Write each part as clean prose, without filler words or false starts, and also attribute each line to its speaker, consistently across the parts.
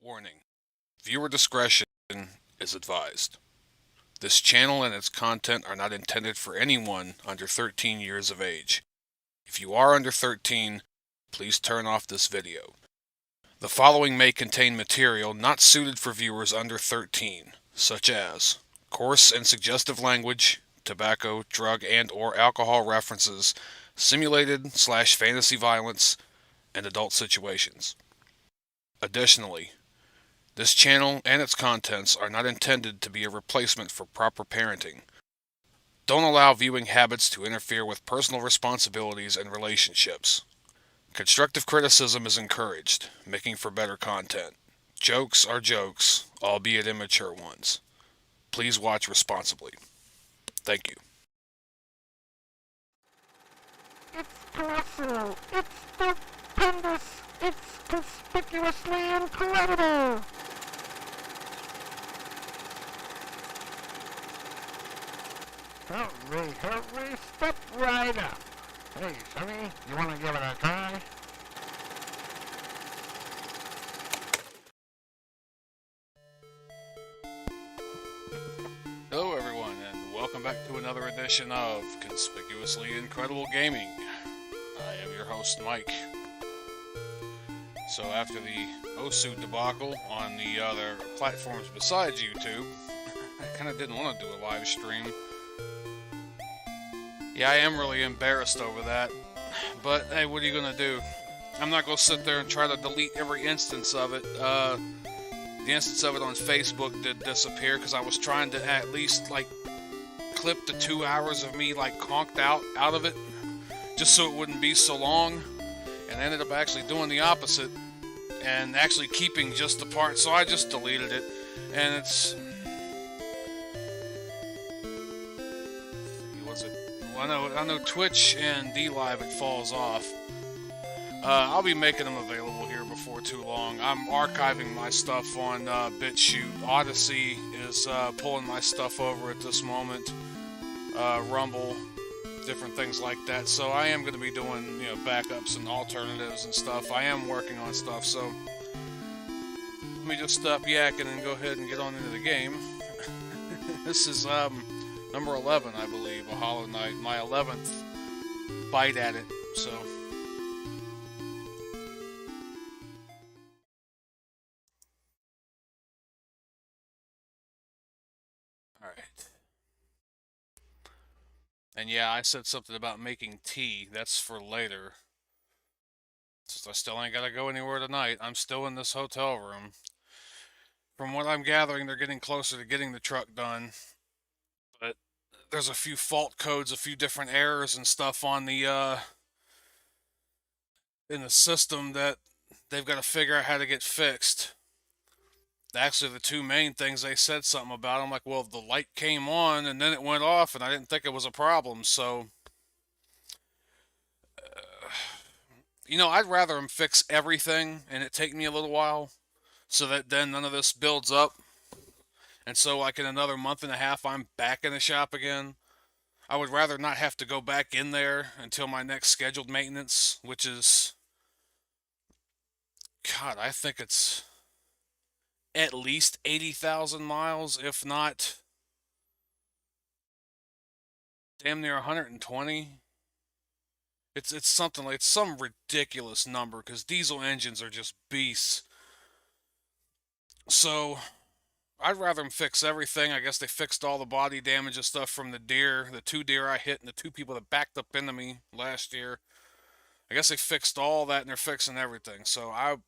Speaker 1: Warning: viewer discretion is advised. This channel and its content are not intended for anyone under 13 years of age. If you are under 13, please turn off this video. The following may contain material not suited for viewers under 13, such as coarse and suggestive language, tobacco, drug and/or alcohol references, simulated/fantasy violence, and adult situations. Additionally, this channel and its contents are not intended to be a replacement for proper parenting. Don't allow viewing habits to interfere with personal responsibilities and relationships. Constructive criticism is encouraged, making for better content. Jokes are jokes, albeit immature ones. Please watch responsibly. Thank you.
Speaker 2: It's colossal, it's stupendous, it's conspicuously incredible! Hurry, step right up. Hey, Sonny, you want to give it a try?
Speaker 1: Hello everyone, and welcome back to another edition of Conspicuously Incredible Gaming. I am your host, Mike. So after the Osu debacle on the other platforms besides YouTube, I kind of didn't want to do a live stream. Yeah, I am really embarrassed over that, but hey, what are you going to do? I'm not going to sit there and try to delete every instance of it. The instance of it on Facebook did disappear because I was trying to at least, clip the 2 hours of me, conked out of it, just so it wouldn't be so long, and ended up actually doing the opposite, and actually keeping just the part, so I just deleted it, and it's... I know Twitch and dLive it falls off. I'll be making them available here before too long. I'm archiving my stuff on BitChute. Odyssey is pulling my stuff over at this moment. Rumble, different things like that. So I am going to be doing, backups and alternatives and stuff. I am working on stuff. So let me just stop yakking and go ahead and get on into the game. This is number 11, I believe, a Hollow Knight. My 11th bite at it, so... Alright. And yeah, I said something about making tea. That's for later. Since I still ain't gotta go anywhere tonight. I'm still in this hotel room. From what I'm gathering, they're getting closer to getting the truck done. But there's a few fault codes, a few different errors and stuff on the in the system that they've got to figure out how to get fixed. Actually, the two main things they said something about, I'm like, well, the light came on and then it went off, and I didn't think it was a problem. So I'd rather them fix everything and it take me a little while, so that then none of this builds up. And so, in another month and a half, I'm back in the shop again. I would rather not have to go back in there until my next scheduled maintenance, which is... God, I think it's at least 80,000 miles, if not damn near 120. It's something like... It's some ridiculous number, because diesel engines are just beasts. So... I'd rather them fix everything. I guess they fixed all the body damage and stuff from the deer, the 2 deer I hit and the 2 people that backed up into me last year. I guess they fixed all that and they're fixing everything. So I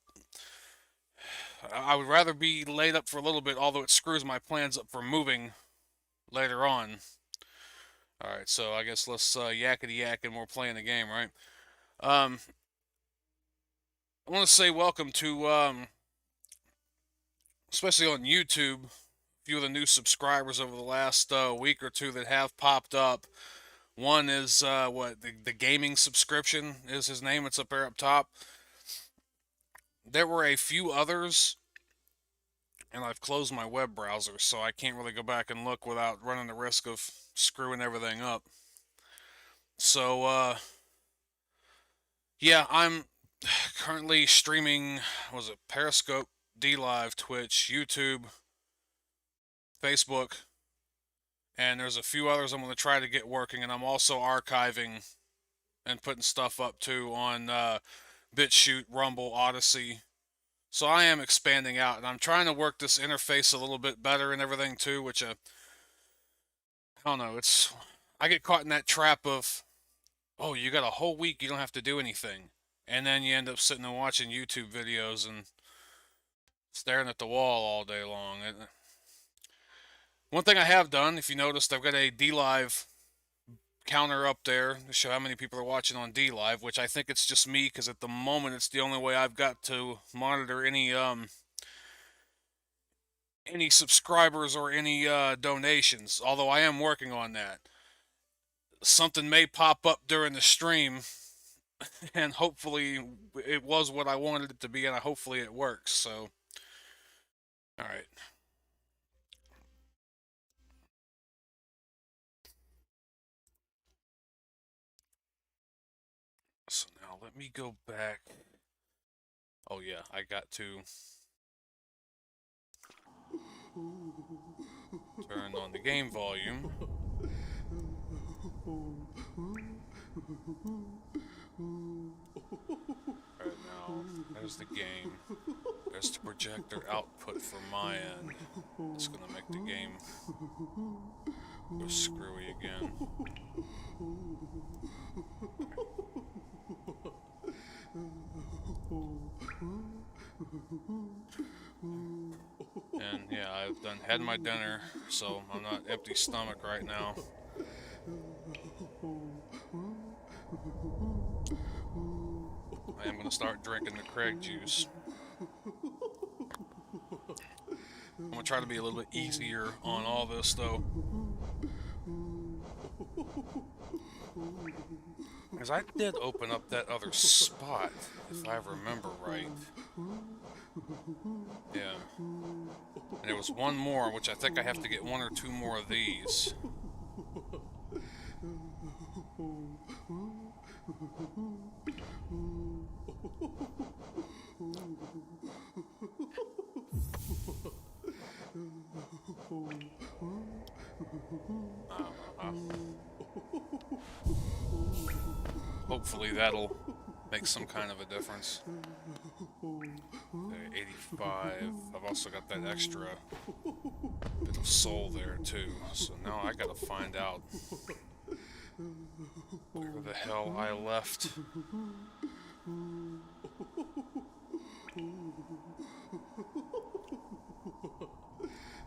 Speaker 1: would rather be laid up for a little bit, although it screws my plans up for moving later on. Alright, so I guess let's yakety yak and we're playing the game, right? I want to say welcome to... especially on YouTube, a few of the new subscribers over the last week or two that have popped up. One is, the gaming subscription is his name. It's up there up top. There were a few others, and I've closed my web browser, so I can't really go back and look without running the risk of screwing everything up. So, yeah, I'm currently streaming, was it Periscope dLive, Twitch, YouTube, Facebook, and there's a few others I'm going to try to get working, and I'm also archiving and putting stuff up too on BitChute, Rumble, Odyssey. So I am expanding out, and I'm trying to work this interface a little bit better and everything too, which I don't know, I get caught in that trap of, oh, you got a whole week, you don't have to do anything. And then you end up sitting and watching YouTube videos and staring at the wall all day long. One thing I have done, if you noticed, I've got a dLive counter up there to show how many people are watching on dLive, which I think it's just me, because at the moment it's the only way I've got to monitor any subscribers or any donations, although I am working on that. Something may pop up during the stream, and hopefully it was what I wanted it to be, and hopefully it works. So, alright. So now let me go back. Oh yeah, I got to turn on the game volume. Right now, there's the game. There's the projector output from my end. It's gonna make the game go screwy again. And yeah, I've had my dinner, so I'm not empty stomach right now. I am going to start drinking the Craig juice. I'm going to try to be a little bit easier on all this, though. Because I did open up that other spot, if I remember right. Yeah. And there was one more, which I think I have to get one or two more of these. Hopefully that'll make some kind of a difference. Okay, 85. I've also got that extra bit of soul there too. So now I gotta find out where the hell I left.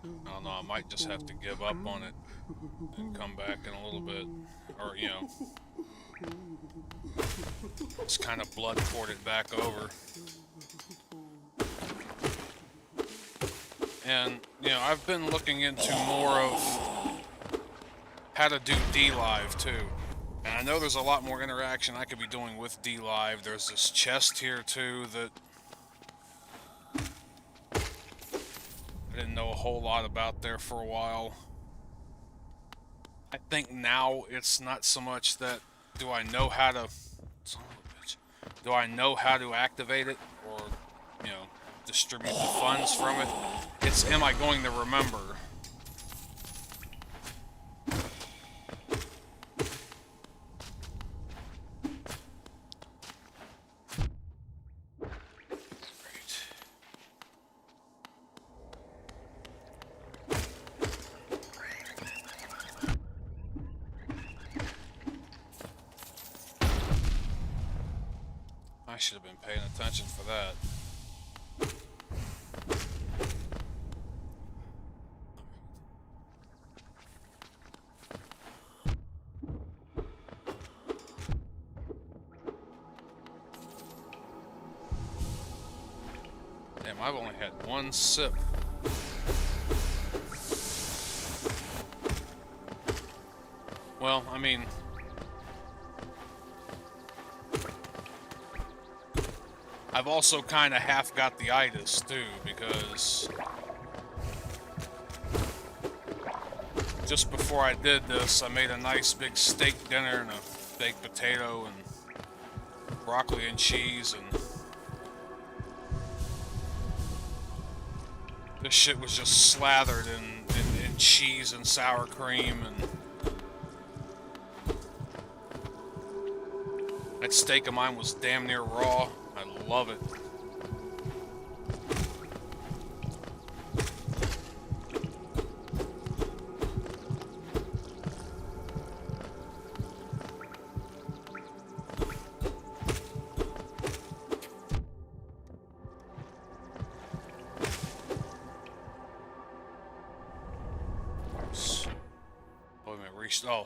Speaker 1: I don't know, I might just have to give up on it and come back in a little bit. Or, you know, just kind of blood ported back over. And, you know, I've been looking into more of how to do dLive too. And I know there's a lot more interaction I could be doing with dLive. There's this chest here too that I didn't know a whole lot about there for a while. I think now it's not so much that do I know how to activate it or, you know, distribute the funds from it. It's, am I going to remember? I should have been paying attention for that. Damn, I've only had one sip. Well, I mean, I've also kind of half got the itis too, because just before I did this, I made a nice big steak dinner and a baked potato and broccoli and cheese, and This shit was just slathered in cheese and sour cream, and that steak of mine was damn near raw. I love it. Oh,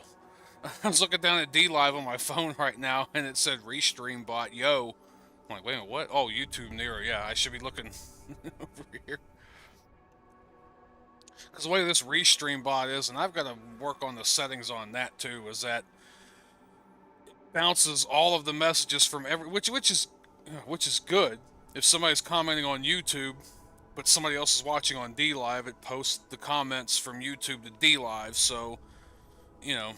Speaker 1: I was looking down at dLive on my phone right now, and it said Restream bot, yo. I'm like, wait a minute, what? Oh, YouTube Nero, yeah, I should be looking over here. Because the way this Restream bot is, and I've got to work on the settings on that too, is that it bounces all of the messages from every, which is good. If somebody's commenting on YouTube, but somebody else is watching on dLive, it posts the comments from YouTube to dLive, so, you know.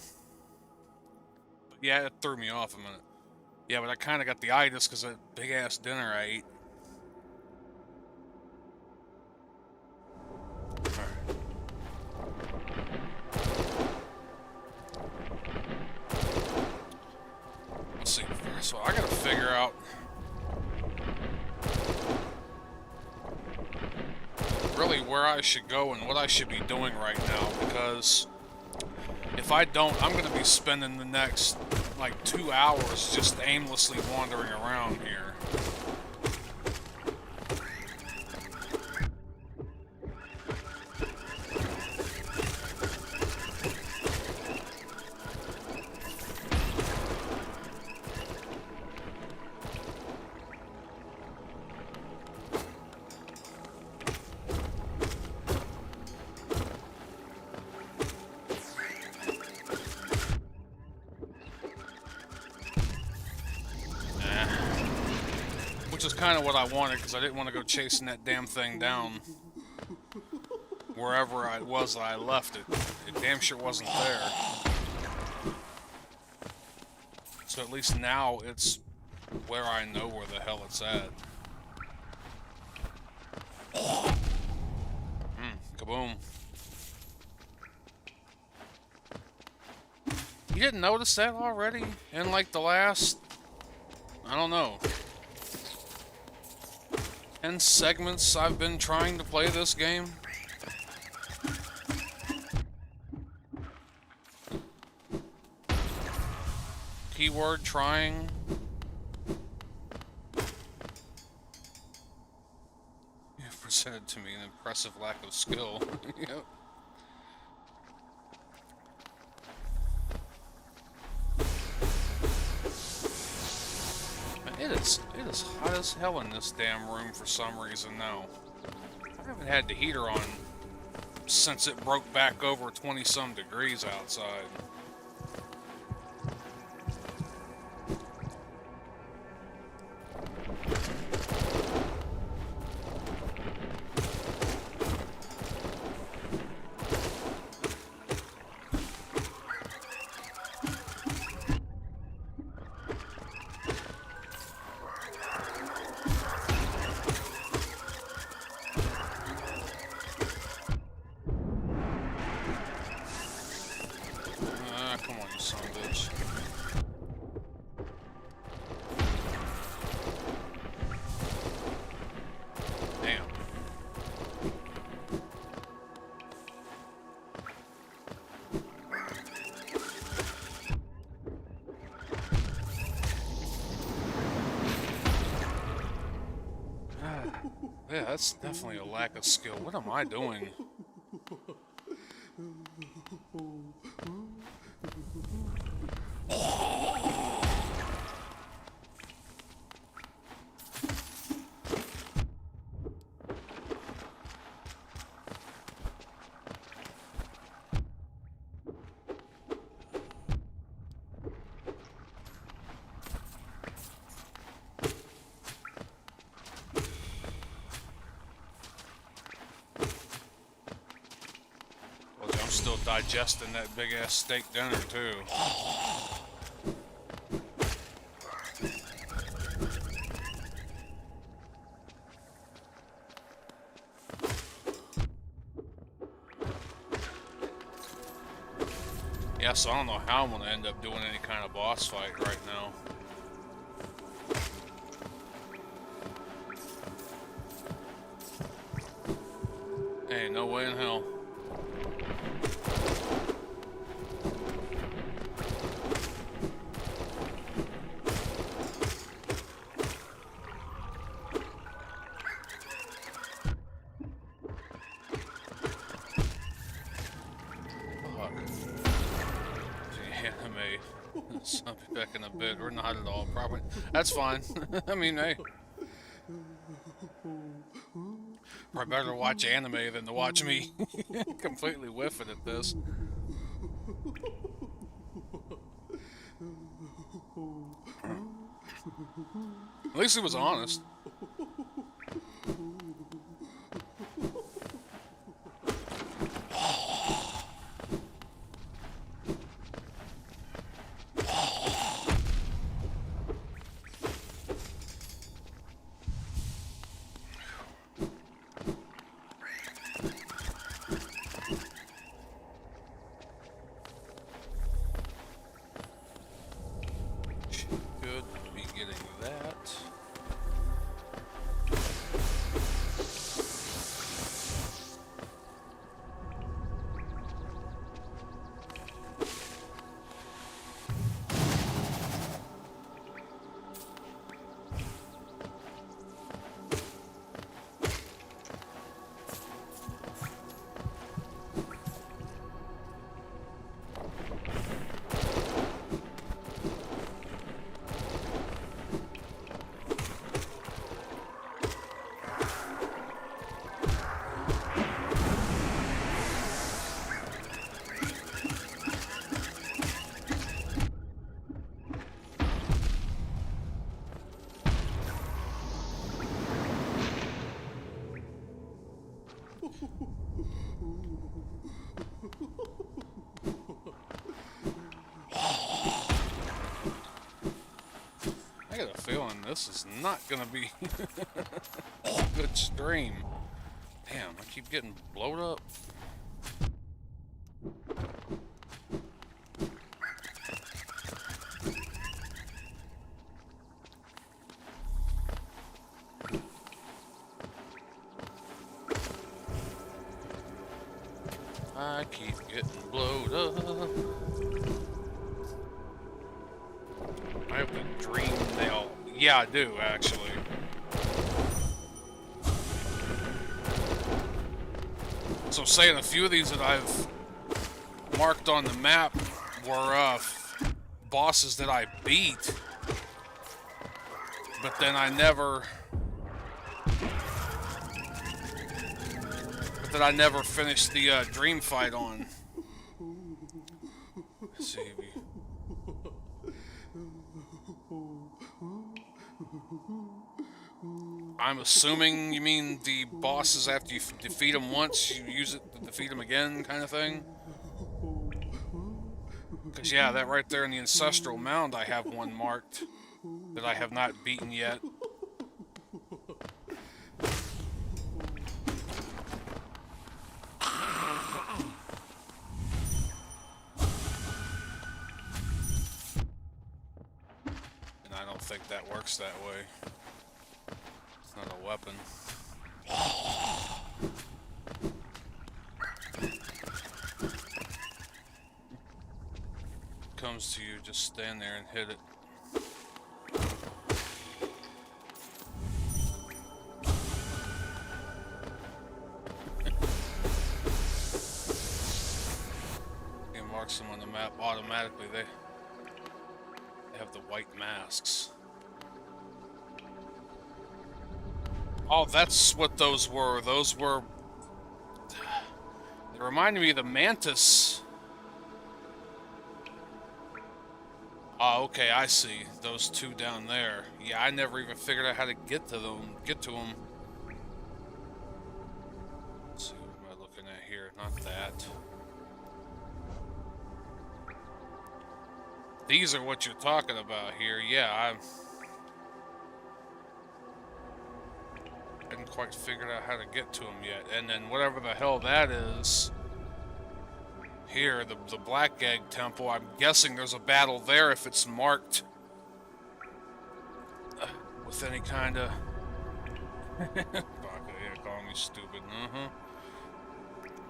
Speaker 1: Yeah, it threw me off a minute. Yeah, but I kind of got the itis because of that big-ass dinner I ate. Alright. Let's see. First of all, I gotta figure out... really where I should go and what I should be doing right now, because... if I don't, I'm going to be spending the next, like, 2 hours just aimlessly wandering around here. Which is kind of what I wanted, because I didn't want to go chasing that damn thing down wherever it was that I left it. It damn sure wasn't there. So at least now it's where I know where the hell it's at. Kaboom. You didn't notice that already? In like the last... I don't know. 10 segments I've been trying to play this game. Keyword trying. You've presented to me an impressive lack of skill. Yep. It is hot as hell in this damn room for some reason now. I haven't had the heater on since it broke back over 20-some degrees outside. Yeah, that's definitely a lack of skill. What am I doing? Still digesting that big ass steak dinner too. Yeah, so I don't know how I'm gonna end up doing any kind of boss fight right now. Hey, no way in hell. I'll be back in a bit, or not at all, probably. That's fine. I mean, hey. Probably better watch anime than to watch me completely whiffing at this. At least he was honest. I got a feeling this is not gonna be a good stream. Damn, I keep getting blowed up. I keep getting blowed up. I have the dream nail. Yeah, I do, actually. So saying a few of these that I've marked on the map were bosses that I beat, but then I never finished the dream fight on. Let's see. I'm assuming you mean the bosses after you defeat them once, you use it to defeat them again, kind of thing? Because, yeah, that right there in the Ancestral Mound, I have one marked that I have not beaten yet. And I don't think that works that way. It's not a weapon. Comes to you, just stand there and hit it. It marks them on the map automatically. They have the white masks. Oh, that's what those were. Those were... They reminded me of the Mantis. Oh, okay, I see. Those two down there. Yeah, I never even figured out how to get to them. Let's see, what am I looking at here? Not that. These are what you're talking about here. Yeah, I hadn't quite figured out how to get to them yet. And then whatever the hell that is here, the Black Egg Temple. I'm guessing there's a battle there if it's marked with any kind of... Yeah, calling me stupid.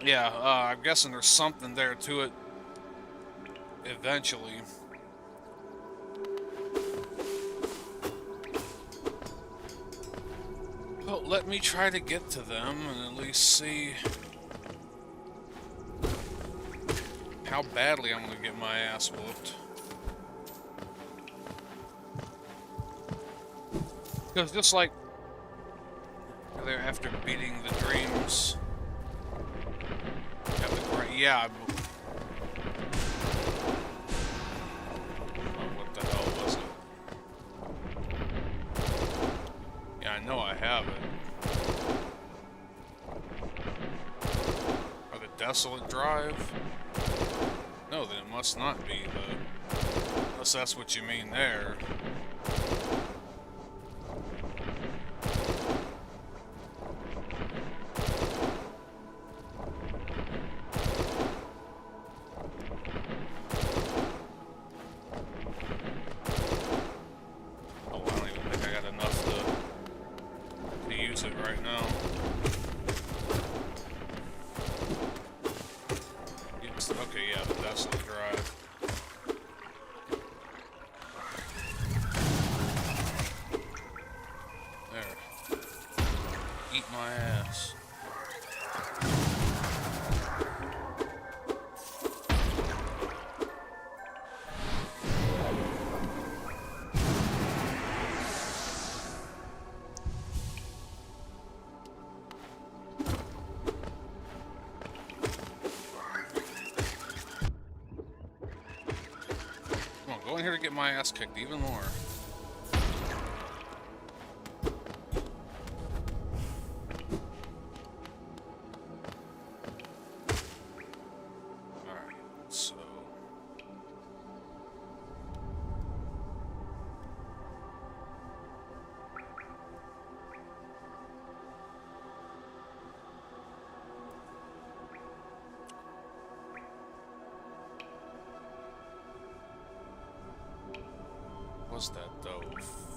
Speaker 1: Yeah, I'm guessing there's something there to it eventually. Well, let me try to get to them and at least see how badly I'm gonna get my ass whooped. Because just like they're after beating the dreams, yeah. Oh, what the hell was it? Yeah, I know I have it. Or the Desolate Drive? No, then it must not be unless that's what you mean there. Going here to get my ass kicked even more. Alright, so... What's that though?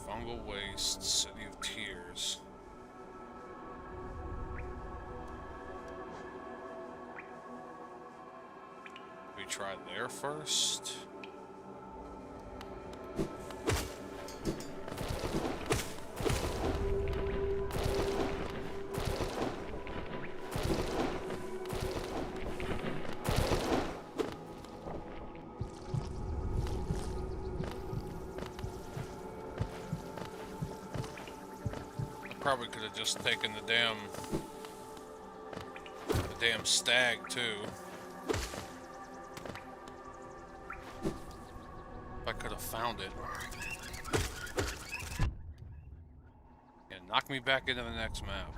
Speaker 1: Fungal Waste, City of Tears. We try there first. Probably could have just taken the damn stag too. If I could have found it. Yeah, knock me back into the next map.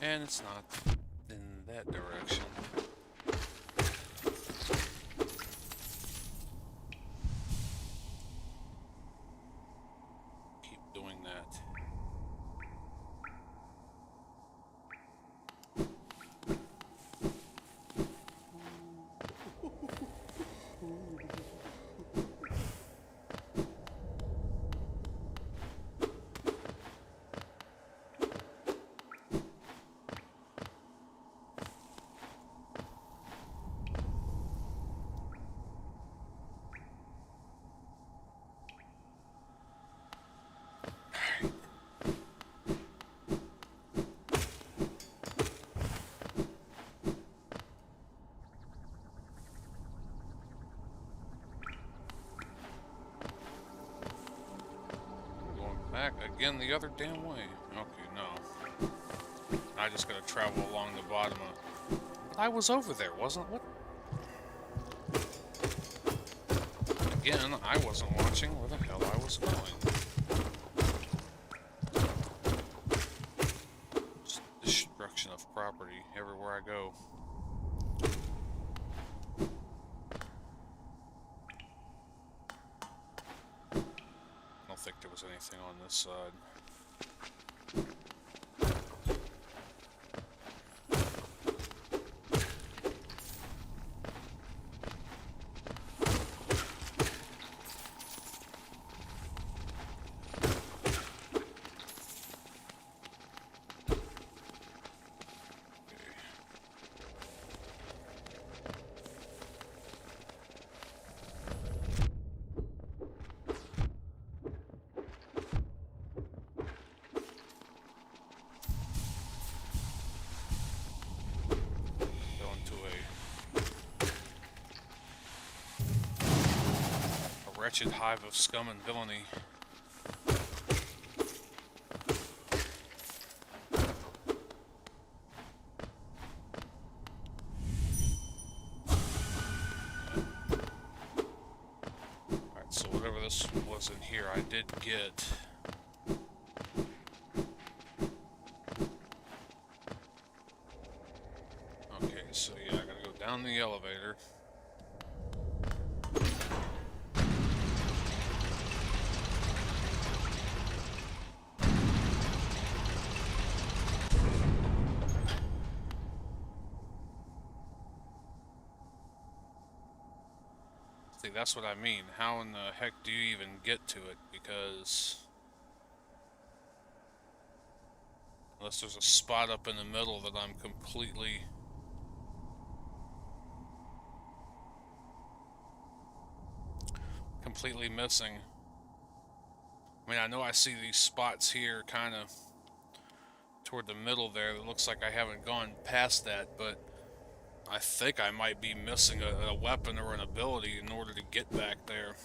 Speaker 1: And it's not in that direction. Keep doing that. Back again the other damn way. Okay, no. I just gotta travel along the bottom of... I was over there, wasn't it? What? again, I wasn't watching where the hell I was going. Just destruction of property everywhere I go. I don't think there was anything on this side. Wretched hive of scum and villainy. Alright, so whatever this was in here, I did get. Okay, so yeah, I gotta go down the elevator. See, that's what I mean. How in the heck do you even get to it? Because unless there's a spot up in the middle that I'm completely missing. I mean, I know I see these spots here kind of toward the middle there. It looks like I haven't gone past that, but I think I might be missing a weapon or an ability in order to get back there.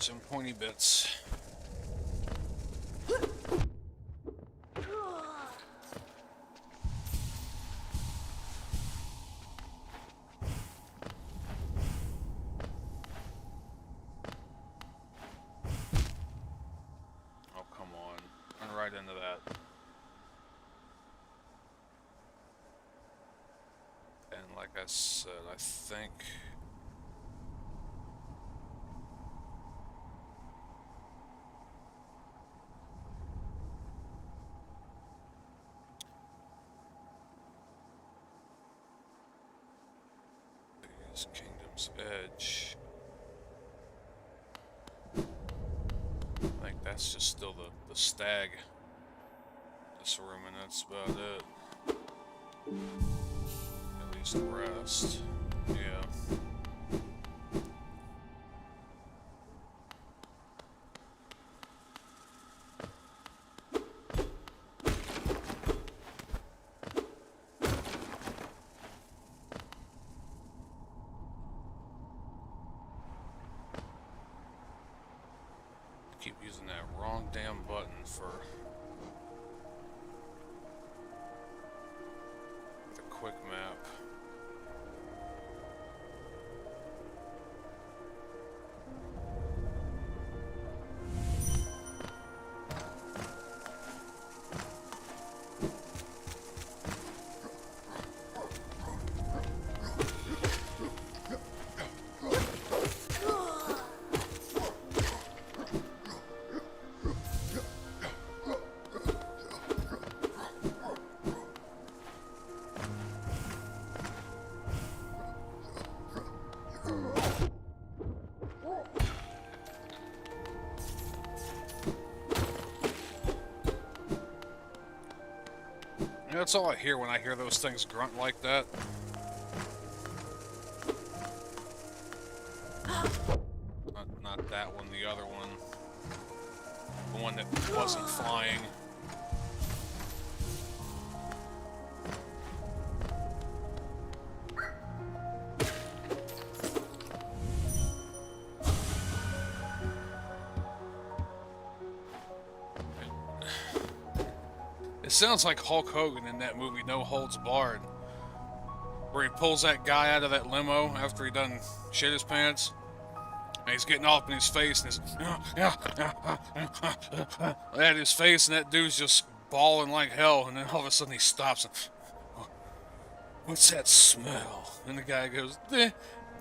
Speaker 1: Some pointy bits. Oh, come on. Run right into that. And like I said, I think Kingdom's Edge. I think that's just still the stag. This room, and that's about it. At least the rest. Yeah. Keep using that wrong damn button for the quick map. That's all I hear when I hear those things grunt like that. Not that one, the other one. The one that wasn't flying. It sounds like Hulk Hogan in that movie, No Holds Barred, where he pulls that guy out of that limo after he done shit his pants, and he's getting all up in his face, and at his face, and that dude's just bawling like hell, and then all of a sudden he stops and, what's that smell? And the guy goes,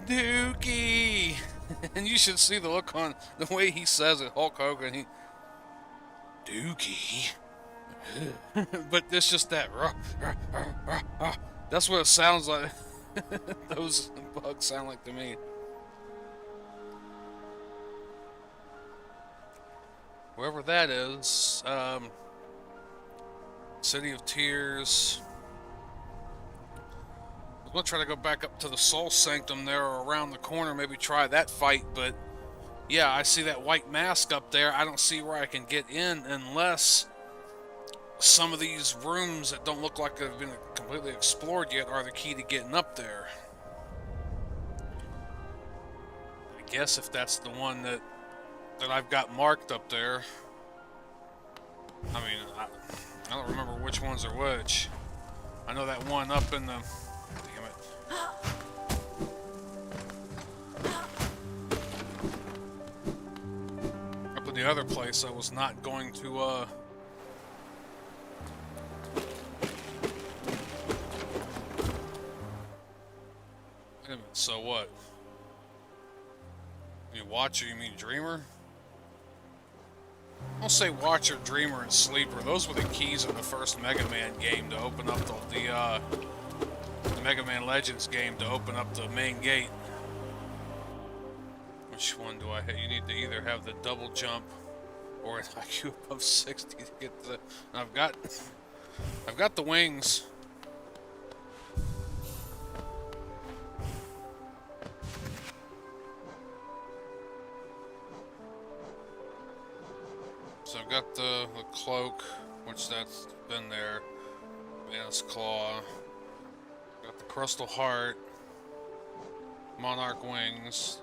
Speaker 1: Dookie. And you should see the look on the way he says it, Hulk Hogan. Dookie. But it's just that. That's what it sounds like. Those bugs sound like to me. Wherever that is, City of Tears. I'm gonna try to go back up to the Soul Sanctum there, or around the corner, maybe try that fight, but yeah, I see that white mask up there. I don't see where I can get in unless some of these rooms that don't look like they've been completely explored yet are the key to getting up there. I guess if that's the one that I've got marked up there. I mean, I don't remember which ones are which. I know that one up in the... Damn it. Up in the other place I was not going to, Wait a minute, so what? You watcher, you mean dreamer? I'll say watcher, dreamer, and sleeper. Those were the keys in the first Mega Man game to open up the Mega Man Legends game to open up the main gate. Which one do I have? You need to either have the double jump or an IQ above 60 to get the... I've got the wings. So I've got the cloak, which that's been there. Bandit's Claw. Got the Crystal Heart. Monarch Wings.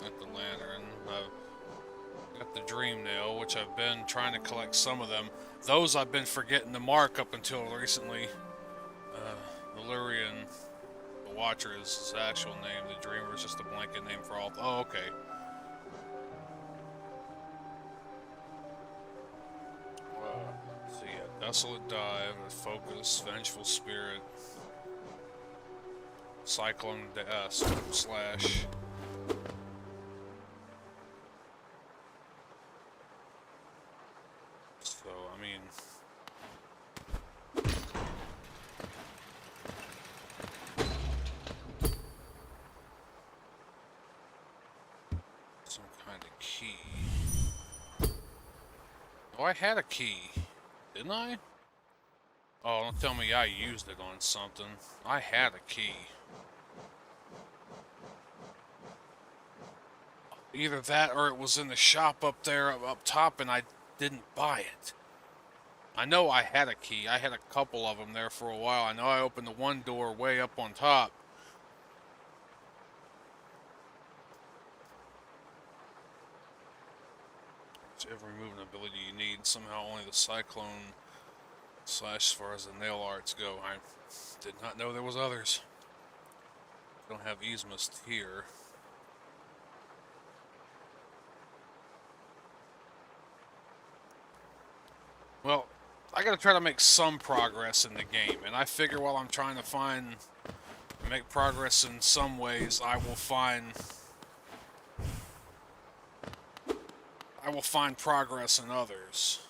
Speaker 1: Got the Lantern. I've got the Dream Nail, which I've been trying to collect some of them. Those I've been forgetting to mark up until recently. Illyrian, the Watcher is his actual name. The Dreamer is just a blanket name for all. Oh, okay. Desolate Dive, Focus, Vengeful Spirit, Cyclone Death, Slash. So, I mean... some kind of key. Oh, I had a key. Didn't I? Oh, don't tell me I used it on something. I had a key. Either that or it was in the shop up there, up top, and I didn't buy it. I know I had a key. I had a couple of them there for a while. I know I opened the one door way up on top. Every movement ability you need. Somehow only the Cyclone Slash as far as the nail arts go. I did not know there was others. Don't have Easmist here. Well, I gotta try to make some progress in the game, and I figure while I'm trying to make progress in some ways, I will find progress in others.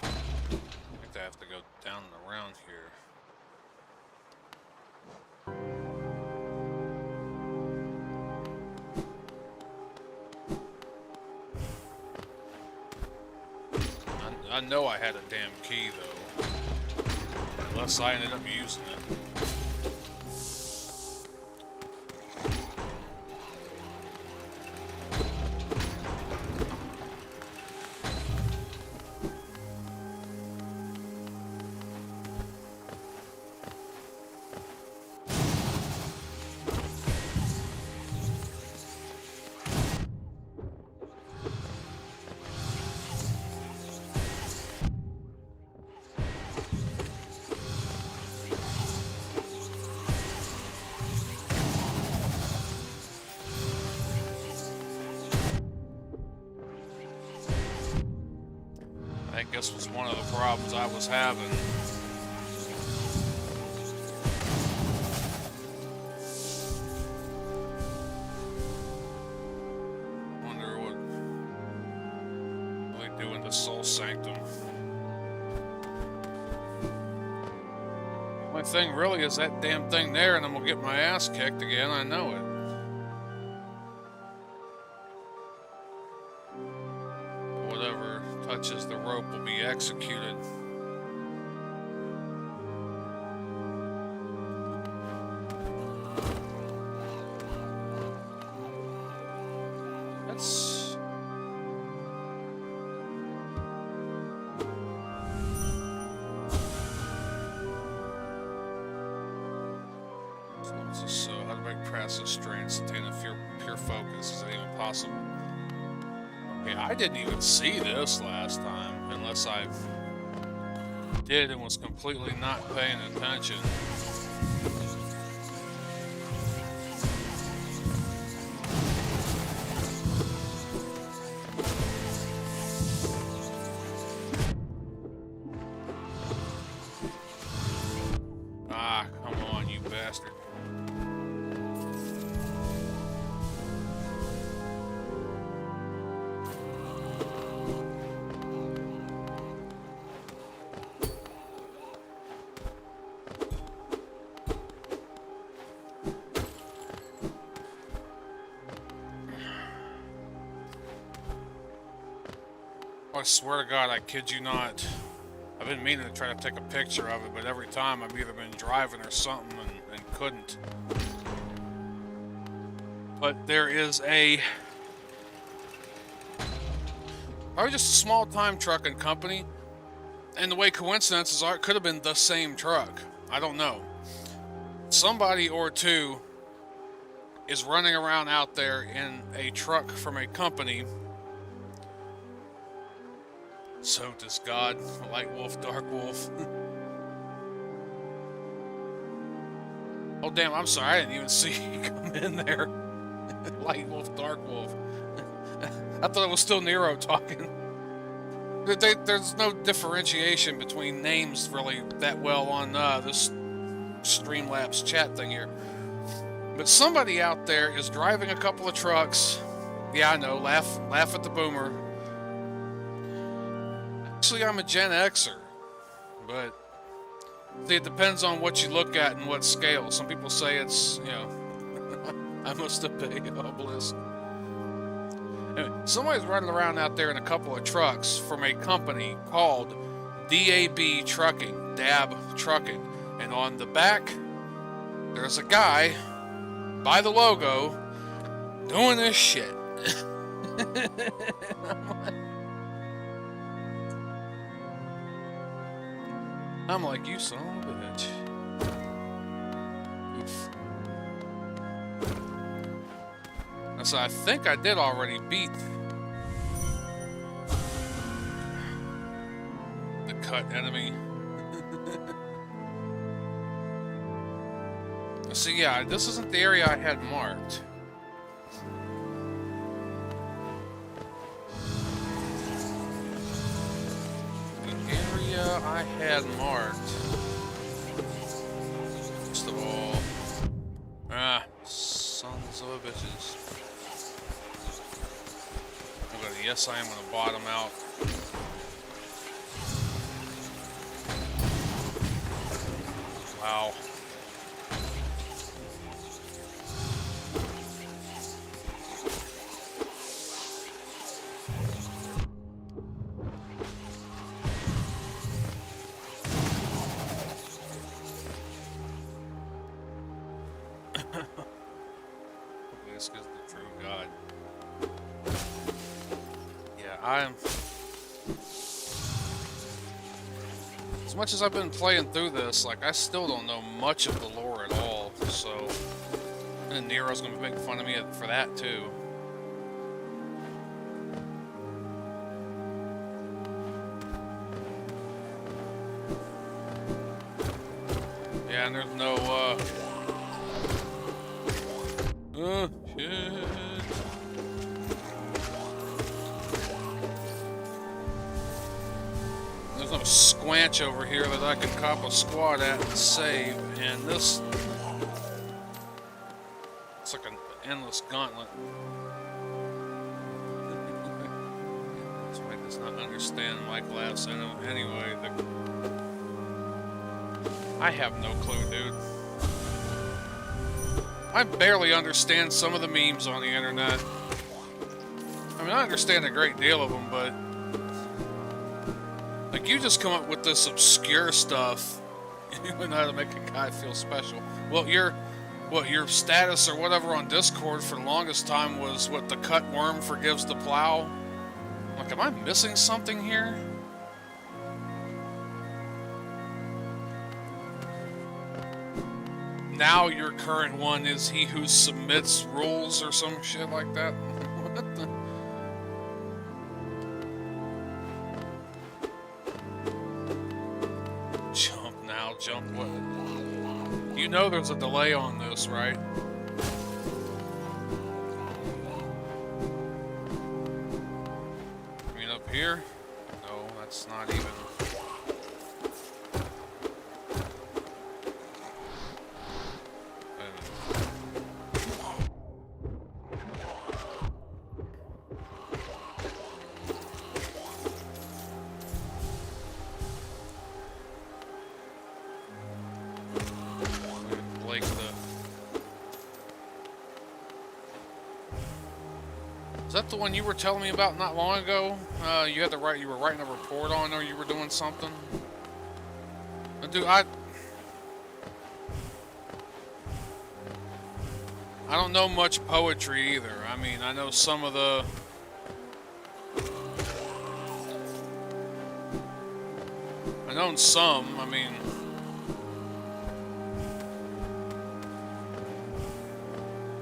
Speaker 1: I think I have to go down and around here. I know I had a damn key, though. Unless I ended up using it. I guess was one of the problems I was having. Wonder what they do in the Soul Sanctum. My thing really is that damn thing there, and I'm gonna get my ass kicked again. I know it. Whatever touches the rope will be executed. That's... So, how to make passive strains attain a pure focus? Is that even possible? Okay, I didn't even see this last time, unless I did and was completely not paying attention. Ah, come on, you bastard. I swear to God, I kid you not. I've been meaning to try to take a picture of it, but every time I've either been driving or something and couldn't. But there is probably just a small time trucking company, and the way coincidences are, it could have been the same truck. I don't know. Somebody or two is running around out there in a truck from a company. So does God, Light Wolf, Dark Wolf. Oh damn, I'm sorry, I didn't even see you come in there. Light Wolf, Dark Wolf. I thought it was still Nero talking. There's no differentiation between names really that well on this Streamlabs chat thing here. But somebody out there is driving a couple of trucks. Yeah, I know, laugh at the boomer. Actually, I'm a Gen Xer, but see, it depends on what you look at and what scale. Some people say it's, you know, I must obey Obelisk. Anyway, somebody's running around out there in a couple of trucks from a company called DAB Trucking, DAB Trucking, and on the back, there's a guy by the logo doing this shit. I'm like, you son of a bitch. Oof. So I think I did already beat the cut enemy. So yeah, this isn't the area I had marked. I had marked. First of all, sons of a bitches. Okay, yes, I am gonna bottom out. Wow. I'm... As much as I've been playing through this, like, I still don't know much of the lore at all, so... And Nero's gonna be making fun of me for that, too. Yeah, and there's no, oh, shit. There's no squanch over here that I can cop a squad at and save, and this... It's like an endless gauntlet. This Mike does not understand Mike laughs at him anyway. I have no clue, dude. I barely understand some of the memes on the internet. I mean, I understand a great deal of them, but... Like, you just come up with this obscure stuff, and you know how to make a guy feel special. Well, your status or whatever on Discord for the longest time was, what, the cut worm forgives the plow? Like, am I missing something here? Now your current one is he who submits rules or some shit like that? What the... Jump now, jump what? You know there's a delay on this, right? I mean, up here? No, that's not even... Is that the one you were telling me about not long ago? You had to write. You were writing a report on, or you were doing something. Dude, I don't know much poetry either. I mean, I know some of the. I know some. I mean.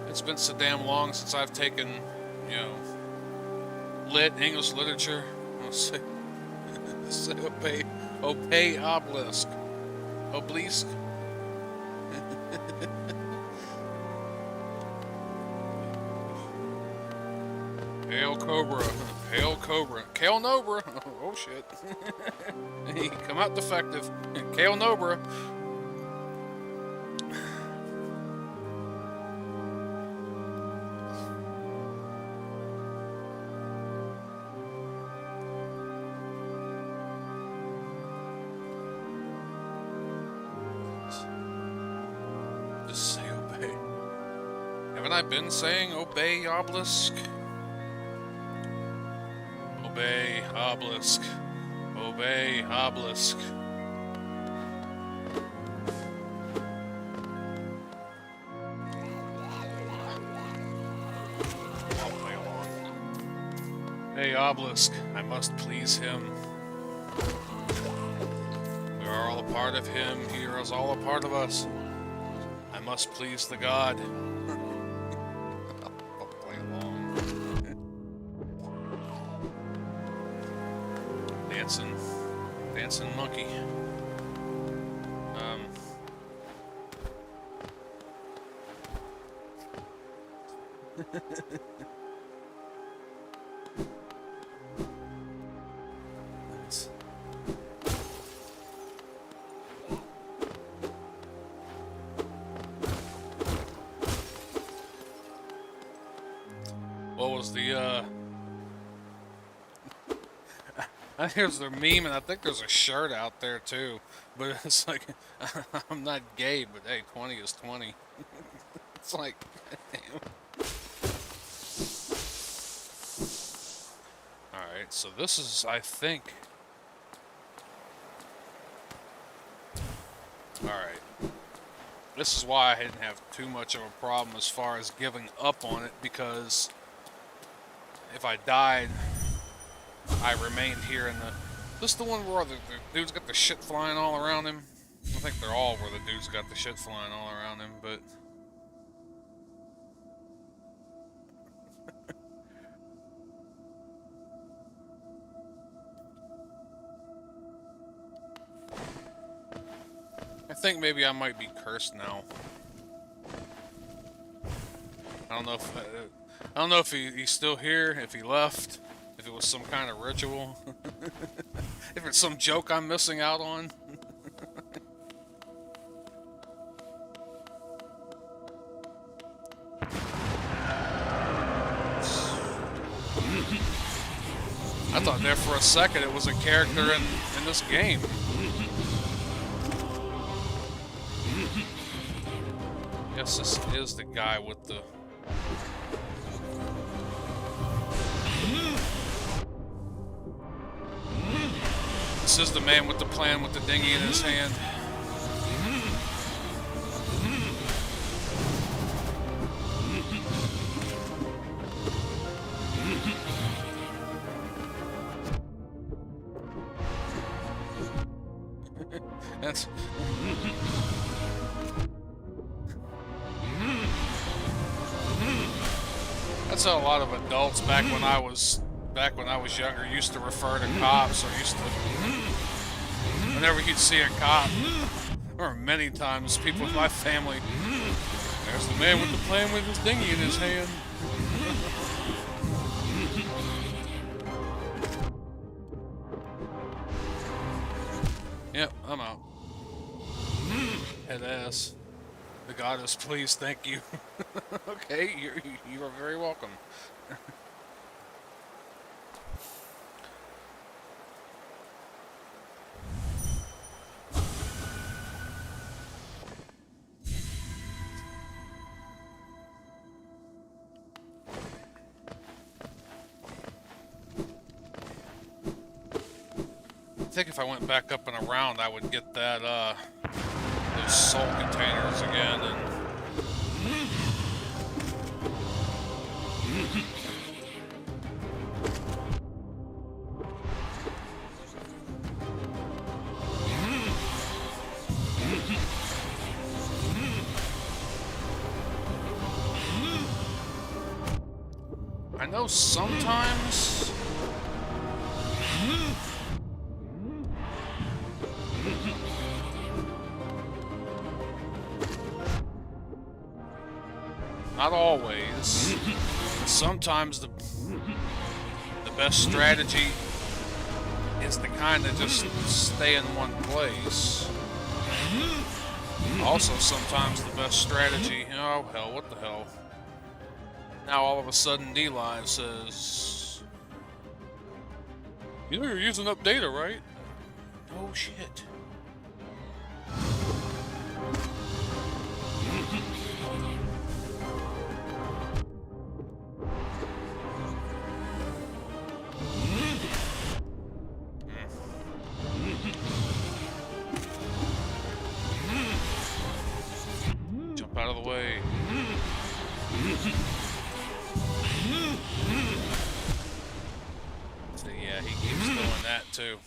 Speaker 1: It's been so damn long since I've taken. You know, English literature. I'll say obey obelisk. Obelisk. Hail Cobra. Hail Cobra. Kale Nobra. Oh shit. He come out defective. Kale Nobra. I've been saying obey obelisk. Obey obelisk. Obey obelisk. Hey obelisk, I must please him. We are all a part of him, he is all a part of us. I must please the god. Dancing monkey. What was the there's their meme, and I think there's a shirt out there too. But it's like, I'm not gay, but hey, 20 is 20. It's like, damn. Alright, so this is, I think... Alright. This is why I didn't have too much of a problem as far as giving up on it, because if I died... I remained here in the... This the one where the dude's got the shit flying all around him? I think they're all where the dude's got the shit flying all around him, but... I think maybe I might be cursed now. I don't know if he's still here, if he left, if it was some kind of ritual, if it's some joke I'm missing out on. I thought there for a second it was a character in this game. Yes, this is the guy with the... This is the man with the plan with the dinghy in his hand. That's how a lot of adults back when I was younger used to refer to cops, or used to, whenever you'd see a cop, or many times people in my family, there's the man with the plan with his dinghy in his hand. Yep, I'm out. Head ass. The goddess, please, thank you. Okay, you are very welcome. I think if I went back up and around, I would get that, those soul containers again, and... I know sometimes... Not always. Sometimes the best strategy is to kind of just stay in one place. Also, sometimes the best strategy... Oh, hell, what the hell? Now all of a sudden dLive says... You know you're using up data, right? Oh, shit. Jump out of the way. So yeah, he keeps doing that too.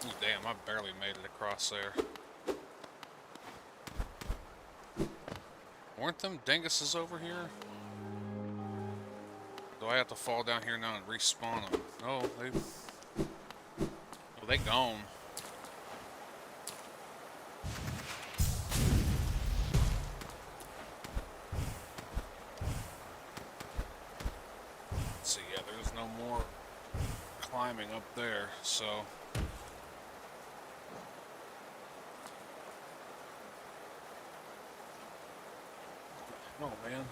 Speaker 1: Oh, damn, I barely made it across there. Weren't them dinguses over here? Do I have to fall down here now and respawn them? No, they gone. Let's see, yeah, there's no more climbing up there, so... Oh, man.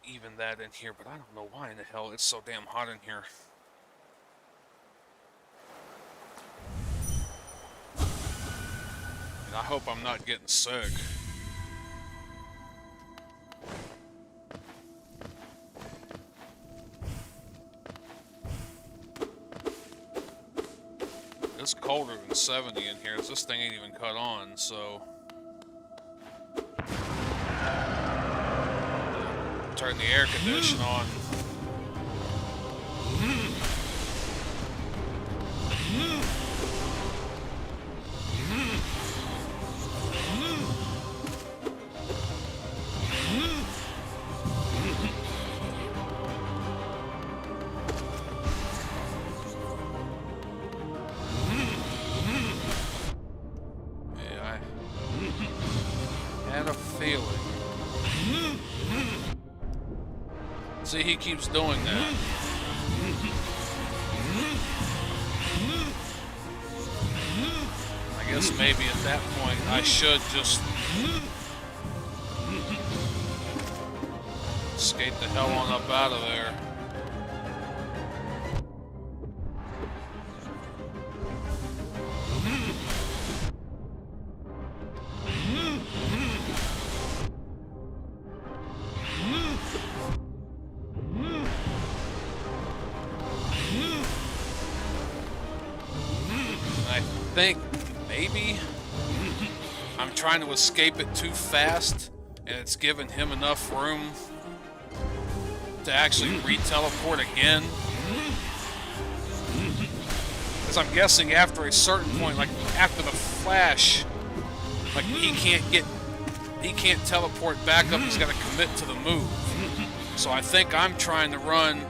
Speaker 1: even that in here, but I don't know why in the hell it's so damn hot in here. And I hope I'm not getting sick. It's colder than 70 in here. This thing ain't even cut on, so... Turn the air conditioner on. See, he keeps doing that. I guess maybe at that point I should just skate the hell on up out of there. I think maybe I'm trying to escape it too fast and it's giving him enough room to actually re-teleport again. Because I'm guessing after a certain point, like after the flash, like he can't teleport back up, he's got to commit to the move. So I think I'm trying to run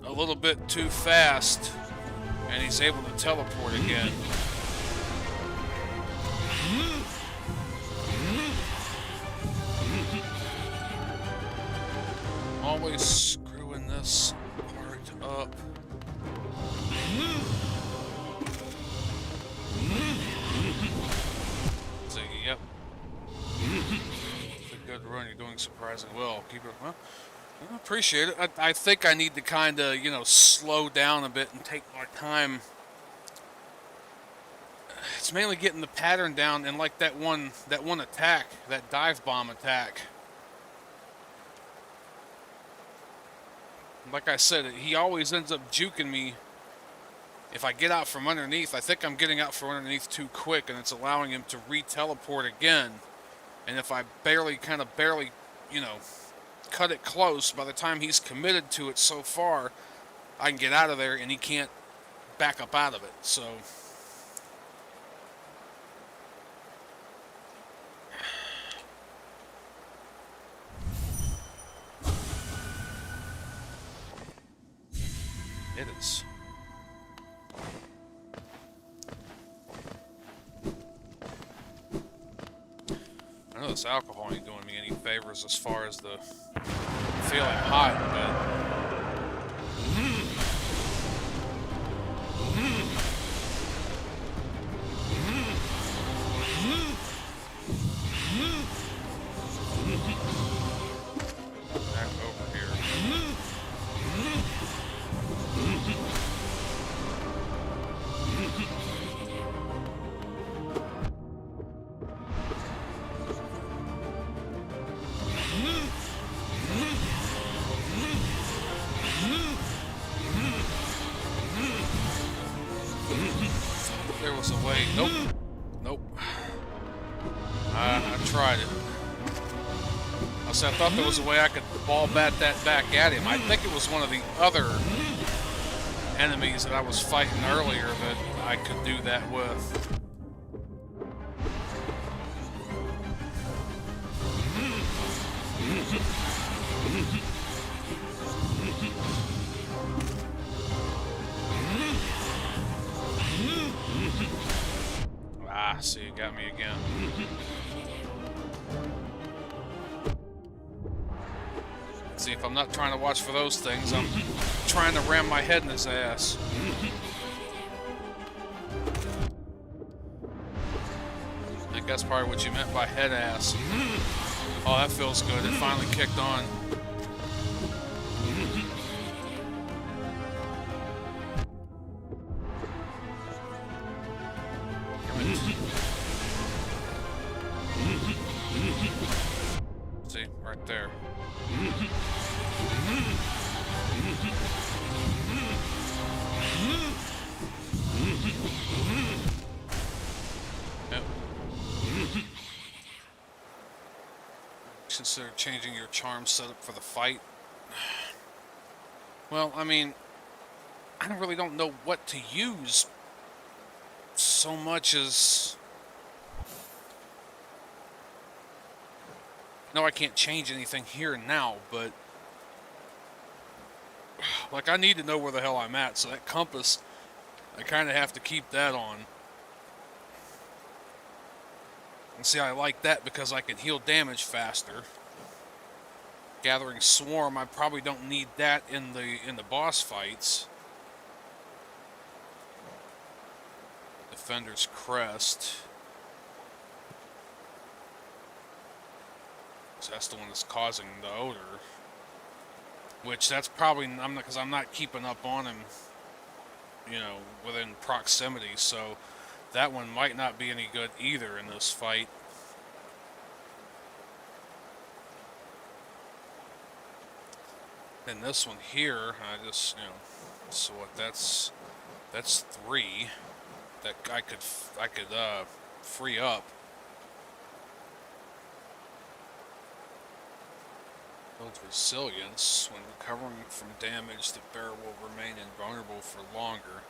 Speaker 1: a little bit too fast and he's able to teleport again. Always screwing this part up. So, yep. It's a good run. You're doing surprisingly well. Keep it. Well, I appreciate it. I think I need to kind of, you know, slow down a bit and take my time. It's mainly getting the pattern down and like that one attack, that dive bomb attack. Like I said, he always ends up juking me if I get out from underneath. I think I'm getting out from underneath too quick and it's allowing him to re-teleport again. And if I barely, you know, cut it close, by the time he's committed to it so far, I can get out of there and he can't back up out of it. So... It is. I know this alcohol ain't doing me any favors as far as the feeling hot, but... Back over here. There was a way. Nope. Nope. I tried it. I said I thought there was a way I could ball bat that back at him. I think it was one of the other enemies that I was fighting earlier that I could do that with. Ah, see, it got me again. See, if I'm not trying to watch for those things, I'm trying to ram my head in his ass. I think that's probably what you meant by head ass. Oh, that feels good. It finally kicked on. consider changing your charm setup for the fight? Well, I mean, I really don't know what to use so much as... No, I can't change anything here and now, but... Like, I need to know where the hell I'm at, so that compass, I kind of have to keep that on. And see, I like that because I can heal damage faster. Gathering Swarm, I probably don't need that in the boss fights. Defender's Crest. So that's the one that's causing the odor. Which that's probably because I'm not keeping up on him, you know, within proximity. So that one might not be any good either in this fight. And this one here, I just, you know, so what? That's 3 that I could free up. Build resilience. When recovering from damage, the bear will remain invulnerable for longer.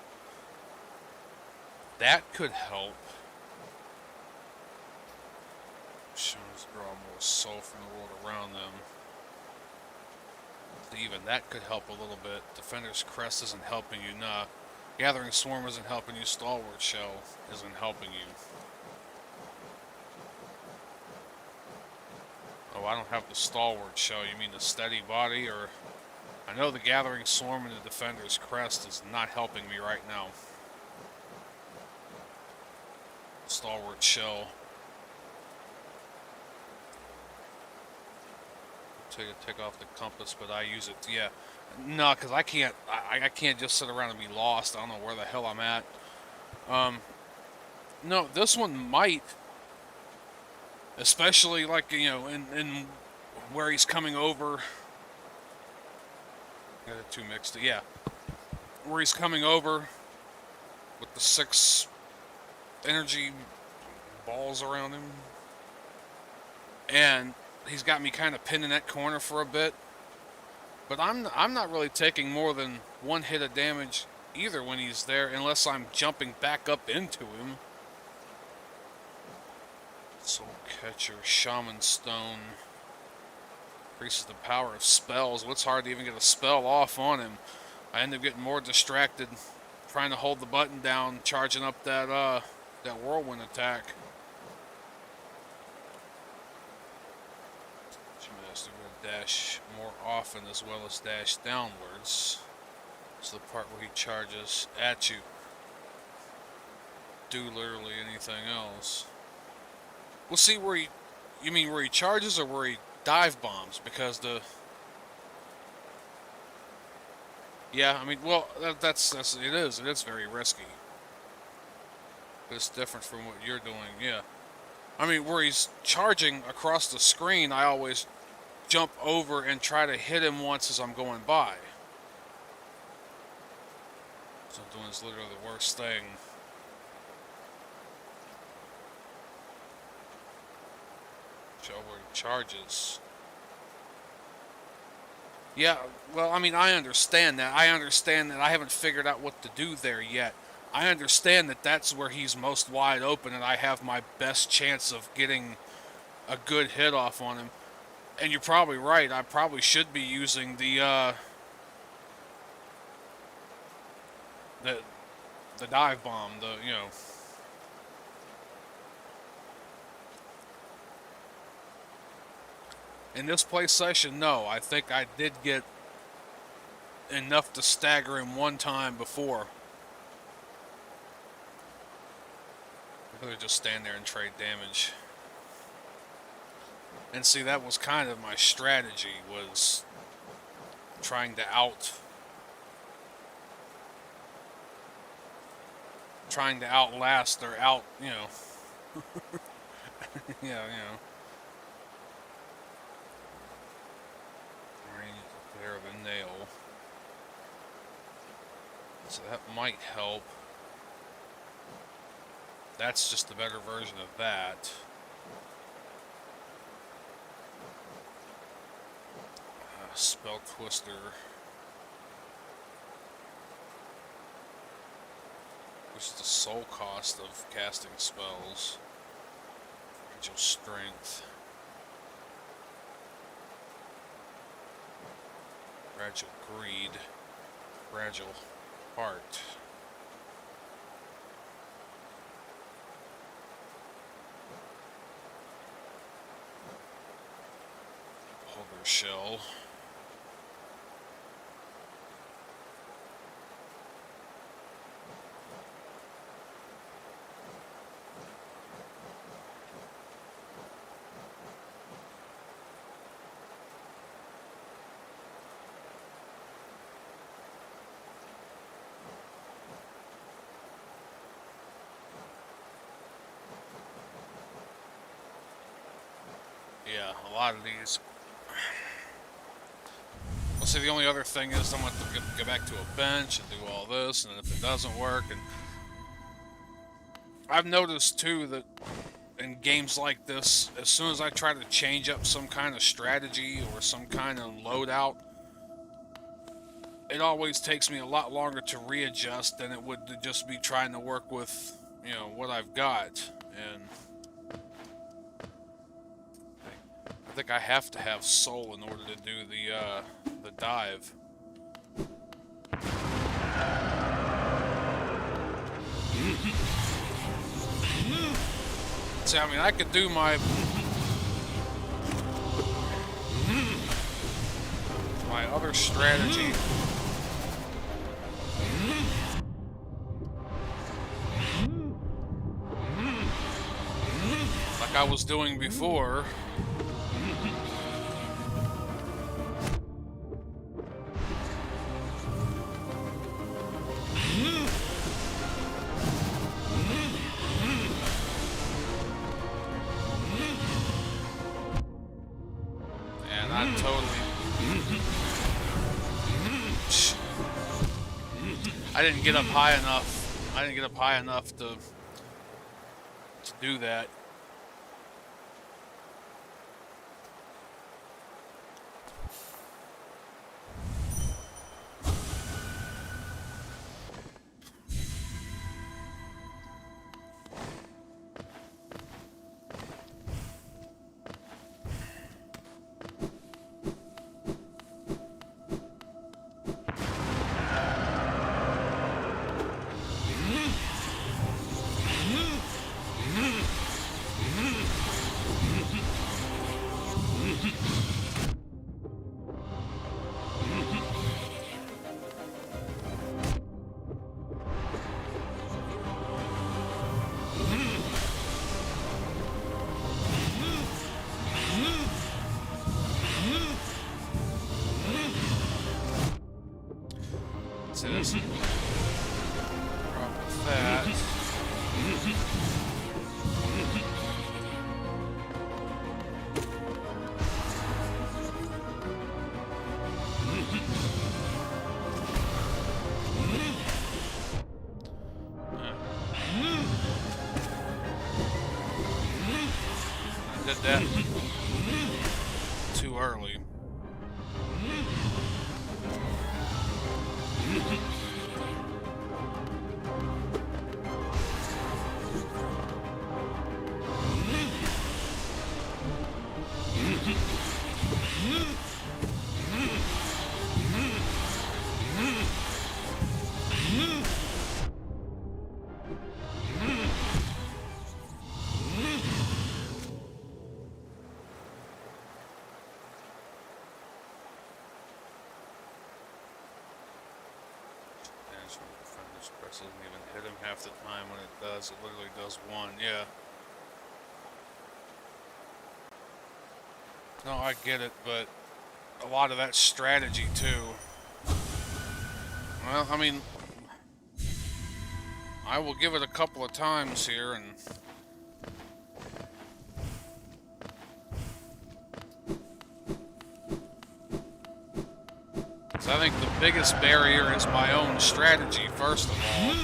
Speaker 1: That could help. Shadows draw more soul from the world around them. Even that could help a little bit. Defender's Crest isn't helping you. Nah. Gathering Swarm isn't helping you. Stalwart Shell isn't helping you. Oh, I don't have the Stalwart Shell. You mean the Steady Body? Or I know the Gathering Swarm and the Defender's Crest is not helping me right now. Stalwart Shell. Take off the compass, but I use it. Yeah, no, because I can't just sit around and be lost. I don't know where the hell I'm at. No, this one might, especially like, you know, in where he's coming over. Got it too mixed. Yeah, where he's coming over with the 6 energy balls around him, and he's got me kind of pinned in that corner for a bit, but I'm not really taking more than 1 hit of damage either when he's there, unless I'm jumping back up into him. Soul Catcher, Shaman Stone, increases the power of spells. Well, it's hard to even get a spell off on him. I end up getting more distracted trying to hold the button down, charging up that whirlwind attack. Dash more often as well as dash downwards. It's the part where he charges at you. Do literally anything else. We'll see where he... You mean where he charges or where he dive bombs? Because the... Yeah, I mean, well, it is very risky. It's different from what you're doing, yeah. I mean, where he's charging across the screen, I always jump over and try to hit him once as I'm going by. So I'm doing is literally the worst thing. Show where he charges. Yeah, well, I mean, I understand that. I understand that I haven't figured out what to do there yet. I understand that that's where he's most wide open and I have my best chance of getting a good hit off on him. And you're probably right. I probably should be using the dive bomb. You know. In this play session, no. I think I did get enough to stagger him one time before. I could just stand there and trade damage. And see, that was kind of my strategy, was trying to outlast or you know. Yeah, you know. There of a nail. So that might help. That's just a better version of that. Spell Twister. Which is the soul cost of casting spells. Angel Strength. Fragile Greed. Fragile Heart. Ogre Shell. Yeah, a lot of these. Well, see, the only other thing is I'm going to get back to a bench and do all this, and if it doesn't work, and I've noticed too that in games like this, as soon as I try to change up some kind of strategy or some kind of loadout, it always takes me a lot longer to readjust than it would to just be trying to work with, you know, what I've got. And I think I have to have soul in order to do the dive. See, I mean, I could do my other strategy. Like I was doing before. And I totally... I didn't get up high enough. I didn't get up high enough to do that. So this is problem with that. I did that too early. Doesn't even hit him half the time. When it does, it literally does one. Yeah. No, I get it, but a lot of that strategy too. Well, I mean, I will give it a couple of times here, and I think the biggest barrier is my own strategy, first of all.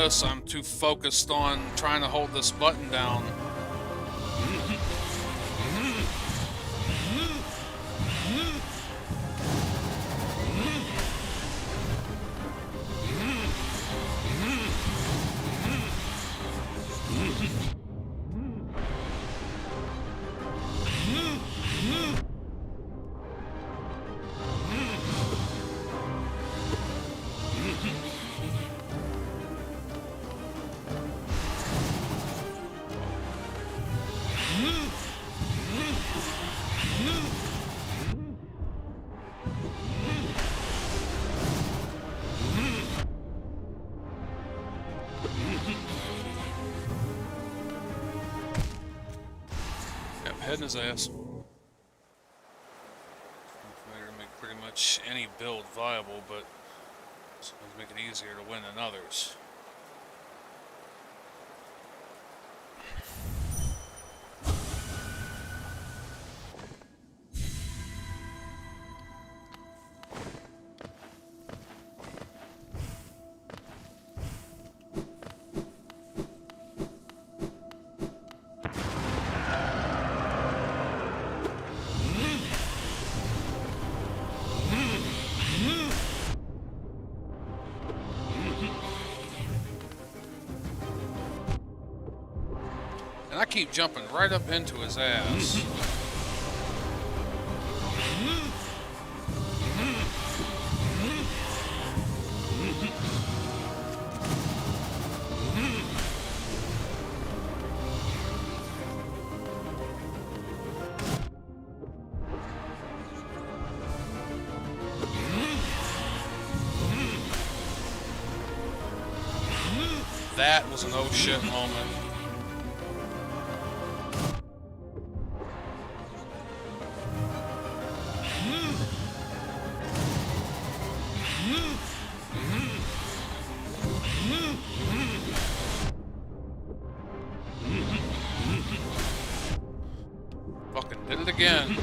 Speaker 1: this. I'm too focused on trying to hold this button down. Heading his ass. Better make pretty much any build viable, but sometimes make it easier to win than others. And I keep jumping right up into his ass. That was an oh shit moment. Fucking did it again.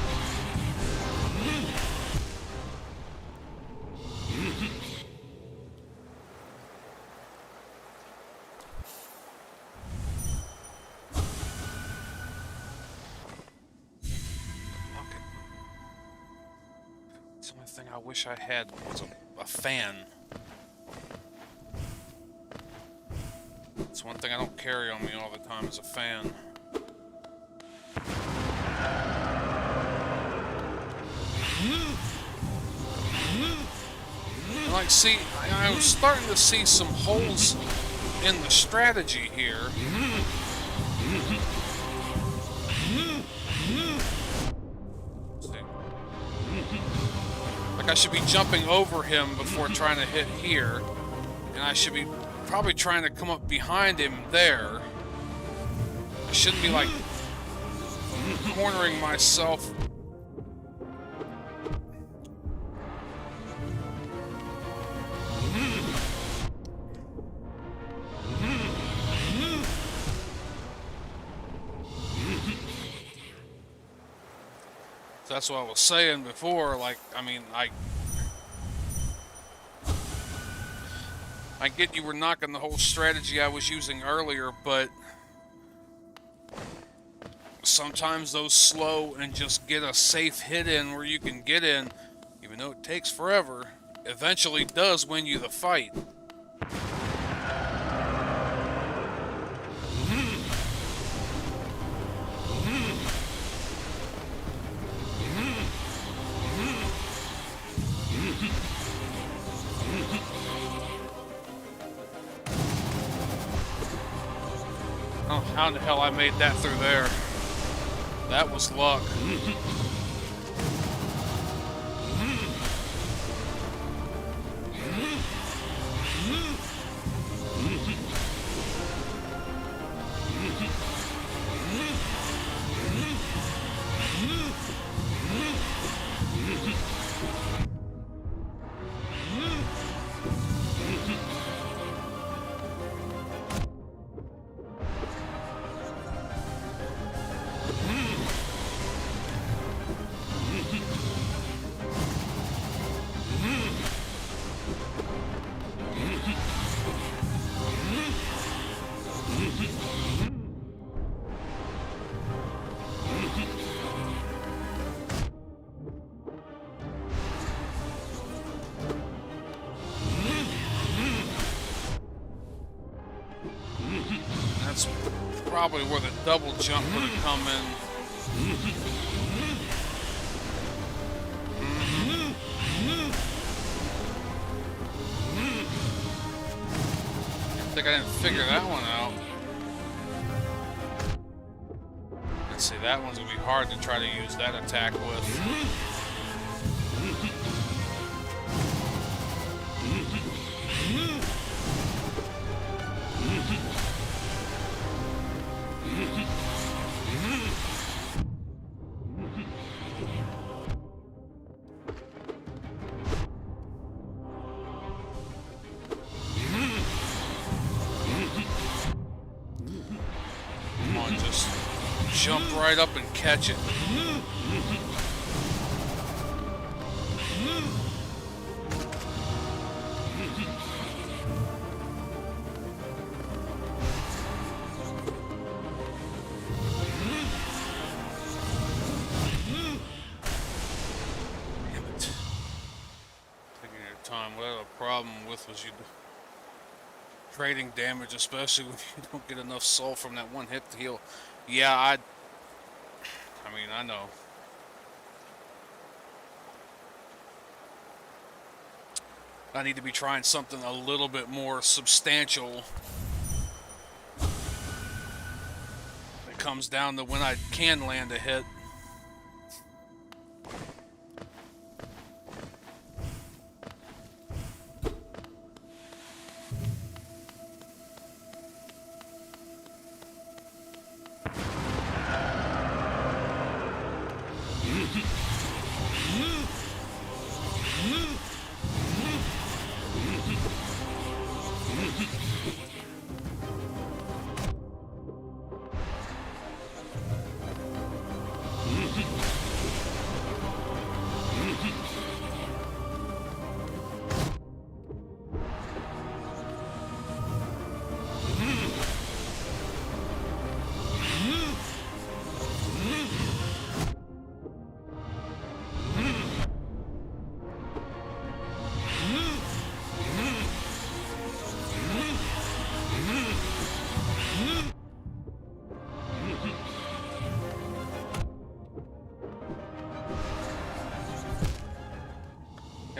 Speaker 1: The only thing I wish I had was a fan. It's one thing I don't carry on me all the time is a fan. And like, see, I was starting to see some holes in the strategy here. Like, I should be jumping over him before trying to hit here, and I should be probably trying to come up behind him there. I shouldn't be, like, cornering myself. That's what I was saying before, like, I mean, I get you were knocking the whole strategy I was using earlier, but sometimes those slow and just get a safe hit in where you can get in, even though it takes forever, eventually does win you the fight. Oh, how in the hell I made that through there? That was luck. probably where the double jump would have come in. I think I didn't figure that one out. Let's see, that one's gonna be hard to try to use that attack with. Come on, just jump right up and catch it. What I had a problem with was trading damage, especially when you don't get enough soul from that one hit to heal. Yeah, I mean, I know. I need to be trying something a little bit more substantial. It comes down to when I can land a hit.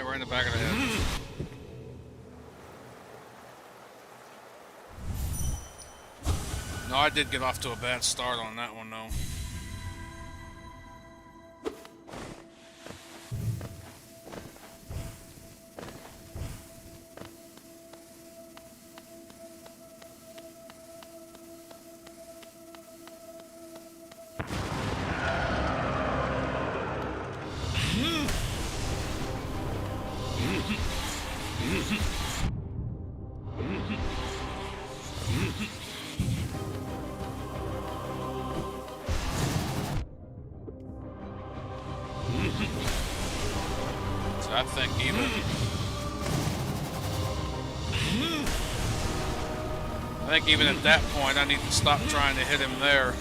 Speaker 1: Right in the back of the head. No, I did get off to a bad start on that one, though. I think even at that point, I need to stop trying to hit him there.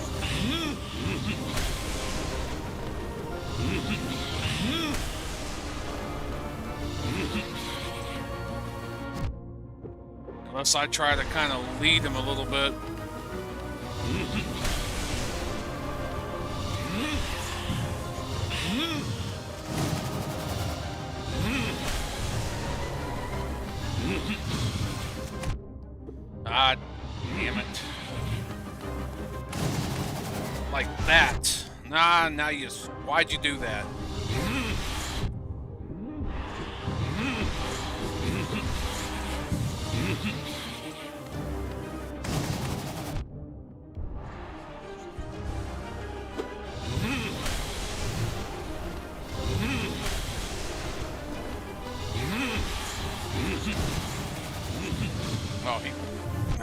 Speaker 1: Unless I try to kind of lead him a little bit. Ah, damn it. Like that. Nah, now you... Why'd you do that?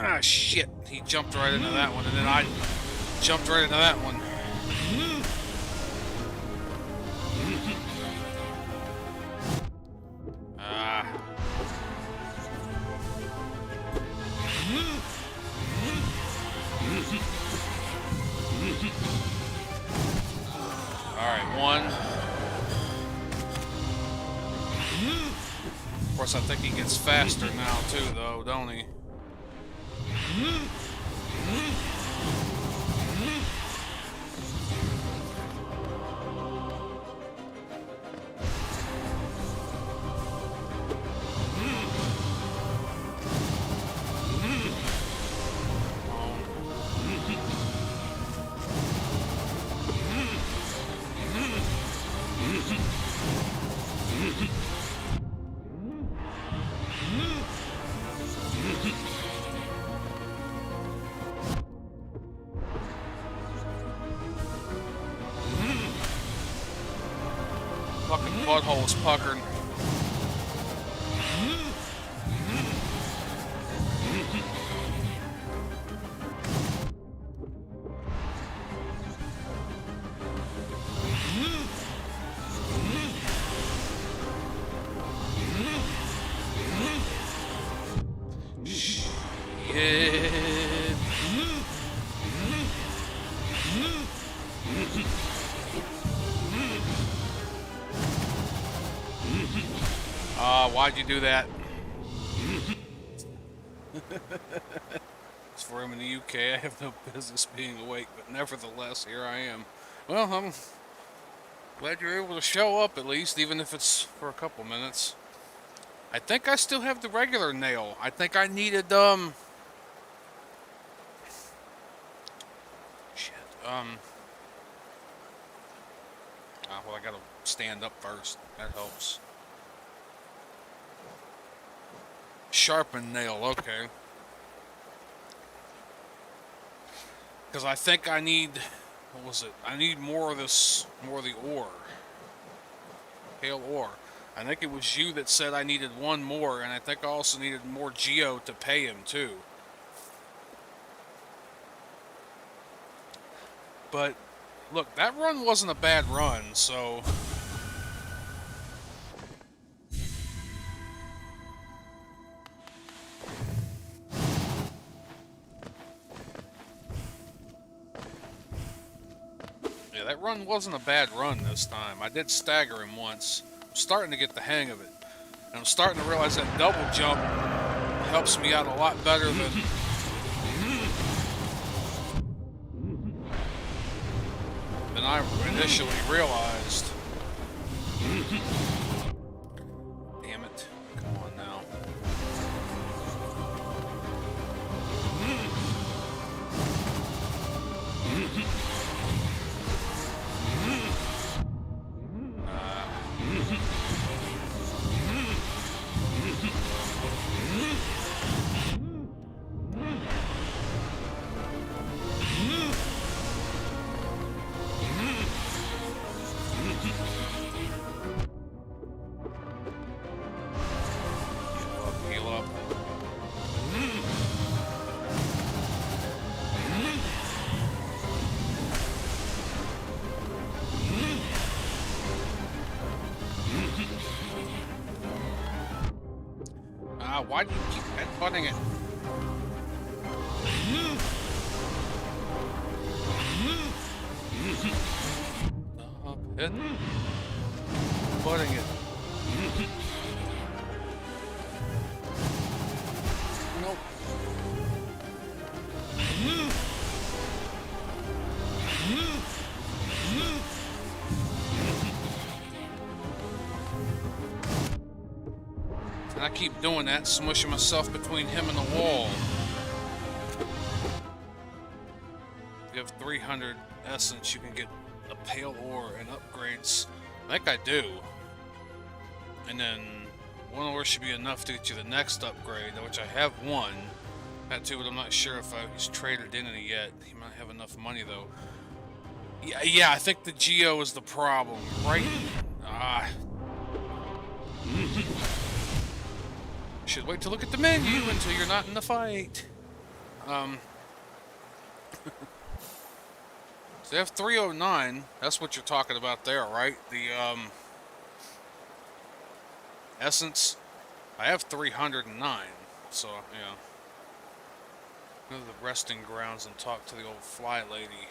Speaker 1: Ah, shit. He jumped right into that one, and then I jumped right into that one. Ah. Alright, one. Of course, I think he gets faster now, too, though, don't he? fucking butthole's puckered. Why'd you do that? It's for him in the UK. I have no business being awake, but nevertheless, here I am. Well, I'm glad you're able to show up at least, even if it's for a couple minutes. I think I still have the regular nail. I think I needed, shit, well, I gotta stand up first. That helps. Sharpened nail, okay. Because I think I need, what was it? I need more of this, more of the ore. Pale ore. I think it was you that said I needed one more, and I think I also needed more geo to pay him too. But, look, that run wasn't a bad run, so... Yeah, that run wasn't a bad run this time. I did stagger him once. I'm starting to get the hang of it. And I'm starting to realize that double jump helps me out a lot better than I initially realized. Damn it. Come on now. Why do you keep headbutting it? Stop headbutting it. Nope. And I keep doing that, smushing myself between him and the wall. If you have 300 essence, you can get a pale ore and upgrades. I think I do. And then one ore should be enough to get you the next upgrade, which I have one. That too, but I'm not sure if he's traded in any yet. He might have enough money though. Yeah, I think the geo is the problem, right? Should wait to look at the menu until you're not in the fight. So they have 309. That's what you're talking about there, right? The essence. I have 309. So yeah. Go to the resting grounds and talk to the old fly lady.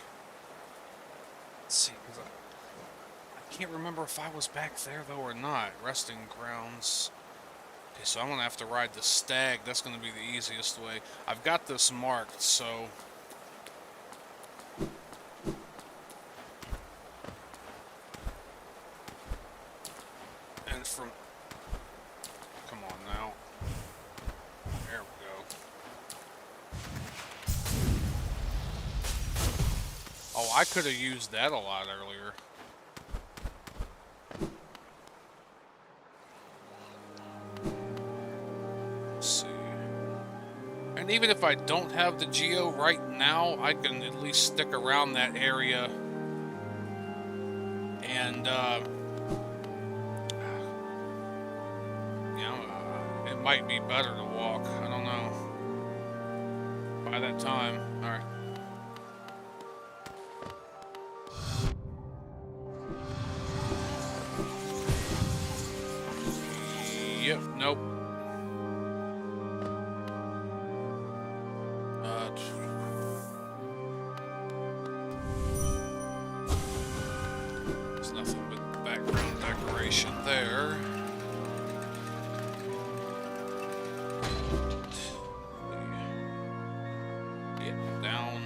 Speaker 1: Let's see, because I can't remember if I was back there though or not. Resting grounds. Okay, so I'm gonna have to ride the stag. That's gonna be the easiest way. I've got this marked, so and from come on now. There we go. Oh, I could have used that a lot earlier. And even if I don't have the geo right now, I can at least stick around that area and might be better to walk. I don't know. By that time. Alright. Yep, nope. There's nothing but background decoration there. Yep, down.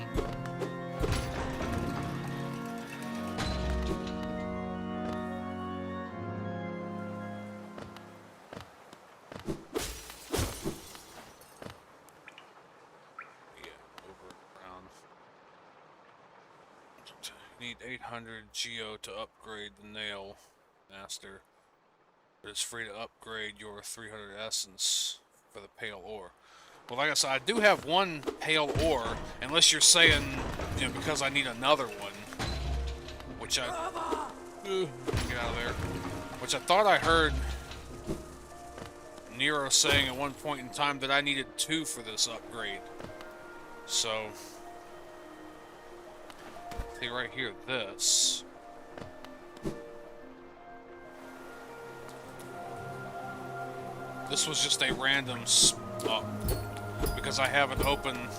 Speaker 1: Need 800 geo to upgrade the nail master. But it's free to upgrade your 300 essence for the pale ore. Well, like I said, I do have one pale ore, unless you're saying, you know, because I need another one, which I get out of there. Which I thought I heard Nero saying at one point in time that I needed 2 for this upgrade. So. Right here, this. This was just a random because I haven't opened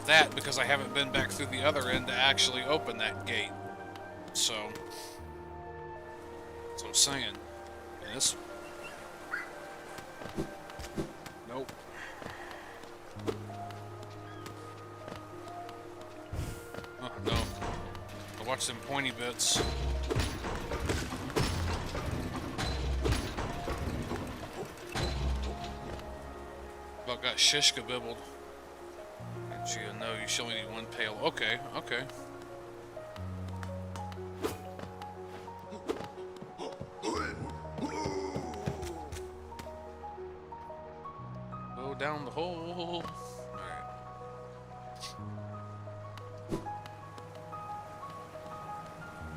Speaker 1: that because I haven't been back through the other end to actually open that gate. So, that's what I'm saying. And this. Nope. Oh, no. Watch them pointy bits. About got shishka bibbled. Gee, no, you should only need 1 pail. Okay, okay. Go down the hole.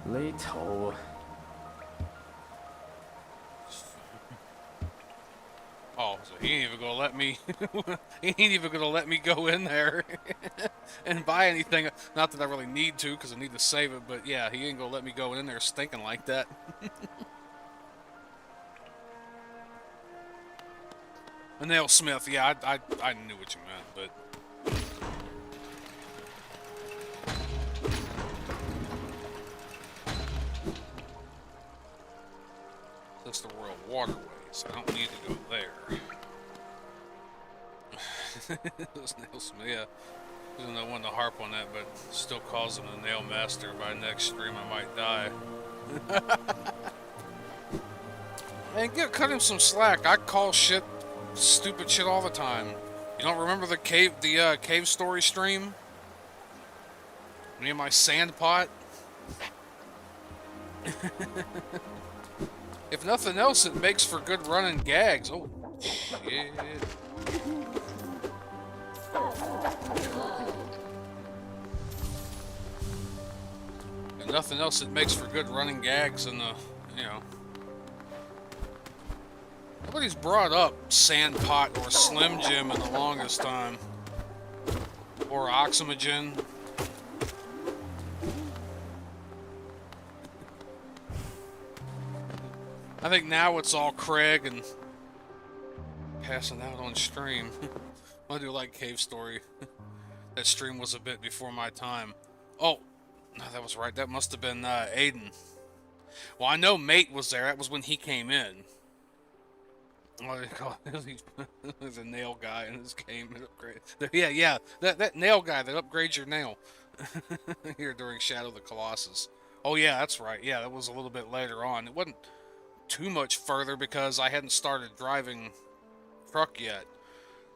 Speaker 3: Little.
Speaker 1: Oh, so he ain't even gonna let me. He ain't even gonna let me go in there and buy anything. Not that I really need to, because I need to save it. But yeah, he ain't gonna let me go in there stinking like that. A nailsmith. Yeah, I knew what you meant, but. That's the World Waterways. I don't need to go there. Those nailsmith, yeah. There's no one to harp on that, but still calls him the nail master. By next stream, I might die. Man, cut him some slack. I call stupid shit all the time. You don't remember the cave story stream? Me and my sand pot. If nothing else, it makes for good running gags. Oh, shit. If nothing else, it makes for good running gags in the, you know. Nobody's brought up Sandpot or Slim Jim in the longest time. Or Oxymogen. I think now it's all Craig and passing out on stream. I do like Cave Story. That stream was a bit before my time. Oh, no, that was right. That must have been Aiden. Well, I know Mate was there. That was when he came in. What do they call it? There's a nail guy in this game. Yeah. That nail guy that upgrades your nail. Here during Shadow of the Colossus. Oh, yeah, that's right. Yeah, that was a little bit later on. It wasn't too much further because I hadn't started driving truck yet.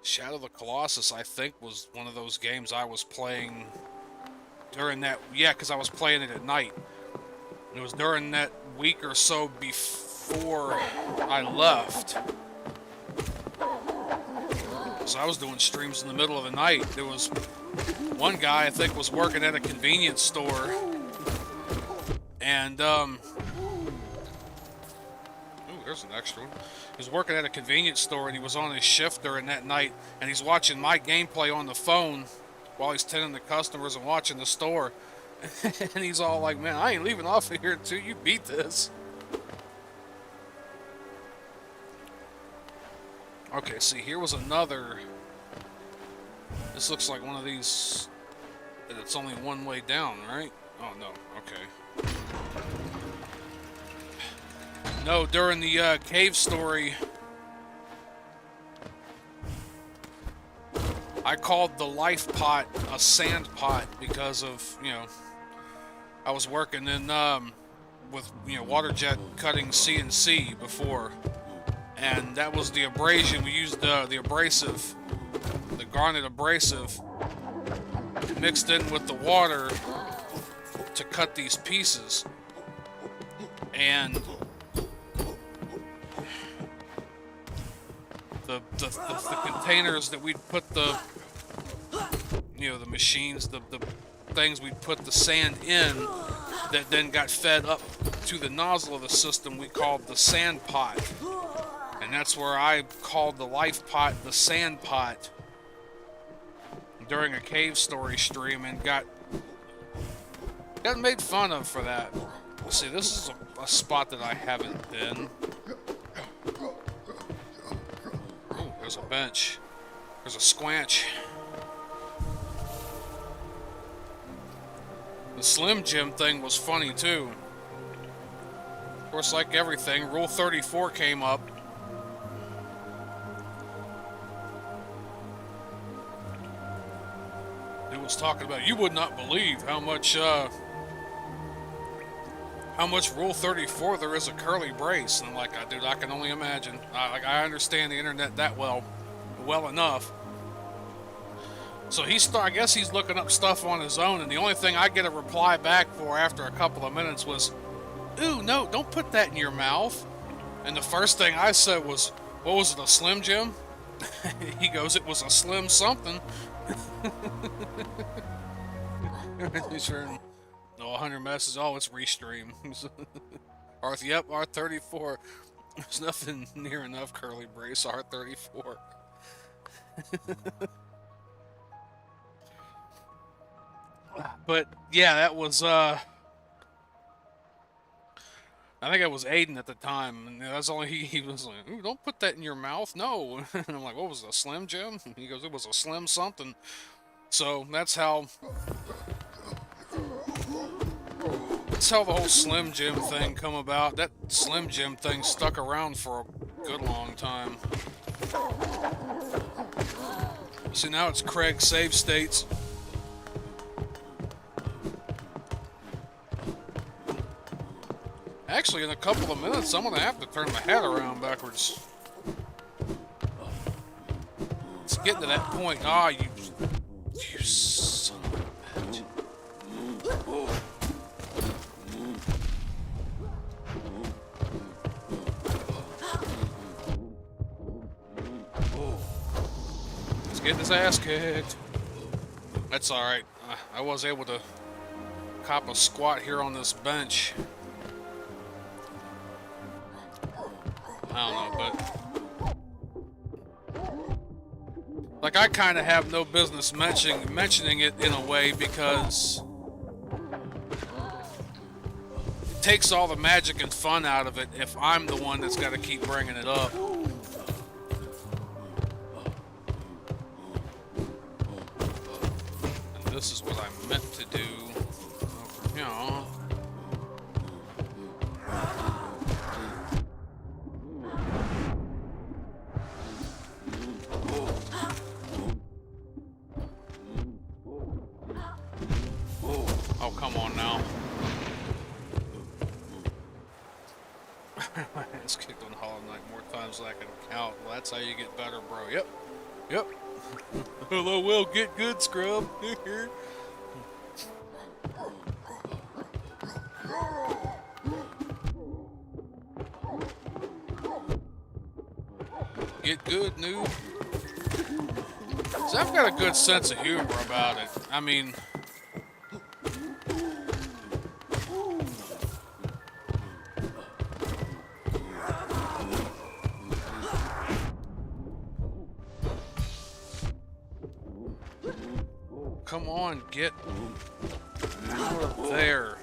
Speaker 1: Shadow of the Colossus, I think, was one of those games I was playing during that. Yeah, because I was playing it at night. It was during that week or so before I left. So I was doing streams in the middle of the night. There was one guy I think was working at a convenience store, and ooh, there's an extra one. He was working at a convenience store, and he was on his shift during that night, and he's watching my gameplay on the phone while he's tending the customers and watching the store. And he's all like, man, I ain't leaving off of here until you beat this. Okay, see, here was another... This looks like one of these... It's only one way down, right? Oh, no. Okay. No, during the cave story... I called the life pot a sand pot because of, you know... I was working in, with, you know, water jet cutting CNC before. And that was the abrasion. We used the abrasive, the garnet abrasive, mixed in with the water to cut these pieces. And the containers that we'd put the, you know, the machines, the things we'd put the sand in that then got fed up to the nozzle of the system, we called the sand pot. And that's where I called the life pot the sand pot during a cave story stream and got made fun of for that. See, this is a spot that I haven't been. Oh, there's a bench. There's a squanch. The Slim Jim thing was funny too. Of course, like everything, Rule 34 came up. It was talking about, you would not believe how much Rule 34 there is of curly brace. And I'm like, dude, I can only imagine. I understand the internet that well enough. So I guess he's looking up stuff on his own, and the only thing I get a reply back for after a couple of minutes was, ooh, no, don't put that in your mouth. And the first thing I said was, what was it, a Slim Jim? He goes, it was a Slim something. He's hearing 100 messages. Oh, it's restream. Yep, R34. There's nothing near enough curly brace. R34. But yeah, that was I think it was Aiden at the time, and that's all he was like, ooh, don't put that in your mouth, no. And I'm like, what was it, a Slim Jim? And he goes, it was a Slim something. So that's how the whole Slim Jim thing come about. That Slim Jim thing stuck around for a good long time. See, now it's Craig Save States. Actually, in a couple of minutes, I'm gonna have to turn my head around backwards. It's getting to that point. Ah, you son of a bitch. Let's get his ass kicked. That's alright. I was able to cop a squat here on this bench. I don't know, but like I kind of have no business mentioning it in a way because it takes all the magic and fun out of it if I'm the one that's got to keep bringing it up. And this is what I meant to do, you know. Oh, come on now. My ass kicked on Hollow Knight more times than I can count. Well, that's how you get better, bro. Yep. Yep. Hello, Will. Get good, scrub. Get good, noob. So I've got a good sense of humor about it. I mean... come on, get over there.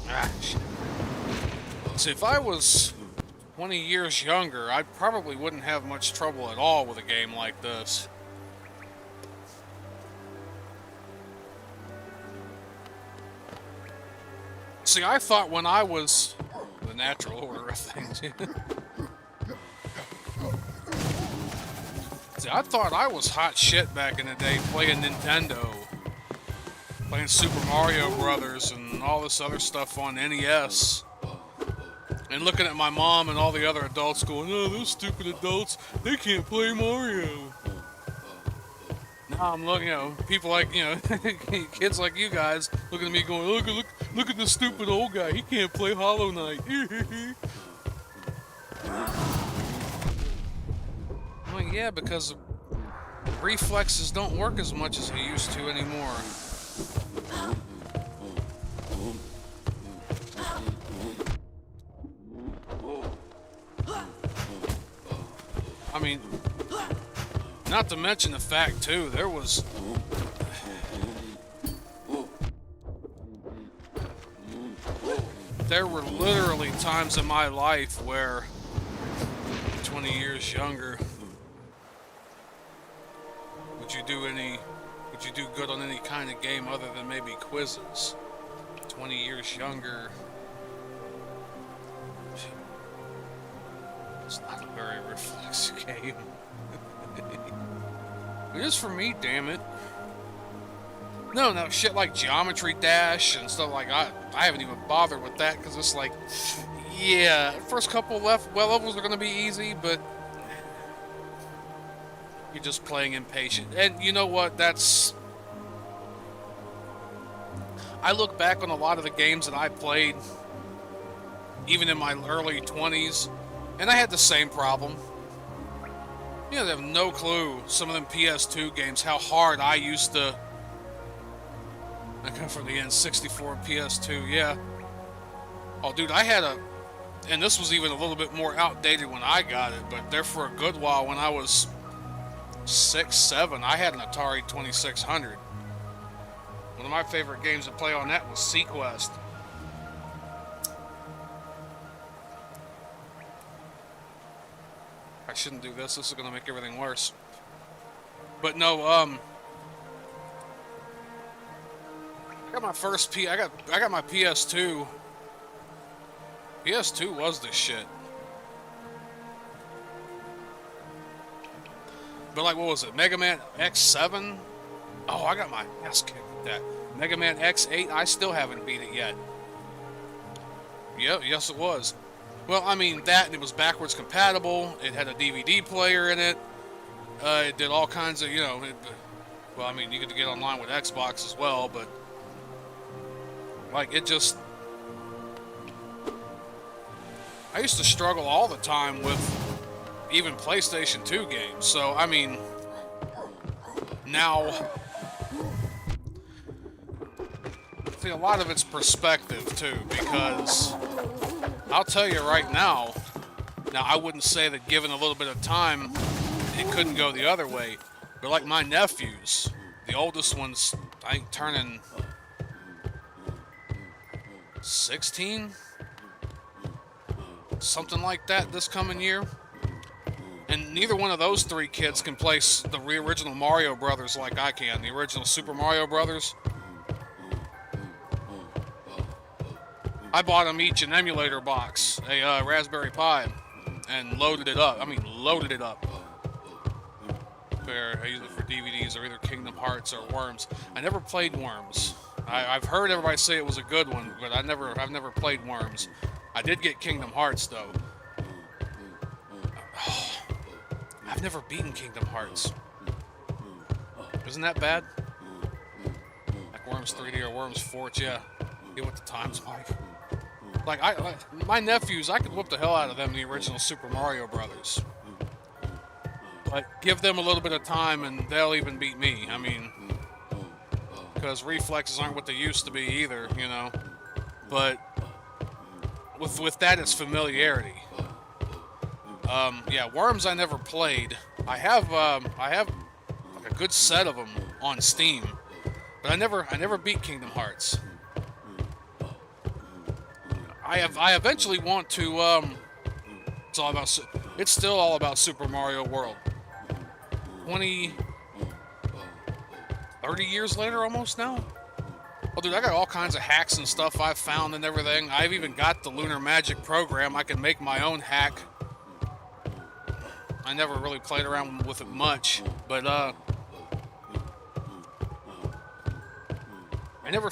Speaker 1: Ah, shit. See, if I was 20 years younger, I probably wouldn't have much trouble at all with a game like this. See, I thought when I was the natural order of things. See, I thought I was hot shit back in the day playing Nintendo, playing Super Mario Brothers and all this other stuff on NES. And looking at my mom and all the other adults going, oh, those stupid adults, they can't play Mario. Now I'm looking, you know, people like, you know, kids like you guys looking at me going, look at this stupid old guy, he can't play Hollow Knight. Well, yeah, because reflexes don't work as much as they used to anymore. I mean, not to mention the fact, too, there were literally times in my life where 20 years younger, would you do good on any kind of game other than maybe quizzes? 20 years younger, it's not a very reflex game. It is for me, damn it. No, shit like Geometry Dash and stuff like I haven't even bothered with that because it's like, yeah, first couple levels are gonna be easy, but you're just playing impatient. And you know what? I look back on a lot of the games that I played, even in my early 20s, and I had the same problem. You know, they have no clue, some of them PS2 games, how hard I used to... I come from the N64 and PS2, yeah. Oh, dude, I had and this was even a little bit more outdated when I got it, but there for a good while, when I was 6, 7, I had an Atari 2600. One of my favorite games to play on that was Sequest. I shouldn't do this. This is going to make everything worse. But no, I got my first I got my PS2. PS2 was the shit. But like, what was it? Mega Man X7? Oh, I got my ass kicked with that. Mega Man X8, I still haven't beat it yet. Yep, yes it was. Well, I mean, that, and it was backwards compatible, it had a DVD player in it, it did all kinds of, you know, well, I mean, you could get online with Xbox as well, but, like, it just, I used to struggle all the time with even PlayStation 2 games, so, I mean, now, I think a lot of it's perspective, too, because... I'll tell you right now, I wouldn't say that given a little bit of time, it couldn't go the other way. But like my nephews, the oldest one's, I think, turning 16? Something like that this coming year. And neither one of those three kids can play the original Mario Brothers like I can. The original Super Mario Brothers. I bought them each an emulator box, a Raspberry Pi, and loaded it up. I mean, loaded it up. I use it for DVDs or either Kingdom Hearts or Worms. I never played Worms. I've heard everybody say it was a good one, but I've never played Worms. I did get Kingdom Hearts though. I've never beaten Kingdom Hearts. Isn't that bad? Like Worms 3D or Worms Forge, yeah. Get what the time's like. Like, my nephews, I could whoop the hell out of them in the original Super Mario Brothers. But give them a little bit of time and they'll even beat me. I mean, because reflexes aren't what they used to be either, you know. But with that it's familiarity. Yeah, Worms I never played. I have like a good set of them on Steam, but I never beat Kingdom Hearts. I eventually want to. It's still all about Super Mario World. 30 years later almost now. Oh, dude, I got all kinds of hacks and stuff I've found and everything. I've even got the Lunar Magic program. I can make my own hack. I never really played around with it much, but I never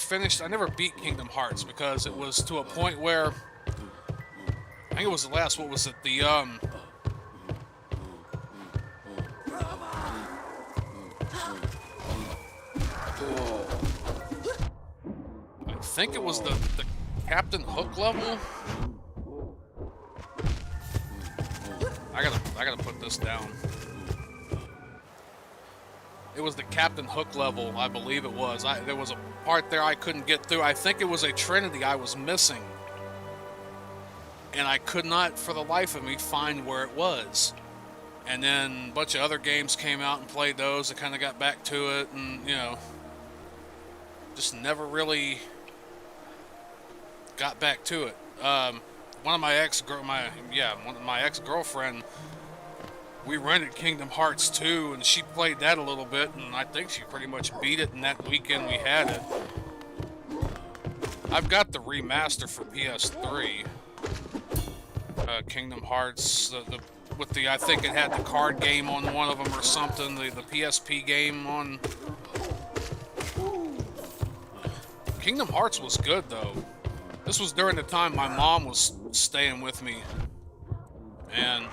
Speaker 1: beat Kingdom Hearts because it was to a point where I think it was the last, what was it, I think it was the Captain Hook level. I gotta put this down. It was the Captain Hook level, I believe it was. There was a part there I couldn't get through. I think it was a Trinity I was missing. And I could not, for the life of me, find where it was. And then a bunch of other games came out and played those. I kind of got back to it, and, you know, just never really got back to it. One of my ex-girlfriend, we rented Kingdom Hearts 2, and she played that a little bit, and I think she pretty much beat it in that weekend we had it. I've got the remaster for PS3. Kingdom Hearts, I think it had the card game on one of them or something, the PSP game on. Kingdom Hearts was good though. This was during the time my mom was staying with me, and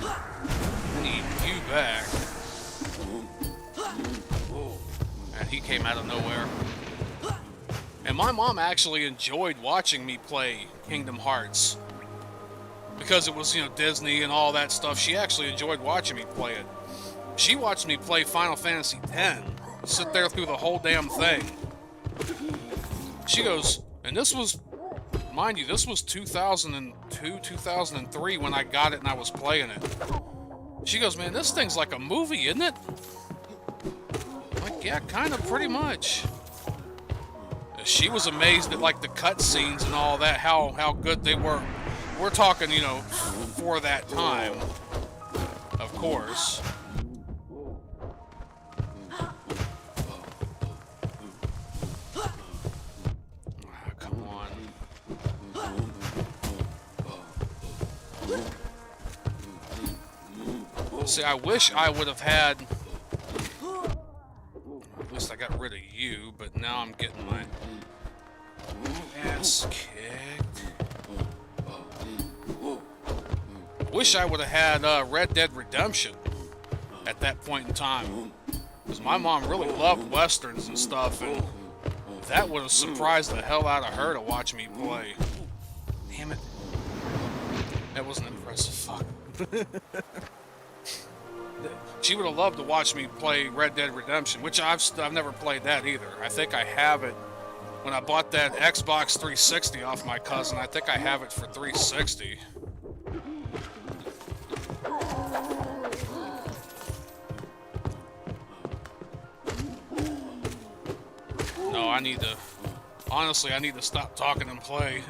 Speaker 1: I need you back. And he came out of nowhere. And my mom actually enjoyed watching me play Kingdom Hearts. Because it was, you know, Disney and all that stuff. She actually enjoyed watching me play it. She watched me play Final Fantasy X. Sit there through the whole damn thing. She goes, and this was, mind you, this was 2002, 2003 when I got it and I was playing it. She goes, man, this thing's like a movie, isn't it? I'm like, yeah, kind of, pretty much. She was amazed at like the cutscenes and all that, how good they were. We're talking, you know, for that time, of course. Come on. See, I wish I would have had. At least I got rid of you, but now I'm getting my ass kicked. Wish I would have had Red Dead Redemption at that point in time, because my mom really loved westerns and stuff, and that would have surprised the hell out of her to watch me play. Damn it. That wasn't impressive. Fuck. She would have loved to watch me play Red Dead Redemption, which I've never played that either. I think I have it. When I bought that Xbox 360 off my cousin, I think I have it for 360. No, honestly, I need to stop talking and play.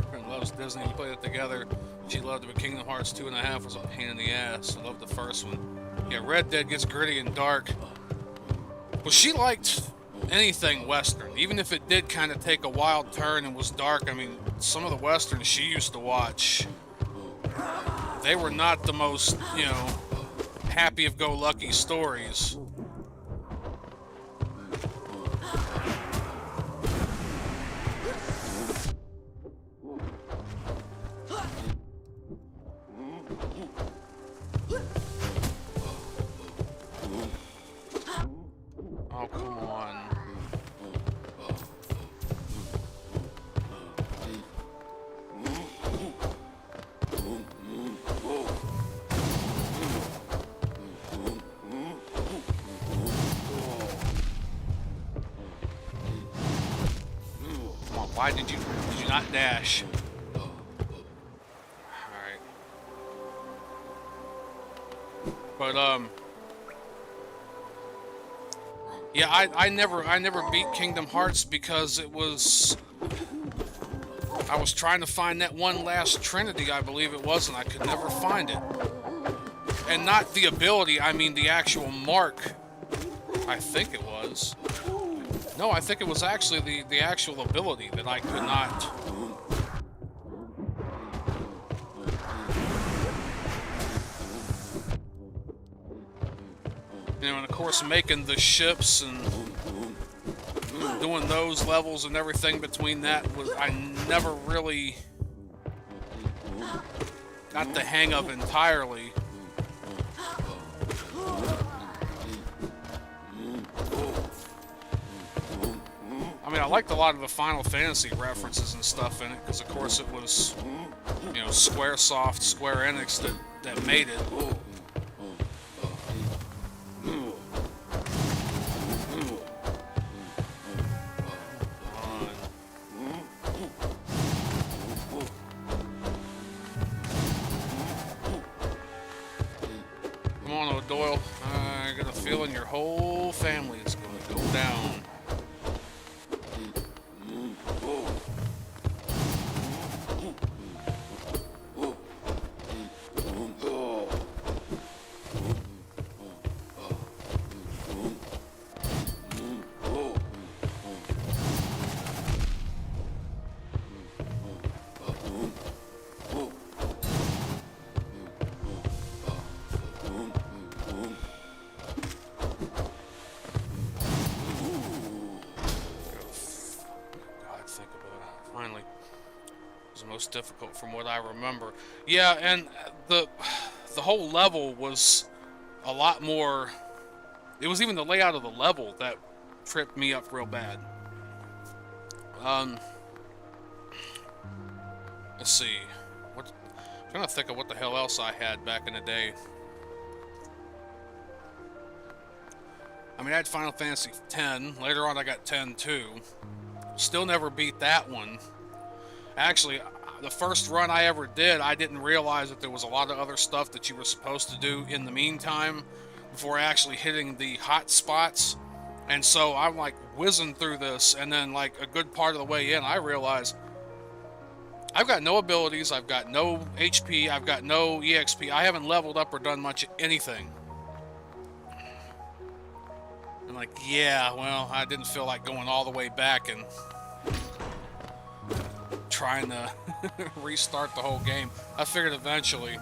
Speaker 1: Everyone loves Disney. We played it together. She loved it, but Kingdom Hearts 2.5 was a pain in the ass. I loved the first one. Yeah, Red Dead gets gritty and dark. Well, she liked anything Western, even if it did kind of take a wild turn and was dark. I mean, some of the Westerns she used to watch, they were not the most, you know, happy-of-go-lucky stories. Oh, come on. Why did you not dash? Alright. But, yeah, I never beat Kingdom Hearts because it was... I was trying to find that one last Trinity, I believe it was, and I could never find it. And not the ability, I mean the actual mark. I think it was. No, I think it was actually the actual ability that I could not... You know, and of course making the ships and doing those levels and everything between that was... I never really got the hang of entirely. I mean, I liked a lot of the Final Fantasy references and stuff in it, because of course it was, you know, Squaresoft, Square Enix that made it. Come on, O'Doyle. I got a feeling your whole family is going to go down. Difficult from what I remember. Yeah, and the whole level was a lot more... It was even the layout of the level that tripped me up real bad. Let's see. I'm trying to think of what the hell else I had back in the day. I mean, I had Final Fantasy X. Later on, I got 10 too. Still never beat that one. Actually, the first run I ever did, I didn't realize that there was a lot of other stuff that you were supposed to do in the meantime before actually hitting the hot spots. And so I'm like whizzing through this, and then like a good part of the way in, I realized I've got no abilities, I've got no HP, I've got no EXP, I haven't leveled up or done much anything. I'm like, yeah, well, I didn't feel like going all the way back and trying to restart the whole game. I figured eventually.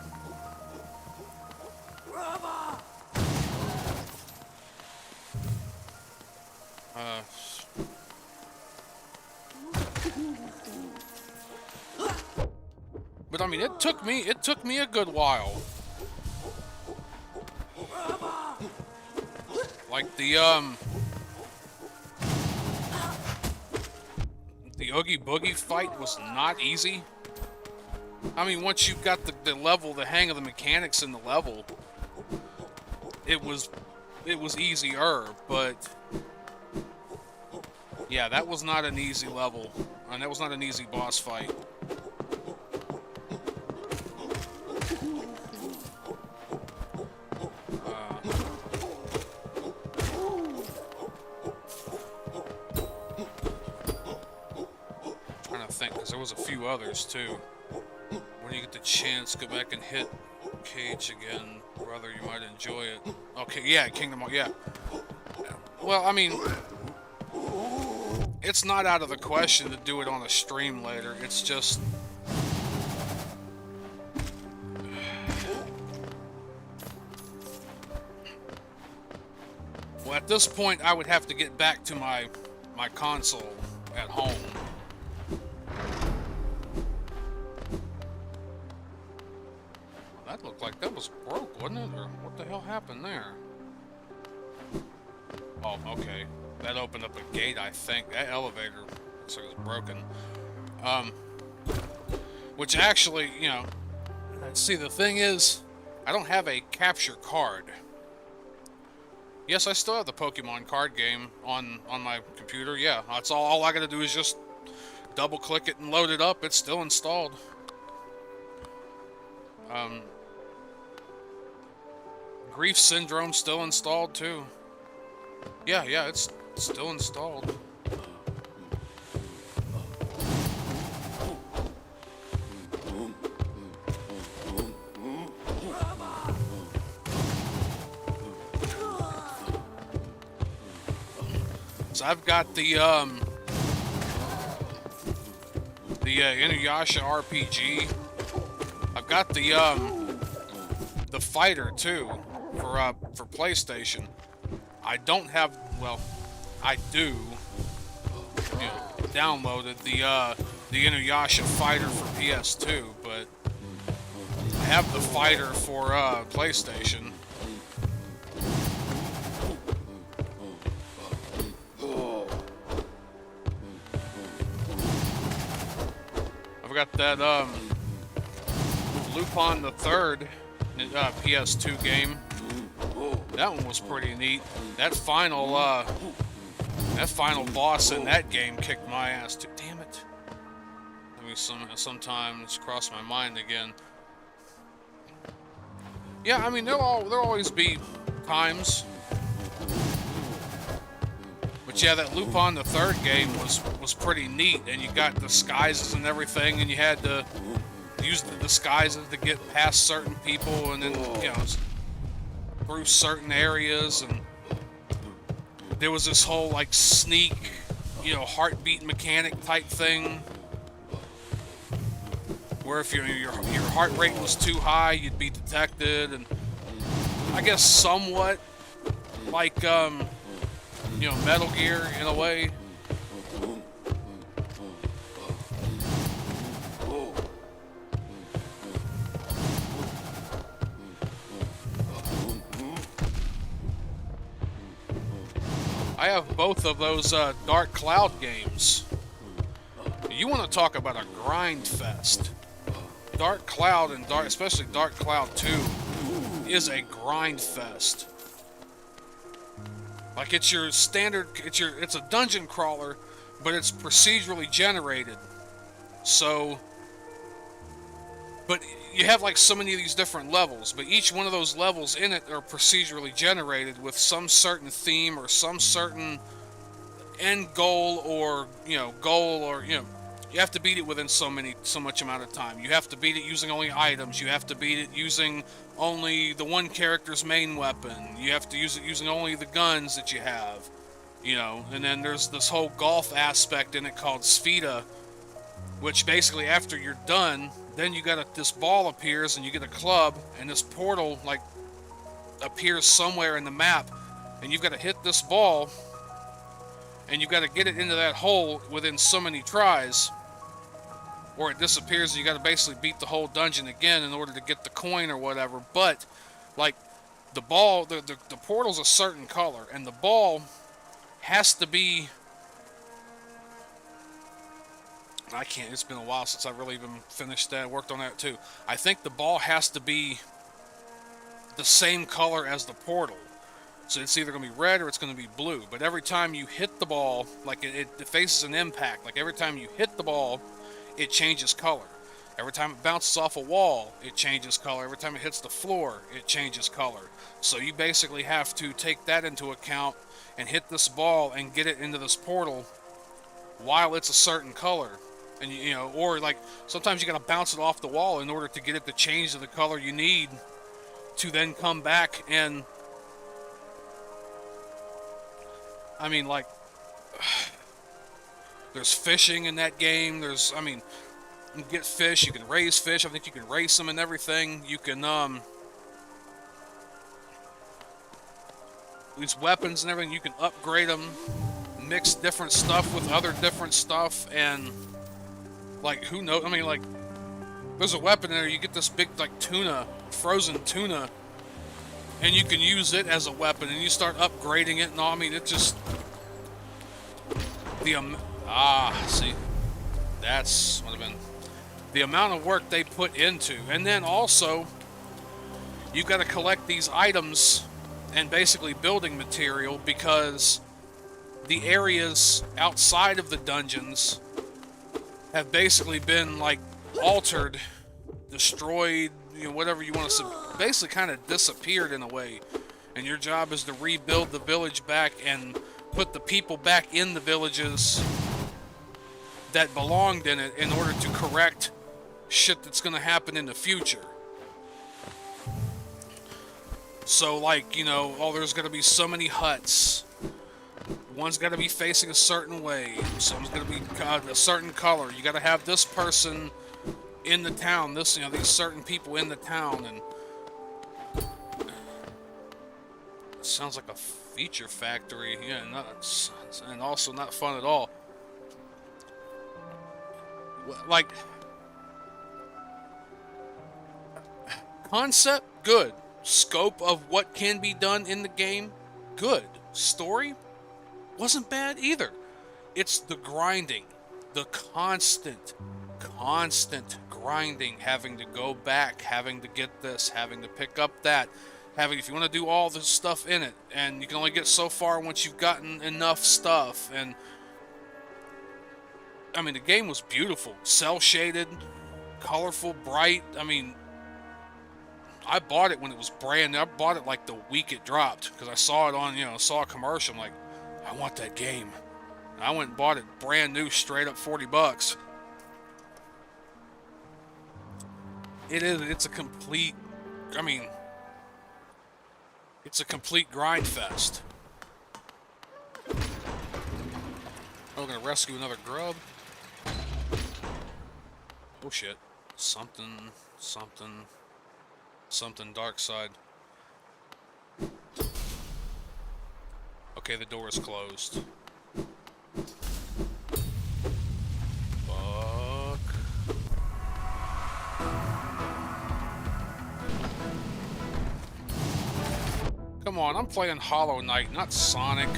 Speaker 1: But I mean, it took me a good while. Like the Oogie Boogie fight was not easy. I mean, once you got the level, the hang of the mechanics in the level, it was easier, but yeah, that was not an easy level, and that was not an easy boss fight. There was a few others too. When you get the chance, go back and hit Cage again, brother. You might enjoy it. Okay, yeah, Kingdom Hearts, yeah. Well, I mean, it's not out of the question to do it on a stream later. It's just... Well, at this point, I would have to get back to my console at home. That looked like that was broke, wasn't it? Or what the hell happened there? Oh, okay. That opened up a gate, I think. That elevator looks like it was broken. Which actually, you know... See, the thing is, I don't have a capture card. Yes, I still have the Pokemon card game on my computer. Yeah, that's all I gotta do is just double click it and load it up, it's still installed. Grief Syndrome still installed too. Yeah, it's still installed. So I've got the Inuyasha RPG. I've got the fighter too for PlayStation. I don't have, well, I do, you know, downloaded the Inuyasha fighter for PS2, but I have the fighter for PlayStation. I've got that Lupin the Third PS2 game. That one was pretty neat. That final boss in that game kicked my ass too. Damn it! Let me sometimes cross my mind again. Yeah, I mean there'll always be times. But yeah, that Lupin the Third game was pretty neat, and you got disguises and everything, and you had to use the disguises to get past certain people, and then, you know, through certain areas, and there was this whole, like, sneak, you know, heartbeat mechanic type thing, where if your heart rate was too high, you'd be detected, and I guess somewhat like, you know, Metal Gear in a way. I have both of those Dark Cloud games. You want to talk about a grind fest. Dark Cloud and especially Dark Cloud 2 is a grind fest. Like, it's your standard, it's a dungeon crawler, but it's procedurally generated. So, but you have like so many of these different levels, but each one of those levels in it are procedurally generated with some certain theme or some certain end goal, or, you know, you have to beat it within so much amount of time. You have to beat it using only items. You have to beat it using only the one character's main weapon. You have to use it using only the guns that you have, you know. And then there's this whole golf aspect in it called Spheda, which basically after you're done, then you got this ball appears and you get a club, and this portal like appears somewhere in the map, and you've got to hit this ball, and you've got to get it into that hole within so many tries, or it disappears, and you got to basically beat the whole dungeon again in order to get the coin or whatever. But like the ball, the portal's a certain color, and the ball has to be, I can't, it's been a while since I've really even finished that, worked on that too. I think the ball has to be the same color as the portal. So it's either going to be red or it's going to be blue. But every time you hit the ball, like it faces an impact. Like every time you hit the ball, it changes color. Every time it bounces off a wall, it changes color. Every time it hits the floor, it changes color. So you basically have to take that into account and hit this ball and get it into this portal while it's a certain color. And you know, or like sometimes you got to bounce it off the wall in order to get it to change to the color you need to then come back. And I mean, like, there's fishing in that game. There's, I mean, you can get fish, you can raise fish. I think you can race them and everything. You can, these weapons and everything, you can upgrade them, mix different stuff with other different stuff, and like, who knows? I mean, like, there's a weapon there. You get this big, like, tuna, frozen tuna, and you can use it as a weapon, and you start upgrading it and all. I mean, it just, see, that's what I've been, the amount of work they put into. And then also, you got to collect these items and basically building material, because the areas outside of the dungeons have basically been like altered, destroyed, you know, whatever you want to say, basically kind of disappeared in a way. And your job is to rebuild the village back and put the people back in the villages that belonged in it in order to correct shit that's going to happen in the future. So, like, you know, oh, there's going to be so many huts. One's got to be facing a certain way. Some's going to be a certain color. You got to have this person in the town. This, you know, these certain people in the town, and it sounds like a feature factory. Yeah, nuts, and also not fun at all. Like, concept, good. Scope of what can be done in the game, good. Story, wasn't bad either. It's the grinding, the constant grinding, having to go back, having to get this, having to pick up that, having, if you want to do all this stuff in it, and you can only get so far once you've gotten enough stuff. And I mean, the game was beautiful, cell shaded, colorful, bright. I mean, I bought it when it was brand new. I bought it like the week it dropped because I saw it on, you know, saw a commercial. I'm like, I want that game. And I went and bought it brand new, straight up $40. It's a complete, I mean, it's a complete grind fest. Oh, we're gonna rescue another grub. Oh shit. Something dark side. Okay, the door is closed. Fuck. Come on, I'm playing Hollow Knight, not Sonic.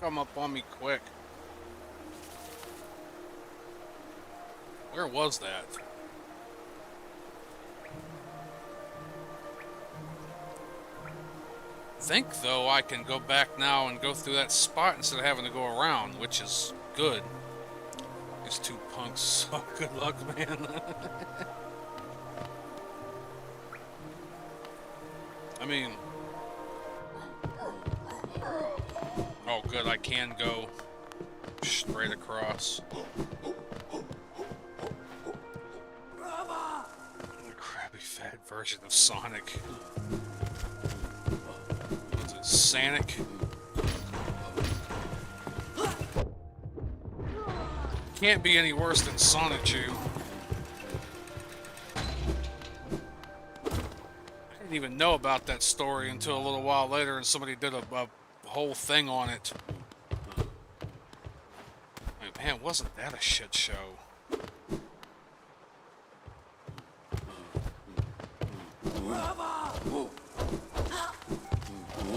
Speaker 1: Come up on me quick. Where was that? I think, though, I can go back now and go through that spot instead of having to go around, which is good. These two punks suck. Good luck, man. I mean... Oh, good, I can go straight across. A crappy fat version of Sonic. What's it, Sonic? Can't be any worse than Sonic Chew. I didn't even know about that story until a little while later, and somebody did a whole thing on it. I mean, man, wasn't that a shit show?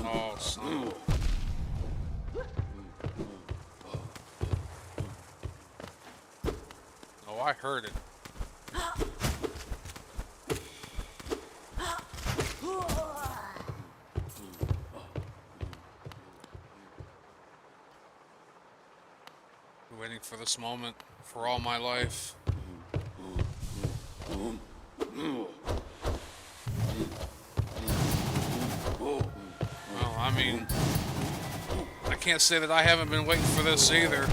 Speaker 1: Oh, son. Oh, I heard it. Waiting for this moment for all my life. Well, I mean, I can't say that I haven't been waiting for this either,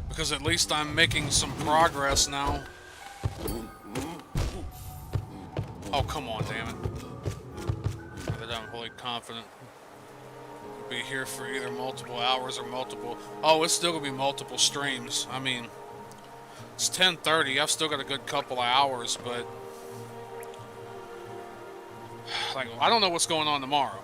Speaker 1: because at least I'm making some progress now. Oh, come on, damn it. That I'm fully confident. Be here for either multiple hours or multiple... Oh, it's still gonna be multiple streams. I mean, It's 10:30. I've still got a good couple of hours, but like, I don't know what's going on tomorrow.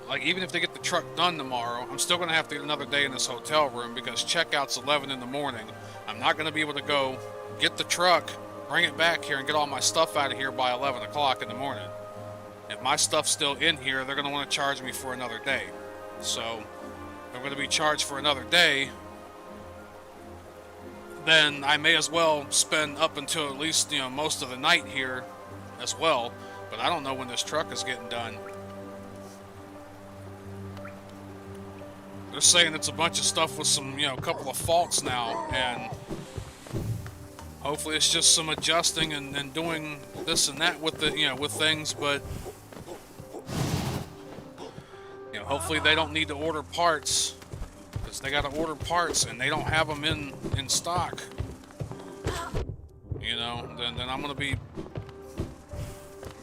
Speaker 1: Like, even if they get the truck done tomorrow, I'm still going to have to get another day in this hotel room because checkout's 11 in the morning. I'm not going to be able to go get the truck, bring it back here, and get all my stuff out of here by 11 o'clock in the morning. If my stuff's still in here, they're going to want to charge me for another day. So, if I'm going to be charged for another day, then I may as well spend up until at least, you know, most of the night here as well. But I don't know when this truck is getting done. They're saying it's a bunch of stuff with some, you know, a couple of faults now, and hopefully it's just some adjusting and doing this and that with the, you know, with things, but you know, hopefully they don't need to order parts, because they got to order parts and they don't have them in stock. You know, then I'm gonna be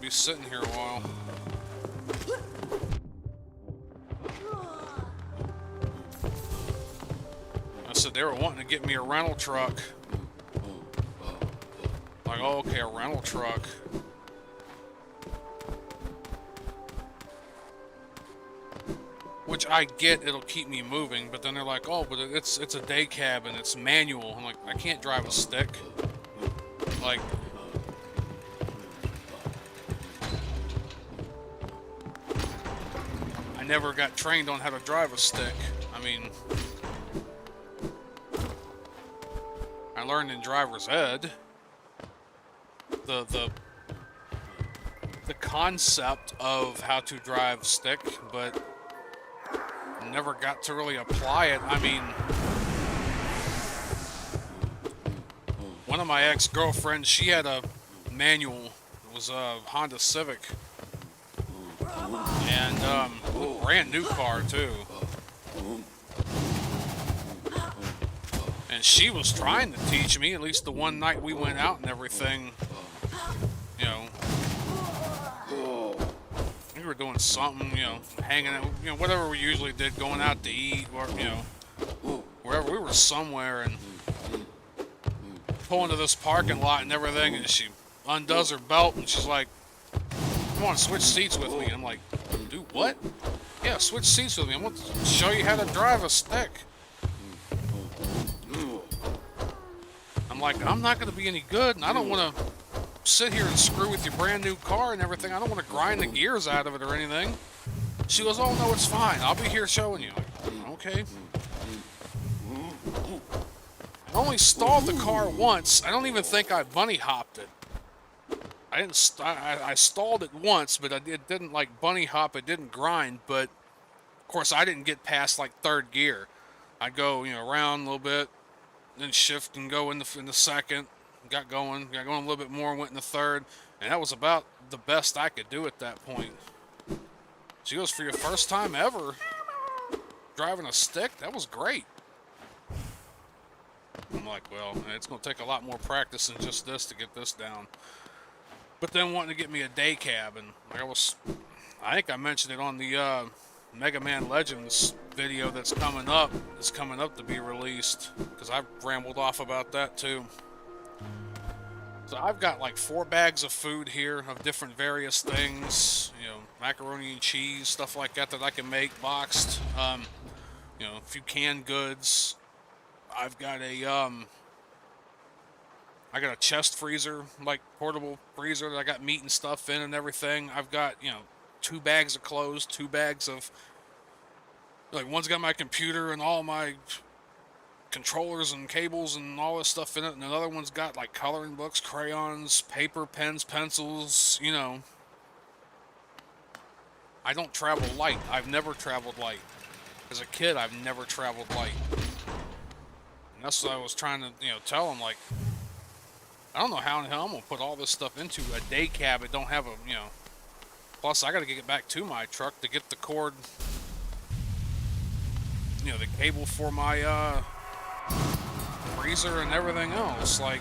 Speaker 1: sitting here a while. So they were wanting to get me a rental truck. Like, oh, okay, a rental truck. Which I get, it'll keep me moving, but then they're like, oh, but it's a day cab and it's manual. I'm like, I can't drive a stick. Like, I never got trained on how to drive a stick. I mean, I learned in driver's ed the concept of how to drive stick, but never got to really apply it. I mean, one of my ex-girlfriends, she had a manual. It was a Honda Civic, and a brand new car too. And she was trying to teach me, at least the one night we went out and everything. You know, we were doing something, you know, hanging out, you know, whatever we usually did, going out to eat, or, you know, wherever. We were somewhere and pull into this parking lot and everything, and she undoes her belt and she's like, come on, switch seats with me. And I'm like, do what? Yeah, switch seats with me. I want to show you how to drive a stick. I'm like, I'm not going to be any good, and I don't want to sit here and screw with your brand new car and everything. I don't want to grind the gears out of it or anything. She goes, oh, no, it's fine. I'll be here showing you. Like, okay. I only stalled the car once. I don't even think I bunny hopped it. I stalled it once, but it didn't, like, bunny hop. It didn't grind, but, of course, I didn't get past, like, third gear. I'd go, you know, around a little bit, then shift and go in the second. Got going a little bit more, went in the third, and that was about the best I could do at that point. She goes, for your first time ever driving a stick, that was great. I'm like, well, it's going to take a lot more practice than just this to get this down. But then wanting to get me a day cab, and I think I mentioned it on the Mega Man Legends video that's coming up. It's coming up to be released, because I've rambled off about that too. So I've got like 4 bags of food here of different various things, you know, macaroni and cheese, stuff like that I can make boxed. You know, a few canned goods. I've got a chest freezer, like portable freezer that I got meat and stuff in and everything. I've got, you know, 2 bags of clothes, 2 bags of, like, one's got my computer and all my controllers and cables and all this stuff in it, and another one's got like coloring books, crayons, paper, pens, pencils. You know, I don't travel light. I've never traveled light. As a kid, I've never traveled light, and that's what I was trying to, you know, tell them. Like, I don't know how in the hell I'm gonna put all this stuff into a day cab. It don't have a, you know. Plus, I got to get it back to my truck to get the cord, you know, the cable for my freezer and everything else. Like,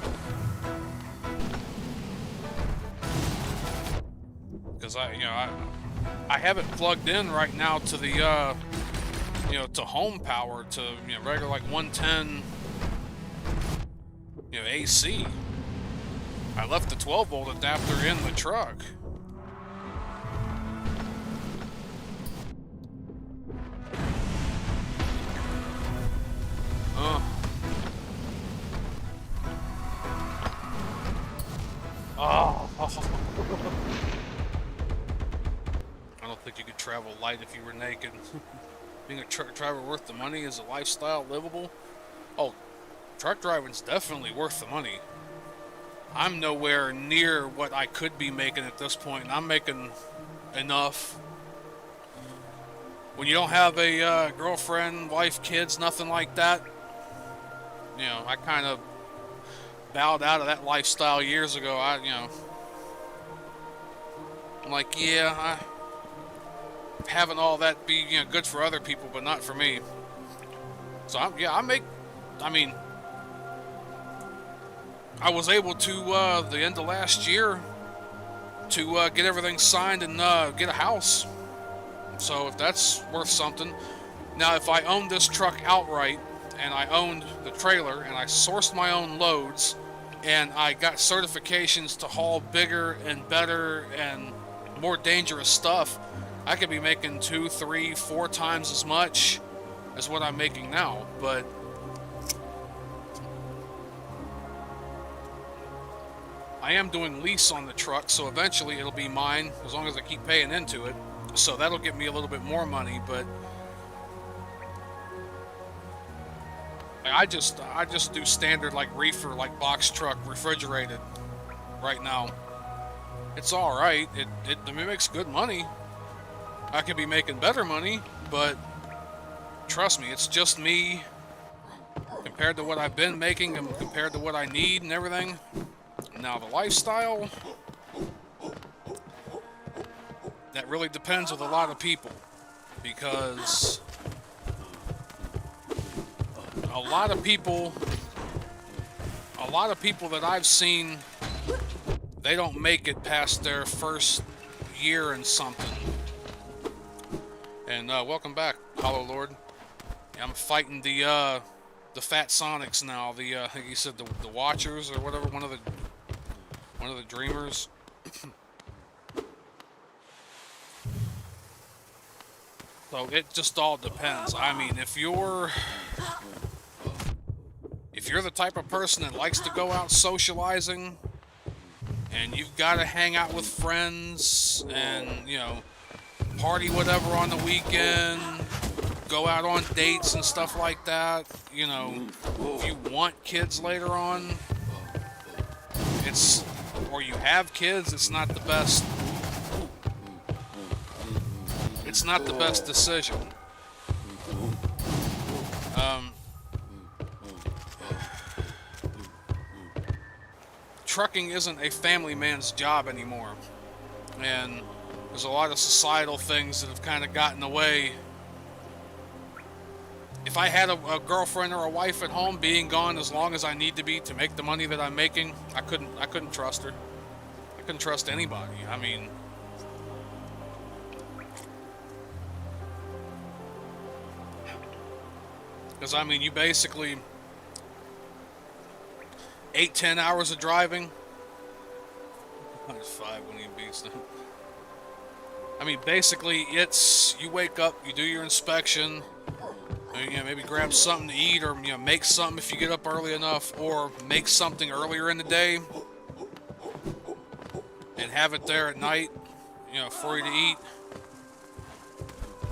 Speaker 1: because I have it plugged in right now to the you know, to home power, to, you know, regular like 110, you know, AC. I left the 12-volt adapter in the truck. Oh. I don't think you could travel light if you were naked. Being a truck driver worth the money? Is a lifestyle livable? Oh, truck driving's definitely worth the money. I'm nowhere near what I could be making at this point, and I'm making enough. When you don't have a girlfriend, wife, kids, nothing like that, you know, I kind of bowed out of that lifestyle years ago. You know, I'm like, yeah, having all that be, you know, good for other people, but not for me. So I mean, I was able to, the end of last year, to get everything signed and get a house. So if that's worth something. Now, if I owned this truck outright, and I owned the trailer, and I sourced my own loads, and I got certifications to haul bigger and better and more dangerous stuff, I could be making 2, 3, 4 times as much as what I'm making now. But I am doing lease on the truck, so eventually it'll be mine as long as I keep paying into it. So that'll give me a little bit more money, but I just do standard like reefer, like box truck, refrigerated right now. It's all right. It makes good money. I could be making better money, but trust me, it's just me compared to what I've been making and compared to what I need and everything. Now the lifestyle, that really depends with a lot of people, because a lot of people that I've seen, they don't make it past their first year and something. And welcome back, Hollow Lord. I'm fighting the Fat Sonics now. I think you said the Watchers or whatever, one of the Dreamers. So it just all depends. I mean, if you're the type of person that likes to go out socializing, and you've got to hang out with friends and, you know, party whatever on the weekend, go out on dates and stuff like that, you know, if you want kids later on, or you have kids, it's not the best decision. Trucking isn't a family man's job anymore, and there's a lot of societal things that have kind of gotten in the way. If I had a girlfriend or a wife at home, being gone as long as I need to be to make the money that I'm making, I couldn't trust her. I couldn't trust anybody. I mean, because I mean, you basically 8-10 hours of driving. Minus 5 when you beats. I mean, basically, it's you wake up, you do your inspection, you know, maybe grab something to eat, or, you know, make something if you get up early enough, or make something earlier in the day and have it there at night, you know, for you to eat.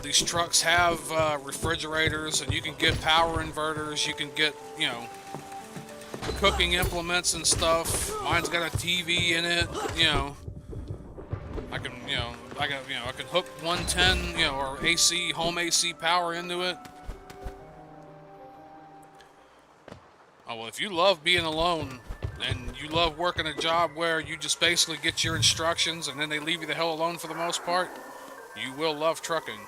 Speaker 1: These trucks have refrigerators, and you can get power inverters, you can get, you know, cooking implements and stuff. Mine's got a TV in it, you know. I can hook 110, you know, or AC, home AC power into it. Oh, well, if you love being alone and you love working a job where you just basically get your instructions and then they leave you the hell alone for the most part, you will love trucking.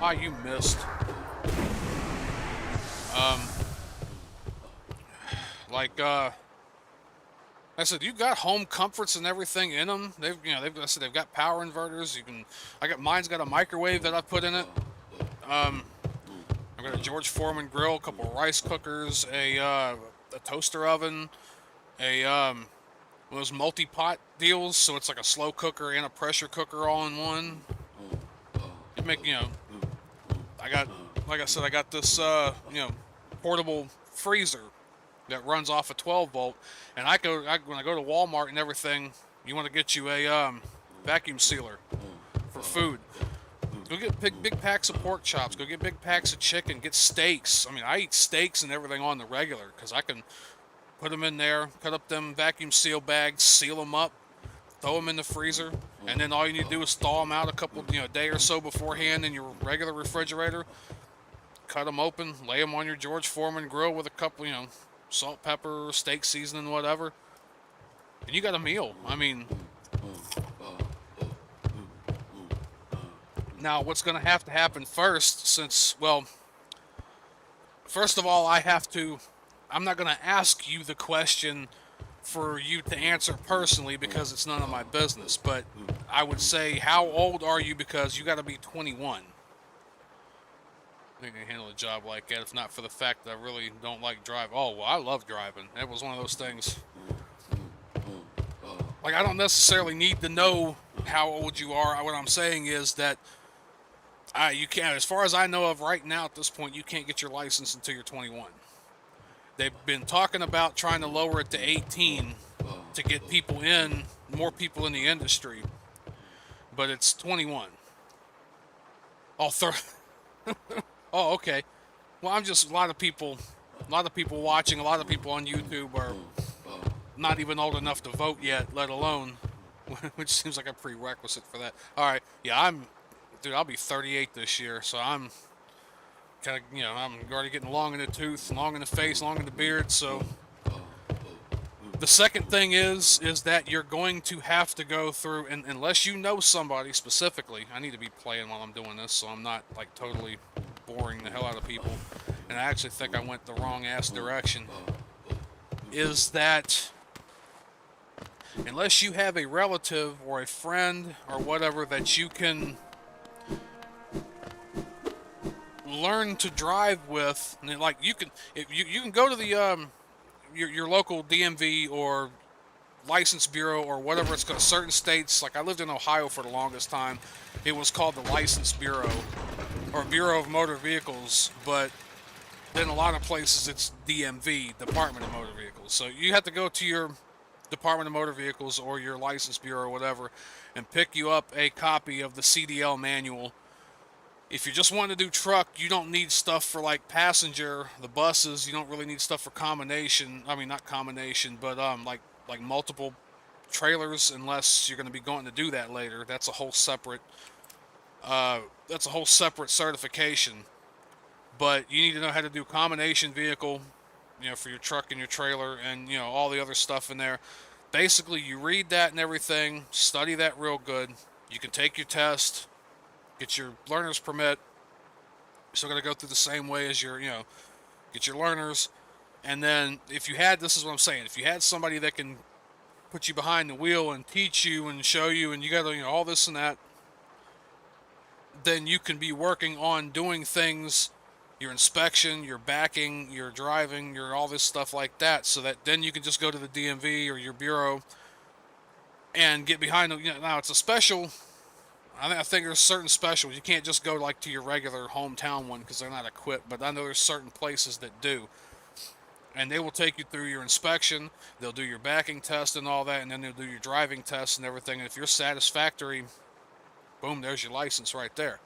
Speaker 1: Ah, you missed. I said, you've got home comforts and everything in them. I said they've got power inverters. Mine's got a microwave that I put in it. I've got a George Foreman grill, a couple of rice cookers, a toaster oven, one of those multi-pot deals, so it's like a slow cooker and a pressure cooker all in one. Like I said, I got this, portable freezer that runs off a 12 volt, and when I go to Walmart and everything, you want to get you a vacuum sealer for food. Go get big packs of pork chops. Go get big packs of chicken. Get steaks. I mean, I eat steaks and everything on the regular because I can put them in there, cut up them vacuum seal bags, seal them up, throw them in the freezer, and then all you need to do is thaw them out a day or so beforehand in your regular refrigerator. Cut them open, lay them on your George Foreman grill with a couple, salt, pepper, steak seasoning, whatever, and you got a meal. I mean, now what's going to happen first, first of all, I'm not going to ask you the question for you to answer personally because it's none of my business, but I would say, how old are you, because you got to be 21. I think I can handle a job like that, if not for the fact that I really don't like driving. Oh, well, I love driving. That was one of those things. Like, I don't necessarily need to know how old you are. What I'm saying is that you can't, as far as I know of right now at this point, you can't get your license until you're 21. They've been talking about trying to lower it to 18 to get more people in the industry, but it's 21. Oh, okay. Well, a lot of people watching, a lot of people on YouTube are not even old enough to vote yet, let alone, which seems like a prerequisite for that. All right, yeah, I'll be 38 this year, so I'm kind of, I'm already getting long in the tooth, long in the face, long in the beard, so the second thing is that you're going to have to go through, and unless you know somebody specifically, I need to be playing while I'm doing this, so I'm not, like, totally boring the hell out of people, and I actually think I went the wrong ass direction, is that unless you have a relative or a friend or whatever that you can learn to drive with, and like you can go to the your local DMV or license bureau or whatever it's called. Certain states, like I lived in Ohio for the longest time, it was called the License Bureau or Bureau of Motor Vehicles, but then a lot of places it's DMV, Department of Motor Vehicles. So you have to go to your Department of Motor Vehicles or your license bureau or whatever and pick you up a copy of the CDL manual. If you just want to do truck, you don't need stuff for like passenger, the buses. You don't really need stuff for combination. I mean, not combination, but like multiple trailers, unless you're going to be going to do that later. That's a whole separate certification. But you need to know how to do combination vehicle, for your truck and your trailer, and all the other stuff in there. Basically, you read that and everything, study that real good. You can take your test, get your learner's permit. You're still going to go through the same way as your, get your learners. And then this is what I'm saying, if you had somebody that can put you behind the wheel and teach you and show you, and you got to, all this and that, then you can be working on doing things, your inspection, your backing, your driving, your all this stuff like that, so that then you can just go to the DMV or your bureau and get behind the, now it's a special, I think there's certain specials. You can't just go like to your regular hometown one because they're not equipped, but I know there's certain places that do. And they will take you through your inspection, they'll do your backing test and all that, and then they'll do your driving test and everything. And if you're satisfactory, boom, there's your license right there.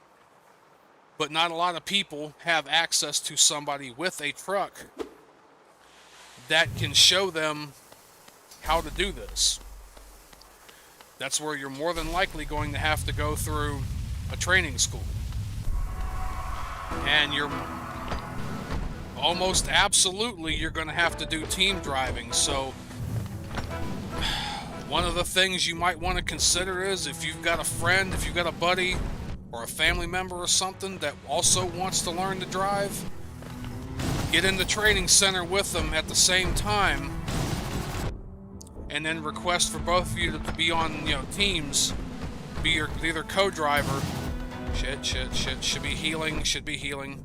Speaker 1: But not a lot of people have access to somebody with a truck that can show them how to do this. That's where you're more than likely going to have to go through a training school. And you're almost absolutely you're going to have to do team driving. So one of the things you might want to consider is if you've got a friend, if you've got a buddy or a family member or something that also wants to learn to drive, get in the training center with them at the same time and then request for both of you to be on, you know, teams, be your either co-driver. Shit, should be healing.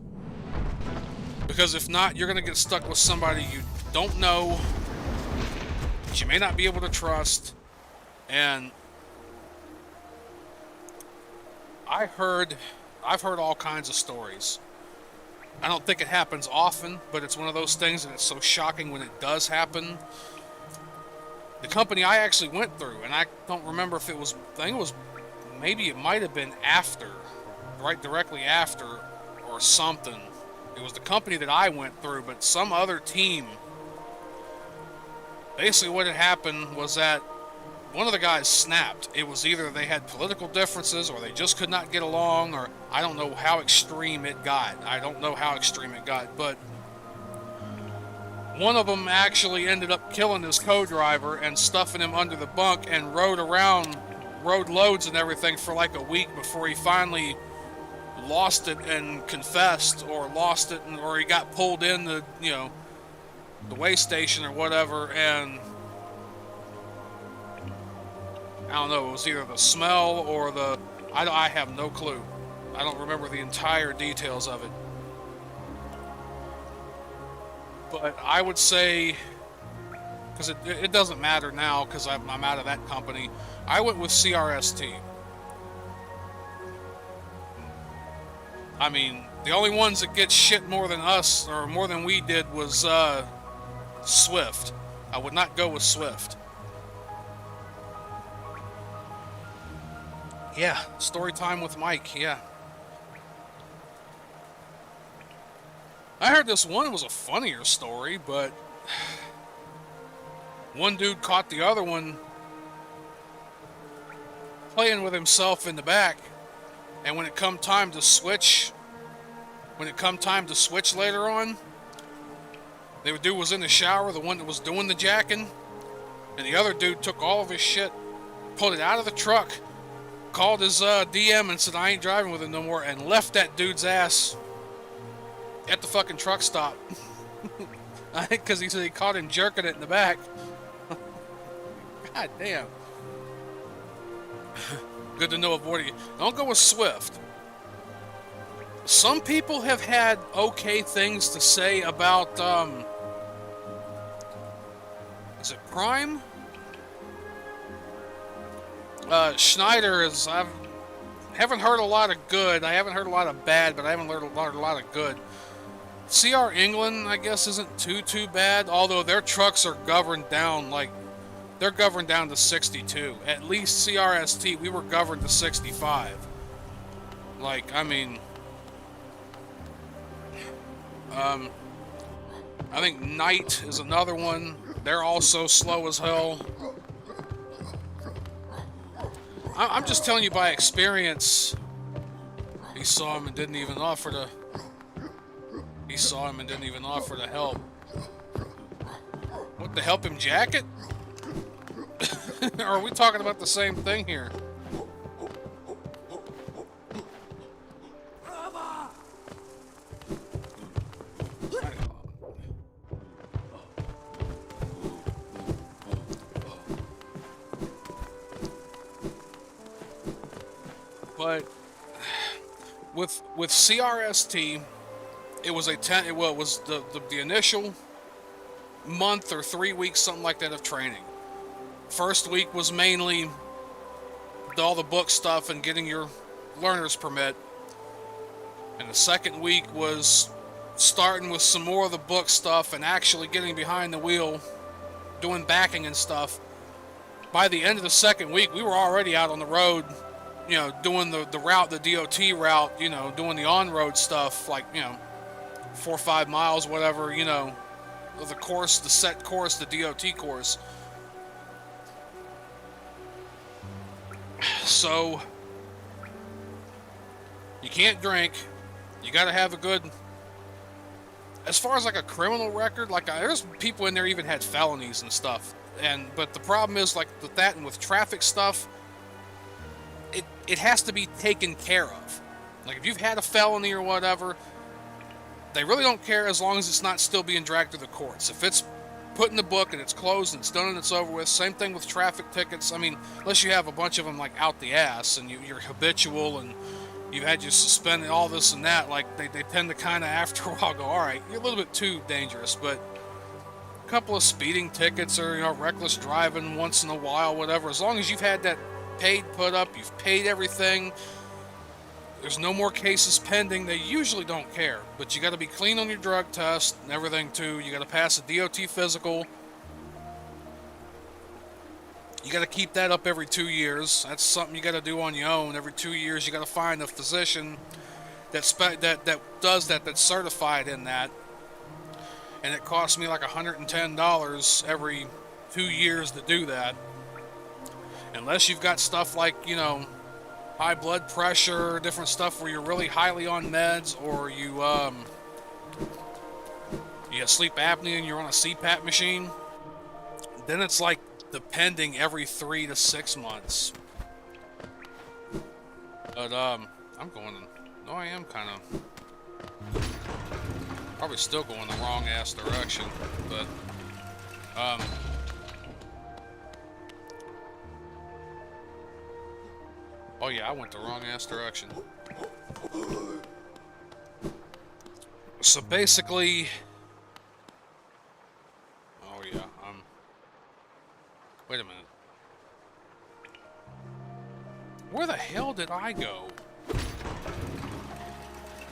Speaker 1: Because if not, you're gonna get stuck with somebody you don't know, that you may not be able to trust, and I've heard all kinds of stories. I don't think it happens often, but it's one of those things that it's so shocking when it does happen. The company I actually went through, and I don't remember if it was, I think it was, maybe it might have been after, right directly after, or something. It was the company that I went through, but some other team. Basically what had happened was that one of the guys snapped. It was either they had political differences, or they just could not get along, or I don't know how extreme it got. But one of them actually ended up killing his co-driver and stuffing him under the bunk, and rode loads and everything for like a week before he finally lost it and confessed, or or he got pulled in the, you know, the way station or whatever, and I don't know, it was either the smell or the, I have no clue. I don't remember the entire details of it. But I would say, because it doesn't matter now because I'm out of that company, I went with CRST. I mean, the only ones that get shit more than us, or more than we did, was Swift. I would not go with Swift. Yeah, story time with Mike, yeah. I heard this one was a funnier story, but one dude caught the other one playing with himself in the back, and when it come time to switch later on, the dude was in the shower, the one that was doing the jacking, and the other dude took all of his shit, pulled it out of the truck, called his DM and said, I ain't driving with him no more, and left that dude's ass at the fucking truck stop. I think because he said he caught him jerking it in the back. God damn. Good to know, avoiding it. Don't go with Swift. Some people have had okay things to say about, is it Prime? Schneider is, haven't heard a lot of good. I haven't heard a lot of bad, but I haven't heard a lot of good. CR England, I guess, isn't too bad, although their trucks are governed down, like, they're governed down to 62. At least CRST, we were governed to 65. Like, I mean, I think Knight is another one. They're also slow as hell. I'm just telling you by experience. He saw him and didn't even offer to. He saw him and didn't even offer to help. What, to help him jack it? Or are we talking about the same thing here? But with CRST, it was it was the initial month or 3 weeks, something like that, of training. First week was mainly all the book stuff and getting your learner's permit, and the second week was starting with some more of the book stuff and actually getting behind the wheel, doing backing and stuff. By the end of the second week, we were already out on the road, you know, doing the route, the DOT route, you know, doing the on-road stuff, like, you know, 4 or 5 miles, whatever, you know, the course, the set course, the DOT course. So, you can't drink. You gotta have a good, as far as like a criminal record, like there's people in there even had felonies and stuff. But the problem is, like, with that and with traffic stuff, it has to be taken care of. Like, if you've had a felony or whatever, they really don't care as long as it's not still being dragged through the courts. If it's put in the book and it's closed and it's done and it's over with. Same thing with traffic tickets. I mean, unless you have a bunch of them like out the ass and you're habitual and you've had you suspended all this and that, like they tend to kind of after a while go, all right, you're a little bit too dangerous. But a couple of speeding tickets or, you know, reckless driving once in a while, whatever, as long as you've had that paid put up, you've paid everything, there's no more cases pending, they usually don't care. But you got to be clean on your drug test and everything too. You got to pass a DOT physical. You got to keep that up every 2 years. That's something you got to do on your own. Every 2 years you got to find a physician that does that, that's certified in that. And it costs me like $110 every 2 years to do that. Unless you've got stuff like, you know, high blood pressure, different stuff where you're really highly on meds, or you have sleep apnea and you're on a CPAP machine, then it's like depending every 3 to 6 months. But I am kind of probably still going the wrong ass direction, but oh yeah, I went the wrong ass direction. So basically, oh yeah, wait a minute. Where the hell did I go?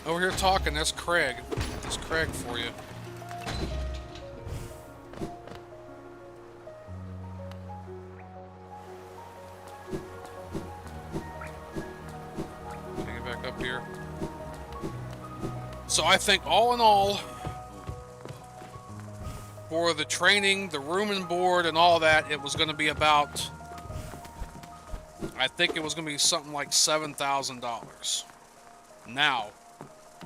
Speaker 1: Over here talking, that's Craig. That's Craig for you. Up here. So I think all in all, for the training, the room and board and all that, it was going to be about, I think it was going to be something like $7,000. Now,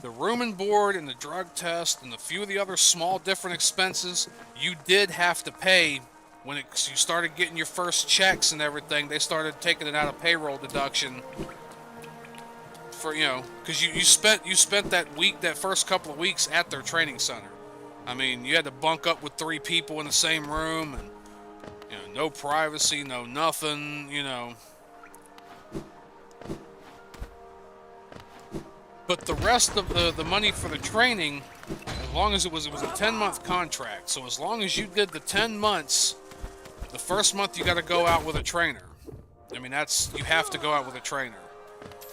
Speaker 1: the room and board and the drug test and a few of the other small different expenses, you did have to pay when you started getting your first checks and everything. They started taking it out of payroll deduction. For, you know, because you spent that first couple of weeks at their training center. I mean, you had to bunk up with 3 people in the same room, and, you know, no privacy, no nothing, you know. But the rest of the money for the training, as long as it was a 10-month contract. So as long as you did the 10 months, the first month you got to go out with a trainer. I mean, you have to go out with a trainer.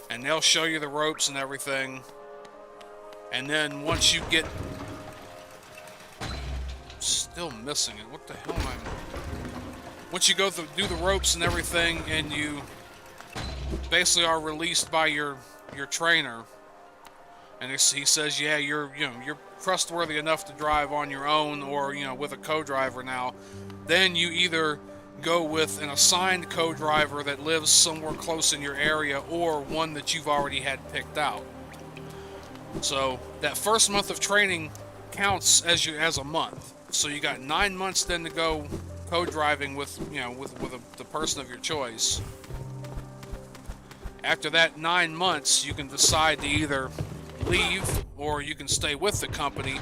Speaker 1: And they'll show you the ropes and everything. And then once you get... Still missing it. What the hell am I... Once you go through, do the ropes and everything, and you basically are released by your trainer, and he says, yeah, you're trustworthy enough to drive on your own, or, you know, with a co-driver now, then you either go with an assigned co-driver that lives somewhere close in your area, or one that you've already had picked out. So that first month of training counts as a month. So you got 9 months then to go co-driving with, you know, with the person of your choice. After that 9 months, you can decide to either leave or you can stay with the company.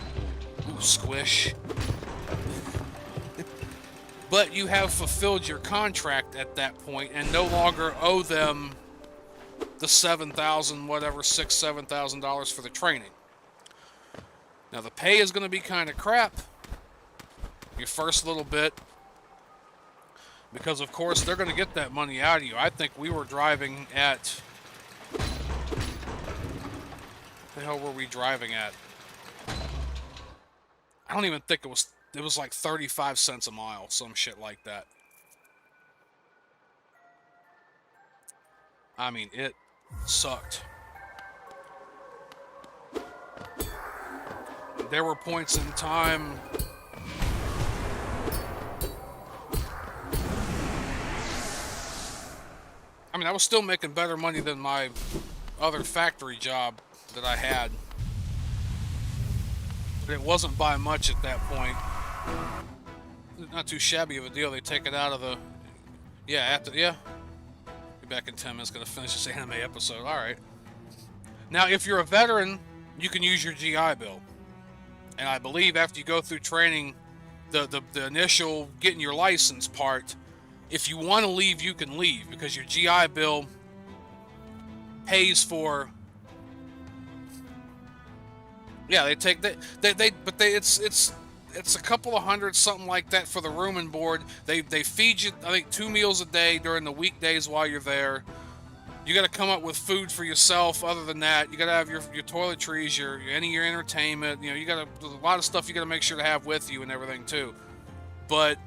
Speaker 1: Ooh, squish. But you have fulfilled your contract at that point and no longer owe them the $7,000, whatever, $7,000 for the training. Now the pay is going to be kind of crap your first little bit, because of course they're going to get that money out of you. I think we were driving at, what the hell were we driving at? I don't even think it was like 35 cents a mile, some shit like that. I mean, it sucked. There were points in time I mean, I was still making better money than my other factory job that I had. But it wasn't by much at that point. Not too shabby of a deal. They take it out of the... Yeah, be back in 10 minutes, gonna finish this anime episode. Alright. Now, if you're a veteran, you can use your GI Bill. And I believe after you go through training, the initial getting your license part, if you want to leave, you can leave, because your GI Bill pays for. Yeah, they take that. It's a couple of hundred, something like that, for the room and board. They feed you, I think, 2 meals a day during the weekdays while you're there. You got to come up with food for yourself. Other than that, you got to have your toiletries, any of your entertainment. You know, you got a lot of stuff you got to make sure to have with you and everything too. But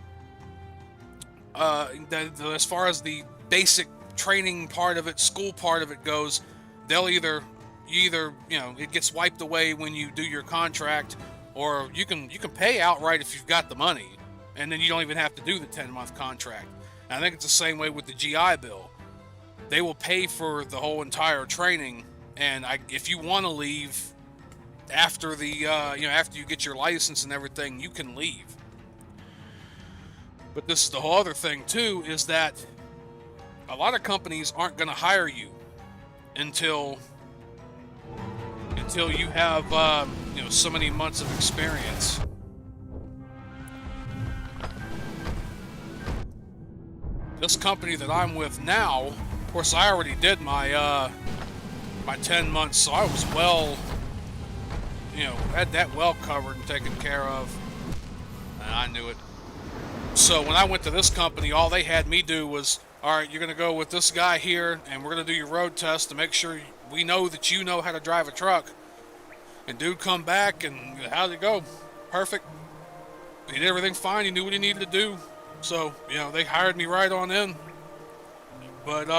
Speaker 1: as far as the basic training part of it, school part of it goes, they'll either it gets wiped away when you do your contract, or you can pay outright if you've got the money, and then you don't even have to do the 10-month contract. And I think it's the same way with the GI Bill. They will pay for the whole entire training, and if you want to leave after after you get your license and everything, you can leave. But this is the whole other thing too, is that a lot of companies aren't going to hire you until you have so many months of experience. This company that I'm with now, of course, I already did my 10 months, so I was had that well covered and taken care of, and I knew it. So when I went to this company, all they had me do was, all right, you're going to go with this guy here, and we're going to do your road test to make sure we know that you know how to drive a truck. And dude come back, and how'd it go? Perfect. He did everything fine. He knew what he needed to do. So, they hired me right on in. But,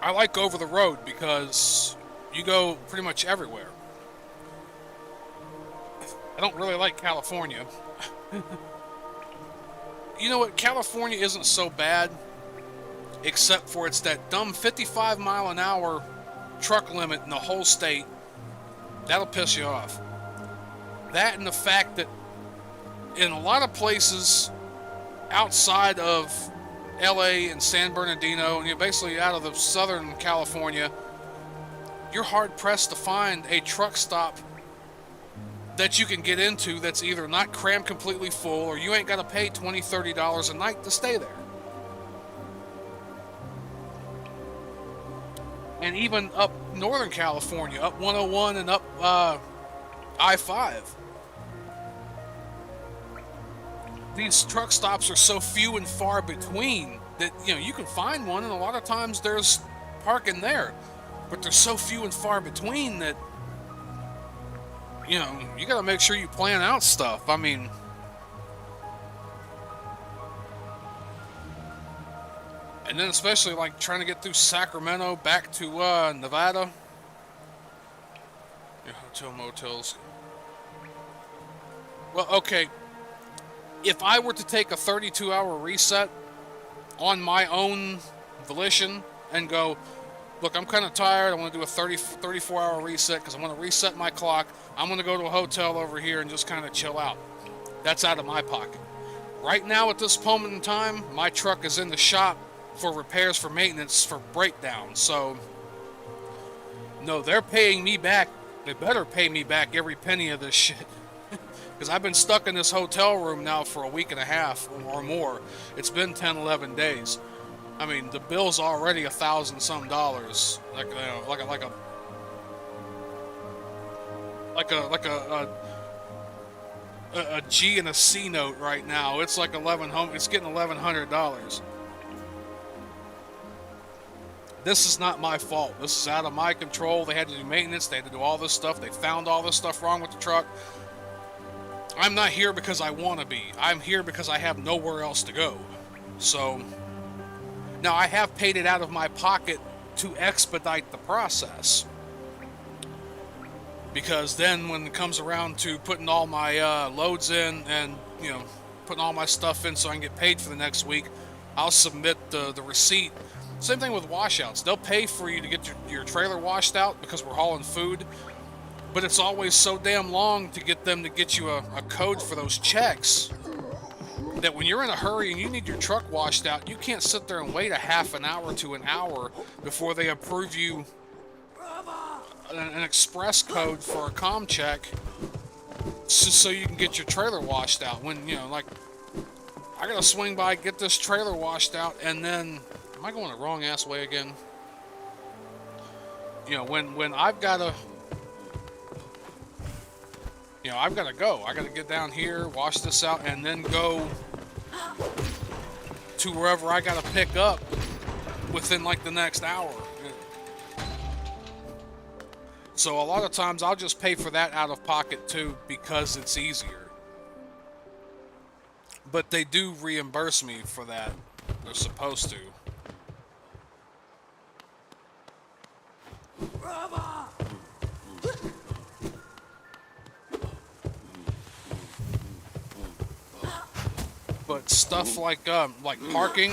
Speaker 1: I like over the road because you go pretty much everywhere. I don't really like California. You know what? California isn't so bad, except for it's that dumb 55 mile an hour truck limit in the whole state. That'll piss you off. That, and the fact that in a lot of places outside of LA and San Bernardino, and you're basically out of the Southern California, you're hard pressed to find a truck stop that you can get into that's either not crammed completely full, or you ain't got to pay $20, $30 a night to stay there. And even up Northern California, up 101 and up I-5. These truck stops are so few and far between that, you can find one, and a lot of times there's parking there. But they're so few and far between that, you got to make sure you plan out stuff. I mean, and then especially like trying to get through Sacramento back to Nevada. Your hotel motels. Well, okay. If I were to take a 32-hour reset on my own volition and go, look, I'm kind of tired, I want to do a 34-hour reset because I want to reset my clock, I'm going to go to a hotel over here and just kind of chill out. That's out of my pocket. Right now, at this moment in time, my truck is in the shop for repairs, for maintenance, for breakdown. So, no, they're paying me back. They better pay me back every penny of this shit. Because I've been stuck in this hotel room now for a week and a half or more. It's been 10, 11 days. I mean, the bill's already $1,000-some. A G and a C note right now. It's like it's getting $1,100. This is not my fault. This is out of my control. They had to do maintenance. They had to do all this stuff. They found all this stuff wrong with the truck. I'm not here because I want to be. I'm here because I have nowhere else to go. So, now I have paid it out of my pocket to expedite the process. Because then when it comes around to putting all my loads in and, putting all my stuff in so I can get paid for the next week, I'll submit the receipt. Same thing with washouts. They'll pay for you to get your trailer washed out because we're hauling food. But it's always so damn long to get them to get you a code for those checks that when you're in a hurry and you need your truck washed out, you can't sit there and wait a half an hour to an hour before they approve you an express code for a comm check so you can get your trailer washed out. When, you know, like, I gotta swing by, get this trailer washed out, and then, am I going the wrong ass way again? You know, when I've gotta, you know, I've gotta go. I gotta get down here, wash this out, and then go to wherever I gotta pick up within like the next hour. So a lot of times I'll just pay for that out of pocket too, because it's easier. But they do reimburse me for that. They're supposed to. But stuff like parking,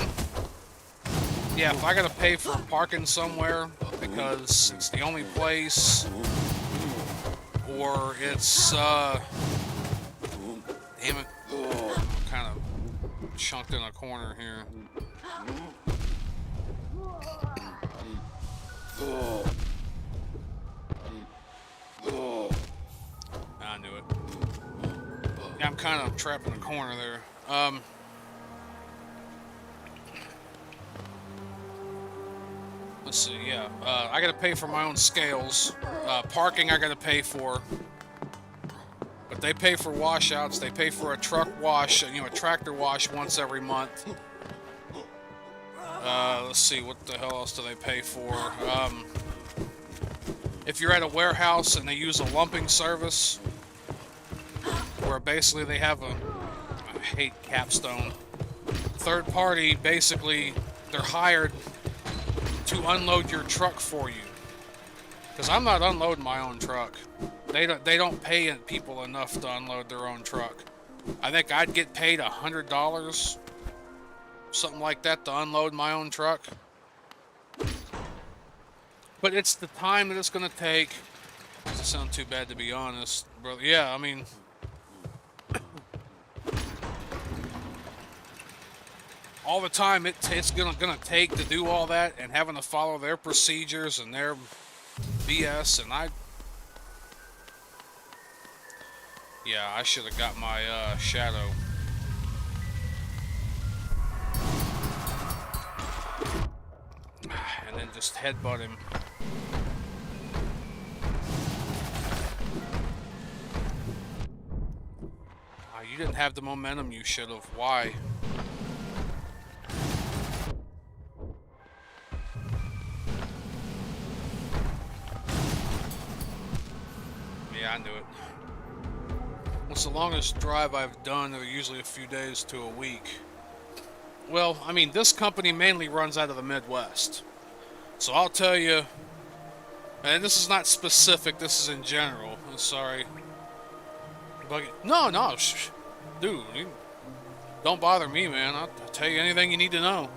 Speaker 1: yeah, if I gotta pay for parking somewhere because it's the only place, or it's damn it, I'm kind of chunked in a corner here. I knew it. Yeah, I'm kind of trapped in a corner there. Let's see, yeah. I gotta pay for my own scales. Parking I gotta pay for. But they pay for washouts. They pay for a truck wash, you know, a tractor wash once every month. Let's see, what the hell else do they pay for? If you're at a warehouse and they use a lumping service, where basically they have a, I hate Capstone, third party, basically they're hired to unload your truck for you. Because I'm not unloading my own truck. They don't pay people enough to unload their own truck. I think I'd get paid $100, something like that, to unload my own truck. But it's the time that it's going to take. Doesn't sound too bad, to be honest, brother. Yeah, I mean, all the time it's gonna take to do all that, and having to follow their procedures and their BS, and yeah, I should have got my shadow. And then just headbutt him. You didn't have the momentum, you should have. Why? Yeah, I knew it. What's the longest drive I've done? They're usually a few days to a week. Well, I mean, this company mainly runs out of the Midwest. So I'll tell you, and this is not specific, this is in general. I'm sorry. But, no, dude, don't bother me, man. I'll tell you anything you need to know.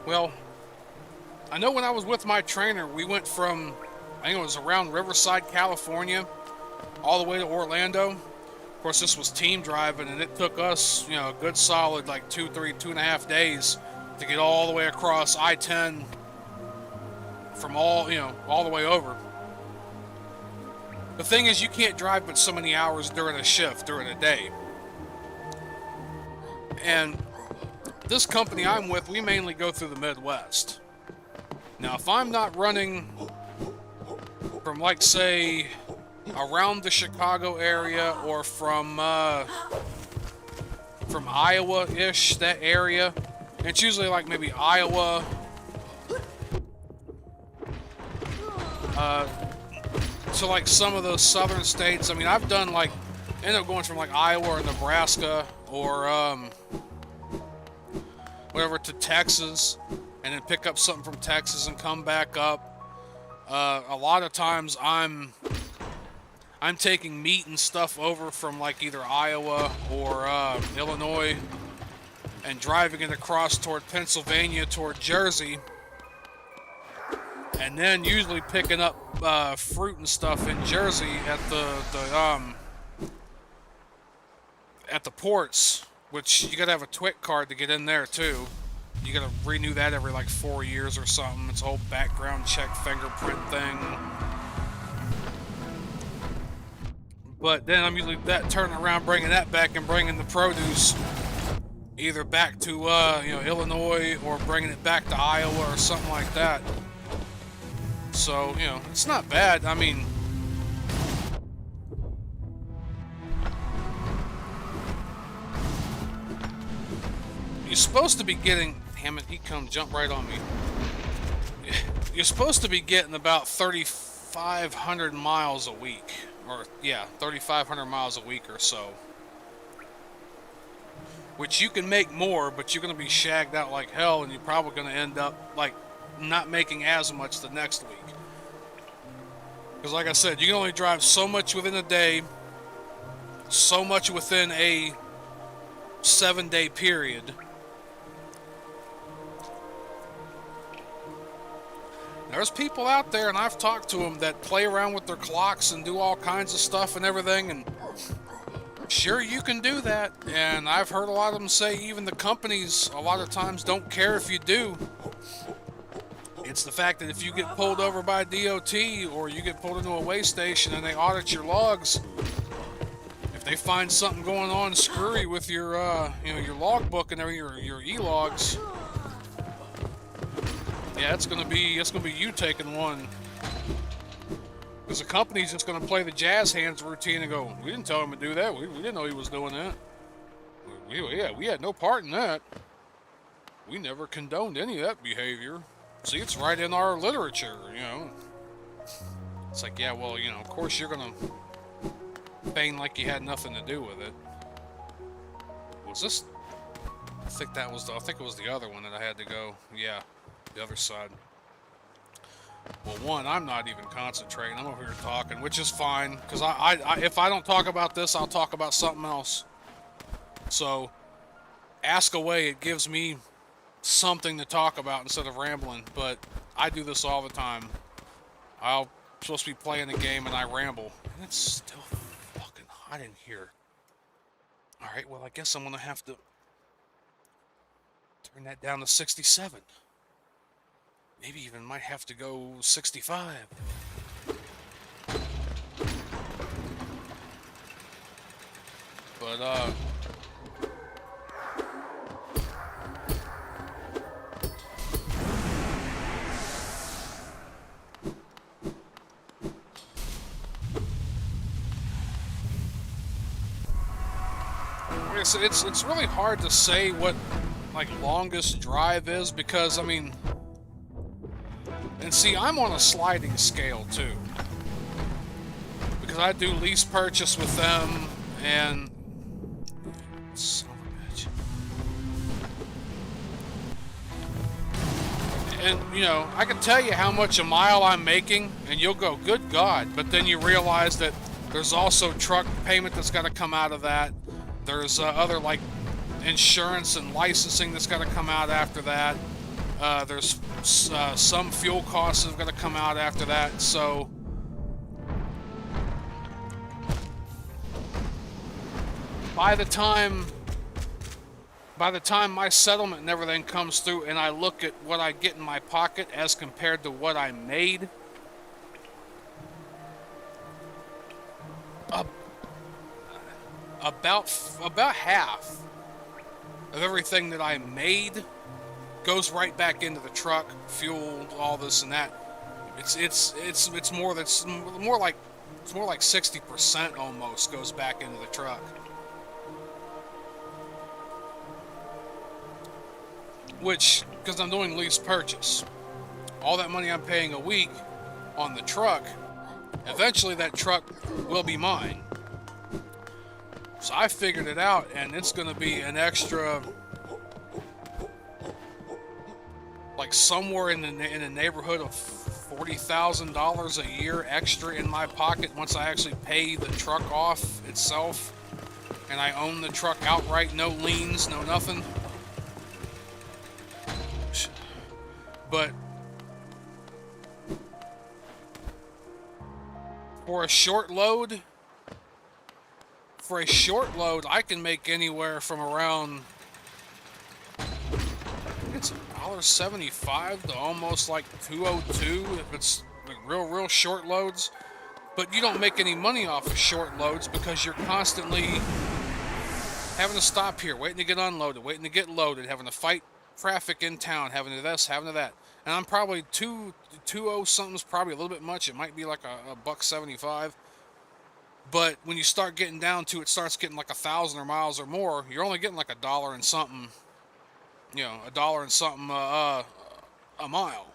Speaker 1: Well, I know when I was with my trainer, we went from, I think it was around Riverside, California, all the way to Orlando. Of course, this was team driving, and it took us, you know, a good solid, like 2.5 days to get all the way across I-10 from all the way over. The thing is, you can't drive but so many hours during a shift, during a day. And this company I'm with, we mainly go through the Midwest. Now, if I'm not running from, like, say, around the Chicago area, or from Iowa-ish, that area, and it's usually like maybe Iowa, to like some of those southern states. I mean, I've done like, end up going from like Iowa or Nebraska or whatever to Texas, and then pick up something from Texas and come back up. A lot of times I'm taking meat and stuff over from like either Iowa or Illinois and driving it across toward Pennsylvania, toward Jersey, and then usually picking up fruit and stuff in Jersey at the ports, which you gotta have a TWIC card to get in there too. You gotta renew that every like 4 years or something. It's a whole background check, fingerprint thing. But then I'm usually turning around, bringing that back, and bringing the produce either back to you know, Illinois, or bringing it back to Iowa or something like that. So, you know, it's not bad. I mean, you're supposed to be getting, damn it, he come jump right on me. You're supposed to be getting about 3,500 miles a week, or yeah, 3,500 miles a week or so. Which you can make more, but you're going to be shagged out like hell, and you're probably going to end up like not making as much the next week. Because like I said, you can only drive so much within a day, so much within a 7-day period. There's people out there, and I've talked to them, that play around with their clocks and do all kinds of stuff and everything, and sure, you can do that. And I've heard a lot of them say even the companies a lot of times don't care if you do. It's the fact that if you get pulled over by DOT, or you get pulled into a weigh station and they audit your logs, if they find something going on screwy with your you know, your logbook and everything, your e-logs, yeah, it's gonna be you taking one. Because the company's just gonna play the jazz hands routine and go, we didn't tell him to do that. We didn't know he was doing that. We had no part in that. We never condoned any of that behavior. See, it's right in our literature, you know. It's like, yeah, well, you know, of course you're gonna feign like you had nothing to do with it. Was this? I think it was the other one that I had to go. Yeah, the other side. Well, one, I'm not even concentrating. I'm over here talking, which is fine, because if I don't talk about this, I'll talk about something else. So, ask away. It gives me something to talk about instead of rambling, but I do this all the time. I'm supposed to be playing a game and I ramble, and it's still fucking hot in here. Alright, well, I guess I'm gonna have to turn that down to 67. Maybe even might have to go 65. But, it's really hard to say what, like, longest drive is, because, I mean, and see, I'm on a sliding scale, too. Because I do lease purchase with them, and son of a bitch. And, you know, I can tell you how much a mile I'm making, and you'll go, good God, but then you realize that there's also truck payment that's got to come out of that. There's other, like, insurance and licensing that's got to come out after that. There's some fuel costs that have got to come out after that. So by the time my settlement and everything comes through, and I look at what I get in my pocket as compared to what I made, about half of everything that I made goes right back into the truck, fuel, all this and that. It's more like 60% almost goes back into the truck. Which, because I'm doing lease purchase, all that money I'm paying a week on the truck, eventually that truck will be mine. So I figured it out, and it's going to be an extra, like somewhere in the neighborhood of $40,000 a year extra in my pocket once I actually pay the truck off itself, and I own the truck outright, no liens, no nothing. But for a short load, I can make anywhere from around, I think it's $1.75 to almost like $2.02 if it's like real short loads. but you don't make any money off of short loads because you're constantly having to stop here, waiting to get unloaded, waiting to get loaded, having to fight traffic in town, having to this, having to that. And I'm probably 2.0 something's probably a little bit much. It might be like a $1.75. But when you start getting down to it, starts getting like 1,000 or miles or more, you're only getting like $1 and something, you know, $1 and something a mile.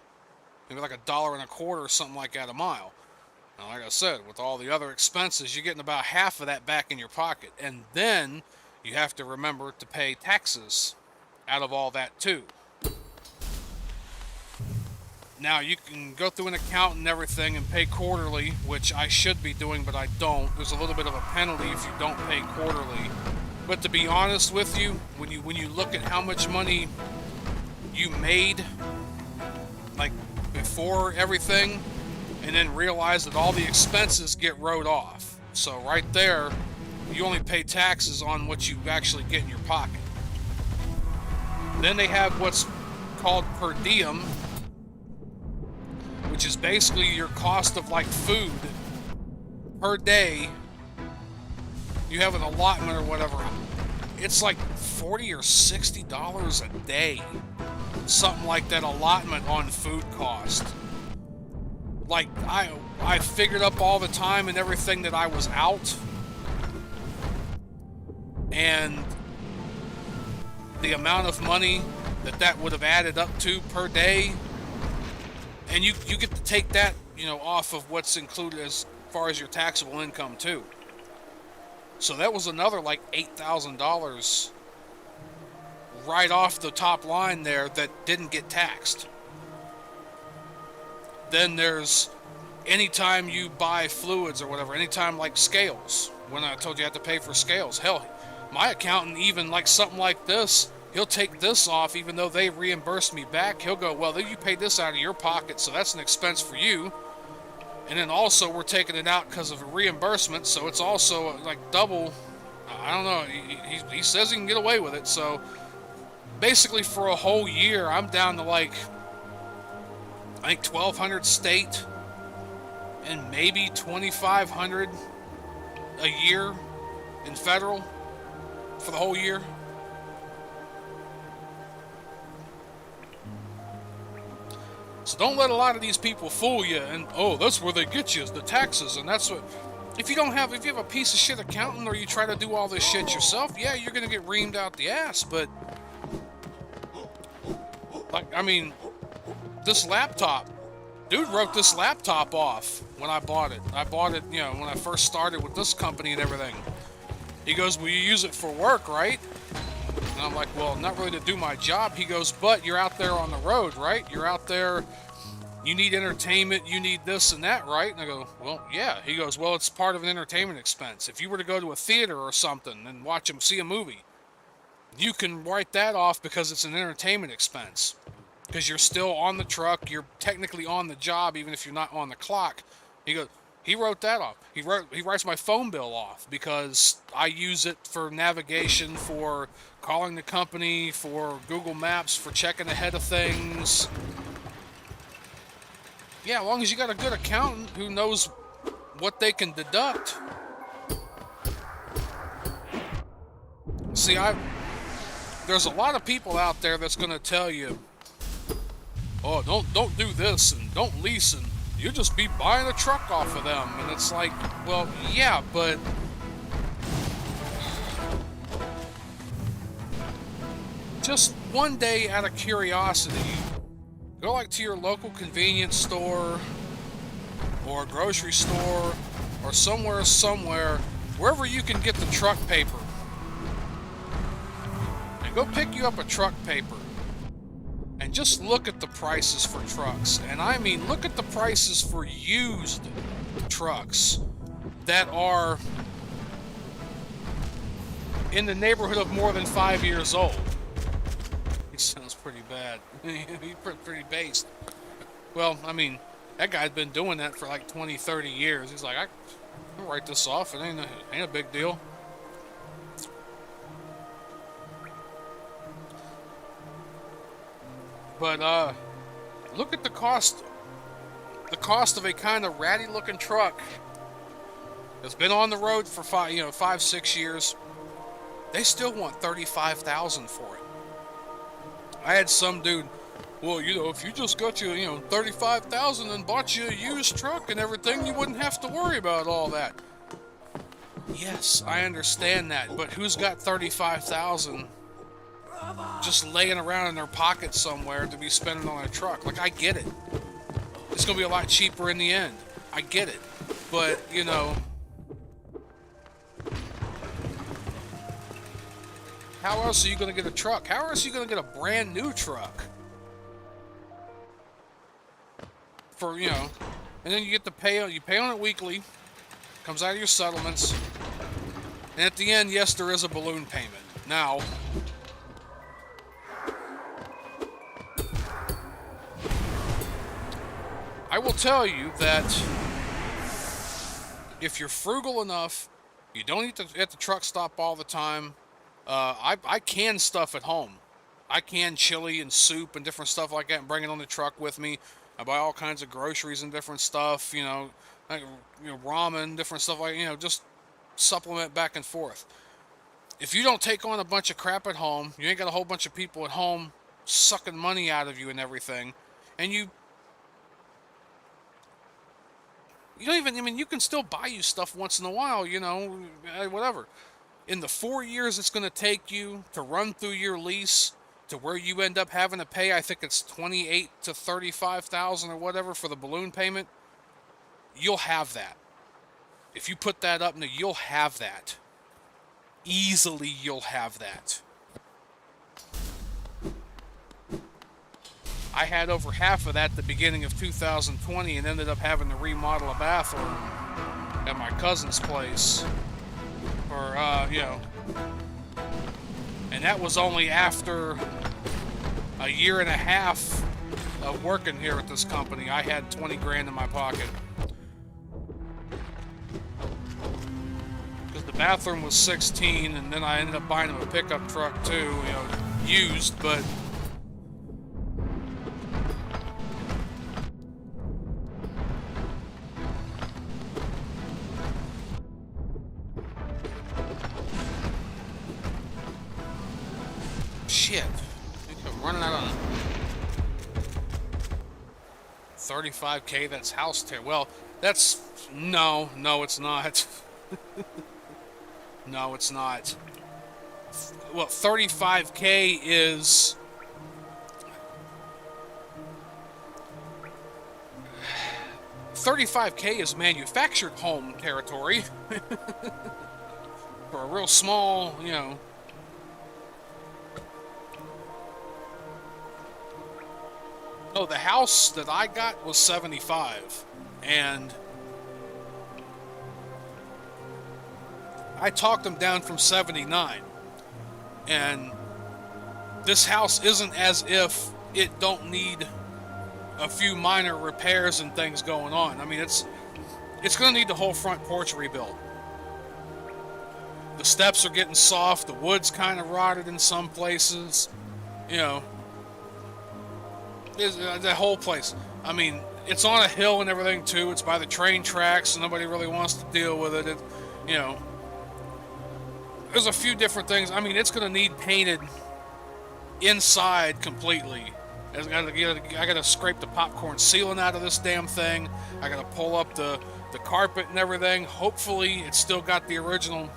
Speaker 1: Maybe like $1.25 or something like that a mile. Now, like I said, with all the other expenses, you're getting about half of that back in your pocket. And then you have to remember to pay taxes out of all that too. Now, you can go through an account and everything and pay quarterly, which I should be doing, but I don't. There's a little bit of a penalty if you don't pay quarterly. But to be honest with you, when you look at how much money you made, like before everything, and then realize that all the expenses get wrote off. So right there, you only pay taxes on what you actually get in your pocket. Then they have what's called per diem, which is basically your cost of like food per day. You have an allotment or whatever. It's like $40 or $60 a day. Something like that allotment on food cost. Like, I figured up all the time and everything that I was out. And the amount of money that would have added up to per day. And you get to take that, you know, off of what's included as far as your taxable income too. So that was another like $8,000 right off the top line there that didn't get taxed. Then there's anytime you buy fluids or whatever, anytime like scales, when I told you I had to pay for scales, hell, my accountant even like something like this, he'll take this off even though they reimbursed me back. He'll go, well, you paid this out of your pocket, so that's an expense for you. And then also we're taking it out because of a reimbursement, so it's also like double. I don't know, he says he can get away with it. So basically for a whole year, I'm down to like, I think 1,200 state and maybe 2,500 a year in federal for the whole year. So don't let a lot of these people fool you and, oh, that's where they get you, is the taxes. And that's what, if you have a piece of shit accountant or you try to do all this shit yourself, yeah, you're going to get reamed out the ass. But, like, I mean, this laptop, dude wrote this laptop off when I bought it. I bought it, you know, when I first started with this company and everything. He goes, well, you use it for work, right? And I'm like, well, not really to do my job. He goes, but you're out there on the road, right? You're out there, you need entertainment, you need this and that, right? And I go, well, yeah. He goes, well, it's part of an entertainment expense. If you were to go to a theater or something and see a movie, you can write that off because it's an entertainment expense. Because you're still on the truck, you're technically on the job, even if you're not on the clock. He goes, he wrote that off. He writes my phone bill off because I use it for navigation, for calling the company, for Google Maps, for checking ahead of things. Yeah, as long as you got a good accountant who knows what they can deduct. See, there's a lot of people out there that's going to tell you, oh, don't do this and don't lease and you'll just be buying a truck off of them. And it's like, well, yeah, but just one day out of curiosity, go like to your local convenience store or grocery store or somewhere, wherever you can get the truck paper. And go pick you up a truck paper. And just look at the prices for trucks. And I mean, look at the prices for used trucks that are in the neighborhood of more than 5 years old. He sounds pretty bad. He's pretty based. Well, I mean, that guy's been doing that for like 20, 30 years. He's like, I can write this off. It ain't a big deal. But, look at the cost of a kind of ratty looking truck It's been on the road for 5, 6 years. They still want $35,000 for it. I had some dude, well, if you just got you, $35,000 and bought you a used truck and everything, you wouldn't have to worry about all that. Yes, I understand that, but who's got $35,000 just laying around in their pocket somewhere to be spending on a truck? Like, I get it. It's gonna be a lot cheaper in the end. I get it. But, how else are you gonna get a truck? How else are you gonna get a brand new truck? And then you get to pay on it weekly, comes out of your settlements, and at the end, yes, there is a balloon payment. Now, I will tell you that if you're frugal enough, you don't eat at the truck stop all the time. I can stuff at home. I can chili and soup and different stuff like that and bring it on the truck with me. I buy all kinds of groceries and different stuff, ramen, different stuff like, just supplement back and forth. If you don't take on a bunch of crap at home, you ain't got a whole bunch of people at home sucking money out of you and everything, and you don't even, you can still buy you stuff once in a while, whatever. In the 4 years it's going to take you to run through your lease to where you end up having to pay, I think it's $28,000 to $35,000 or whatever for the balloon payment, you'll have that. If you put that up, you'll have that. Easily, you'll have that. I had over half of that at the beginning of 2020 and ended up having to remodel a bathroom at my cousin's place. And that was only after a year and a half of working here at this company. I had 20 grand in my pocket. Because the bathroom was 16, and then I ended up buying him a pickup truck too, used, but shit. I'm running out on 35K, that's house tear. Well, that's... No, it's not. No, it's not. Well, 35K is... $35K is manufactured home territory. For a real small, No, the house that I got was 75, and I talked them down from 79, and this house isn't as if it don't need a few minor repairs and things going on. I mean, it's going to need the whole front porch rebuilt. The steps are getting soft, the wood's kind of rotted in some places, the whole place. I mean, it's on a hill and everything too. It's by the train tracks, and nobody really wants to deal with it. There's a few different things. I mean, it's going to need painted inside completely. I got to scrape the popcorn ceiling out of this damn thing. I got to pull up the carpet and everything. Hopefully, it's still got the original,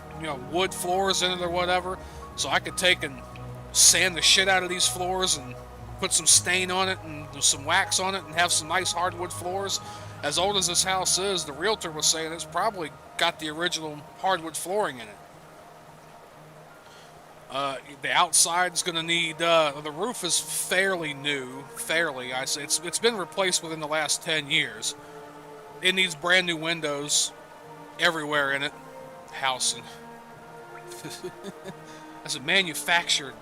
Speaker 1: wood floors in it or whatever. So I could take and sand the shit out of these floors and put some stain on it and some wax on it and have some nice hardwood floors. As old as this house is, the realtor was saying it's probably got the original hardwood flooring in it. The outside's going to need, the roof is fairly new, I say. It's been replaced within the last 10 years. It needs brand new windows everywhere in it. House. That's a manufactured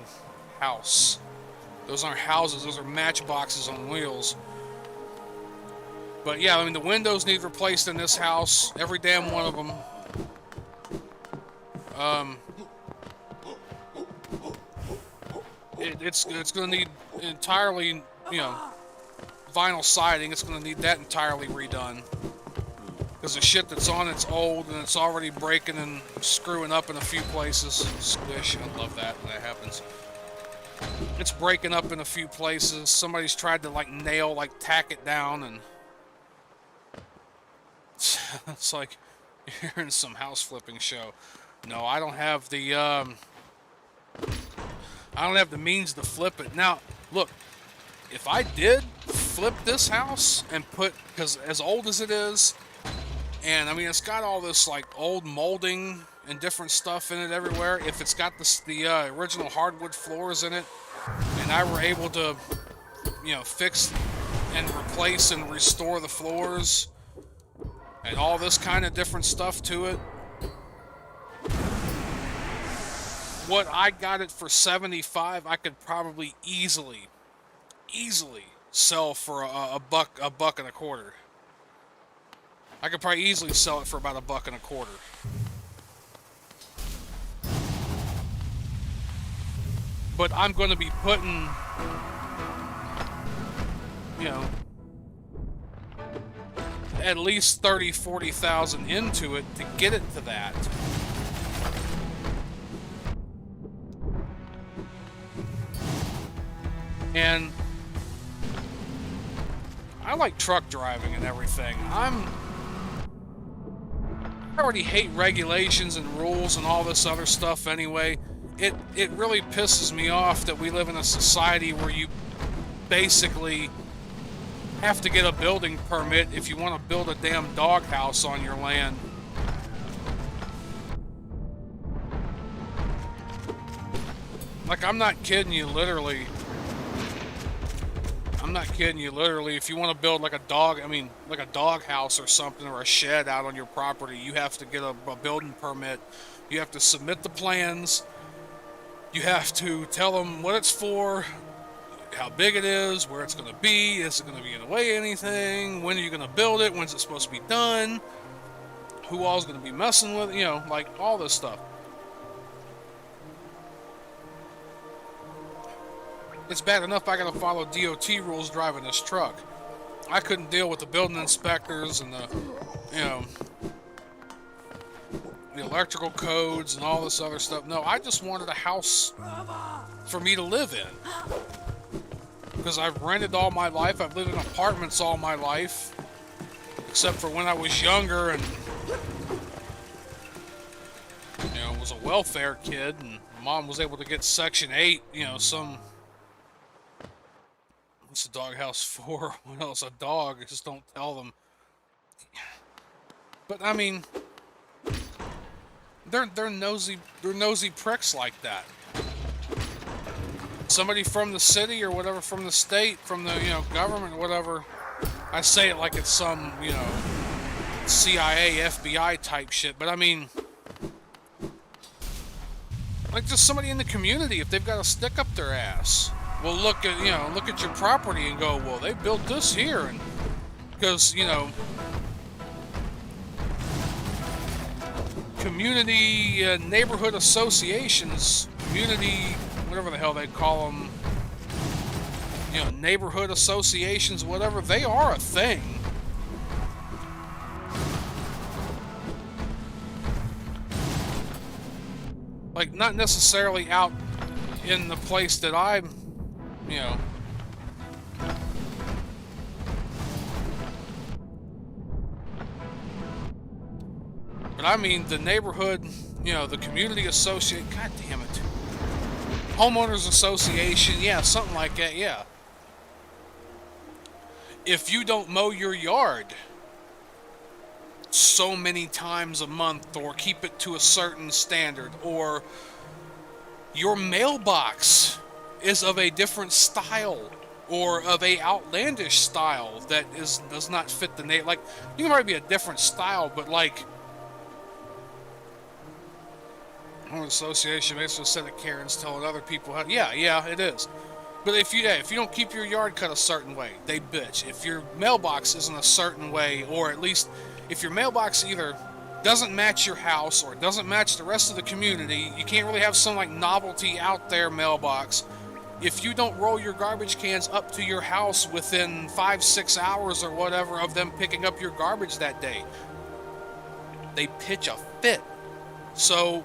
Speaker 1: house. Those aren't houses, those are matchboxes on wheels. But yeah, I mean, the windows need replaced in this house. Every damn one of them. It's going to need entirely, vinyl siding. It's going to need that entirely redone. Because the shit that's on it's old and it's already breaking and screwing up in a few places. Squish, I love that when that happens. It's breaking up in a few places. Somebody's tried to like nail, like tack it down, and it's like you're in some house flipping show. No, I don't have the means to flip it. Now, look, if I did flip this house and put, because as old as it is, and I mean it's got all this like old molding and different stuff in it everywhere. If it's got the original hardwood floors in it, and I were able to, you know, fix and replace and restore the floors and all this kind of different stuff to it, what I got it for 75, I could probably easily sell for a buck and a quarter. I could probably easily sell it for about $1.25. But I'm going to be putting, you know, at least 30,000-40,000 into it to get it to that. And I like truck driving and everything. I already hate regulations and rules and all this other stuff anyway. It really pisses me off that we live in a society where you basically have to get a building permit if you want to build a damn doghouse on your land. Like, I'm not kidding you, literally. I'm not kidding you, literally. If you want to build like a dog house or something, or a shed out on your property, you have to get a building permit. You have to submit the plans. You have to tell them what it's for, how big it is, where it's going to be, is it going to be in the way of anything, when are you going to build it, when's it supposed to be done, who all's going to be messing with it, you know, like all this stuff. It's bad enough I got to follow DOT rules driving this truck. I couldn't deal with the building inspectors and the, you know, the electrical codes and all this other stuff. No, I just wanted a house for me to live in. Because I've rented all my life. I've lived in apartments all my life. Except for when I was younger and, you know, was a welfare kid. And Mom was able to get Section 8, you know, some... What's a doghouse for? What else? A dog. Just don't tell them. But, I mean... They're nosy pricks like that. Somebody from the city or whatever, from the state, from the, you know, government, whatever. I say it like it's some, you know, CIA, FBI type shit, but I mean, like just somebody in the community, if they've got a stick up their ass, will look at, you know, look at your property and go, well, they built this here, and because, you know, community, neighborhood associations, community, whatever the hell they call them, you know, neighborhood associations, whatever, they are a thing. Like, not necessarily out in the place that I'm, you know, but I mean the neighborhood, you know, the community associate, god damn it. Homeowners association, yeah, something like that, yeah. If you don't mow your yard so many times a month, or keep it to a certain standard, or your mailbox is of a different style, or of a outlandish style that does not fit the name, like, you can probably be a different style, but like, association basically said that Karen's telling other people how, yeah, it is. But if you don't keep your yard cut a certain way, they bitch. If your mailbox isn't a certain way, or at least if your mailbox either doesn't match your house or doesn't match the rest of the community, you can't really have some like novelty out there mailbox. If you don't roll your garbage cans up to your house within 5-6 hours or whatever of them picking up your garbage that day, they pitch a fit. So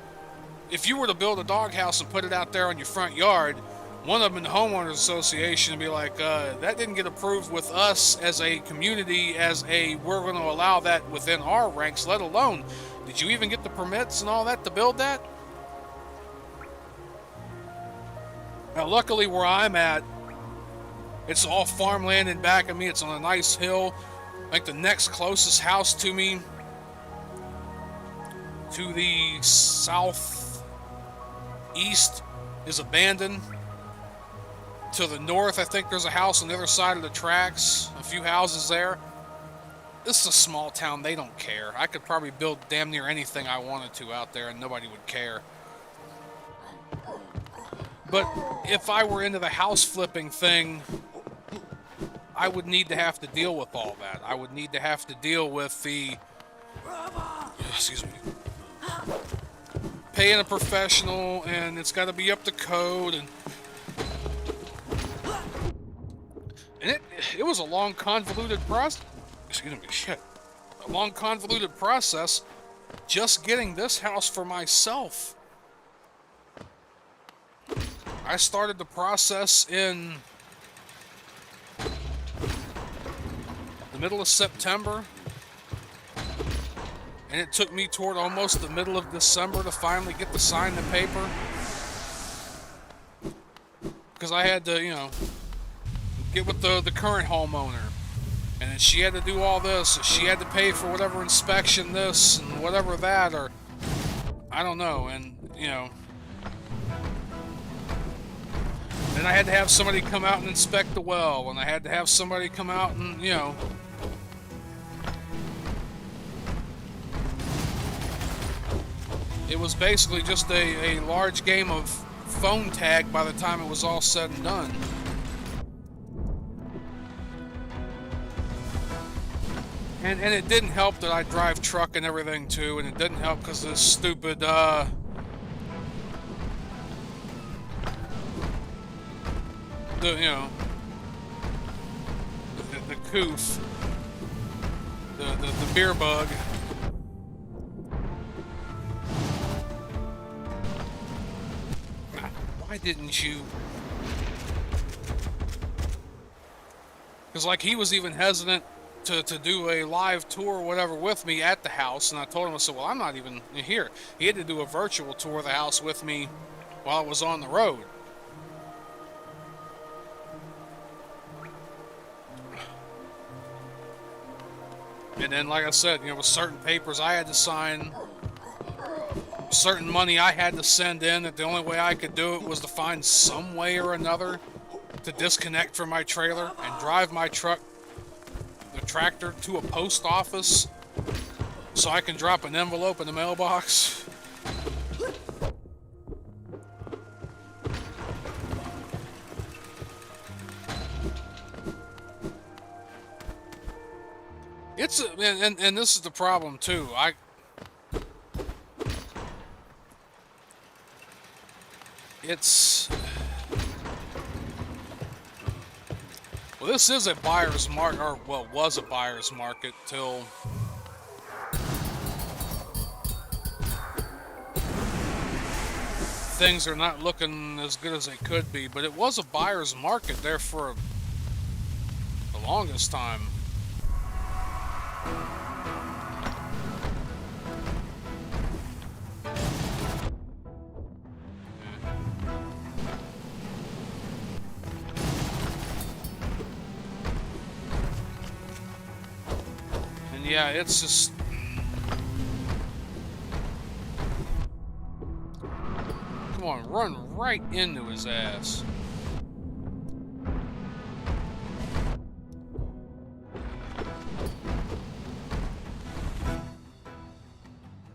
Speaker 1: if you were to build a doghouse and put it out there on your front yard, one of them in the homeowners association would be like, that didn't get approved with us as a community, we're going to allow that within our ranks, let alone, did you even get the permits and all that to build that? Now, luckily where I'm at, it's all farmland in back of me. It's on a nice hill. I think the next closest house to me, to the southeast, is abandoned. To the north, I think there's a house on the other side of the tracks. A few houses there. This is a small town. They don't care. I could probably build damn near anything I wanted to out there and nobody would care. But if I were into the house flipping thing, I would need to have to deal with all that. I would need to have to deal with the... Excuse me. Paying a professional, and it's got to be up to code, and it was a long, convoluted process. Excuse me, shit. A long, convoluted process just getting this house for myself. I started the process in the middle of September, and it took me toward almost the middle of December to finally get to sign the paper. Because I had to, you know, get with the current homeowner. And then she had to do all this. She had to pay for whatever inspection this and whatever that, or I don't know. And, you know, then I had to have somebody come out and inspect the well. And I had to have somebody come out and, you know, it was basically just a large game of phone tag by the time it was all said and done. And it didn't help that I drive truck and everything too, and it didn't help because of this stupid, the coof, the beer bug. Why didn't you? Because, like, he was even hesitant to do a live tour or whatever with me at the house, and I told him, I said, well, I'm not even here. He had to do a virtual tour of the house with me while I was on the road. And then, like I said, you know, with certain papers I had to sign, certain money I had to send in, that the only way I could do it was to find some way or another to disconnect from my trailer and drive my truck, the tractor, to a post office so I can drop an envelope in the mailbox. It's and this is the problem too. Well, this is a buyer's market, or well, was a buyer's market till things are not looking as good as they could be. But it was a buyer's market there for the longest time. Yeah, it's just... Come on, run right into his ass.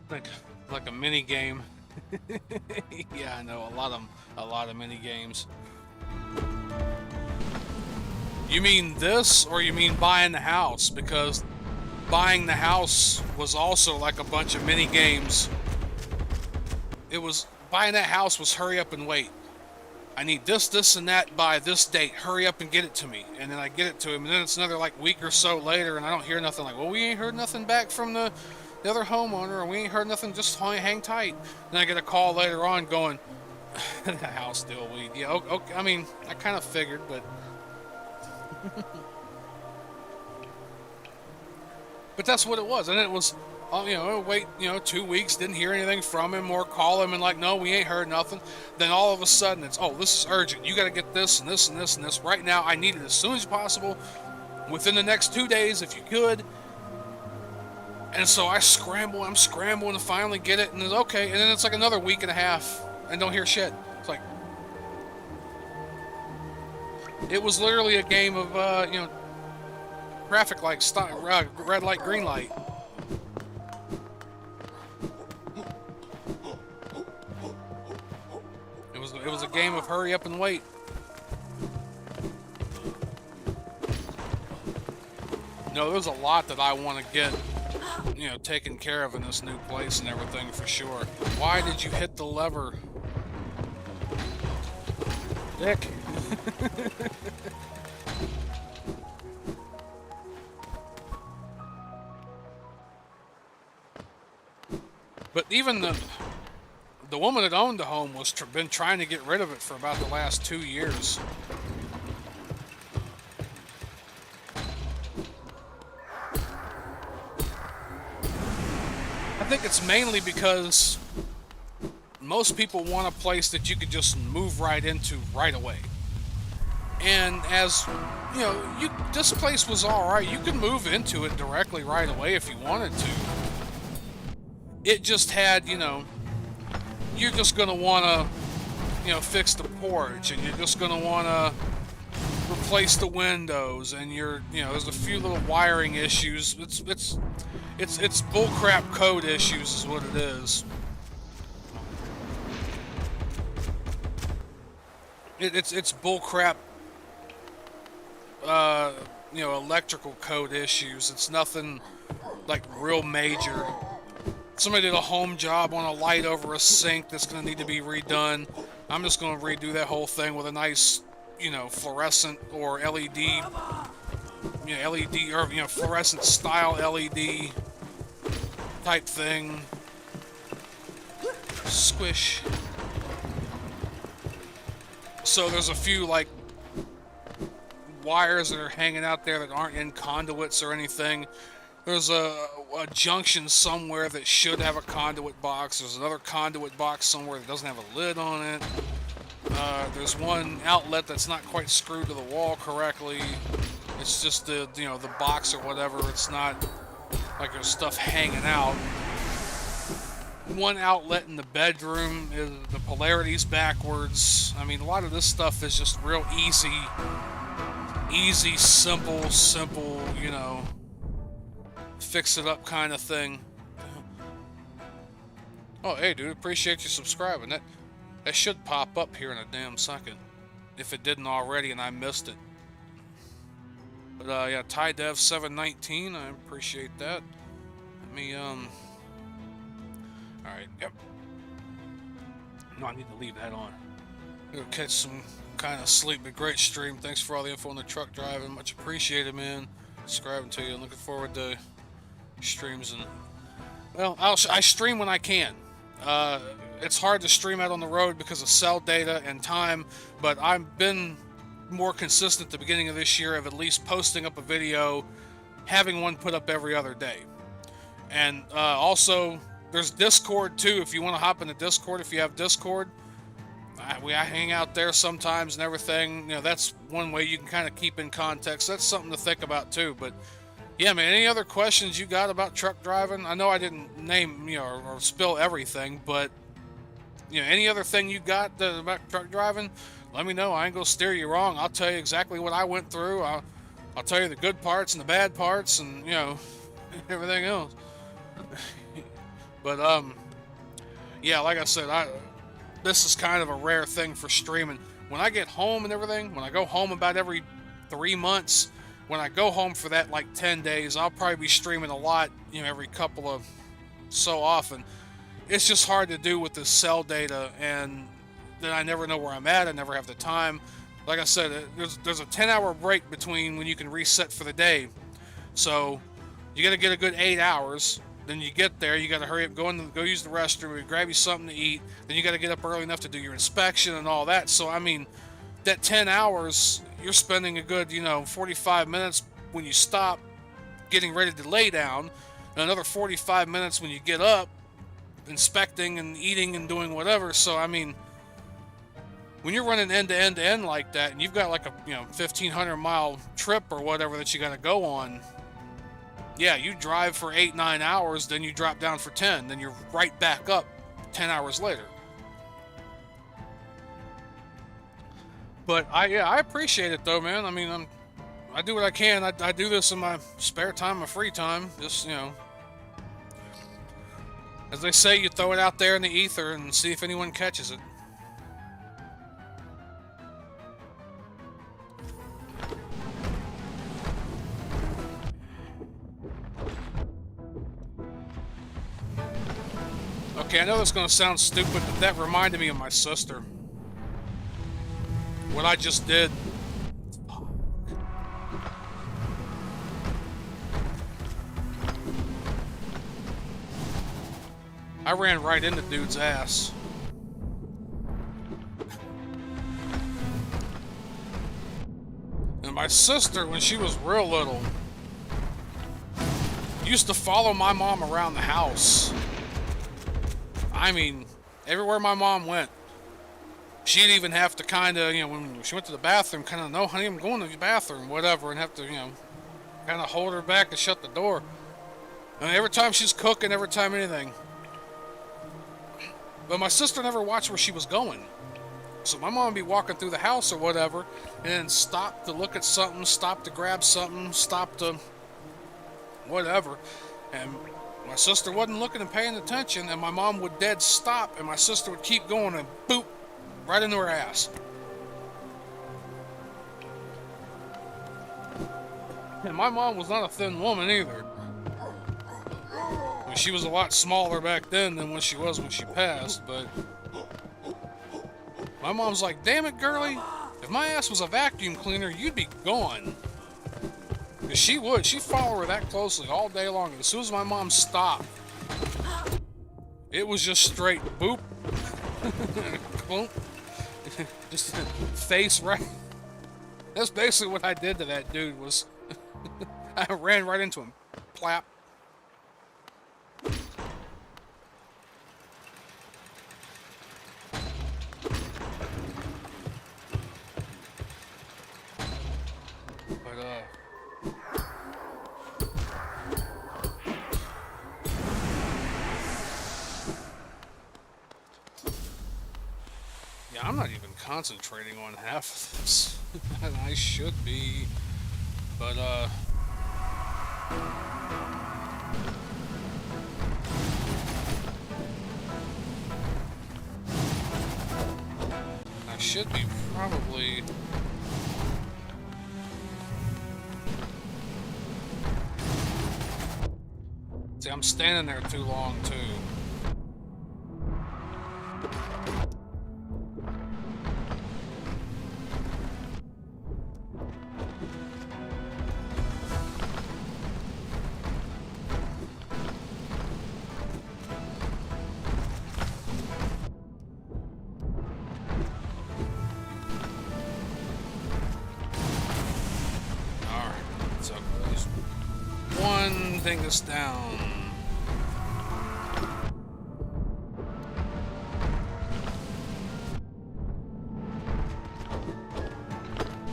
Speaker 1: Like a mini game. Yeah, I know, a lot of mini games. You mean this, or you mean buying the house? Because buying the house was also like a bunch of mini games. It was, buying that house was hurry up and wait. I need this, this, and that by this date. Hurry up and get it to me. And then I get it to him, and then it's another like week or so later, and I don't hear nothing. Like, well, we ain't heard nothing back from the the other homeowner, and we ain't heard nothing, just hang tight. Then I get a call later on going, the house deal, yeah, okay, I mean, I kind of figured, but... But that's what it was, and it was, you know, wait, 2 weeks, didn't hear anything from him, or call him and like, no, we ain't heard nothing. Then all of a sudden it's, oh, this is urgent, you gotta get this and this and this and this right now, I need it as soon as possible, within the next 2 days if you could. And so I'm scrambling to finally get it, and it's okay, and then it's like another week and a half, and don't hear shit. It's like, it was literally a game of, traffic light, red light, green light. It was a game of hurry up and wait. No, there's a lot that I want to get, taken care of in this new place and everything for sure. Why did you hit the lever? Dick. But even the woman that owned the home was been trying to get rid of it for about the last 2 years. I think it's mainly because most people want a place that you could just move right into right away. And as this place was alright. You could move into it directly right away if you wanted to. It just had, you're just going to want to, fix the porch, and you're just going to want to replace the windows, and there's a few little wiring issues. It's bullcrap code issues is what it is. It's bullcrap, electrical code issues. It's nothing like real major. Somebody did a home job on a light over a sink that's going to need to be redone. I'm just going to redo that whole thing with a nice, fluorescent or LED, LED or, fluorescent style LED type thing. Squish. So there's a few, like, wires that are hanging out there that aren't in conduits or anything. There's a junction somewhere that should have a conduit box. There's another conduit box somewhere that doesn't have a lid on it. There's one outlet that's not quite screwed to the wall correctly. It's just the box or whatever. It's not like there's stuff hanging out. One outlet in the bedroom is the polarity's backwards. I mean, a lot of this stuff is just real easy, simple, fix it up kind of thing. Oh, hey, dude, appreciate you subscribing. That should pop up here in a damn second, if it didn't already and I missed it. But yeah, TyDev719, I appreciate that. Let me all right, yep. No, I need to leave that on. Gonna catch some kind of sleep, but great stream. Thanks for all the info on the truck driving, much appreciated, man. Subscribing to you and looking forward to streams. And well, I stream when I can. It's hard to stream out on the road because of cell data and time, but I've been more consistent at the beginning of this year of at least posting up a video, having one put up every other day. And also there's Discord too, if you want to hop into Discord. If you have Discord, I hang out there sometimes and everything. That's one way you can kind of keep in context. That's something to think about too. But yeah, man, any other questions you got about truck driving? I know I didn't name, or spill everything, but, any other thing you got about truck driving, let me know. I ain't gonna steer you wrong. I'll tell you exactly what I went through. I'll tell you the good parts and the bad parts and, everything else. But, yeah, like I said, this is kind of a rare thing for streaming. When I get home and everything, when I go home about every 3 months, when I go home for that, like, 10 days, I'll probably be streaming a lot, every couple of so often. It's just hard to do with the cell data, and then I never know where I'm at. I never have the time. Like I said, there's a 10-hour break between when you can reset for the day. So you got to get a good 8 hours, Then you get there, you got to hurry up, go use the restroom, grab you something to eat. Then you got to get up early enough to do your inspection and all that. So I mean, that 10 hours, you're spending a good, 45 minutes when you stop getting ready to lay down, and another 45 minutes when you get up, inspecting and eating and doing whatever. So I mean, when you're running end to end to end like that, and you've got like a 1,500-mile trip or whatever that you got to go on, yeah, you drive for 8-9 hours, then you drop down for 10, then you're right back up 10 hours later. But I appreciate it though, man. I mean, I do what I can. I do this in my spare time, my free time. Just, as they say, you throw it out there in the ether and see if anyone catches it. Okay, I know that's going to sound stupid, but that reminded me of my sister. What I just did. I ran right into dude's ass. And my sister, when she was real little, used to follow my mom around the house. I mean, everywhere my mom went, she'd even have to kind of, when she went to the bathroom, kind of, no, honey, I'm going to the bathroom, whatever, and have to, kind of hold her back and shut the door. And every time she's cooking, every time anything. But my sister never watched where she was going. So my mom would be walking through the house or whatever, and then stop to look at something, stop to grab something, stop to whatever. And my sister wasn't looking and paying attention, and my mom would dead stop, and my sister would keep going, and boop, right into her ass. And my mom was not a thin woman either. She was a lot smaller back then than what she was when she passed, but my mom's like, damn it, girlie, if my ass was a vacuum cleaner, you'd be gone. Because she would. She'd follow her that closely all day long. And as soon as my mom stopped, it was just straight boop. Just face right. That's basically what I did to that dude was I ran right into him. Plap. I'm not even concentrating on half of this. And I should be, but I should be probably. See, I'm standing there too long too. Thing this down.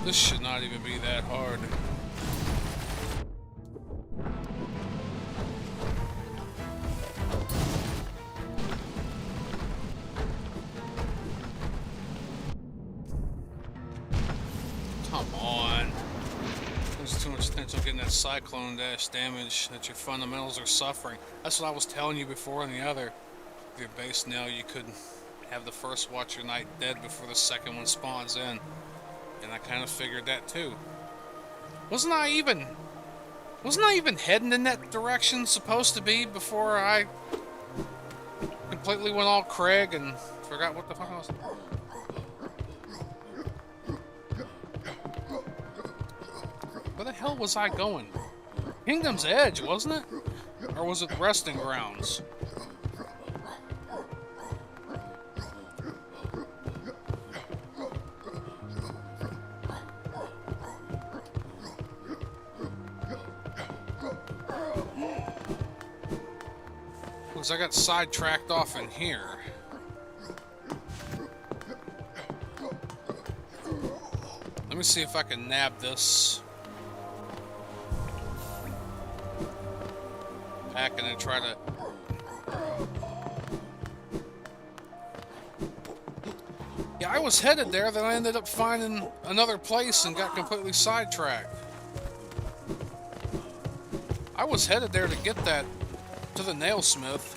Speaker 1: This should not even be that hard. Come on. There's too much potential getting that cyclone dash damage that your fundamentals are suffering. That's what I was telling you before on the other. With your base now, you could have the first Watcher Knight dead before the second one spawns in. And I kind of figured that too. Wasn't I even heading in that direction supposed to be before I completely went all Craig and forgot what the fuck I was... Where the hell was I going? Kingdom's Edge, wasn't it? Or was it resting grounds? Because I got sidetracked off in here. Let me see if I can nab this back and then try to... Yeah, I was headed there, then I ended up finding another place and got completely sidetracked. I was headed there to get that to the nailsmith.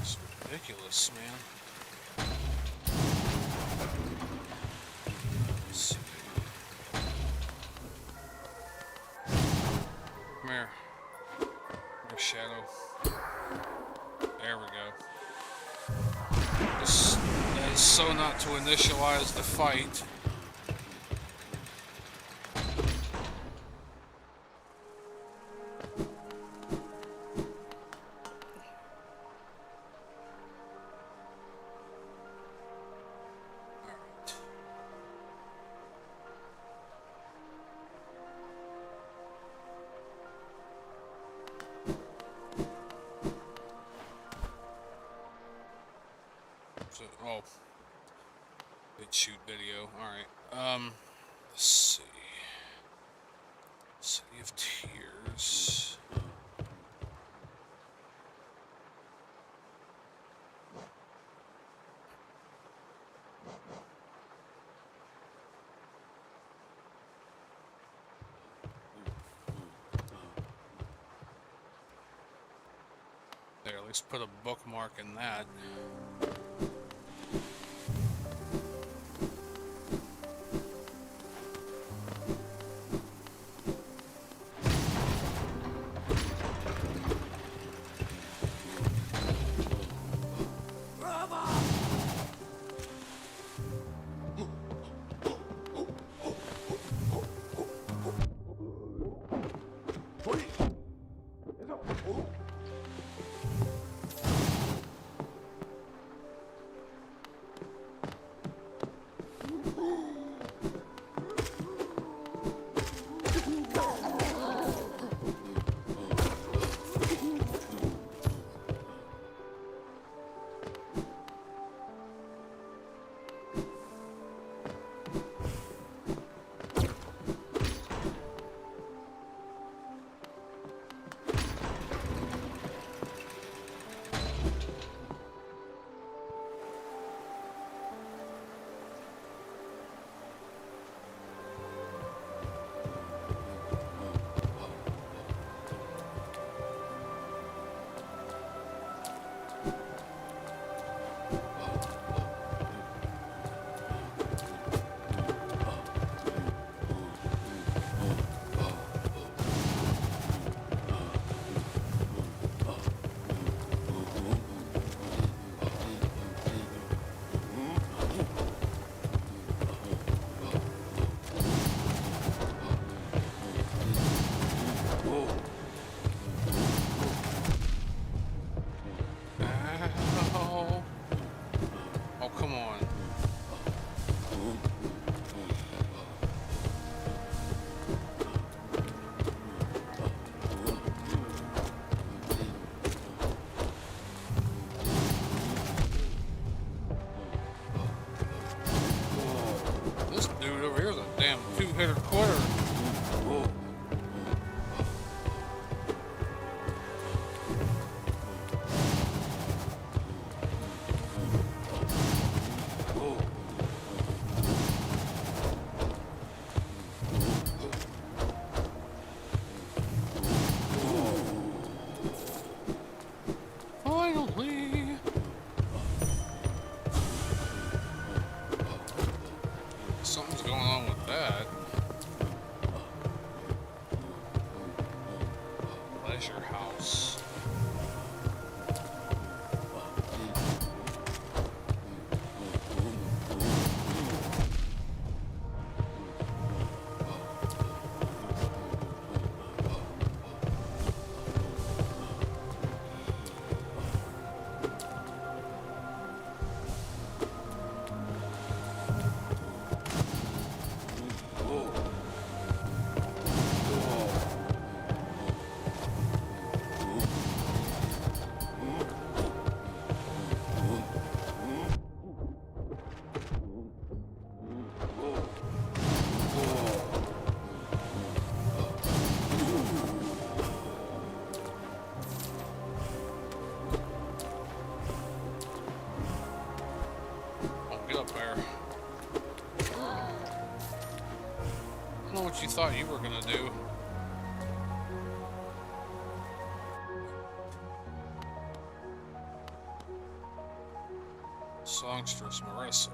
Speaker 1: It's ridiculous, man. Let's see. Come here. There's Shadow. There we go. Just, that is so not to initialize the fight. Oh, did shoot video. All right. Let's see. City of Tears. There, at least put a bookmark in that. Hitter quitter. Finally. Something's going on with that. Get up there. I don't know what you thought you were gonna do. Songstress Marissa.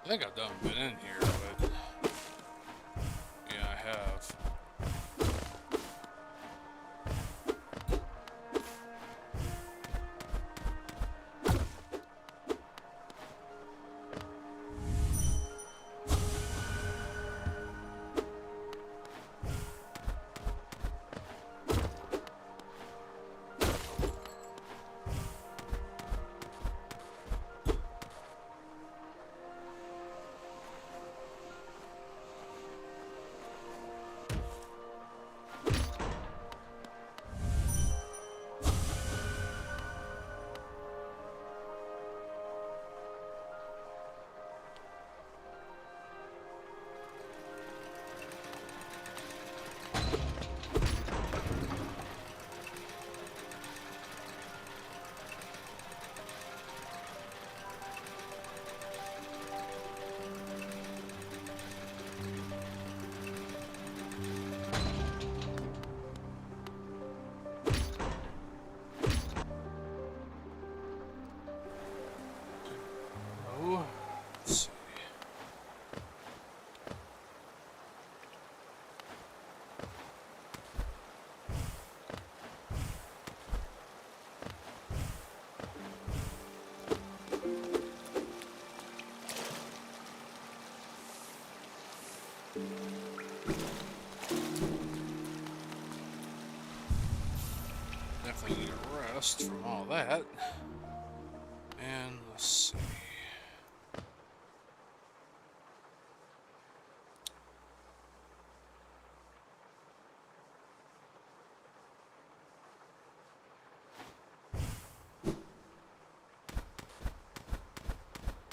Speaker 1: I think I've done been in here, but yeah, I have. Definitely need a rest from all that. And let's see.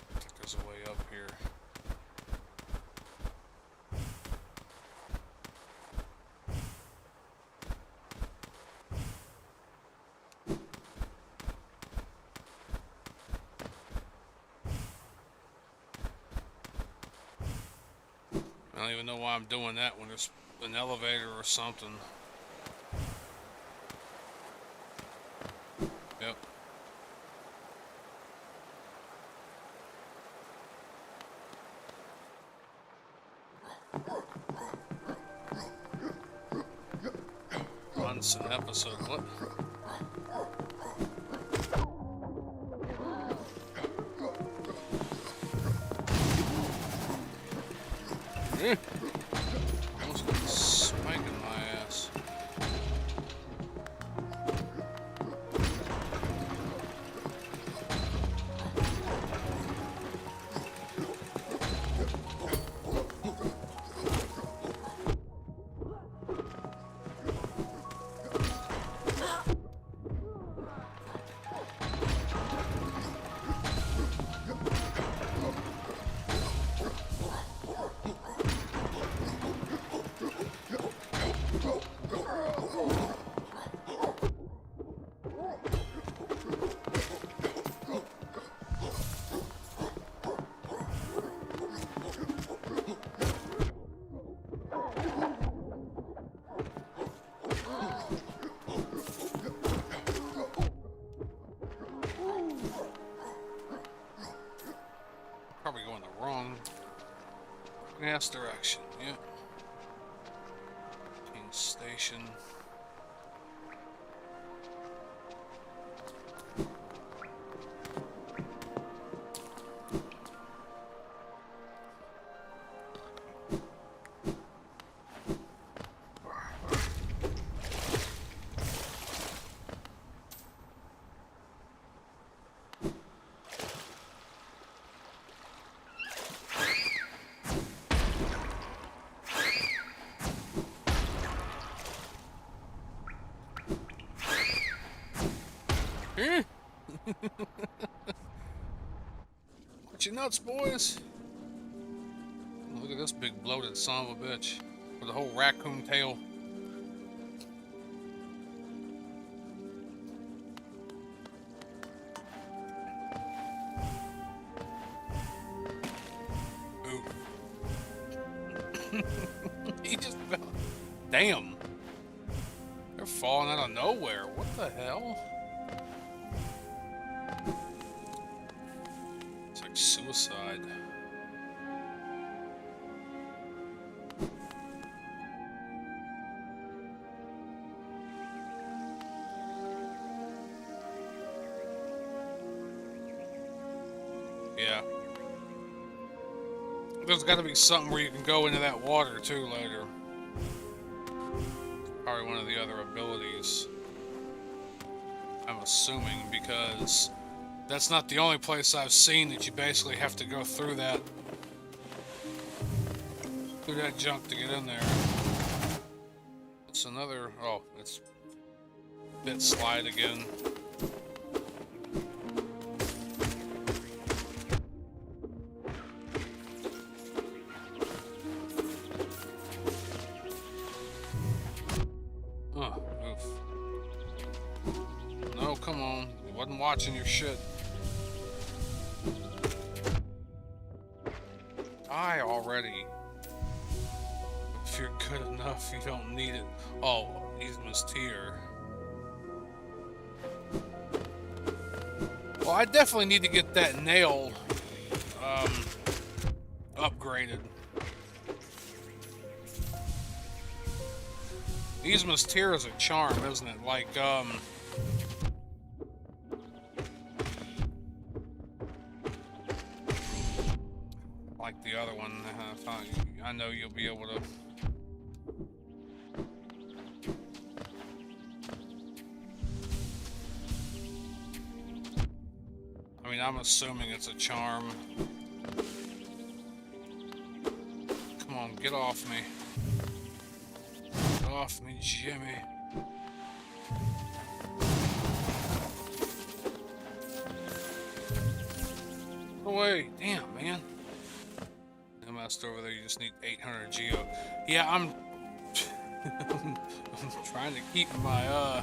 Speaker 1: I think there's a way up here. I don't even know why I'm doing that when there's an elevator or something. Yep. Once an episode. What? Almost got a spike in my ass. Probably going the wrong ass direction. Yep. King Station. What you nuts, boys? Look at this big bloated son of a bitch with a whole raccoon tail. Ooh. He just fell. Damn. They're falling out of nowhere. What the hell? It's like suicide. Yeah. There's got to be something where you can go into that water too later. Probably one of the other abilities. I'm assuming, because that's not the only place I've seen that you basically have to go through that junk to get in there. It's another. Oh, it's bit slide again. Come on. I wasn't watching your shit. Die already. If you're good enough, you don't need it. Oh, he's Mysteer. Well, I definitely need to get that nail upgraded. These Mysteer is a charm, isn't it? Like, like the other one, I know you'll be able to. I mean, I'm assuming it's a charm. Come on, get off me. Get off me, Jimmy. Get away. Damn, man. Over there, you just need 800 geo. Yeah, I'm trying to keep my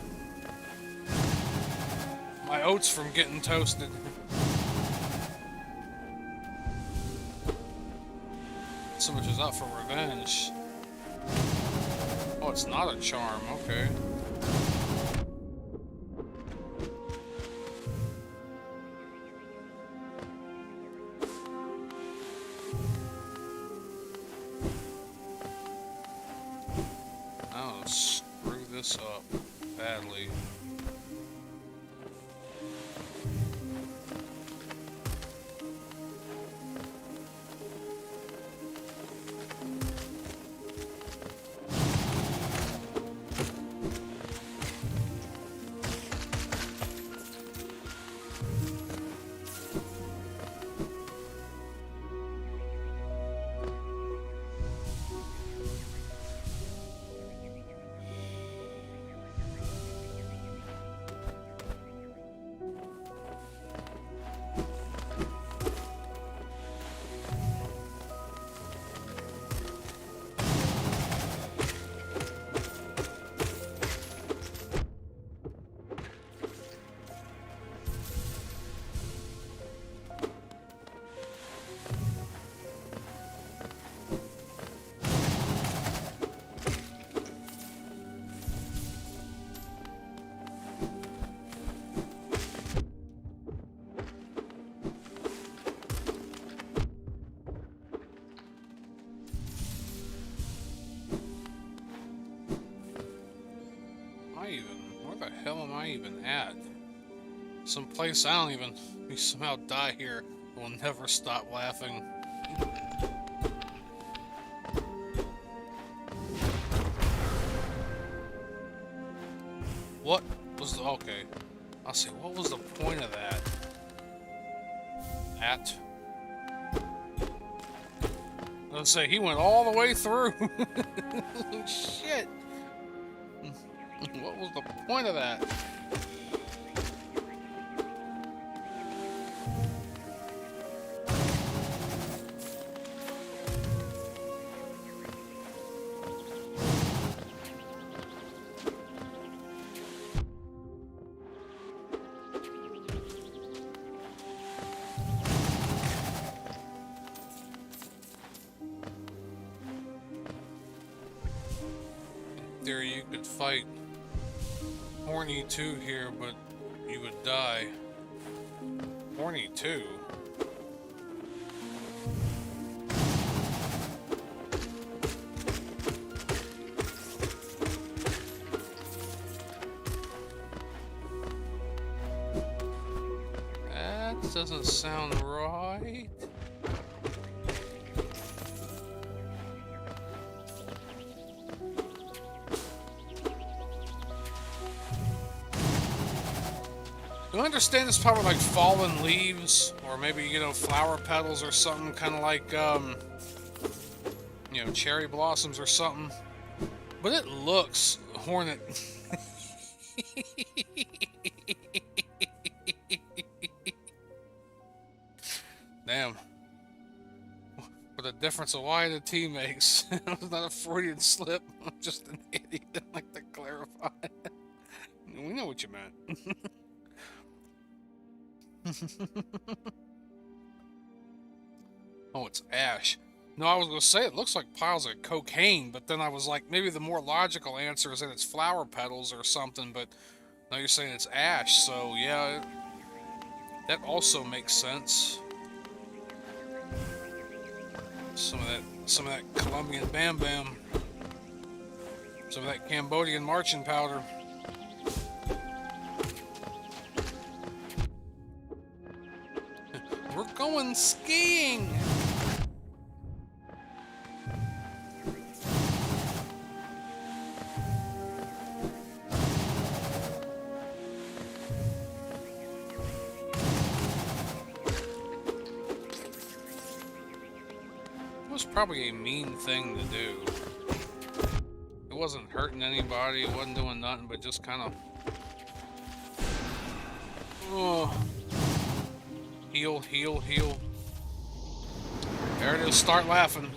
Speaker 1: my oats from getting toasted. So much is up for revenge. Oh, it's not a charm. Okay. Up badly. Where the hell am I even at? Some place I don't even. We somehow die here. We'll never stop laughing. What was the. Okay. I'll see. What was the point of that? I was say he went all the way through. Shit. What was the point of that? theory, you could fight Horny 2 here, but you would die. Horny 2? That doesn't sound right. Do I understand it's probably like fallen leaves, or maybe, you know, flower petals or something, kind of like, you know, cherry blossoms or something. But it looks hornet. Damn. What a difference a Y and a T makes. It's not a Freudian slip. I'm just an idiot. I'd like to clarify. We know what you meant. Oh, it's ash. No, I was going to say it looks like piles of cocaine, but then I was like, maybe the more logical answer is that it's flower petals or something, but now you're saying it's ash, so yeah, that also makes sense. Some of that Colombian Bam Bam. Some of that Cambodian marching powder. We're going skiing! It was probably a mean thing to do. It wasn't hurting anybody, it wasn't doing nothing, but just kind of... Oh... Heal, heal, heal. There it is. Start laughing.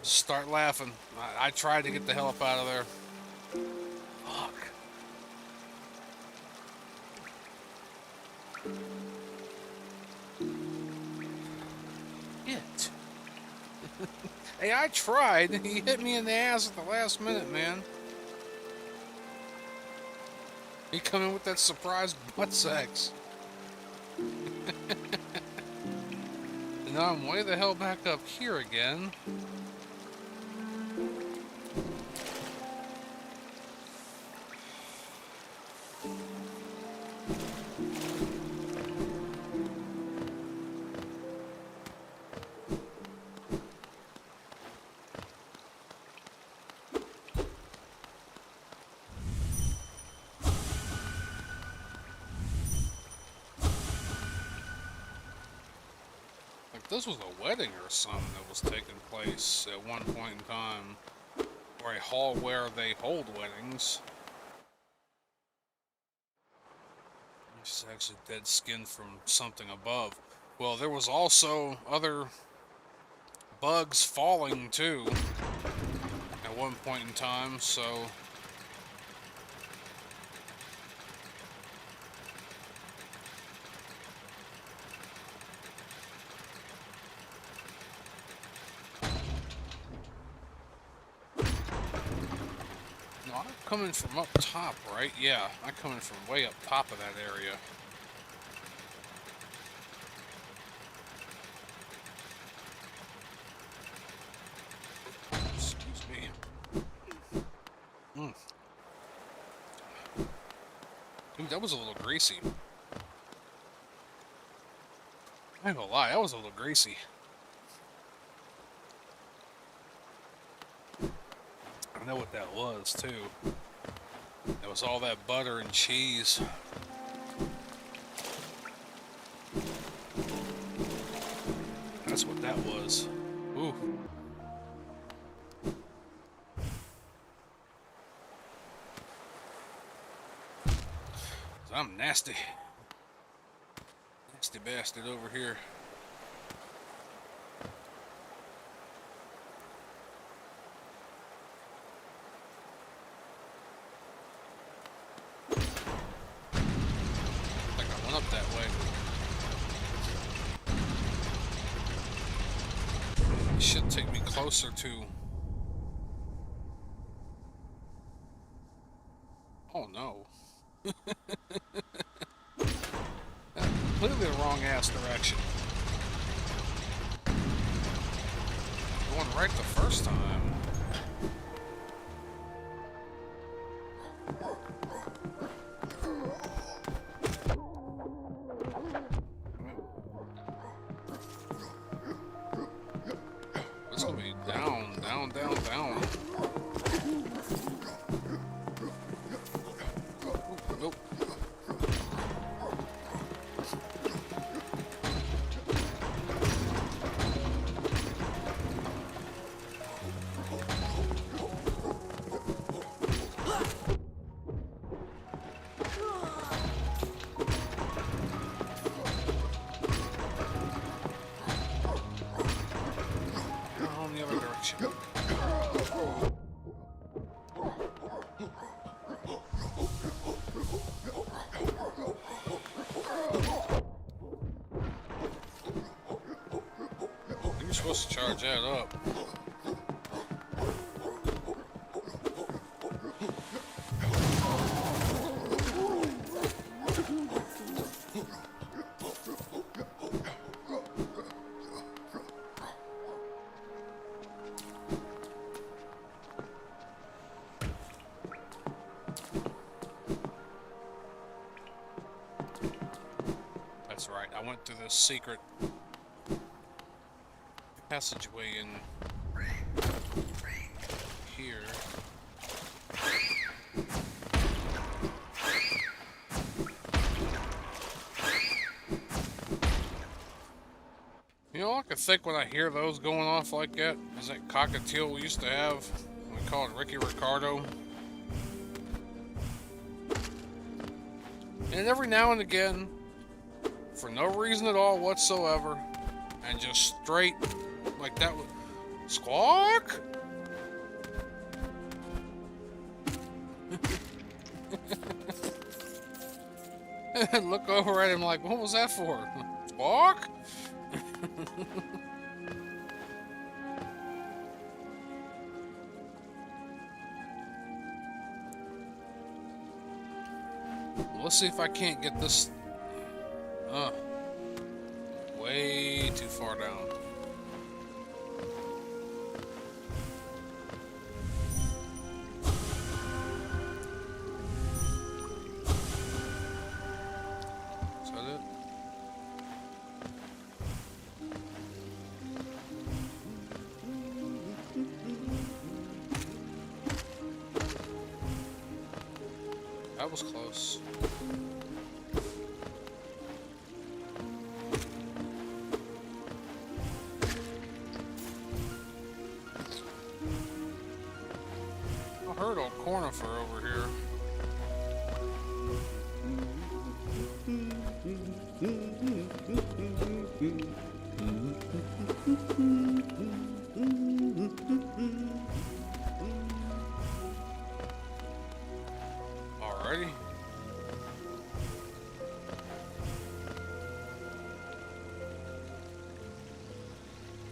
Speaker 1: Start laughing. I tried to get the hell up out of there. Fuck. Shit. Hey, I tried. He hit me in the ass at the last minute, man. He come in with that surprise butt sex. And now I'm way the hell back up here again. This was a wedding or something that was taking place at one point in time, or a hall where they hold weddings. This is actually dead skin from something above. Well, there was also other bugs falling too at one point in time, so... Coming from up top, right? Yeah, I'm coming from way up top of that area. Excuse me. Dude, that was a little greasy. I ain't gonna lie, that was a little greasy. I know what that was, too. It was all that butter and cheese. That's what that was. Ooh. I'm nasty. Nasty bastard over here. Should take me closer to Completely the wrong ass direction. Going right the first time. It's gonna be down, down, down, down. Nope. On the other direction. You're supposed to charge that up. That's right, I went through this secret passageway in here. You know, I could think when I hear those going off like that is that cockatiel we used to have. We called Ricky Ricardo. And every now and again, for no reason at all whatsoever, and just straight like that would squawk. Look over at him like, what was that for? Squawk? Let's see if I can't get this way too far down. Is that it? That was close. I heard old Cornifer over here. Alrighty.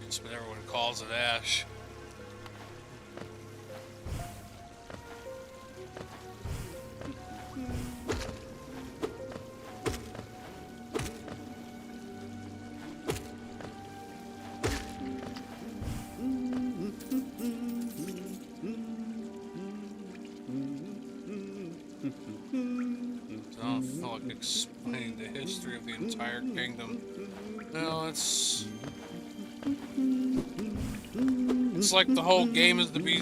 Speaker 1: It's what everyone calls it, Ash. I don't feel like explaining the history of the entire kingdom. No, it's like the whole game is to be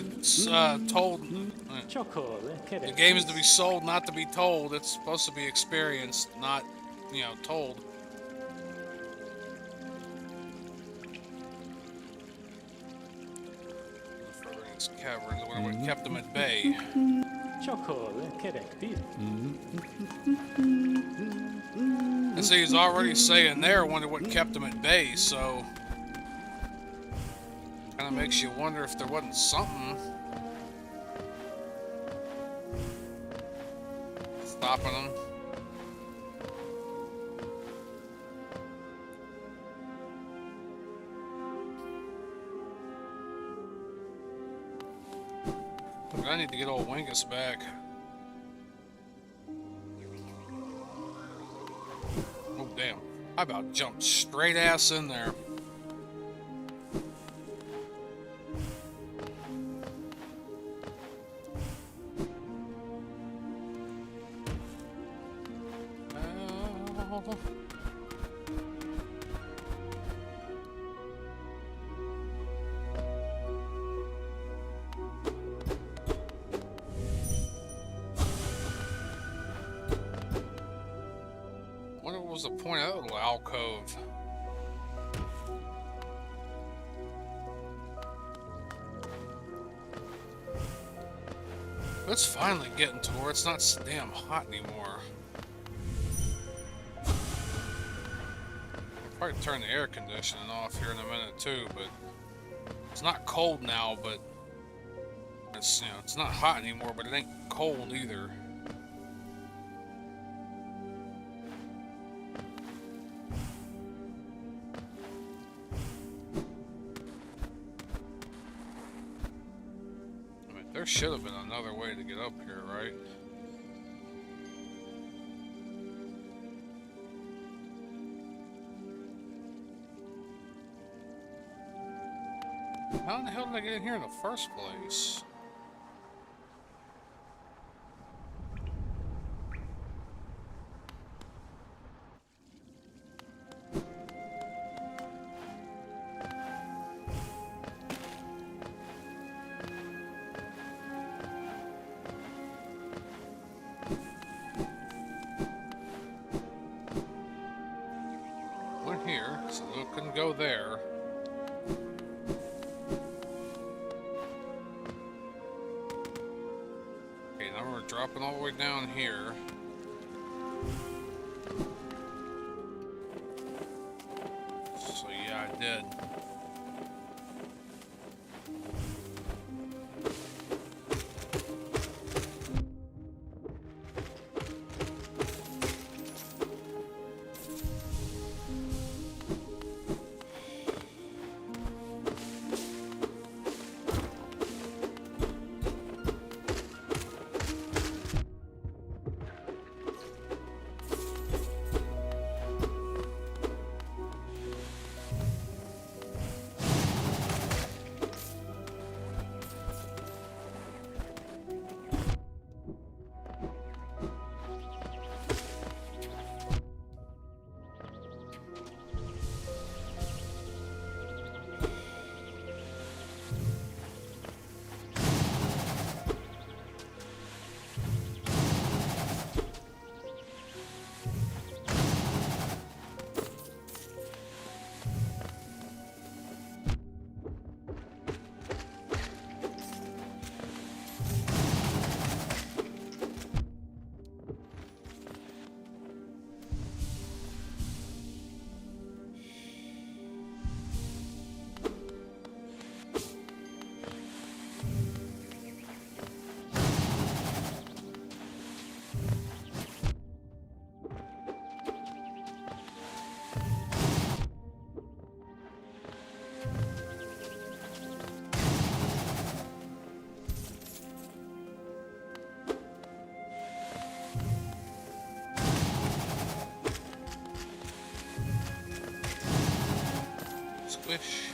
Speaker 1: told. The game is to be sold, not to be told. It's supposed to be experienced, not, you know, told. Further in these caverns, I wonder what kept them at bay. And see, he's already saying there, I wonder what kept him at bay, so kind of makes you wonder if there wasn't something stopping him. I need to get old Wingus back. about jumped straight ass in there. What was the point of that little alcove? It's finally getting to where it's not so damn hot anymore. I'll probably turn the air conditioning off here in a minute too, but it's not cold now, but it's, you know, it's not hot anymore, but it ain't cold either. There should have been another way to get up here, right? How in the hell did I get in here in the first place? Here, so it couldn't go there. Okay, now we're dropping all the way down here. So yeah, I did. Squish.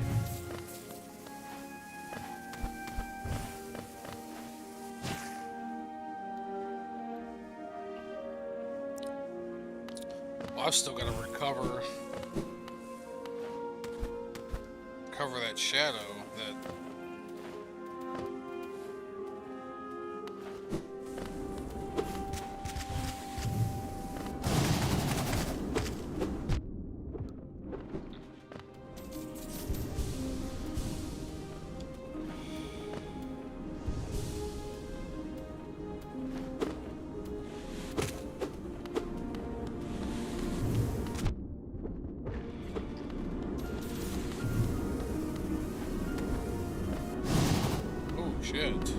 Speaker 1: Well, I've still got to recover that shadow that shit.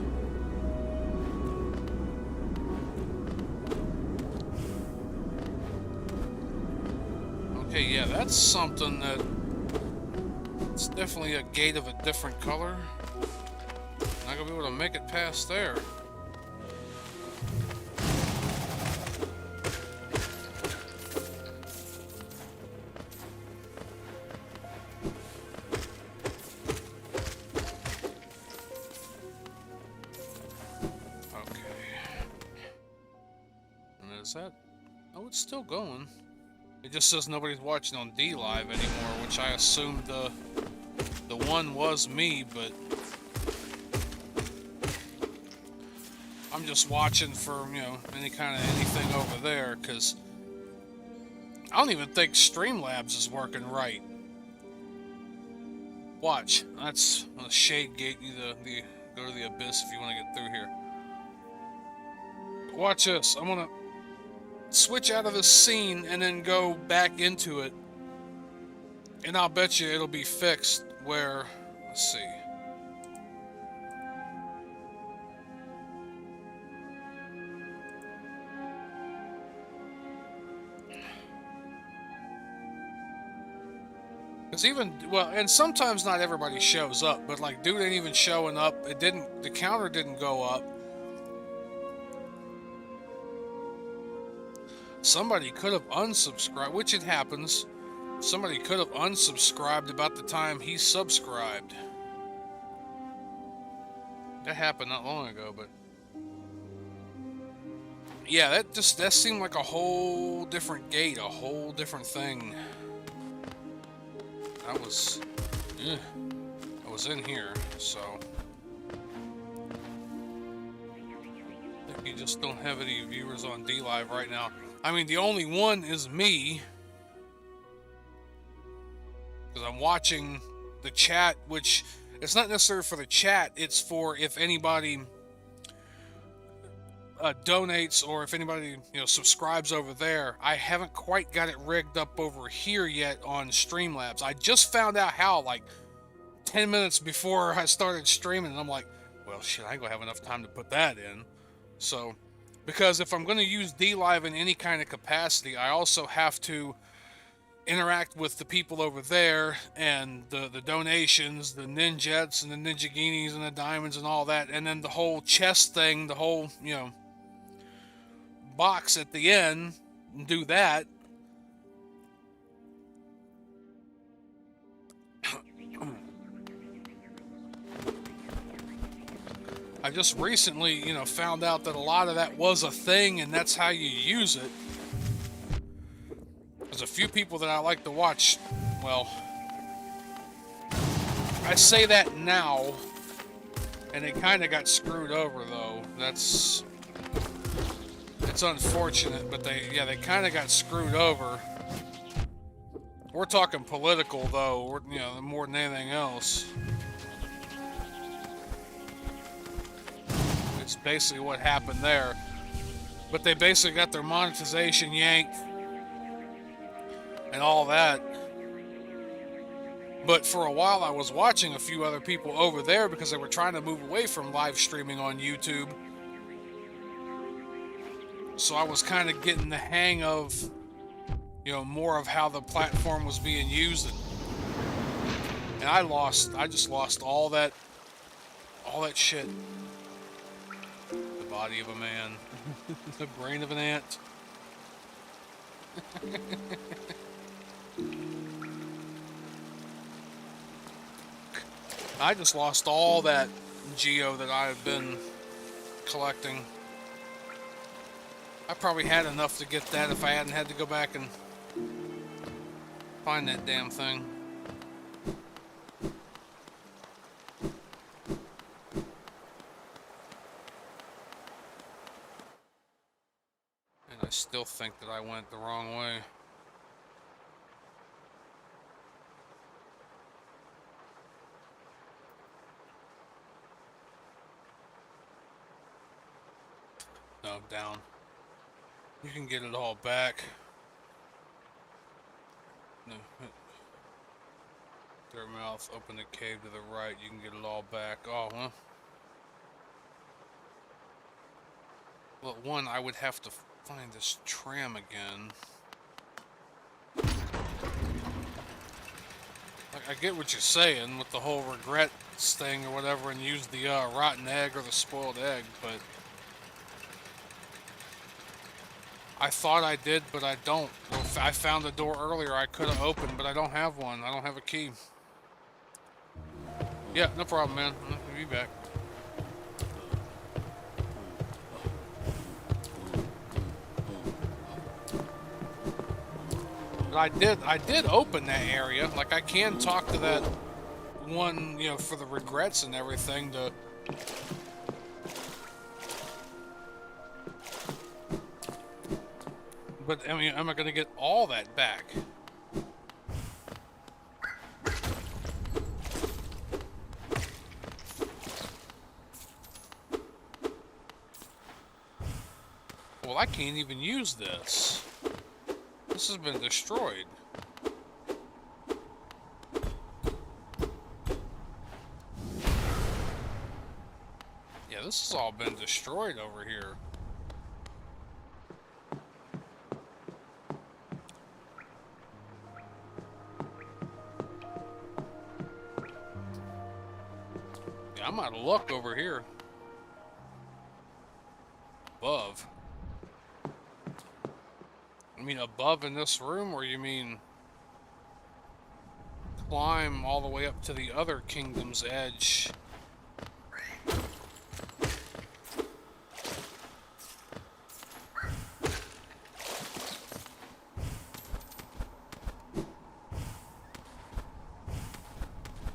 Speaker 1: Okay, yeah, that's something that... It's definitely a gate of a different color. Not gonna be able to make it past there. it's still going. It just says nobody's watching on dLive anymore, which I assumed the one was me, but I'm just watching for, you know, any kind of anything over there, because I don't even think Streamlabs is working right. Watch, that's a shade gate. You go to the abyss if you want to get through here. Watch this. I'm gonna switch out of the scene and then go back into it, and I'll bet you it'll be fixed where, let's see. Because even, well, and sometimes not everybody shows up, but like, dude ain't even showing up. It didn't, the counter didn't go up. Somebody could have unsubscribed, which it happens. Somebody could have unsubscribed about the time he subscribed. That happened not long ago, but yeah, that seemed like a whole different gate, a whole different thing. I was in here, so I think you just don't have any viewers on dLive right now. I mean, the only one is me, because I'm watching the chat, which it's not necessarily for the chat, it's for if anybody donates, or if anybody, you know, subscribes over there. I haven't quite got it rigged up over here yet on Streamlabs. I just found out how, like 10 minutes before I started streaming, and I'm like, well, shit, I ain't gonna have enough time to put that in. So, because if I'm gonna use dLive in any kind of capacity, I also have to interact with the people over there, and the donations, the ninjets and the ninjaginis and the diamonds and all that, and then the whole chest thing, the whole, you know, box at the end, and do that. I just recently, you know, found out that a lot of that was a thing, and that's how you use it. There's a few people that I like to watch. Well, I say that now, and they kind of got screwed over, though. It's unfortunate, but they kind of got screwed over. We're talking political, though, you know, more than anything else. It's basically what happened there. But they basically got their monetization yanked and all that. But for a while, I was watching a few other people over there because they were trying to move away from live streaming on YouTube. So I was kind of getting the hang of, you know, more of how the platform was being used, and I just lost all that shit. The body of a man, the brain of an ant. I just lost all that geo that I had been collecting. I probably had enough to get that if I hadn't had to go back and find that damn thing. And I still think that I went the wrong way. No, down. You can get it all back. No. Their mouth, open the cave to the right. You can get it all back. Oh, huh? Well, one, I would have to find this tram again. Like, I get what you're saying with the whole regrets thing or whatever, and use the rotten egg or the spoiled egg, but I thought I did, but I don't. I found the door earlier I could have opened, but I don't have one. I don't have a key. Yeah, no problem, man. I'll be back. But I did open that area. Like, I can talk to that one, you know, for the regrets and everything to... But, I mean, am I going to get all that back? Well, I can't even use this. This has been destroyed. Yeah, this has all been destroyed over here. Yeah, I'm out of luck over here. Above. I mean above in this room, or you mean climb all the way up to the other kingdom's edge?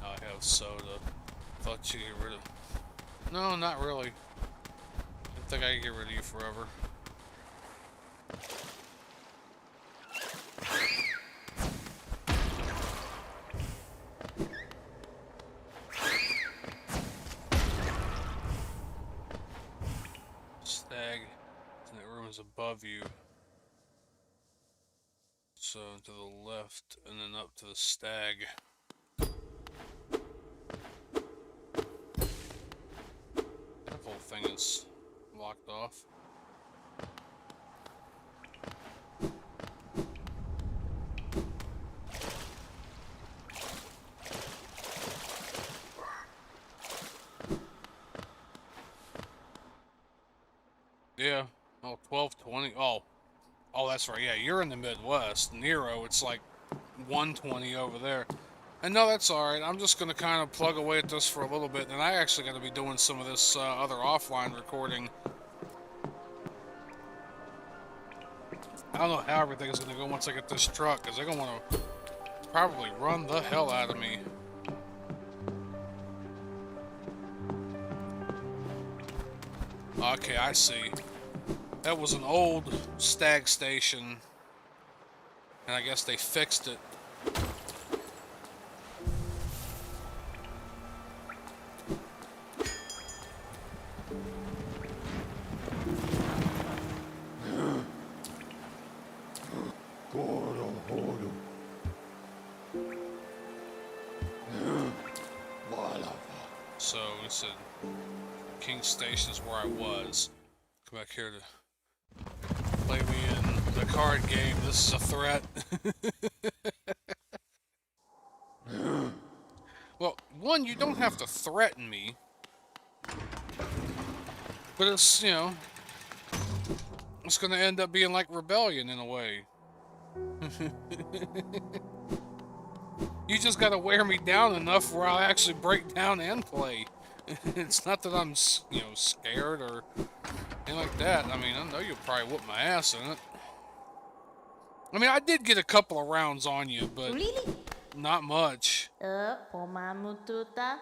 Speaker 1: I have soda. Thought you get rid of... No, not really. I think I can get rid of you forever. Stag. And that room is above you. So to the left, and then up to the stag. That whole thing is locked off. Yeah. Oh, 1220. Oh. Oh, that's right. Yeah, you're in the Midwest. Nero, it's like 120 over there. And no, that's alright. I'm just going to kind of plug away at this for a little bit. And I actually got to be doing some of this other offline recording. I don't know how everything is going to go once I get this truck, because they're going to want to probably run the hell out of me. Okay, I see. That was an old stag station, and I guess they fixed it. So we said King Station is where I was. Come back here to play me in the card game. This is a threat. Well, one, you don't have to threaten me. But it's, you know, it's gonna end up being like rebellion in a way. You just gotta wear me down enough where I'll actually break down and play. It's not that I'm, you know, scared or anything like that. I mean, I know you'll probably whoop my ass in it. I mean, I did get a couple of rounds on you, but
Speaker 3: really?
Speaker 1: Not much.
Speaker 3: Pomamututa.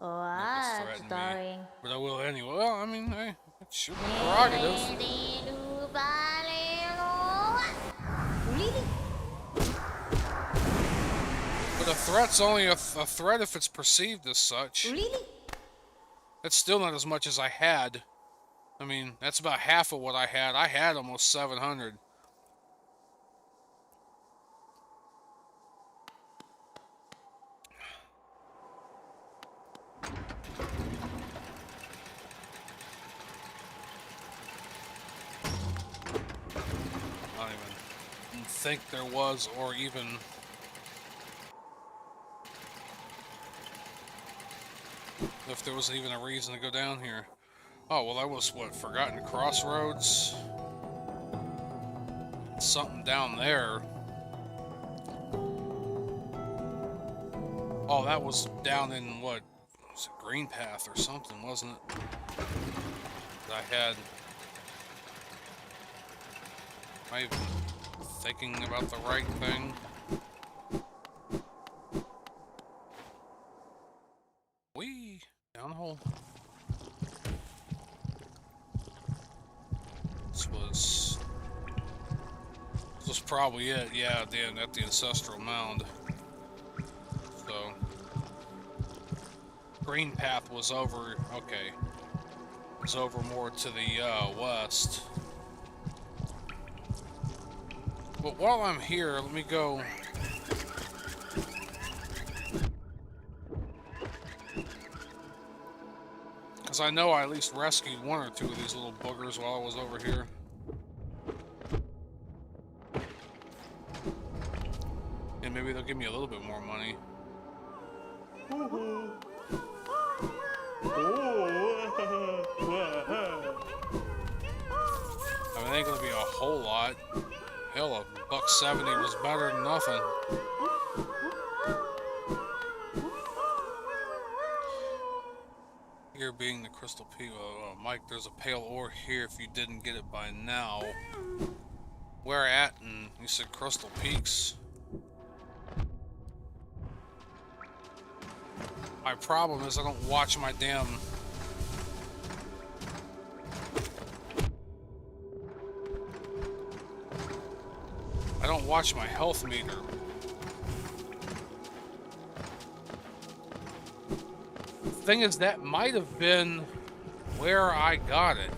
Speaker 3: Oh, I'm starring.
Speaker 1: But I will anyway. Well, I mean, hey, it's your prerogative.
Speaker 3: Really?
Speaker 1: But a threat's only a threat if it's perceived as such.
Speaker 3: Really?
Speaker 1: That's still not as much as I had. I mean, that's about half of what I had. I had almost 700. I don't even think there was, or even... if there was even a reason to go down here. Oh, well, that was, what, Forgotten Crossroads? Something down there. Oh, that was down in, what, was a green path or something, wasn't it? That I had. Am I even thinking about the right thing? Whee! Down the hole. This was probably it, yeah, at the ancestral mound. So green path was over, okay. Was over more to the west. But while I'm here, let me go. Because I know I at least rescued one or two of these little boogers while I was over here. And maybe they'll give me a little bit more money. I mean, it ain't gonna be a whole lot. Hell, $1.70 was better than nothing. Here being the Crystal Peak. Mike, there's a pale ore here if you didn't get it by now. Where at? And you said Crystal Peaks. My problem is I don't watch my damn... I don't watch my health meter. The thing is, that might have been where I got it.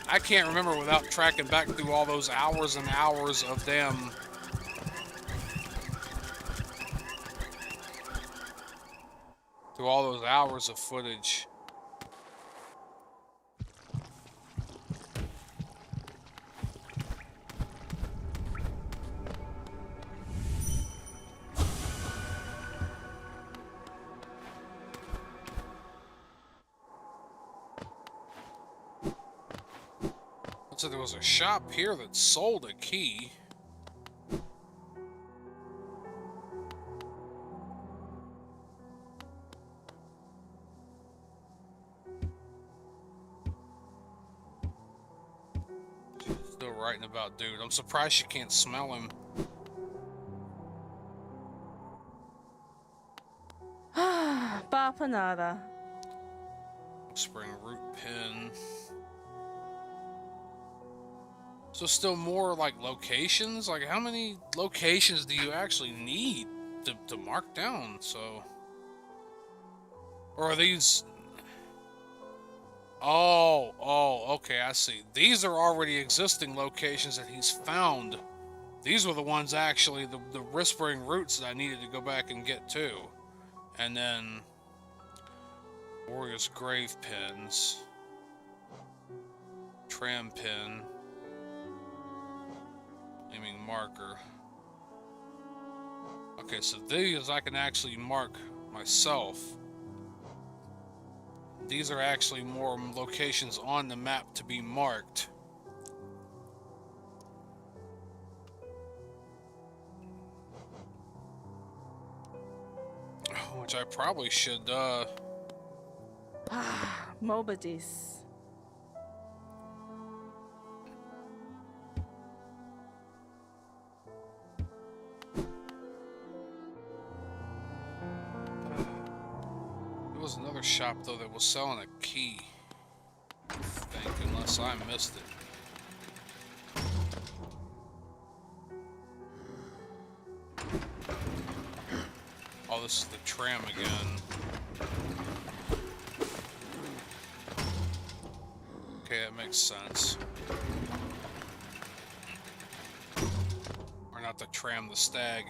Speaker 1: I can't remember without tracking back through all those hours and hours of damn... through all those hours of footage. So there was a shop here that sold a key. Still writing about dude. I'm surprised you can't smell him.
Speaker 4: Bapanada.
Speaker 1: Spring root pin. So still more like locations? Like how many locations do you actually need to mark down? So, or are these... Oh, okay, I see. These are already existing locations that he's found. These were the ones actually, the whispering roots that I needed to go back and get to. And then Warrior's Grave Pins. Tram Pin. Aiming marker. Okay, so these I can actually mark myself. These are actually more locations on the map to be marked. Which I probably should,
Speaker 4: Mobadis.
Speaker 1: There was another shop though that was selling a key, I think, unless I missed it. Oh, this is the tram again. Okay, that makes sense. Or not the tram, the stag.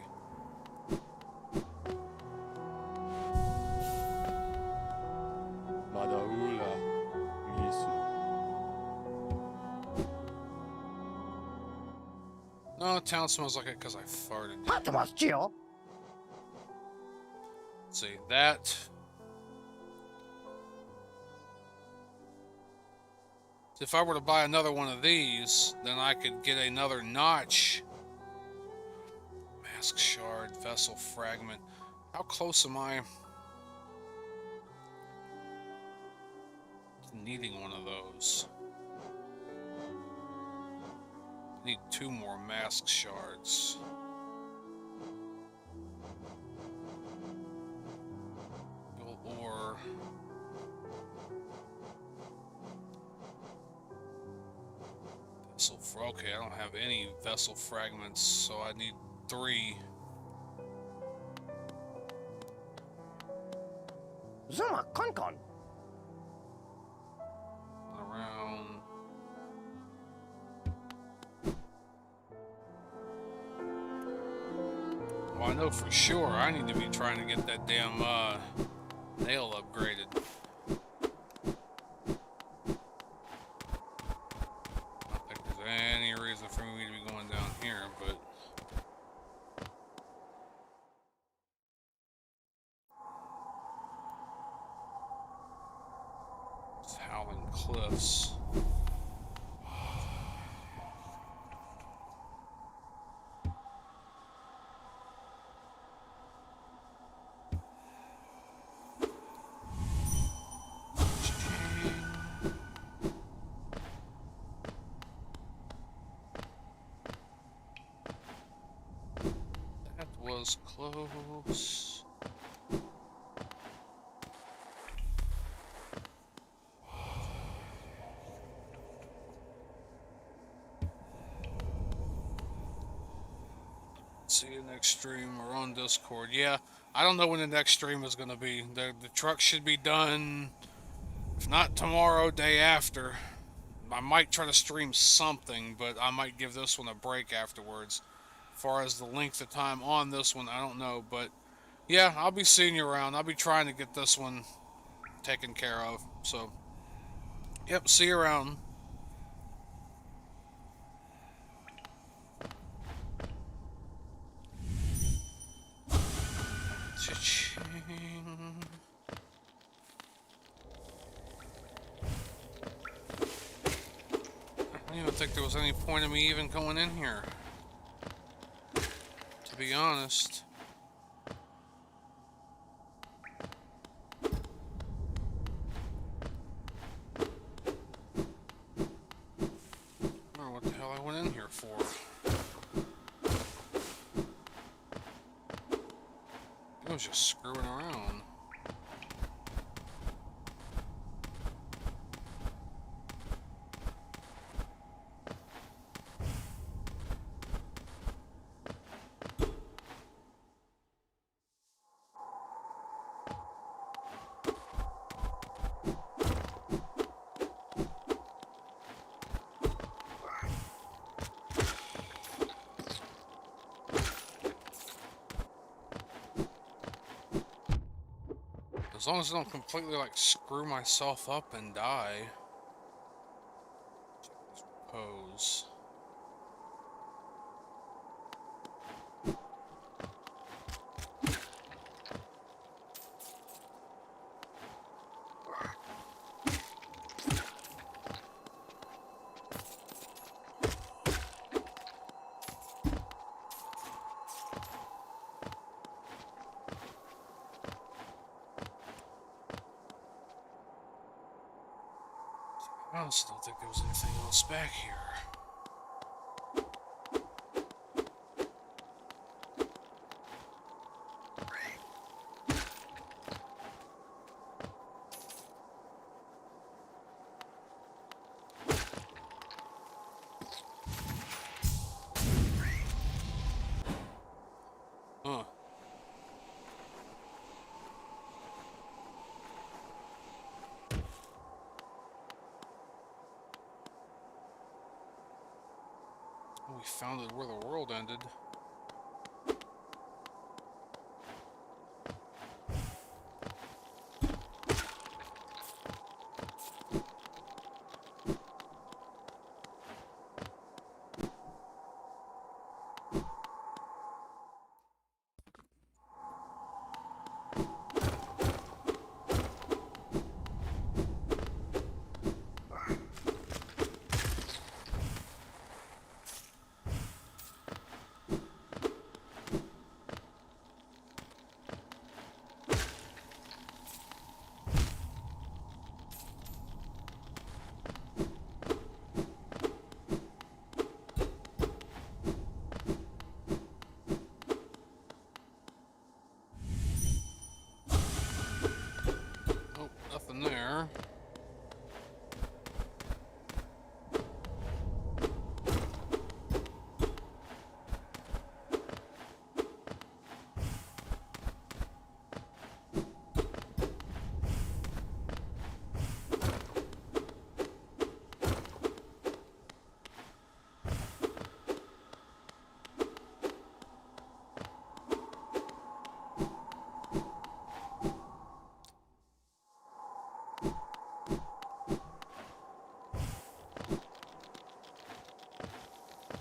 Speaker 1: No, town smells like it because I farted. Let's see, that. If I were to buy another one of these, then I could get another notch. Mask shard, vessel fragment. How close am I to needing one of those? I need 2 more mask shards. Or vessel. Okay, I don't have any vessel fragments, so I need 3.
Speaker 5: Zuma Concon.
Speaker 1: Around. Well, I know for sure I need to be trying to get that damn nail upgraded. I don't think there's any reason for me to be going down here, but it's Howling Cliffs. Was close. See you next stream or on Discord. Yeah, I don't know when the next stream is going to be. The truck should be done, if not tomorrow, day after. I might try to stream something, but I might give this one a break afterwards. As far as the length of time on this one, I don't know, but yeah, I'll be seeing you around. I'll be trying to get this one taken care of. So, yep, see you around. Cha-ching. I don't even think there was any point of me even going in here, to be honest. I don't know what the hell I went in here for. I was just screwing around. As long as I don't completely, like, screw myself up and die. Pose. I honestly don't think there was anything else back here. Huh. We found it where the world ended.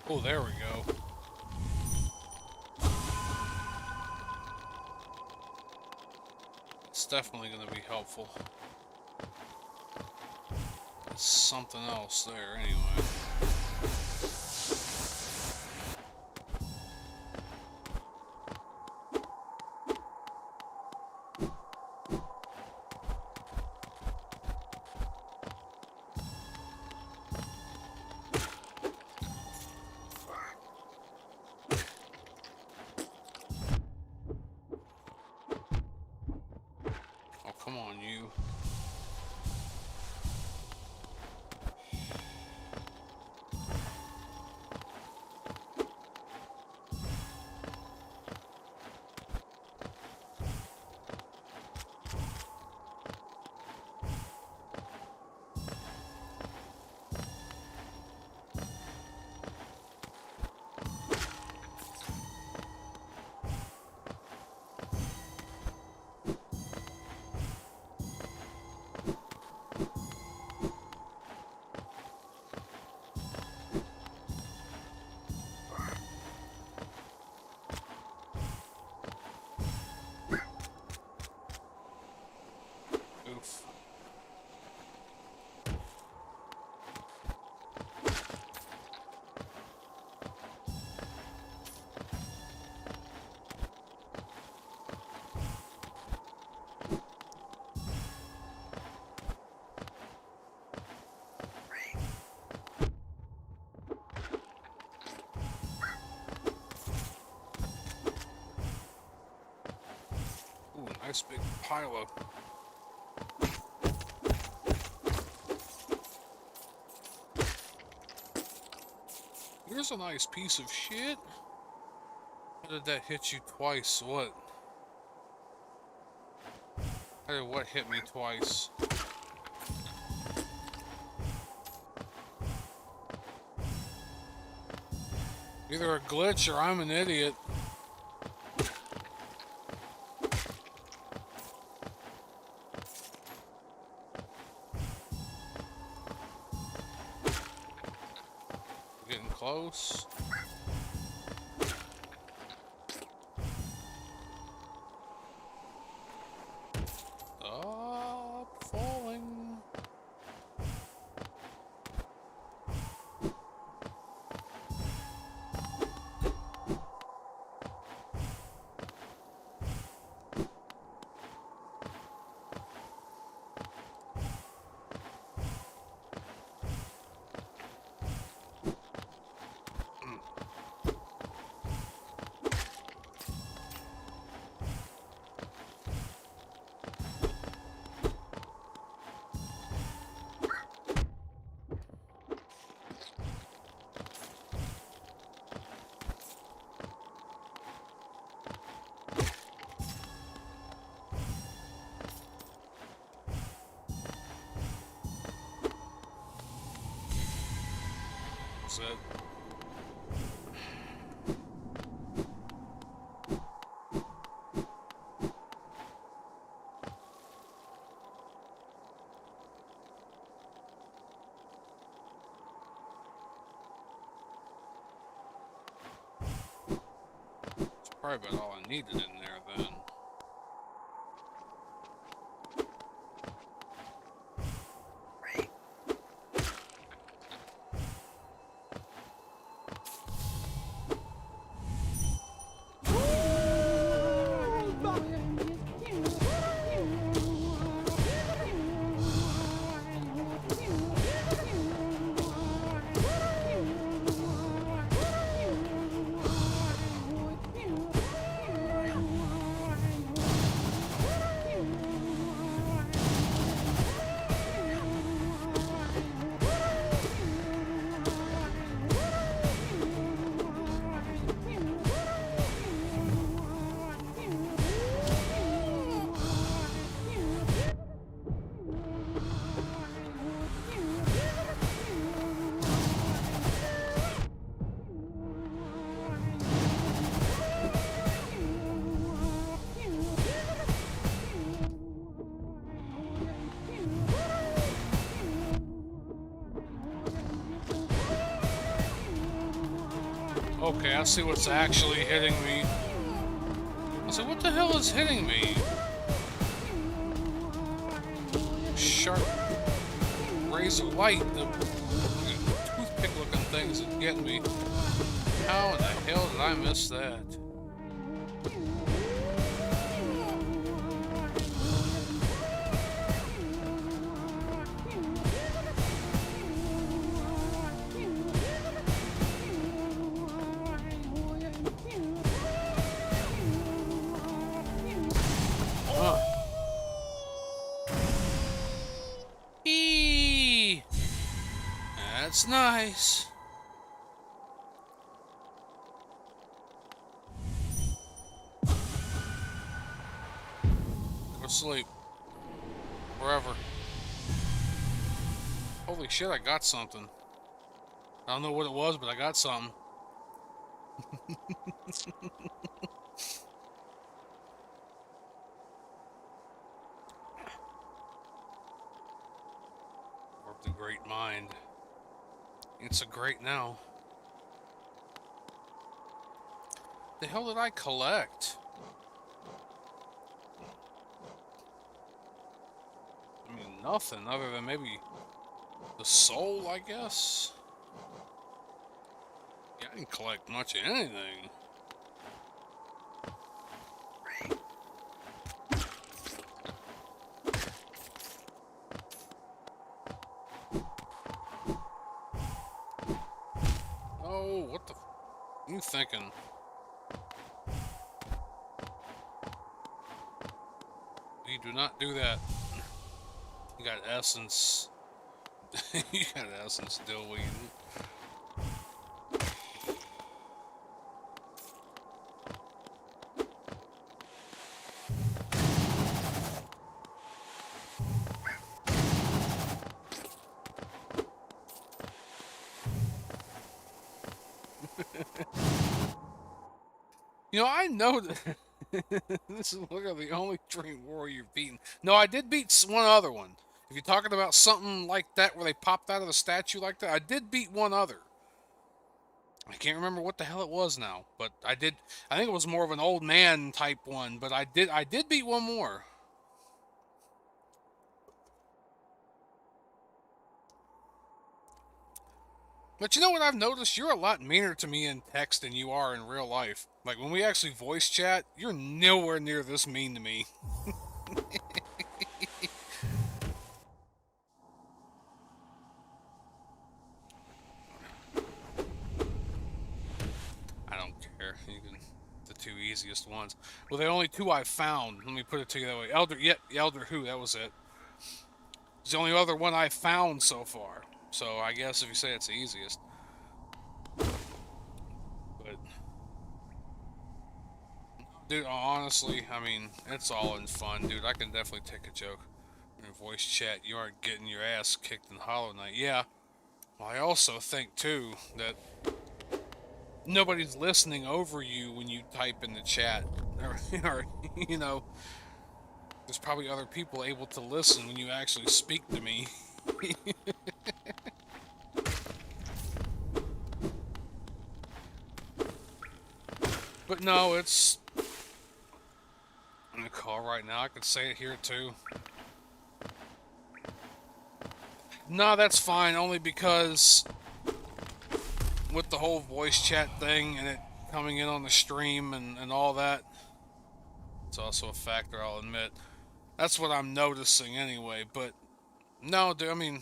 Speaker 1: Oh, there we go. It's definitely going to be helpful. There's something else there anyway. Come on, you. Nice big pile of. Here's a nice piece of shit. How did that hit you twice? What? How did what hit me twice? Either a glitch or I'm an idiot. Close. Stop falling. That's it. That's probably about all I needed in there then. Okay, I see what's actually hitting me. I said, what the hell is hitting me? Sharp razor light, the toothpick-looking things that get me. How in the hell did I miss that? That's nice. Go to sleep. Forever. Holy shit, I got something. I don't know what it was, but I got something. Warp the great mind. It's a great now. The hell did I collect? I mean, nothing other than maybe the soul, I guess. Yeah, I didn't collect much of anything. Oh, what the f are you thinking? You do not do that. You got essence. You got essence still weeding. You know, I know that this is literally the only Dream Warrior you've beaten. No, I did beat one other one. If you're talking about something like that where they popped out of the statue like that, I did beat one other. I can't remember what the hell it was now, but I did. I think it was more of an old man type one, but I did beat one more. But you know what I've noticed? You're a lot meaner to me in text than you are in real life. Like, when we actually voice chat, you're nowhere near this mean to me. I don't care. You can, the two easiest ones. Well, the only two I've found, let me put it to you that way. Elder Who, that was it. It's the only other one I've found so far. So I guess if you say it's the easiest. But, dude, honestly, I mean, it's all in fun, dude. I can definitely take a joke. In voice chat, you aren't getting your ass kicked in Hollow Knight. Yeah. Well, I also think, too, that nobody's listening over you when you type in the chat. Or you know, there's probably other people able to listen when you actually speak to me. But no, it's... I'm gonna call right now. I could say it here too. No, that's fine, only because with the whole voice chat thing and it coming in on the stream and all that, it's also a factor, I'll admit. That's what I'm noticing anyway, but no, dude, I mean,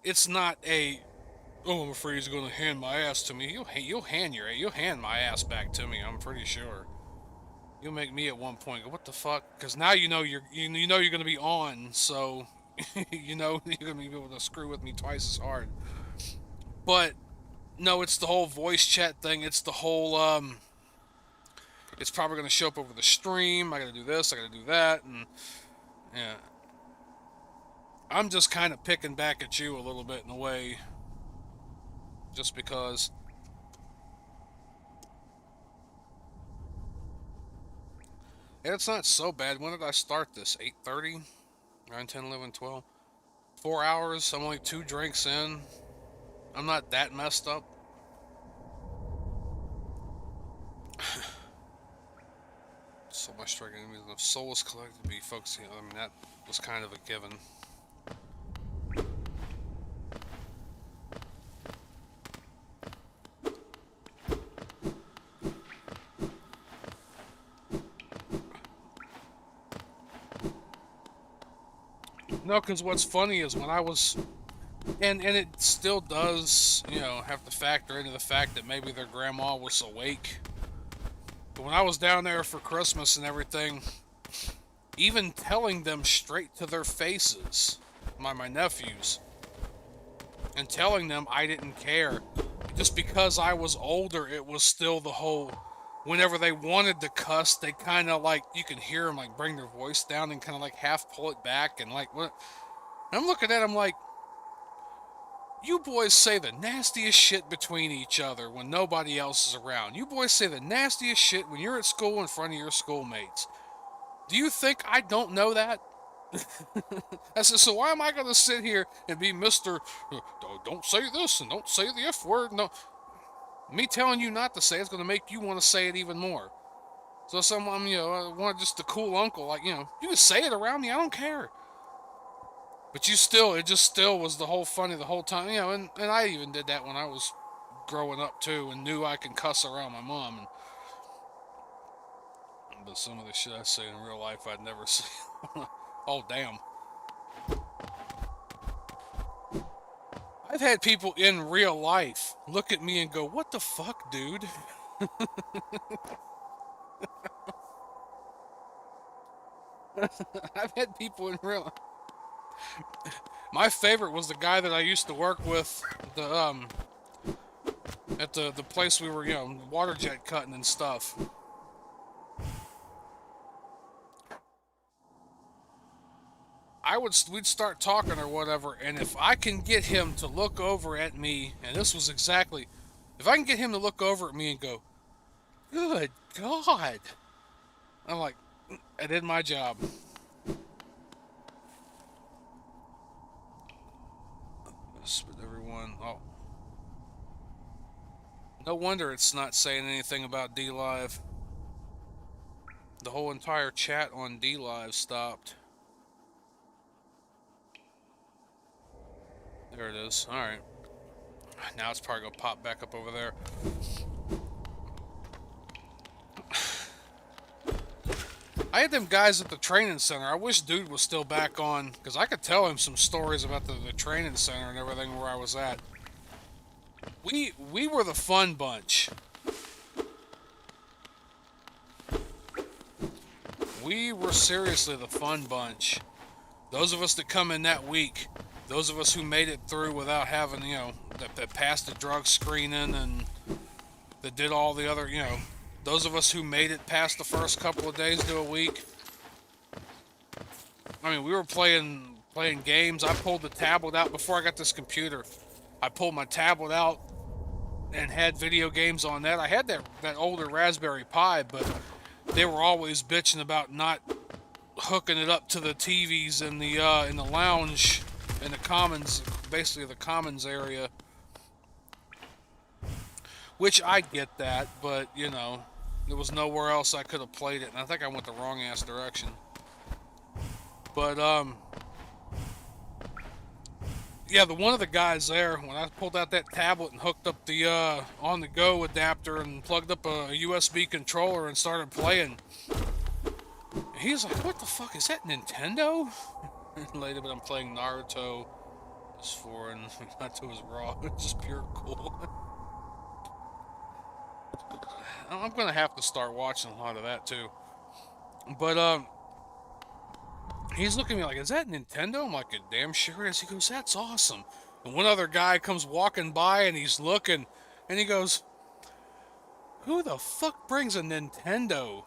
Speaker 1: it's not a, oh, I'm afraid he's gonna hand my ass to me. You'll hand my ass back to me, I'm pretty sure. You'll make me at one point go, what the fuck? Because now you know you're gonna be on, so you know you're gonna be able to screw with me twice as hard. But no, it's the whole voice chat thing. It's the whole it's probably gonna show up over the stream. I gotta do this, I gotta do that, and yeah. I'm just kind of picking back at you a little bit in a way, just because. Yeah, it's not so bad. When did I start this? 8:30? 9, 10, 11, 12? 4 hours. I'm only 2 drinks in. I'm not that messed up. So much striking enemies, enough souls collected to be focusing on. I mean, that was kind of a given. No, because what's funny is when I was, and it still does, you know, have to factor into the fact that maybe their grandma was awake. But when I was down there for Christmas and everything, even telling them straight to their faces, my nephews, and telling them I didn't care, just because I was older, it was still the whole, whenever they wanted to cuss, they kind of like, you can hear them like bring their voice down and kind of like half pull it back and like, what? And I'm looking at them like, you boys say the nastiest shit between each other when nobody else is around. You boys say the nastiest shit when you're at school in front of your schoolmates. Do you think I don't know that? I said, so why am I going to sit here and be Mr. Don't say this and don't say the F word? No. Me telling you not to say it's going to make you want to say it even more. So someone, you know, I want just the cool uncle, like, you know, you can say it around me, I don't care. But you still, it just still was the whole funny the whole time, you know, and I even did that when I was growing up too and knew I can cuss around my mom. But some of the shit I say in real life I'd never say. Oh, damn. I've had people in real life look at me and go, what the fuck, dude? I've had people in real life. My favorite was the guy that I used to work with, at the place we were, you know, water jet cutting and stuff. We'd start talking or whatever, and if I can get him to look over at me, and this was exactly, if I can get him to look over at me and go, good God, I'm like, I did my job. But everyone, oh. No wonder it's not saying anything about dLive. The whole entire chat on dLive stopped. There it is. Alright. Now it's probably going to pop back up over there. I had them guys at the training center. I wish dude was still back on, because I could tell him some stories about the training center and everything where I was at. We were the fun bunch. We were seriously the fun bunch. Those of us that come in that week, those of us who made it through without having, you know, that passed the drug screening and that did all the other, you know, those of us who made it past the first couple of days to a week. I mean, we were playing games. I pulled the tablet out before I got this computer. I pulled my tablet out and had video games on that. I had that older Raspberry Pi, but they were always bitching about not hooking it up to the TVs in the lounge, in the commons, basically the commons area. Which I get that, but you know, there was nowhere else I could have played it, and I think I went the wrong ass direction. But yeah, one of the guys there, when I pulled out that tablet and hooked up the on-the-go adapter and plugged up a USB controller and started playing, he's like, "What the fuck is that, Nintendo?" And later, but I'm playing Naruto. It's foreign. Naruto is raw. It's just pure cool. I'm gonna have to start watching a lot of that too. But he's looking at me like, "Is that Nintendo?" I'm like, "Damn sure it is." He goes, "That's awesome." And one other guy comes walking by and he's looking, and he goes, "Who the fuck brings a Nintendo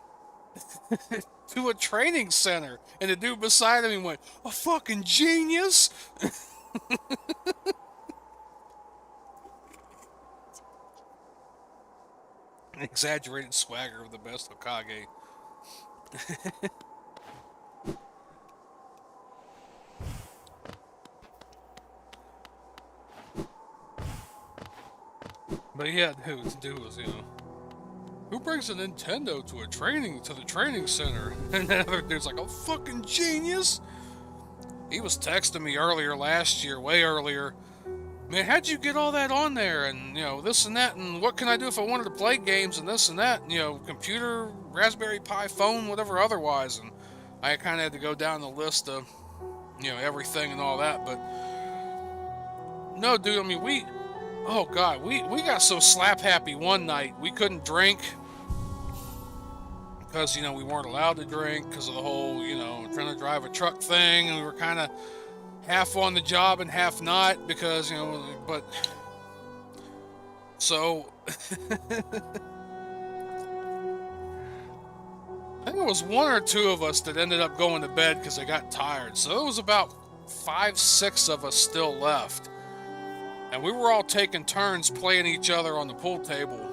Speaker 1: to a training center?" And the dude beside him went, "A fucking genius." Exaggerated swagger of the best Hokage. But yeah, dude was, you know, who brings a Nintendo to the training center? And the other dude's like, oh, fucking genius. He was texting me earlier last year, way earlier. Man, how'd you get all that on there? And, you know, this and that, and what can I do if I wanted to play games and this and that? And, you know, computer, Raspberry Pi, phone, whatever otherwise. And I kind of had to go down the list of, you know, everything and all that. But, no, dude, I mean, we got so slap happy one night, we couldn't drink. Because, you know, we weren't allowed to drink because of the whole, you know, trying to drive a truck thing. And we were kind of half on the job and half not because, you know, but so I think it was one or two of us that ended up going to bed because they got tired. So it was about 5, 6 of us still left. And we were all taking turns playing each other on the pool table.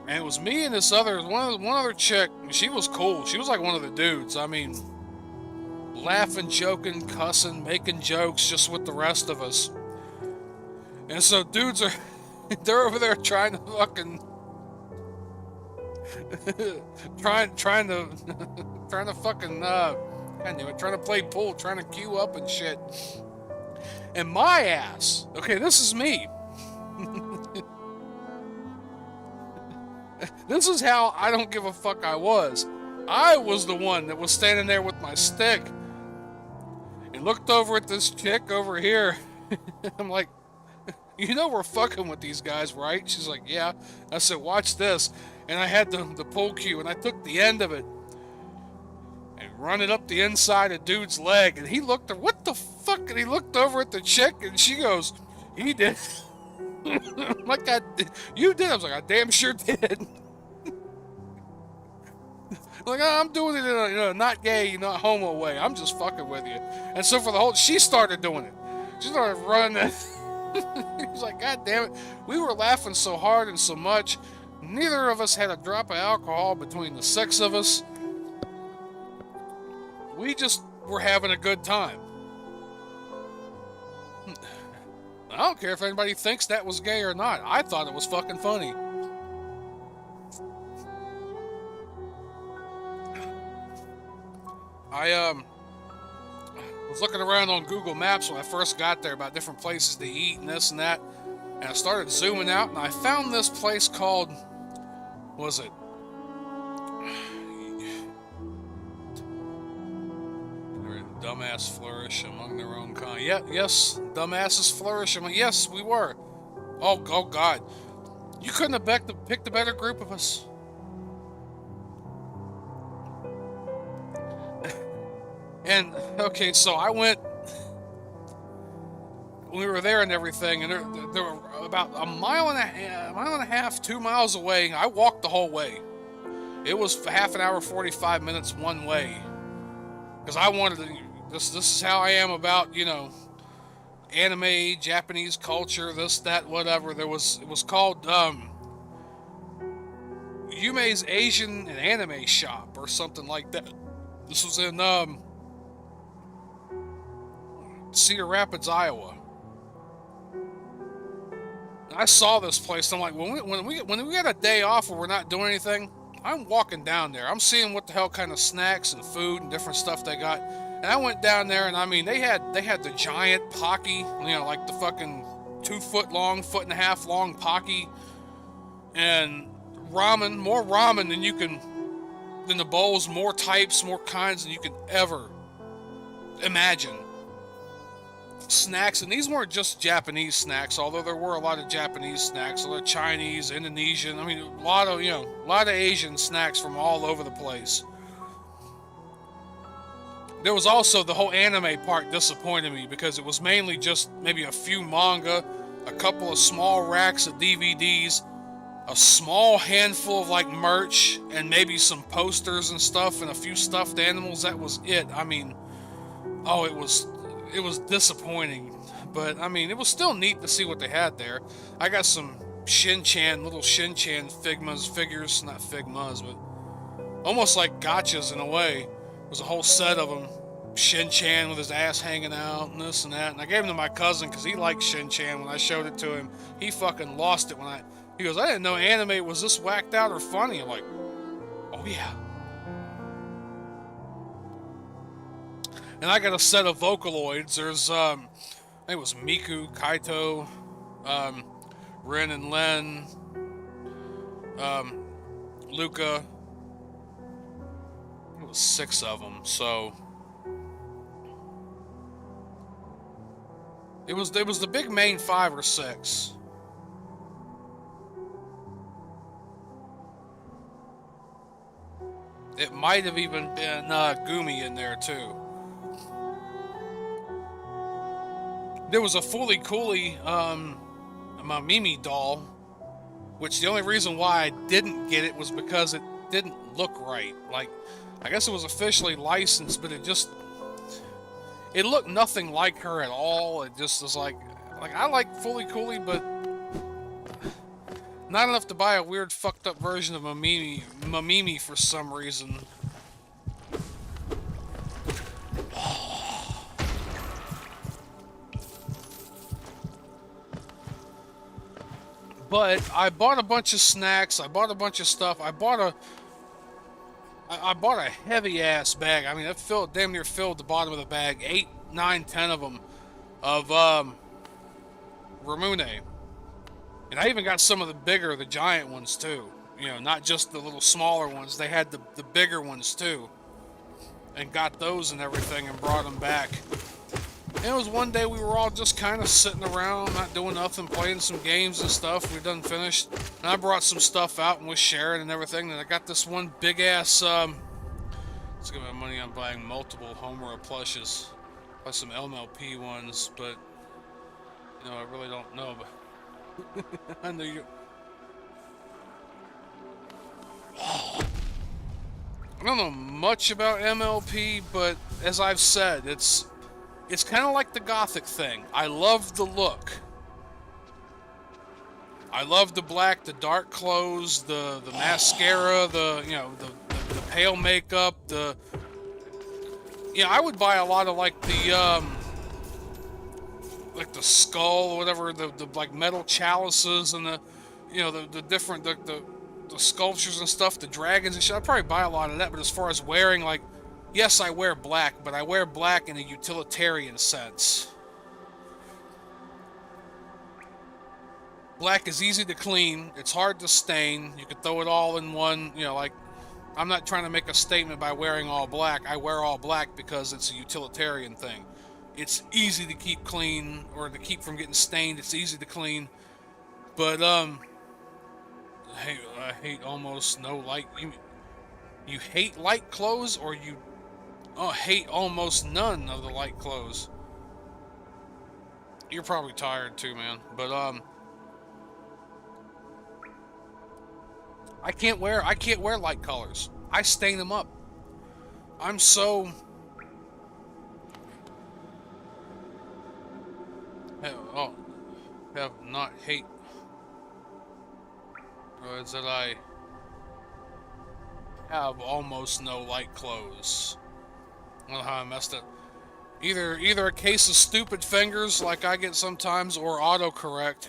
Speaker 1: And it was me and this other, one other chick. She was cool. She was like one of the dudes. I mean, laughing, joking, cussing, making jokes just with the rest of us. And so dudes are, they're over there trying to fucking, trying to fucking, trying to play pool, trying to queue up and shit. And my ass, okay, this is me. This is how I don't give a fuck I was. I was the one that was standing there with my stick and looked over at this chick over here. I'm like, you know we're fucking with these guys, right? She's like, yeah. I said, watch this. And I had the pull cue, and I took the end of it and run it up the inside of dude's leg. And he looked, what the fuck? And he looked over at the chick, and she goes, he did. I'm like, you did? I was like, I damn sure did. Like, oh, I'm doing it in a not gay, not homo way. I'm just fucking with you. And so for the whole, she started doing it. She started running it. He was like, God damn it. We were laughing so hard and so much. Neither of us had a drop of alcohol between the 6 of us. We just were having a good time. I don't care if anybody thinks that was gay or not. I thought it was fucking funny. I was looking around on Google Maps when I first got there about different places to eat and this and that. And I started zooming out and I found this place called, what was it? Dumbass flourish among their own kind. Yeah, yes, dumbasses flourish among. Yes, we were. Oh God, you couldn't have picked a better group of us. And okay, so I went. We were there and everything, and there were about a mile and a half, 2 miles away. I walked the whole way. It was half an hour, 45 minutes one way, because I wanted to. This is how I am about, you know, anime, Japanese culture, this, that, whatever. It was called Yume's Asian and Anime Shop or something like that. This was in Cedar Rapids, Iowa. I saw this place. I'm like, when we got a day off where we're not doing anything, I'm walking down there. I'm seeing what the hell kind of snacks and food and different stuff they got. And I went down there, and I mean, they had the giant Pocky, you know, like the fucking 2 foot long, 1.5 foot long Pocky, and ramen, more ramen than the bowls, more types, more kinds than you could ever imagine. Snacks, and these weren't just Japanese snacks, although there were a lot of Japanese snacks, a lot of Chinese, Indonesian, I mean, a lot of Asian snacks from all over the place. There was also the whole anime part disappointed me because it was mainly just maybe a few manga, a couple of small racks of DVDs, a small handful of like merch, and maybe some posters and stuff, and a few stuffed animals. That was it. I mean, oh, it was disappointing, but I mean, it was still neat to see what they had there. I got some little Shin-Chan figures, not Figmas, but almost like gotchas in a way. It was a whole set of them. Shin-Chan with his ass hanging out and this and that. And I gave them to my cousin because he liked Shin-Chan when I showed it to him. He fucking lost it when He goes, I didn't know anime was this whacked out or funny. I'm like, oh yeah. And I got a set of Vocaloids. There's, I think it was Miku, Kaito, Rin and Len, Luca. It was 6 of them, so it was the big main 5 or 6. It might have even been Gumi in there too. There was a Fooly Cooly my Mimi doll, which the only reason why I didn't get it was because it didn't look right. Like, I guess it was officially licensed, but it looked nothing like her at all. It just was like I like Fooly Cooly, but not enough to buy a weird fucked up version of Mimi for some reason. But I bought a bunch of snacks. I bought a bunch of stuff. I bought a heavy ass bag. I mean, it damn near filled the bottom of the bag. 8, 9, 10 of them of Ramune. And I even got some of the giant ones too. You know, not just the little smaller ones. They had the bigger ones too. And got those and everything and brought them back. And it was one day we were all just kind of sitting around, not doing nothing, playing some games and stuff. We done finished. And I brought some stuff out and was sharing and everything. And I got this one big ass, let's get my money on buying multiple Homura plushes. Buy some MLP ones, but, you know, I really don't know. But I know you. I don't know much about MLP, but as I've said, it's kind of like the Gothic thing. I love the look. I love the black, the dark clothes, the mascara, the pale makeup, I would buy a lot of like the skull or whatever, the like metal chalices and the different the sculptures and stuff, the dragons and shit. I'd probably buy a lot of that, but as far as wearing, like, yes, I wear black, but I wear black in a utilitarian sense. Black is easy to clean, it's hard to stain, you can throw it all in one, like, I'm not trying to make a statement by wearing all black. I wear all black because it's a utilitarian thing. It's easy to keep clean, or to keep from getting stained, it's easy to clean. But, I hate almost no light. You hate light clothes, or you hate almost none of the light clothes? You're probably tired too, man. But I can't wear light colors. I stain them up. I'm so have not hate words that I have almost no light clothes. I don't know how I messed it. Either a case of stupid fingers like I get sometimes, or autocorrect.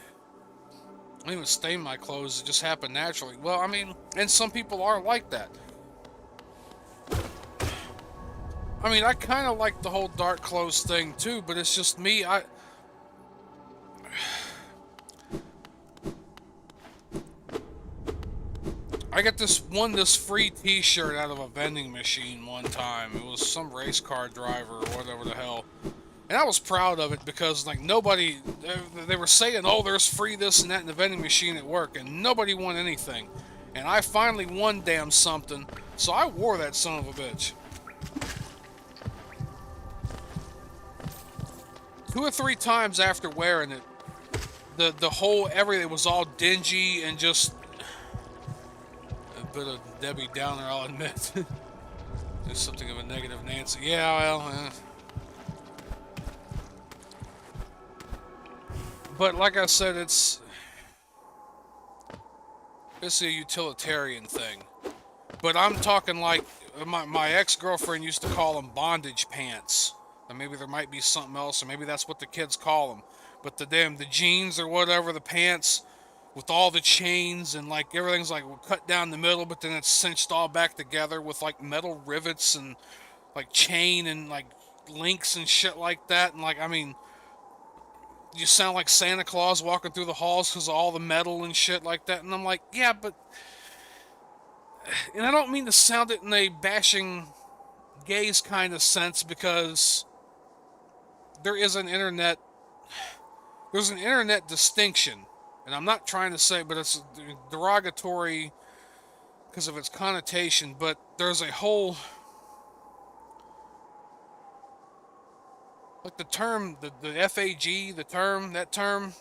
Speaker 1: I don't even stain my clothes, it just happened naturally. Well, I mean, and some people are like that. I mean, I kind of like the whole dark clothes thing too, but it's just me. I got this free t-shirt out of a vending machine one time. It was some race car driver or whatever the hell. And I was proud of it because, like, nobody, they were saying, oh, there's free this and that in the vending machine at work, and nobody won anything. And I finally won damn something, so I wore that son of a bitch. 2 or 3 times after wearing it, the whole, everything was all dingy and just a bit of Debbie Downer, I'll admit. There's something of a negative Nancy. Yeah, well, but like I said, it's a utilitarian thing. But I'm talking like, my ex-girlfriend used to call them bondage pants. And maybe there might be something else, or maybe that's what the kids call them. But the jeans or whatever, the pants, with all the chains and like everything's like cut down the middle, but then it's cinched all back together with like metal rivets and like chain and like links and shit like that. And like, I mean, you sound like Santa Claus walking through the halls because of all the metal and shit like that. And I'm like, yeah, but, and I don't mean to sound it in a bashing gays kind of sense, because there's an internet distinction, and I'm not trying to say, but it's derogatory because of its connotation, but there's a whole, like the term, the FAG, that term,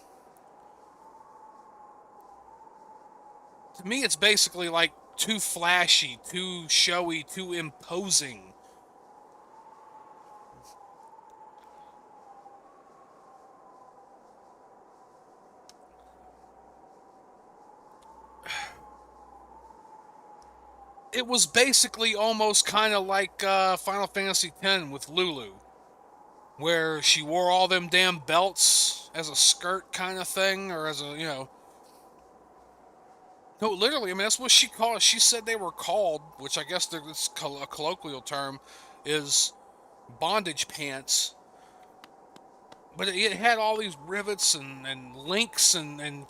Speaker 1: to me it's basically like too flashy, too showy, too imposing. It was basically almost kind of like Final Fantasy X with Lulu, where she wore all them damn belts as a skirt kind of thing, or as a, you know... No, literally, I mean, that's what she called it. She said they were called, which I guess it's a colloquial term, is bondage pants. But it had all these rivets and links and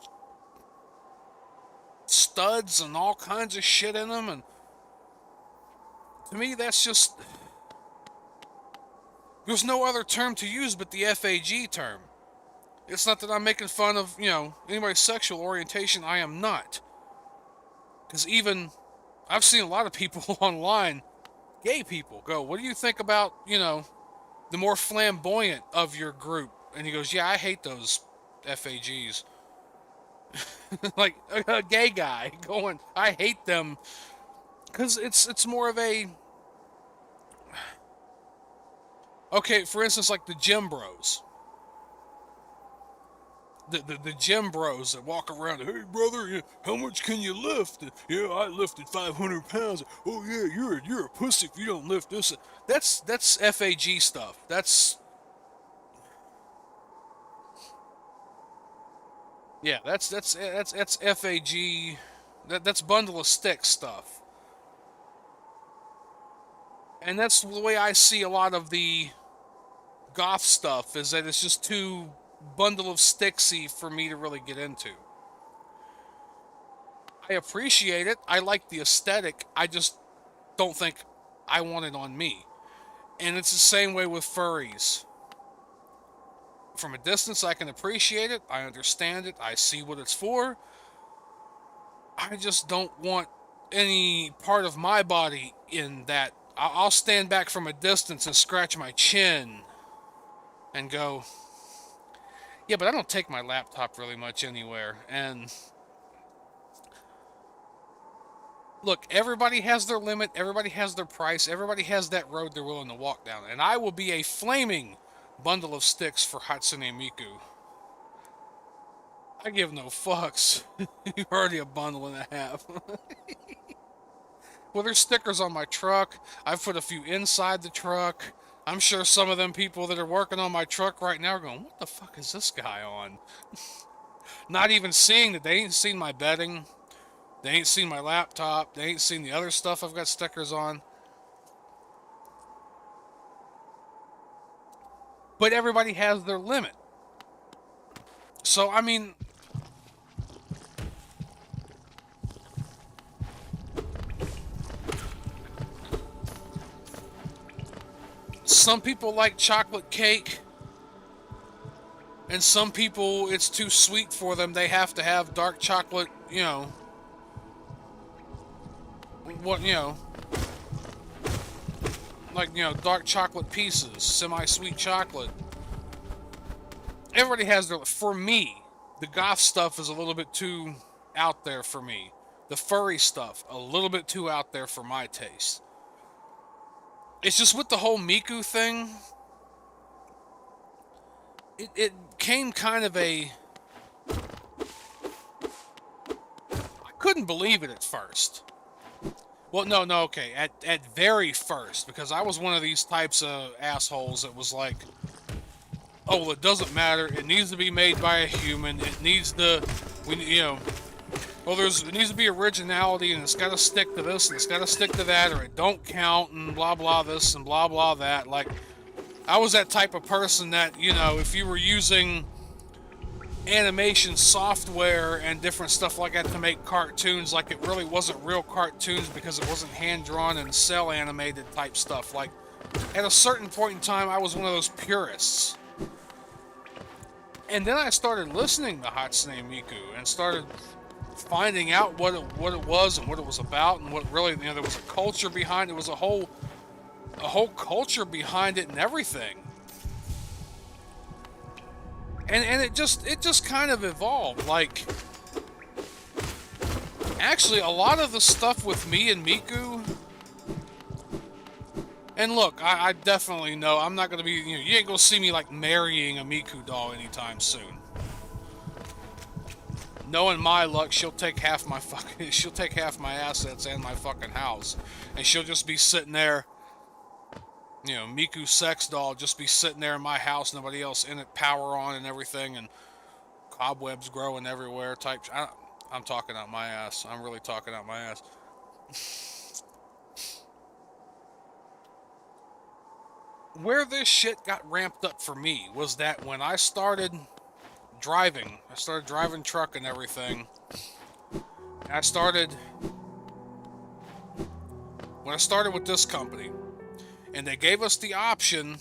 Speaker 1: studs and all kinds of shit in them, and to me, that's just... There's no other term to use but the FAG term. It's not that I'm making fun of, you know, anybody's sexual orientation. I am not. Because even... I've seen a lot of people online, gay people, go, what do you think about, you know, the more flamboyant of your group? And he goes, yeah, I hate those FAGs. Like, a gay guy going, I hate them. Because it's more of a... Okay, for instance, like the gym bros. The gym bros that walk around, hey brother, how much can you lift? Yeah, I lifted 500 pounds. Oh yeah, you're a pussy if you don't lift this. That's FAG stuff. That's FAG. That's bundle of sticks stuff. And that's the way I see a lot of the goth stuff, is that it's just too bundle of sticksy for me to really get into. I appreciate it. I like the aesthetic. I just don't think I want it on me. And it's the same way with furries. From a distance, I can appreciate it. I understand it. I see what it's for. I just don't want any part of my body in that. I'll stand back from a distance and scratch my chin and go, yeah, but I don't take my laptop really much anywhere. And look, everybody has their limit, everybody has their price, everybody has that road they're willing to walk down. And I will be a flaming bundle of sticks for Hatsune Miku. I give no fucks. You're already a bundle and a half. Well, there's stickers on my truck. I've put a few inside the truck. I'm sure some of them people that are working on my truck right now are going, what the fuck is this guy on? Not even seeing that. They ain't seen my bedding. They ain't seen my laptop. They ain't seen the other stuff I've got stickers on. But everybody has their limit. So, I mean... Some people like chocolate cake, and some people, it's too sweet for them. They have to have dark chocolate, you know, what, you know, like, you know, dark chocolate pieces, semi-sweet chocolate. Everybody has their, for me, the goth stuff is a little bit too out there for me. The furry stuff, a little bit too out there for my taste. It's just with the whole Miku thing, it came kind of a... I couldn't believe it at first. Well, no, okay, at very first, because I was one of these types of assholes that was like, oh, well, it doesn't matter. It needs to be made by a human. It needs to, well, it needs to be originality, and it's got to stick to this, and it's got to stick to that, or it don't count, and blah, blah, this, and blah, blah, that. Like, I was that type of person that, if you were using animation software and different stuff like that to make cartoons, like, it really wasn't real cartoons because it wasn't hand-drawn and cell-animated type stuff. Like, at a certain point in time, I was one of those purists. And then I started listening to Hatsune Miku and started finding out what it was and what it was about, and what really, there was a culture behind it. There was a whole culture behind it and everything. And it just kind of evolved. Like, actually, a lot of the stuff with me and Miku, and look, I definitely know I'm not gonna be, you ain't gonna see me like marrying a Miku doll anytime soon. Knowing my luck, she'll take half my assets and my fucking house, and she'll just be sitting there, Miku sex doll, just be sitting there in my house, nobody else in it, power on and everything, and cobwebs growing everywhere type. I'm talking out my ass. I'm really talking out my ass. Where this shit got ramped up for me was that when I started driving truck and everything, when I started with this company, and they gave us the option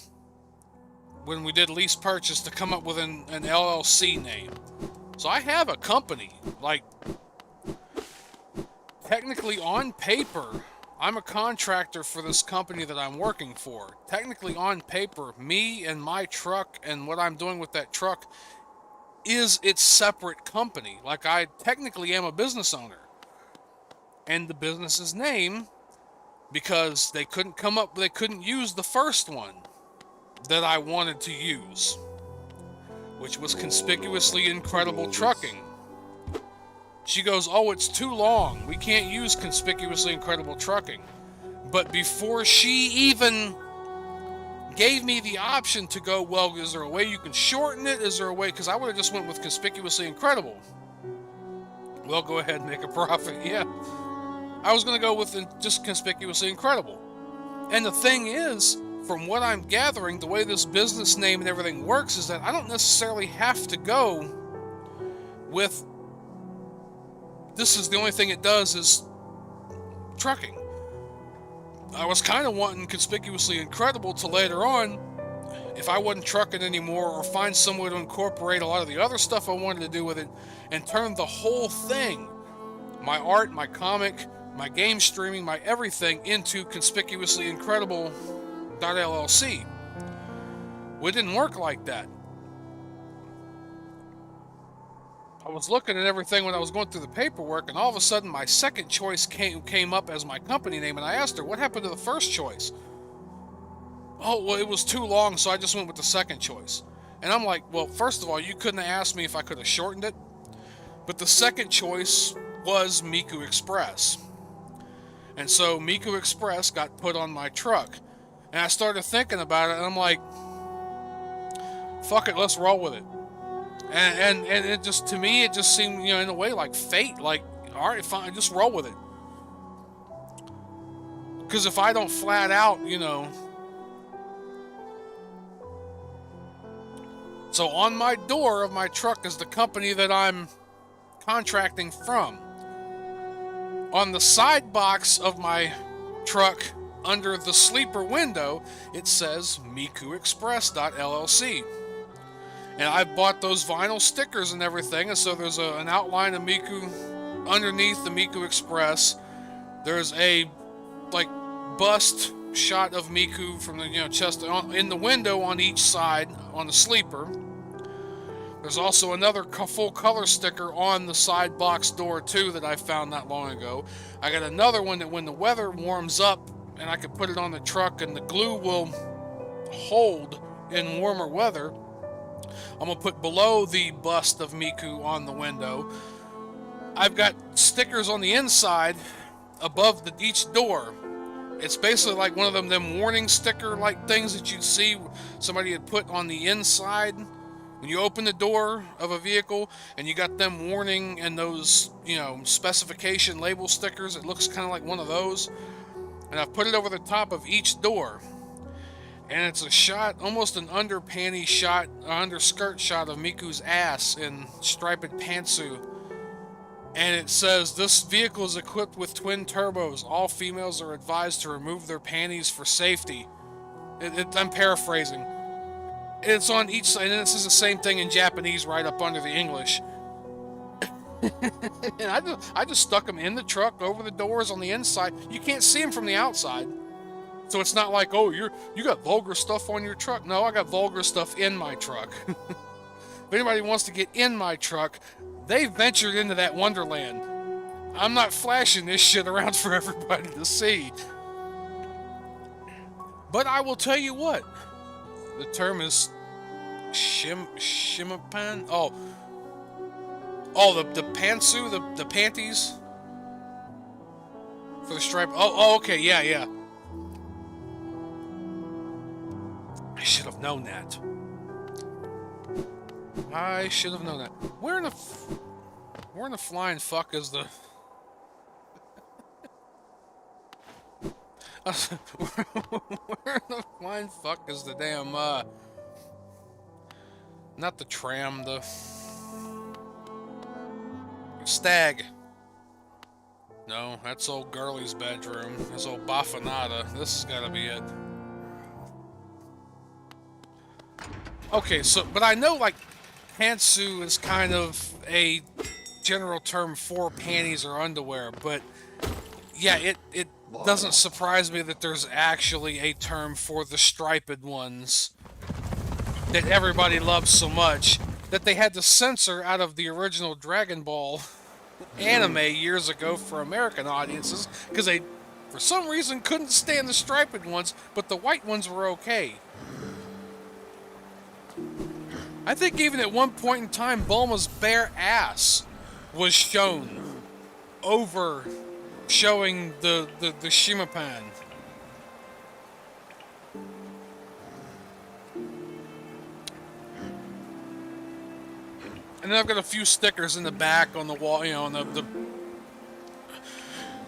Speaker 1: when we did lease purchase to come up with an LLC name. So I have a company. Like, technically on paper, I'm a contractor for this company that I'm working for. Technically on paper, me and my truck and what I'm doing with that truck is its separate company. Like, I technically am a business owner. And the business's name, because they couldn't use the first one that I wanted to use, which was Conspicuously Incredible Trucking. She goes, oh, it's too long. We can't use Conspicuously Incredible Trucking. But before she even gave me the option to go, well, is there a way you can shorten it? Is there a way? Because I would have just went with Conspicuously Incredible. Well, go ahead and make a profit. Yeah. I was going to go with just Conspicuously Incredible. And the thing is, from what I'm gathering, the way this business name and everything works is that I don't necessarily have to go with, this is the only thing it does is trucking. I was kind of wanting Conspicuously Incredible to later on, if I wasn't trucking anymore, or find some way to incorporate a lot of the other stuff I wanted to do with it and turn the whole thing, my art, my comic, my game streaming, my everything, into Conspicuously Incredible .llc. Well, it didn't work like that. I was looking at everything when I was going through the paperwork, and all of a sudden my second choice came up as my company name, and I asked her, what happened to the first choice? Oh, well, it was too long, so I just went with the second choice. And I'm like, well, first of all, you couldn't have asked me if I could have shortened it, but the second choice was Miku Express. And so Miku Express got put on my truck. And I started thinking about it, and I'm like, fuck it, let's roll with it. And it just, to me, it just seemed, in a way like fate. Like, all right, fine, just roll with it. Because if I don't flat out, So on my door of my truck is the company that I'm contracting from. On the side box of my truck, under the sleeper window, it says MikuExpress.llc. And I bought those vinyl stickers and everything, and so there's an outline of Miku underneath the Miku Express. There's a, bust shot of Miku from the, chest in the window on each side on the sleeper. There's also another full color sticker on the side box door too that I found not long ago. I got another one that when the weather warms up and I can put it on the truck and the glue will hold in warmer weather, I'm going to put below the bust of Miku on the window. I've got stickers on the inside above each door It's basically like one of them warning sticker like things that you'd see somebody had put on the inside when you open the door of a vehicle, and you got them warning and those, you know, specification label stickers. It looks kind of like one of those, and I've put it over the top of each door, and it's a shot, almost an under panty shot, under skirt shot of Miku's ass in striped pantsuit. And it says, this vehicle is equipped with twin turbos. All females are advised to remove their panties for safety. I'm paraphrasing. It's on each side, and this is the same thing in Japanese right up under the English. And I just stuck them in the truck, over the doors on the inside. You can't see them from the outside. So it's not like, oh, you got vulgar stuff on your truck. No, I got vulgar stuff in my truck. If anybody wants to get in my truck, they've ventured into that wonderland. I'm not flashing this shit around for everybody to see. But I will tell you what. The term is shimapan. Oh, the pantsu, the panties for the stripe. Oh, okay, yeah. I should have known that. I should have known that. Where in the flying fuck is the... Where in the flying fuck is the damn, not the tram, the... stag. No, that's old Girlie's bedroom. That's old Baffanata. This has gotta be it. Okay, so, but I know, like, pantsu is kind of a general term for panties or underwear, but yeah, it doesn't surprise me that there's actually a term for the striped ones that everybody loves so much that they had to censor out of the original Dragon Ball anime years ago for American audiences because they, for some reason, couldn't stand the striped ones, but the white ones were okay. I think even at one point in time, Bulma's bare ass was shown over showing the shimapan. And then I've got a few stickers in the back on the wall, you know, on the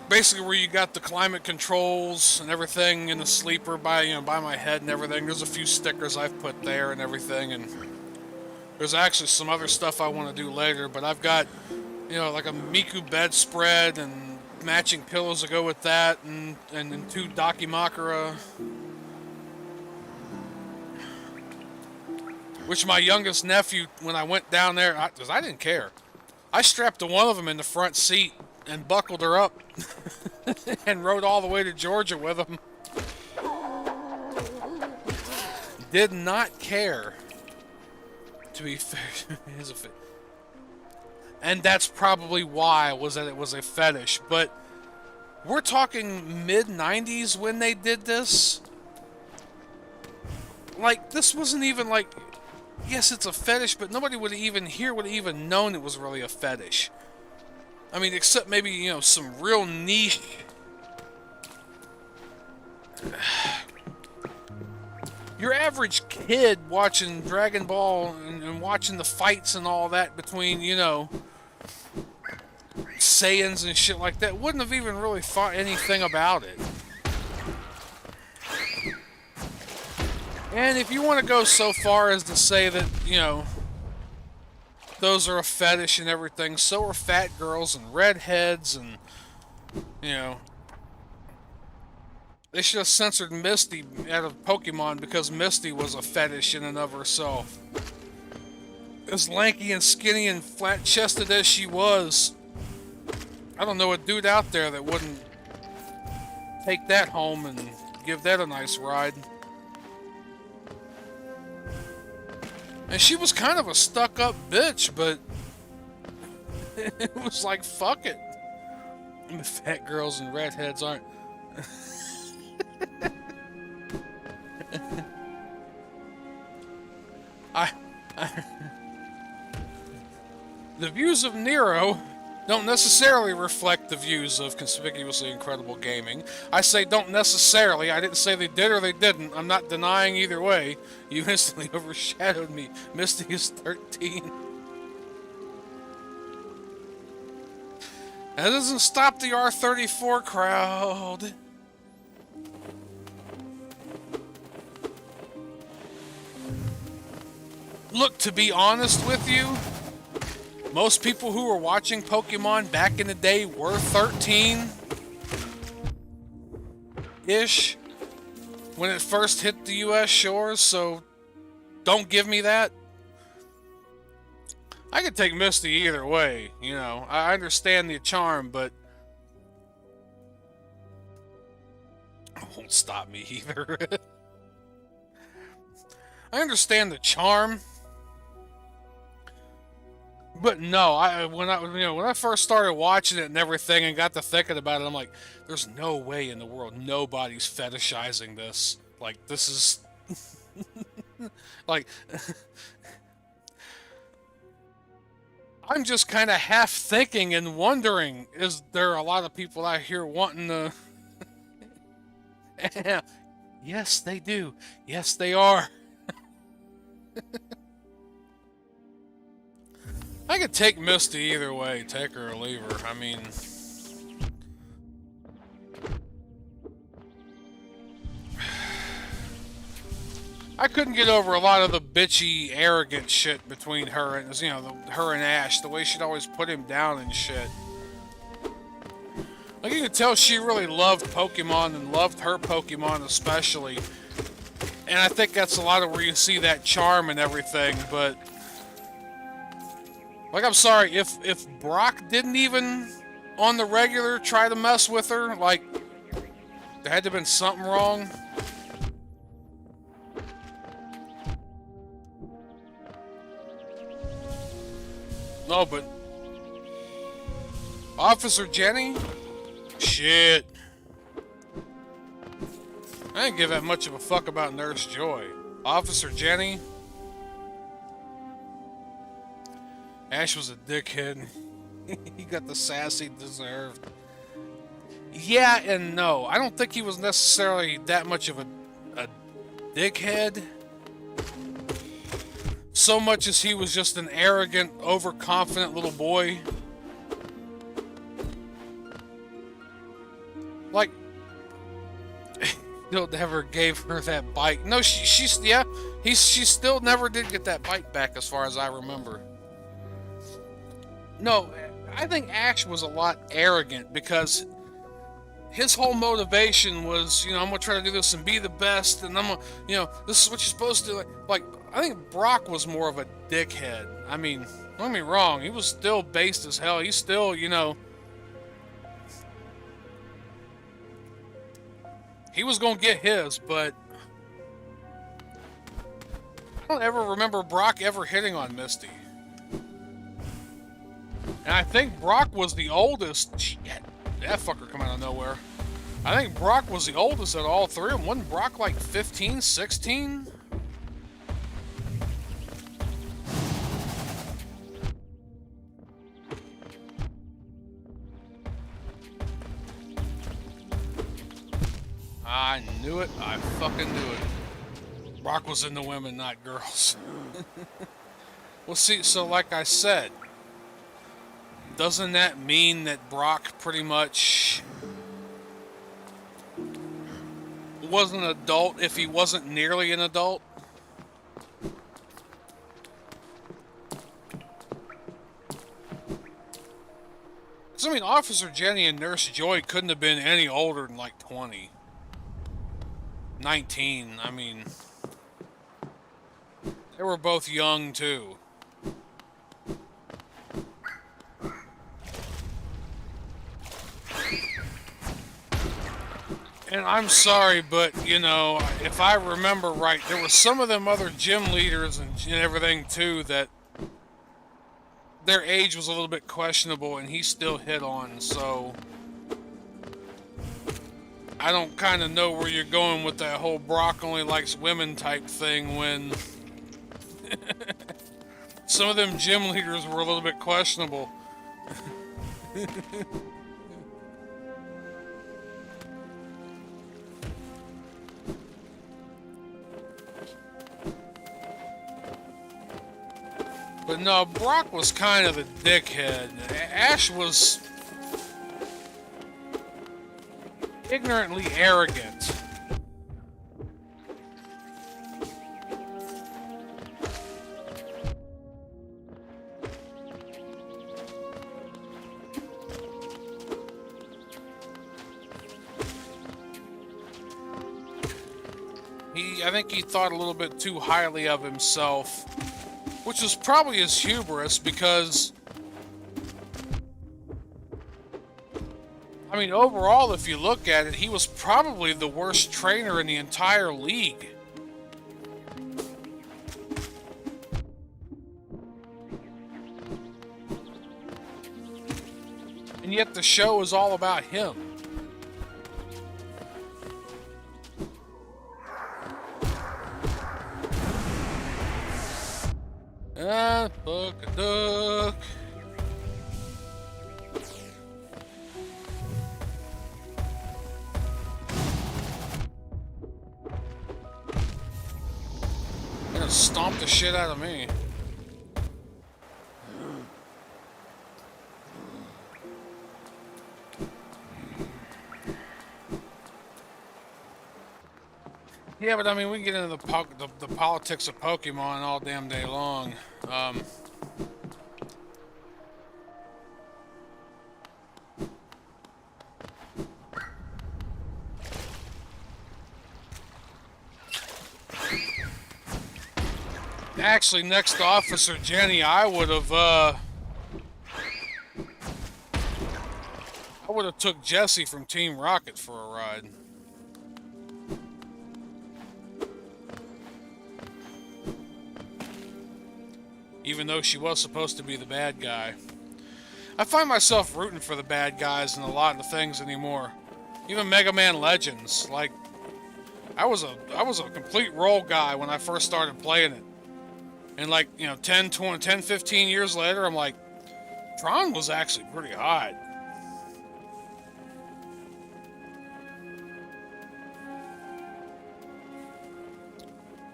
Speaker 1: basically where you got the climate controls and everything in the sleeper by my head and everything. There's a few stickers I've put there and everything, and there's actually some other stuff I want to do later, but I've got, you know, like a Miku bedspread and matching pillows to go with that, and then 2 Dakimakura. Which my youngest nephew, when I went down there, because I didn't care, I strapped to one of them in the front seat and buckled her up and rode all the way to Georgia with him. Did not care. To be fair, and that's probably why, was that it was a fetish. But we're talking mid-90s when they did this. Like, this wasn't even like, yes, it's a fetish, but nobody would have even known it was really a fetish. I mean, except maybe, you know, some real niche. Your average kid watching Dragon Ball and watching the fights and all that between, you know, Saiyans and shit like that wouldn't have even really thought anything about it. And if you want to go so far as to say that, you know, those are a fetish and everything, so are fat girls and redheads and, you know, they should have censored Misty out of Pokemon because Misty was a fetish in and of herself. As lanky and skinny and flat-chested as she was, I don't know a dude out there that wouldn't take that home and give that a nice ride. And she was kind of a stuck-up bitch, but it was like, fuck it. The fat girls and redheads aren't... The views of Nero don't necessarily reflect the views of Conspicuously Incredible Gaming. I say don't necessarily. I didn't say they did or they didn't. I'm not denying either way. You instantly overshadowed me. Misty is 13. That doesn't stop the R34 crowd. Look, to be honest with you, most people who were watching Pokemon back in the day were 13-ish when it first hit the US shores, so don't give me that. I could take Misty either way, you know. I understand the charm, but it won't stop me either. I understand the charm, but no. When I first started watching it and everything, and got to thinking about it, I'm like, there's no way in the world nobody's fetishizing this. Like, this is like. I'm just kind of half thinking and wondering, is there a lot of people out here wanting to... Yes, they do. Yes, they are. I could take Misty either way, take her or leave her. I mean... I couldn't get over a lot of the bitchy, arrogant shit between her and, you know, her and Ash. The way she'd always put him down and shit. Like, you could tell she really loved Pokemon and loved her Pokemon especially. And I think that's a lot of where you see that charm and everything, but... Like, I'm sorry, if Brock didn't even, on the regular, try to mess with her, like, there had to have been something wrong. No, but... Officer Jenny? Shit. I didn't give that much of a fuck about Nurse Joy. Officer Jenny? Ash was a dickhead. He got the sass he deserved. Yeah and no. I don't think he was necessarily that much of a dickhead. So much as he was just an arrogant, overconfident little boy. Like, still never gave her that bite. No, she still never did get that bite back as far as I remember. No, I think Ash was a lot arrogant because his whole motivation was, you know, I'm gonna try to do this and be the best, and I'm gonna, you know, this is what you're supposed to do. Like, I think Brock was more of a dickhead. I mean, don't get me wrong, he was still based as hell. He's still, you know, he was gonna get his, but I don't ever remember Brock ever hitting on Misty. And I think Brock was the oldest. Shit, that fucker come out of nowhere. I think Brock was the oldest of all three of them. Wasn't Brock like 15, 16? I knew it. I fucking knew it. Brock was into women, not girls. Well, see, so like I said, doesn't that mean that Brock pretty much was an adult if he wasn't nearly an adult? Because, I mean, Officer Jenny and Nurse Joy couldn't have been any older than like 20. 19, I mean, they were both young too. And I'm sorry, but, you know, if I remember right, there were some of them other gym leaders and everything, too, that their age was a little bit questionable, and he still hit on, so I don't kind of know where you're going with that whole Brock only likes women type thing when some of them gym leaders were a little bit questionable. But no, Brock was kind of a dickhead. Ash was ignorantly arrogant. I think he thought a little bit too highly of himself, which was probably his hubris because, I mean, overall, if you look at it, he was probably the worst trainer in the entire league. And yet the show is all about him. Fuck a duck. They're gonna stomp the shit out of me. Yeah, but I mean, we can get into the politics of Pokemon all damn day long. Actually, next to Officer Jenny, I would have took Jesse from Team Rocket for a ride. Even though she was supposed to be the bad guy. I find myself rooting for the bad guys in a lot of things anymore. Even Mega Man Legends. Like, I was a complete role guy when I first started playing it. And like, you know, 10, 15 years later, I'm like, Tron was actually pretty hot.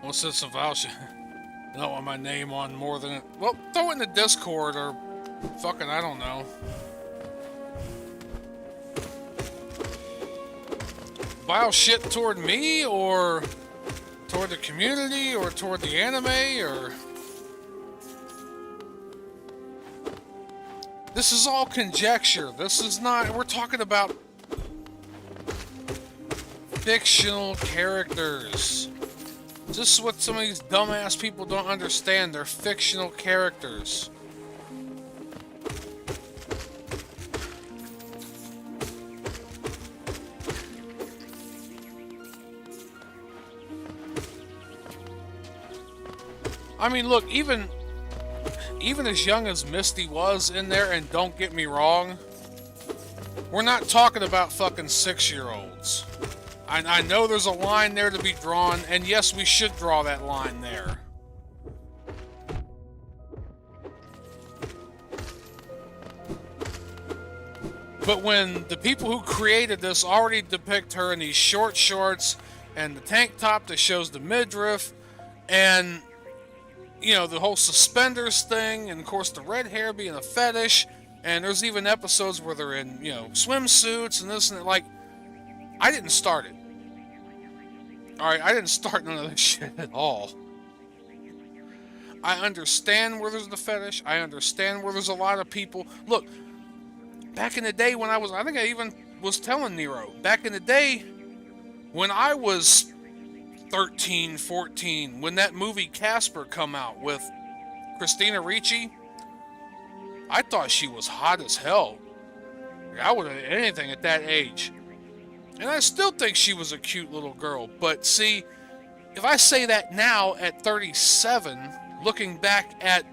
Speaker 1: What's this about? I don't want my name on more than it. Well, throw it in the Discord or fucking, I don't know. Vile shit toward me or toward the community or toward the anime or... This is all conjecture. This is not... We're talking about fictional characters. This is what some of these dumbass people don't understand. They're fictional characters. I mean, look, even as young as Misty was in there, and don't get me wrong, we're not talking about fucking 6-year-olds. I know there's a line there to be drawn, and yes, we should draw that line there. But when the people who created this already depict her in these short shorts and the tank top that shows the midriff and, you know, the whole suspenders thing, and of course the red hair being a fetish, and there's even episodes where they're in, you know, swimsuits and this and that, like, I didn't start it. Alright, I didn't start none of this shit at all. I understand where there's the fetish. I understand where there's a lot of people. Look, back in the day when I think I even was telling Nero, back in the day when I was 13, 14, when that movie Casper come out with Christina Ricci, I thought she was hot as hell. I would have anything at that age. And I still think she was a cute little girl. But see, if I say that now at 37, looking back at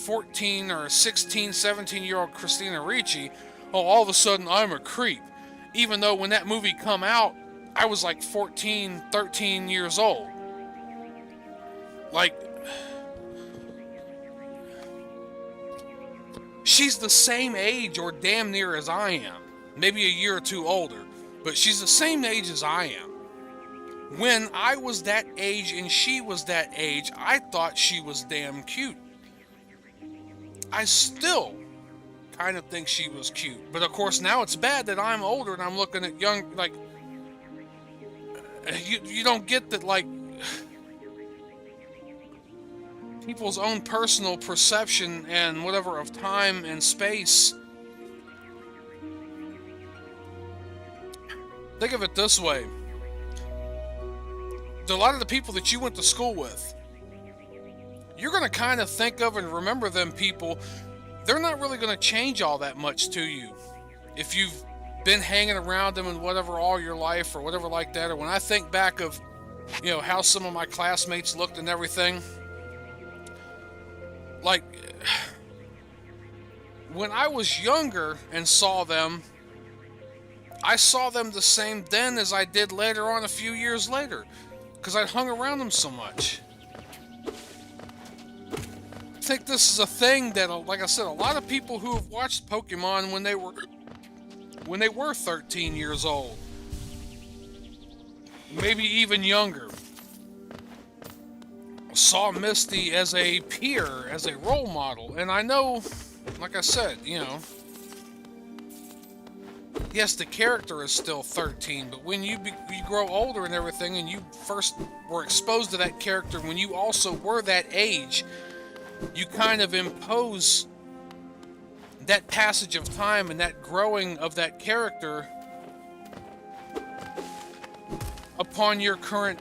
Speaker 1: 14 or 16, 17-year-old Christina Ricci, oh, all of a sudden I'm a creep. Even though when that movie come out, I was like 14, 13 years old. Like, She's the same age or damn near as I am. Maybe a year or two older, but she's the same age as I am. When I was that age and she was that age, I thought she was damn cute. I still kind of think she was cute. But of course now it's bad that I'm older and I'm looking at young, like, you don't get that, like, people's own personal perception and whatever of time and space. Think of it this way. A lot of the people that you went to school with, you're going to kind of think of and remember them people. They're not really going to change all that much to you if you've been hanging around them and whatever all your life or whatever like that. Or when I think back of, you know, how some of my classmates looked and everything, like, when I was younger and saw them, I saw them the same then as I did later on a few years later, because I'd hung around them so much. I think this is a thing that, like I said, a lot of people who have watched Pokemon when they were 13 years old, maybe even younger, saw Misty as a peer, as a role model. And I know, like I said, you know, yes, the character is still 13, but when you grow older and everything, and you first were exposed to that character when you also were that age, you kind of impose that passage of time and that growing of that character upon your current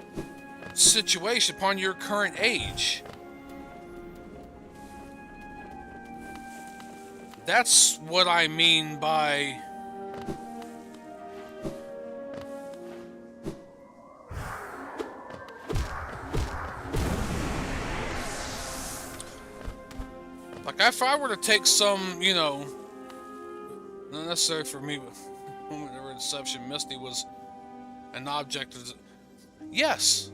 Speaker 1: situation, upon your current age. That's what I mean by like, if I were to take some, you know, not necessarily for me, but moment of inception, Misty was an object of, yes,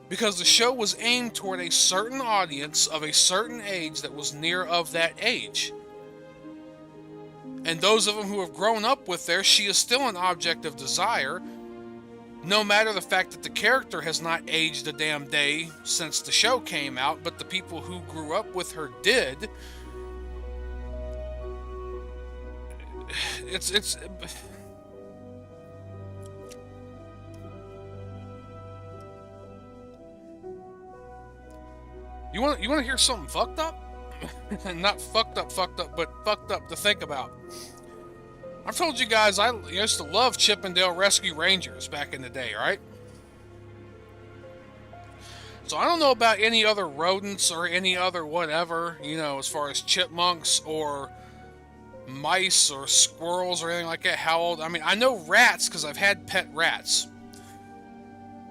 Speaker 1: because the show was aimed toward a certain audience of a certain age that was near of that age. And those of them who have grown up with her, she is still an object of desire, no matter the fact that the character has not aged a damn day since the show came out, but the people who grew up with her did. It's You want to hear something fucked up? Not fucked up, but fucked up to think about. I've told you guys I used to love Chippendale Rescue Rangers back in the day, right? So I don't know about any other rodents or any other whatever, you know, as far as chipmunks or mice or squirrels or anything like that. How old? I mean, I know rats because I've had pet rats.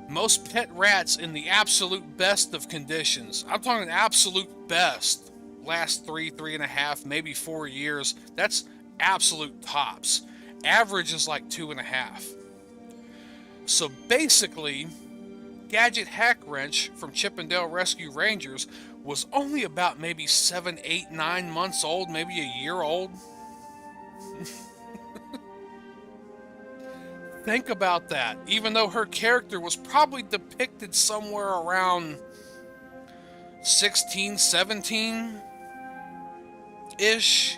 Speaker 1: Most pet rats in the absolute best of conditions. I'm talking absolute best. Last 3.5, maybe 4 years. That's absolute tops. Average is like 2.5. So basically, Gadget Hack Wrench from Chippendale Rescue Rangers was only about maybe 7, 8, 9 months old, maybe a year old. Think about that. Even though her character was probably depicted somewhere around 16, 17-ish.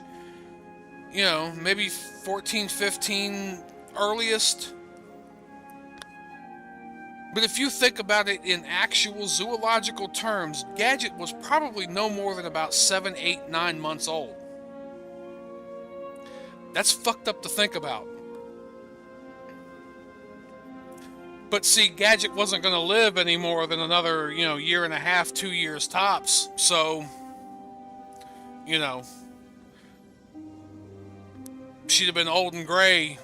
Speaker 1: You know, maybe 14, 15 earliest. But if you think about it in actual zoological terms, Gadget was probably no more than about 7, 8, 9 months old. That's fucked up to think about. But see, Gadget wasn't going to live any more than another, 1.5, 2 years tops. So, she'd have been old and gray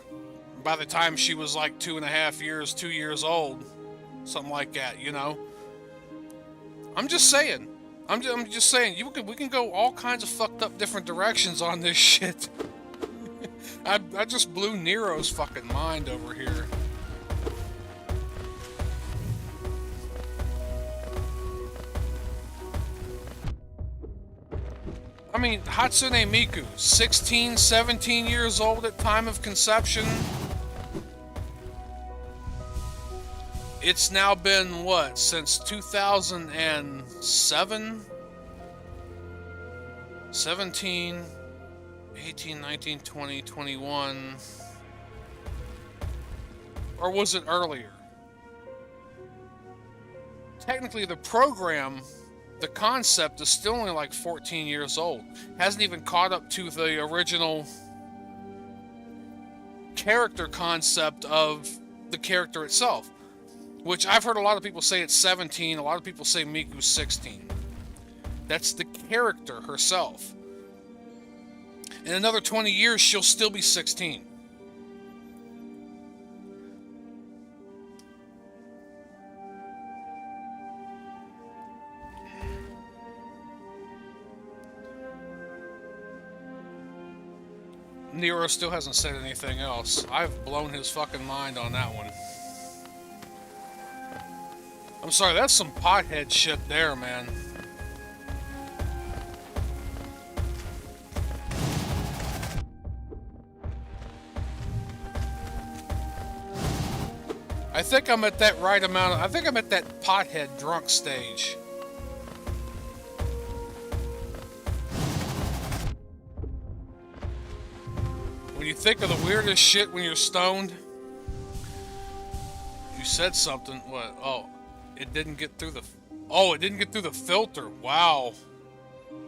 Speaker 1: by the time she was like 2.5 years, 2 years old. Something like that, I'm just saying. I'm just saying. We can go all kinds of fucked up different directions on this shit. I just blew Nero's fucking mind over here. I mean, Hatsune Miku, 16, 17 years old at time of conception. It's now been, what, since 2007? 17, 18, 19, 20, 21. Or was it earlier? Technically, the program, the concept is still only like 14 years old. Hasn't even caught up to the original character concept of the character itself. Which I've heard a lot of people say it's 17, a lot of people say Miku's 16. That's the character herself. In another 20 years, she'll still be 16. Nero still hasn't said anything else. I've blown his fucking mind on that one. I'm sorry, that's some pothead shit there, man. I think I'm at that right amount of, I think I'm at that pothead drunk stage. When you think of the weirdest shit when you're stoned, you said something, what? Oh, it didn't get through the, oh, it didn't get through the filter. Wow.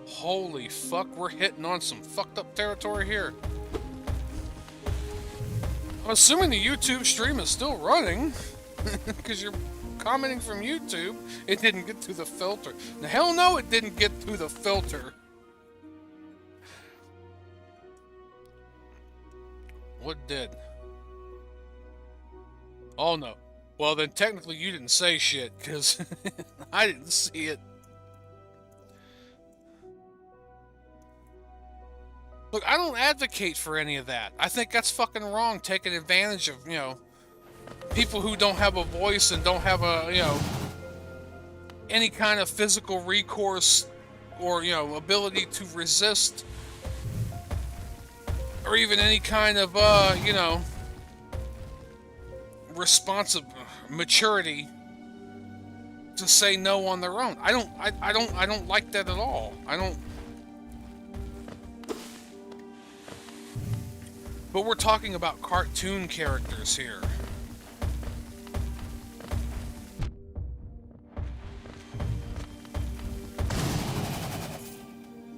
Speaker 1: Holy fuck, we're hitting on some fucked up territory here. I'm assuming the YouTube stream is still running, because you're commenting from YouTube. It didn't get through the filter. The hell no, it didn't get through the filter. What did? Oh no. Well then technically you didn't say shit, because I didn't see it. Look, I don't advocate for any of that. I think that's fucking wrong, taking advantage of, you know, people who don't have a voice and don't have a, you know, any kind of physical recourse or, you know, ability to resist, or even any kind of, you know, responsive maturity to say no on their own. I don't like that at all. I don't. But we're talking about cartoon characters here.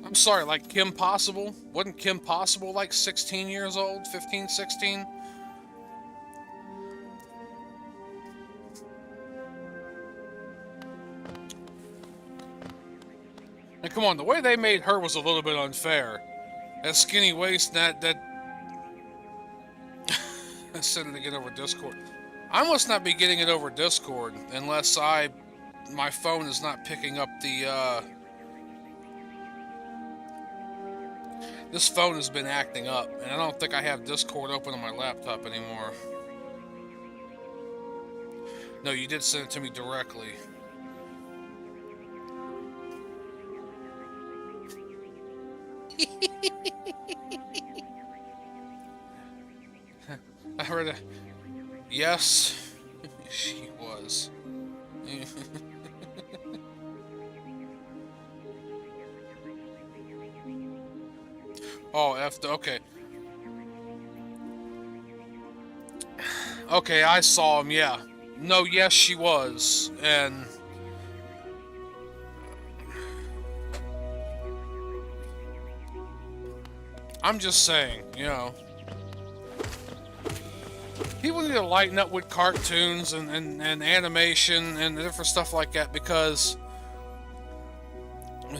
Speaker 1: I'm sorry, like Kim Possible? Wasn't Kim Possible like 16 years old? 15, 16? And come on, the way they made her was a little bit unfair. That skinny waist, that I sent it to get over Discord. I must not be getting it over Discord unless my phone is not picking up the, this phone has been acting up, and I don't think I have Discord open on my laptop anymore. No, you did send it to me directly. I heard a yes, she was. Oh, okay. Okay, I saw him, yeah. No, yes, she was, and I'm just saying, you know, people need to lighten up with cartoons and animation and different stuff like that, because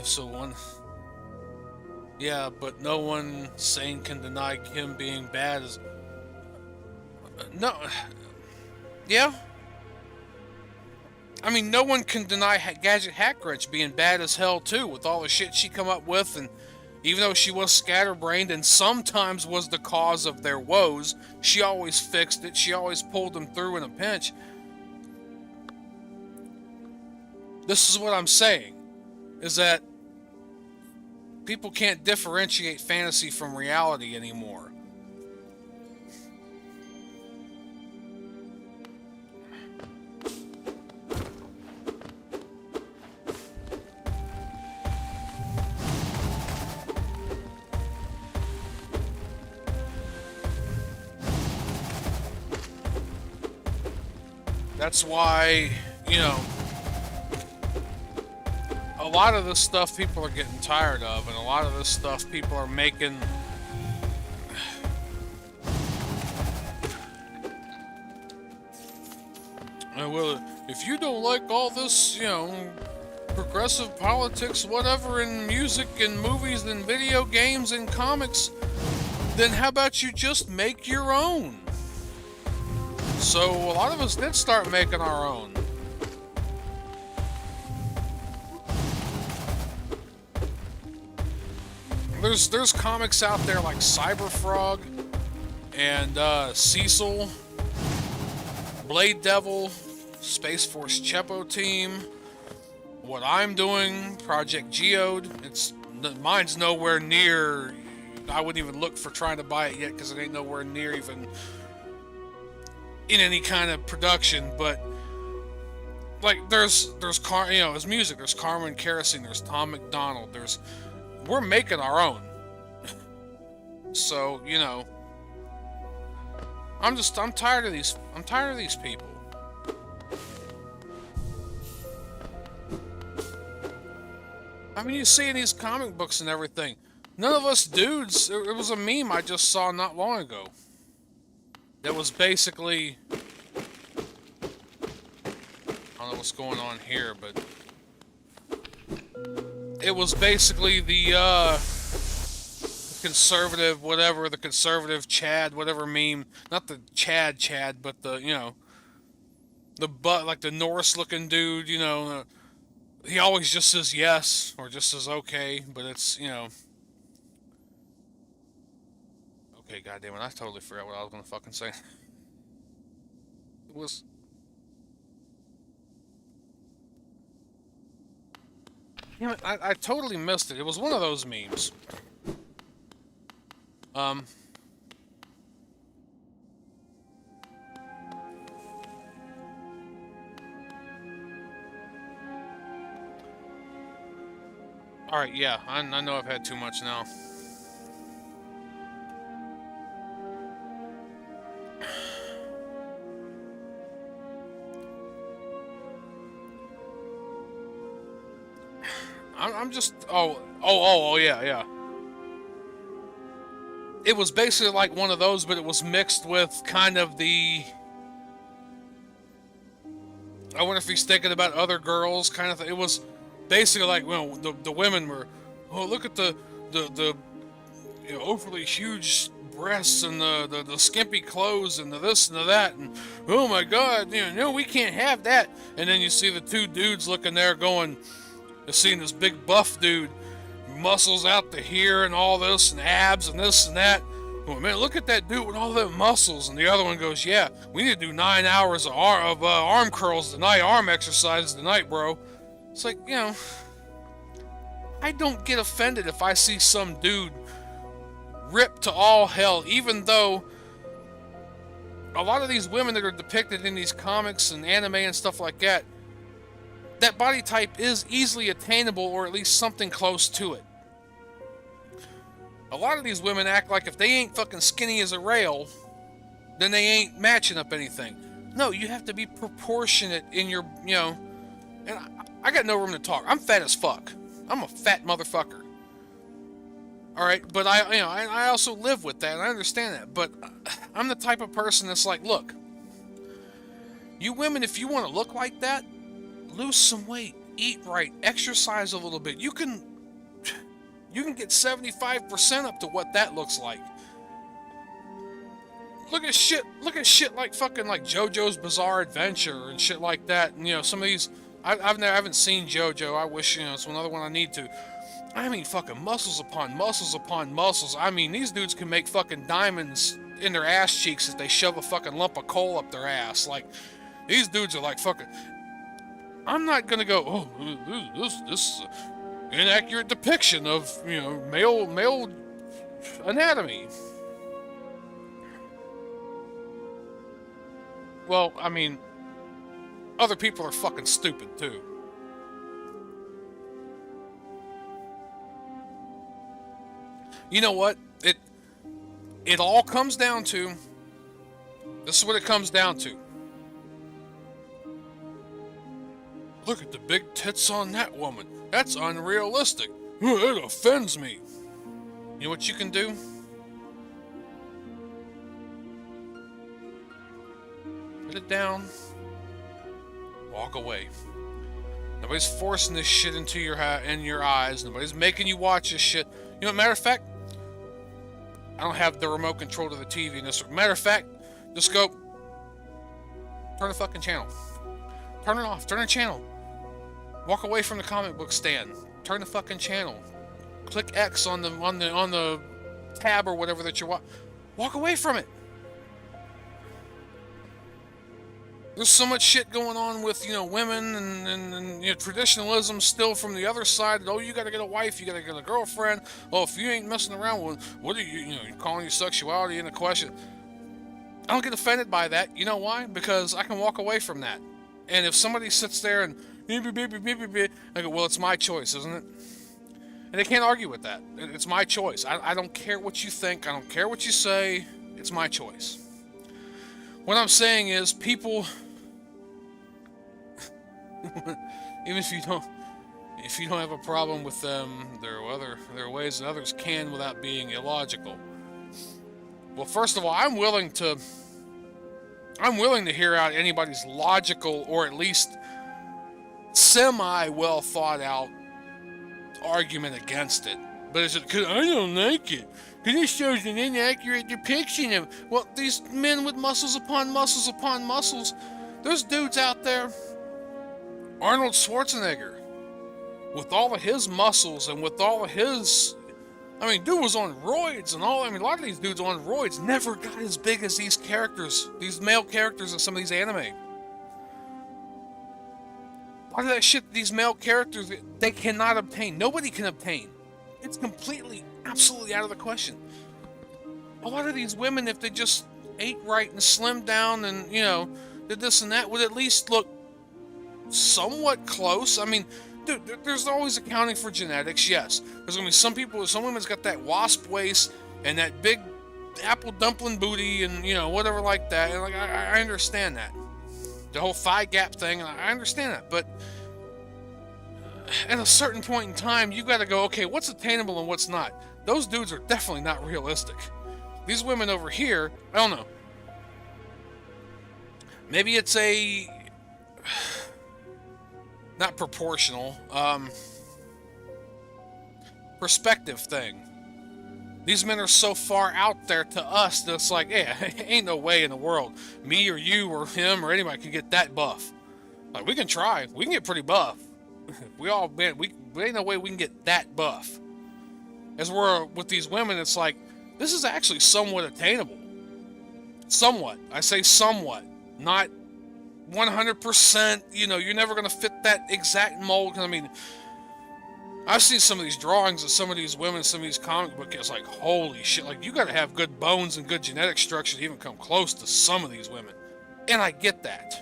Speaker 1: so one, yeah, but no one sane can deny him being bad as no, yeah. I mean, no one can deny Gadget Hackgretch being bad as hell too, with all the shit she come up with, and even though she was scatterbrained and sometimes was the cause of their woes, she always fixed it. She always pulled them through in a pinch. This is what I'm saying, is that People can't differentiate fantasy from reality anymore. That's why, you know, a lot of this stuff people are getting tired of, and a lot of this stuff people are making. Well, if you don't like all this, you know, progressive politics, whatever, in music and movies and video games and comics, then how about you just make your own? So a lot of us did start making our own. There's comics out there like Cyberfrog and Cecil, Blade Devil, Space Force Chepo Team. What I'm doing, Project Geode. Mine's nowhere near. I wouldn't even look for trying to buy it yet because it ain't nowhere near even in any kind of production. But like there's music. There's Carmen Kerosene. There's Tom McDonald. We're making our own. So, you know, I'm tired of these people. I mean, you see in these comic books and everything, none of us dudes, it was a meme I just saw not long ago. That was basically, I don't know what's going on here, but it was basically the conservative, whatever, the conservative Chad, whatever meme, not the Chad, but the, you know, like the Norse-looking dude, you know, he always just says yes, or just says okay, but it's, you know, okay, goddammit, I totally forgot what I was gonna fucking say. It was... You know, I totally missed it. It was one of those memes. Alright, yeah, I know I've had too much now. I'm just... Oh, yeah. It was basically like one of those, but it was mixed with kind of the... I wonder if he's thinking about other girls kind of thing. It was basically like, well, the women were, oh, look at the you know, overly huge breasts and the skimpy clothes and the this and the that, and oh my god, you know, no, we can't have that. And then you see the two dudes looking there going, seeing this big buff dude, muscles out to here and all this, and abs and this and that. Well, man, look at that dude with all them muscles. And the other one goes, yeah, we need to do 9 hours of arm curls tonight, arm exercises tonight, bro. It's like, you know, I don't get offended if I see some dude ripped to all hell, even though a lot of these women that are depicted in these comics and anime and stuff like that, that body type is easily attainable, or at least something close to it. A lot of these women act like if they ain't fucking skinny as a rail, then they ain't matching up anything. No, you have to be proportionate in your, you know, and I got no room to talk. I'm fat as fuck. I'm a fat motherfucker. Alright, but I also live with that, and I understand that, but I'm the type of person that's like, look, you women, if you want to look like that, lose some weight, eat right, exercise a little bit. You can get 75% up to what that looks like. Look at shit like fucking like JoJo's Bizarre Adventure and shit like that. And, you know, some of these, I haven't seen JoJo. I wish, you know, it's another one I need to. I mean, fucking muscles upon muscles upon muscles. I mean, these dudes can make fucking diamonds in their ass cheeks if they shove a fucking lump of coal up their ass. Like, these dudes are like fucking... I'm not gonna go, oh, this inaccurate depiction of, you know, male anatomy. Well, I mean, other people are fucking stupid too. You know what? It all comes down to, this is what it comes down to. Look at the big tits on that woman. That's unrealistic. It offends me. You know what you can do? Put it down. Walk away. Nobody's forcing this shit into your eyes. Nobody's making you watch this shit. You know, matter of fact, I don't have the remote control to the TV in this. Matter of fact, just go turn the fucking channel. Turn it off. Turn the channel. Walk away from the comic book stand. Turn the fucking channel. Click X on the tab or whatever that you're watching. Walk away from it. There's so much shit going on with, you know, women and you know, traditionalism still from the other side. Oh, you gotta get a wife, you gotta get a girlfriend. Oh, if you ain't messing around with, what are you know, you're calling your sexuality into question. I don't get offended by that. You know why? Because I can walk away from that. And if somebody sits there and I go, well, it's my choice, isn't it? And they can't argue with that. It's my choice. I don't care what you think. I don't care what you say. It's my choice. What I'm saying is, people, even if you don't have a problem with them, there are ways that others can without being illogical. Well, first of all, I'm willing to hear out anybody's logical or at least semi well thought out argument against it. But is it because I don't like it? Because it shows an inaccurate depiction of, well, these men with muscles upon muscles upon muscles. There's dudes out there, Arnold Schwarzenegger, with all of his muscles and with all of his, I mean, dude was on roids and all. I mean, a lot of these dudes on roids never got as big as these characters, these male characters in some of these anime. A lot of that shit, these male characters, they cannot obtain. Nobody can obtain. It's completely, absolutely out of the question. A lot of these women, if they just ate right and slimmed down and, you know, did this and that, would at least look somewhat close. I mean, dude, there's always accounting for genetics, yes. There's going to be some people, some women's got that wasp waist and that big apple dumpling booty and, you know, whatever like that. And, like, I understand that. The whole thigh gap thing, I understand that. But at a certain point in time, you got to go, okay, what's attainable and what's not? Those dudes are definitely not realistic. These women over here, I don't know. Maybe it's a not proportional, perspective thing. These men are so far out there to us that it's like, yeah, ain't no way in the world me or you or him or anybody can get that buff. Like, we can try. We can get pretty buff. We ain't no way we can get that buff. As we're with these women, it's like, this is actually somewhat attainable. Somewhat. I say somewhat. Not 100%, you know, you're never going to fit that exact mold. I mean, I've seen some of these drawings of some of these women, some of these comic books. It's like, holy shit. Like, you got to have good bones and good genetic structure to even come close to some of these women. And I get that.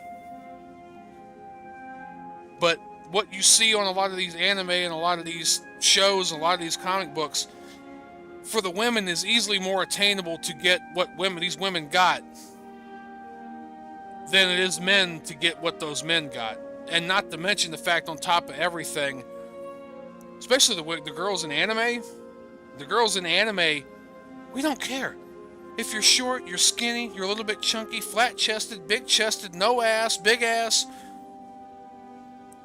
Speaker 1: But what you see on a lot of these anime and a lot of these shows and a lot of these comic books, for the women is easily more attainable to get what these women got than it is men to get what those men got. And not to mention the fact, on top of everything, especially the girls in anime, we don't care. If you're short, you're skinny, you're a little bit chunky, flat-chested, big-chested, no ass, big ass.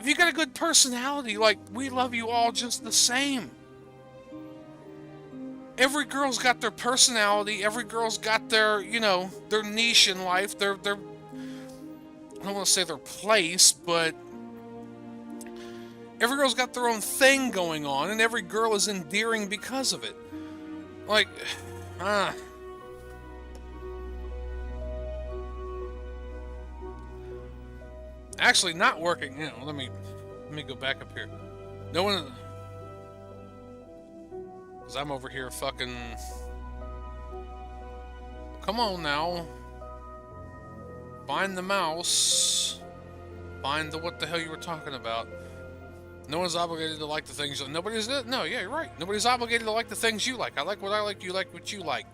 Speaker 1: If you got a good personality, like, we love you all just the same. Every girl's got their personality. Every girl's got their, you know, their niche in life. Their I don't want to say their place, but every girl's got their own thing going on, and every girl is endearing because of it. Like, actually not working. You know, let me go back up here. No one. Because I'm over here fucking... Come on now. Find the mouse. Find the what the hell you were talking about. No one's obligated to like the things... Nobody's... No, yeah, you're right. Nobody's obligated to like the things you like. I like what I like, you like what you like.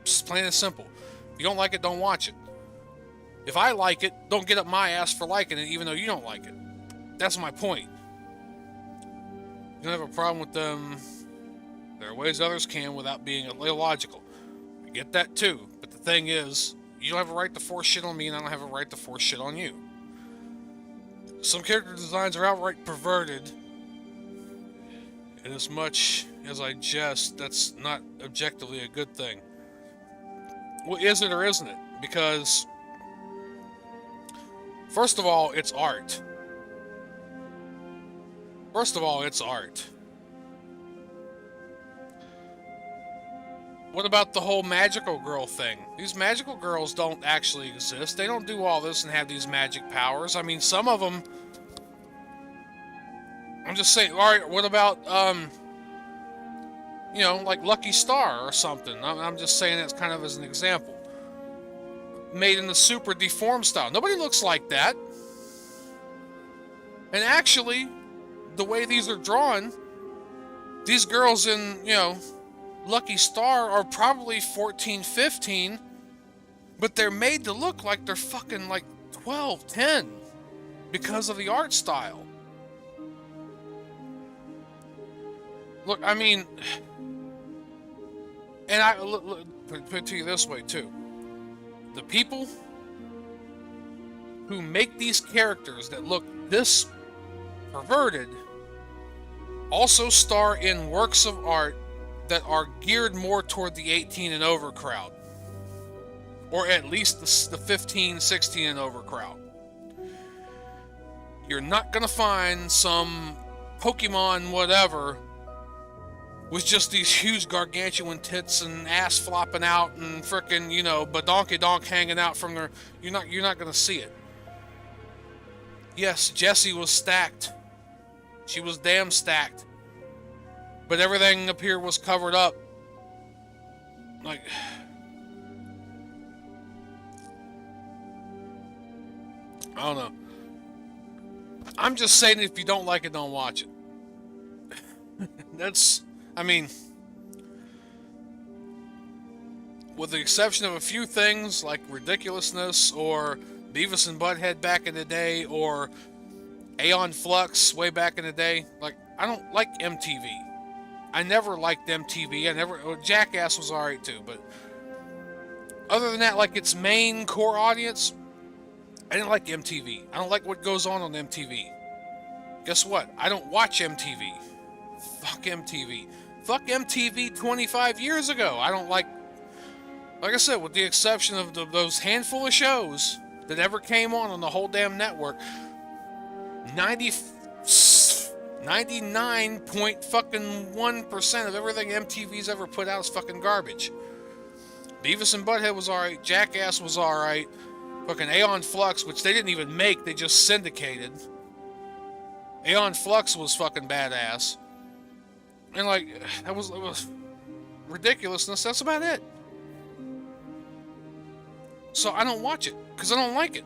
Speaker 1: Just plain and simple. If you don't like it, don't watch it. If I like it, don't get up my ass for liking it, even though you don't like it. That's my point. You don't have a problem with them. There are ways others can without being illogical. I get that too. But the thing is, you don't have a right to force shit on me, and I don't have a right to force shit on you. Some character designs are outright perverted. And as much as I jest, that's not objectively a good thing. Well, is it or isn't it? Because, first of all, it's art. First of all, it's art. What about the whole magical girl thing? These magical girls don't actually exist. They don't do all this and have these magic powers. I mean, some of them... I'm just saying, alright, what about, you know, like Lucky Star or something? I'm just saying that's kind of as an example. Made in the super deformed style. Nobody looks like that. And actually, the way these are drawn, these girls in, you know, Lucky Star are probably 14, 15, but they're made to look like they're fucking like 12, 10 because of the art style. Look, I mean, and I look, put it to you this way too. The people who make these characters that look this perverted also star in works of art that are geared more toward the 18 and over crowd. Or at least the 15, 16 and over crowd. You're not going to find some Pokemon whatever with just these huge gargantuan tits and ass flopping out and frickin', you know, badonkadonk hanging out from their... You're not going to see it. Yes, Jessie was stacked. She was damn stacked. But everything up here was covered up. Like... I don't know. I'm just saying if you don't like it, don't watch it. That's... I mean... With the exception of a few things like Ridiculousness or Beavis and Butthead back in the day or Aeon Flux way back in the day, like, I don't like MTV. I never liked MTV. Jackass was alright too, but other than that, like its main core audience, I didn't like MTV. I don't like what goes on MTV. Guess what? I don't watch MTV. Fuck MTV. Fuck MTV 25 years ago. I don't like I said, with the exception of those handful of shows that ever came on the whole damn network, 99.1% of everything MTV's ever put out is fucking garbage. Beavis and Butthead was alright. Jackass was alright. Fucking Aeon Flux, which they didn't even make, they just syndicated. Aeon Flux was fucking badass. And like, it was Ridiculousness, that's about it. So I don't watch it, because I don't like it.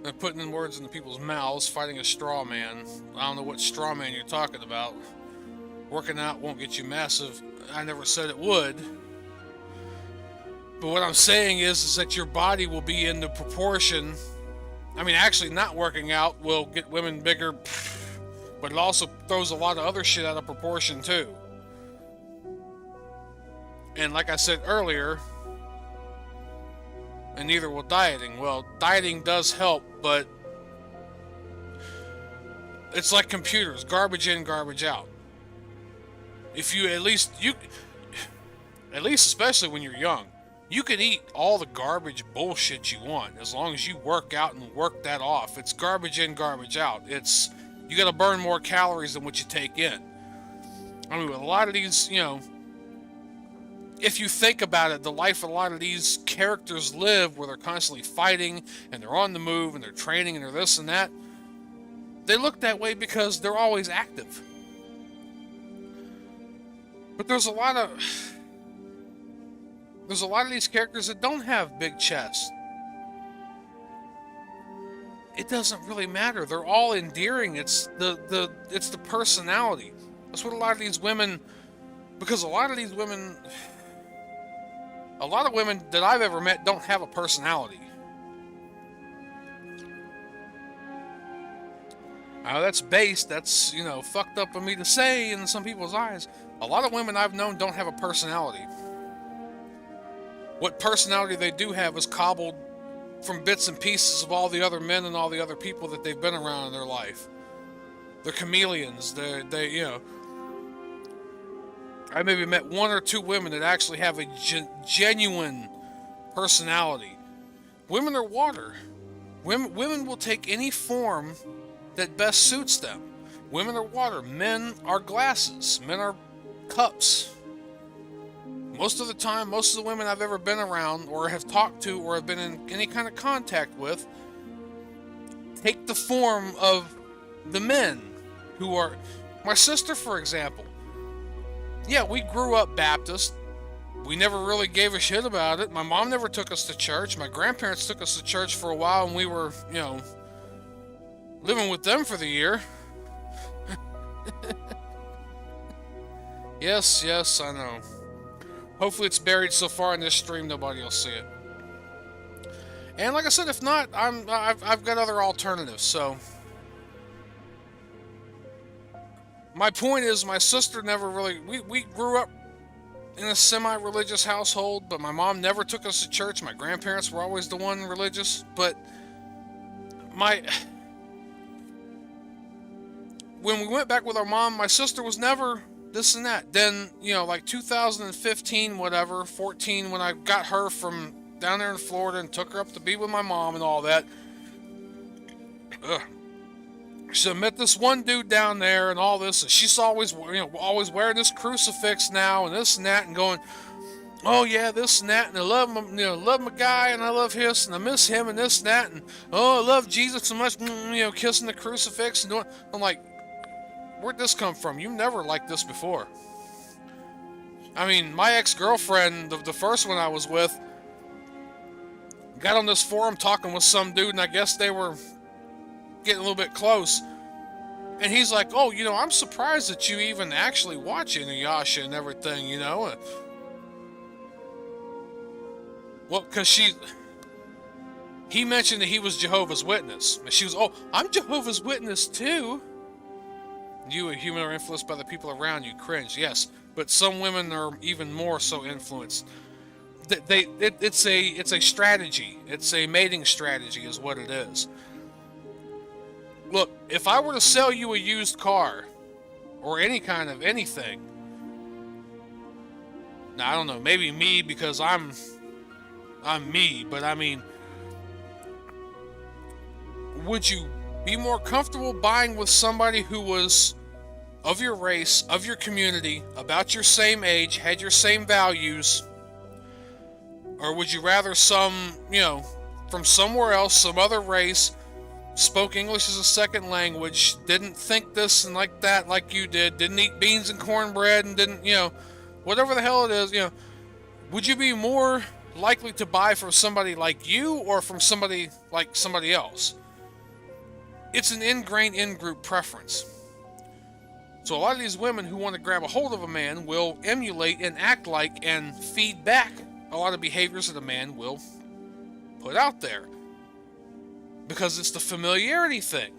Speaker 1: They're putting in words into people's mouths, fighting a straw man. I don't know what straw man you're talking about. Working out won't get you massive. I never said it would. But what I'm saying is that your body will be in the proportion. I mean, actually not working out will get women bigger, but it also throws a lot of other shit out of proportion too. And like I said earlier, and neither will dieting. Well, dieting does help, but it's like computers, garbage in, garbage out. If you at least especially when you're young, you can eat all the garbage bullshit you want as long as you work out and work that off. It's garbage in, garbage out. It's, you gotta burn more calories than what you take in. I mean, with a lot of these, you know, if you think about it, the life a lot of these characters live, where they're constantly fighting and they're on the move and they're training and they're this and that, they look that way because they're always active. But there's a lot of these characters that don't have big chests. It doesn't really matter. They're all endearing. It's the personality. That's what a lot of these women, because a lot of women that I've ever met don't have a personality. Now that's base. That's, you know, fucked up of me to say in some people's eyes. A lot of women I've known don't have a personality. What personality they do have is cobbled from bits and pieces of all the other men and all the other people that they've been around in their life. They're chameleons. They you know. I maybe met one or two women that actually have a genuine personality. Women are water. Women will take any form that best suits them. Women are water. Men are glasses. Men are cups. Most of the time, most of the women I've ever been around or have talked to or have been in any kind of contact with take the form of the men who are... My sister, for example. Yeah, we grew up Baptist. We never really gave a shit about it. My mom never took us to church. My grandparents took us to church for a while, and we were, you know, living with them for the year. Yes, I know. Hopefully it's buried so far in this stream nobody will see it. And like I said, if not, I've got other alternatives. So my point is, my sister never really... We grew up in a semi-religious household, but my mom never took us to church. My grandparents were always the one religious, but when we went back with our mom, my sister was never this and that. Then, you know, like 2015, whatever, 14, when I got her from down there in Florida and took her up to be with my mom and all that. She met this one dude down there and all this, and she's always, you know, always wearing this crucifix now and this and that, and going, oh yeah, this and that, and I love my, you know, love my guy, and I love his, and I miss him, and this and that, and oh, I love Jesus so much, you know, kissing the crucifix and doing. I'm like, where'd this come from? You never liked this before. I mean, my ex-girlfriend, the first one I was with, got on this forum talking with some dude, and I guess they were getting a little bit close. And he's like, oh, you know, I'm surprised that you even actually watch Inuyasha and everything, you know. Well, because he mentioned that he was Jehovah's Witness. And she was, oh, I'm Jehovah's Witness too. You, a human, are influenced by the people around you. Cringe, yes. But some women are even more so influenced. It's a strategy. It's a mating strategy is what it is. Look, if I were to sell you a used car, or any kind of anything, now I don't know, maybe me because I'm me, but I mean, would you be more comfortable buying with somebody who was of your race, of your community, about your same age, had your same values, or would you rather some, you know, from somewhere else, some other race, spoke English as a second language, didn't think this and like that like you did, didn't eat beans and cornbread, and didn't, you know, whatever the hell it is, you know, would you be more likely to buy from somebody like you or from somebody like somebody else? It's an ingrained in-group preference. So a lot of these women who want to grab a hold of a man will emulate and act like and feed back a lot of behaviors that a man will put out there. Because it's the familiarity thing.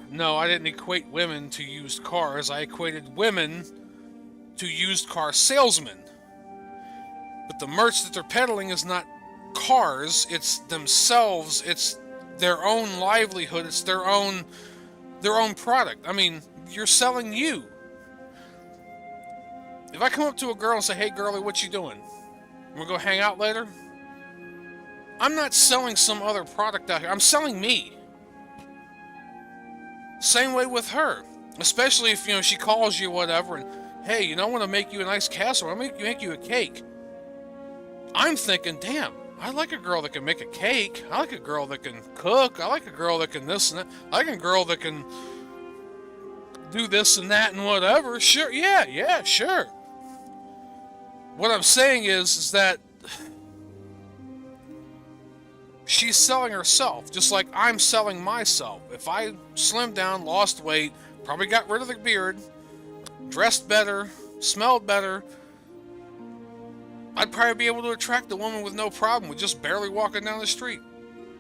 Speaker 1: No, I didn't equate women to used cars. I equated women to used car salesmen. But the merch that they're peddling is not cars. It's themselves. It's their own livelihood. It's their own product. I mean, you're selling you. If I come up to a girl and say, hey girlie, what you doing? We'll go hang out later? I'm not selling some other product out here. I'm selling me. Same way with her. Especially if, you know, she calls you whatever and, hey, you know, I want to make you a nice casserole. I'll make you a cake. I'm thinking, damn, I like a girl that can make a cake. I like a girl that can cook. I like a girl that can this and that. I like a girl that can do this and that and whatever. Sure, yeah, sure. What I'm saying is that she's selling herself, just like I'm selling myself. If I slimmed down, lost weight, probably got rid of the beard, dressed better, smelled better, I'd probably be able to attract a woman with no problem with just barely walking down the street.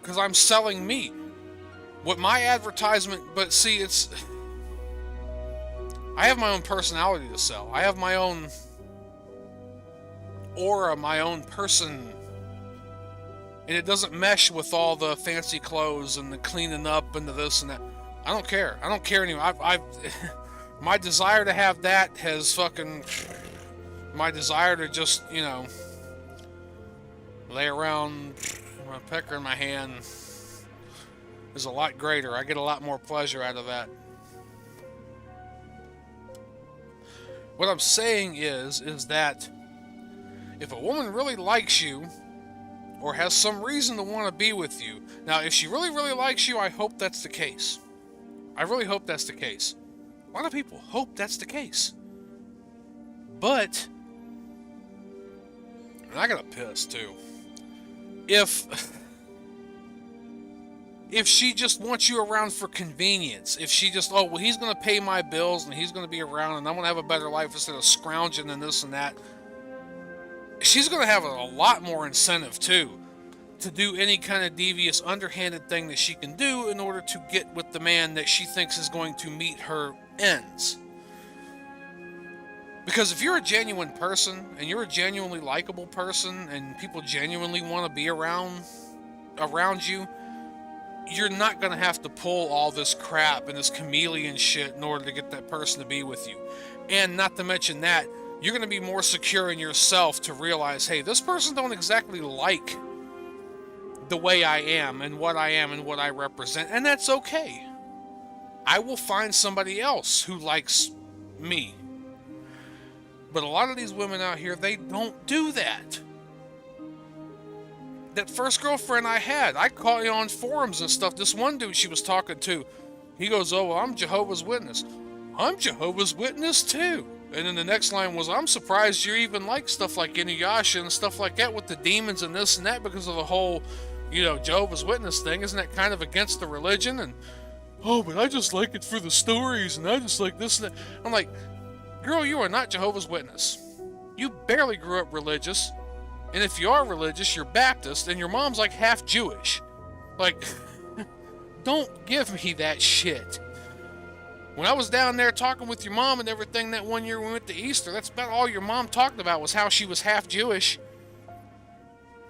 Speaker 1: Because I'm selling me. What my advertisement, but see, it's... I have my own personality to sell. I have my own aura, my own person. And it doesn't mesh with all the fancy clothes and the cleaning up and the this and that. I don't care. I don't care anymore. My desire to have that has fucking... My desire to just, you know, lay around with a pecker in my hand is a lot greater. I get a lot more pleasure out of that. What I'm saying is that if a woman really likes you or has some reason to want to be with you, now if she really, really likes you, I hope that's the case. I really hope that's the case. A lot of people hope that's the case. But... and I gotta piss too. If she just wants you around for convenience, if she just, oh, well, he's gonna pay my bills and he's gonna be around and I'm gonna have a better life instead of scrounging and this and that, she's gonna have a lot more incentive too to do any kind of devious, underhanded thing that she can do in order to get with the man that she thinks is going to meet her ends. Because if you're a genuine person, and you're a genuinely likable person, and people genuinely want to be around you, you're not going to have to pull all this crap and this chameleon shit in order to get that person to be with you. And not to mention that, you're going to be more secure in yourself to realize, hey, this person don't exactly like the way I am and what I represent, and that's okay. I will find somebody else who likes me. But a lot of these women out here, they don't do that. That first girlfriend I had, I caught you on forums and stuff. This one dude she was talking to, he goes, oh, well, I'm Jehovah's Witness. I'm Jehovah's Witness too. And then the next line was, I'm surprised you even like stuff like Inuyasha and stuff like that with the demons and this and that because of the whole, you know, Jehovah's Witness thing. Isn't that kind of against the religion? And, oh, but I just like it for the stories and I just like this and that. I'm like, girl, you are not Jehovah's Witness. You barely grew up religious. And if you are religious, you're Baptist, and your mom's like half Jewish. Like, don't give me that shit. When I was down there talking with your mom and everything that one year we went to Easter, that's about all your mom talked about was how she was half Jewish.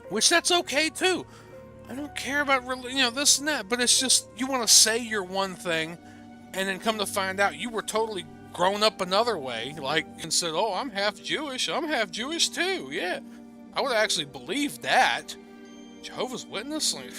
Speaker 1: Which that's okay too. I don't care about, you know, this and that, but it's just, you want to say you're one thing, and then come to find out you were totally grown up another way, like, and said, oh, I'm half Jewish too, yeah. I would have actually believed that. Jehovah's Witness? Like...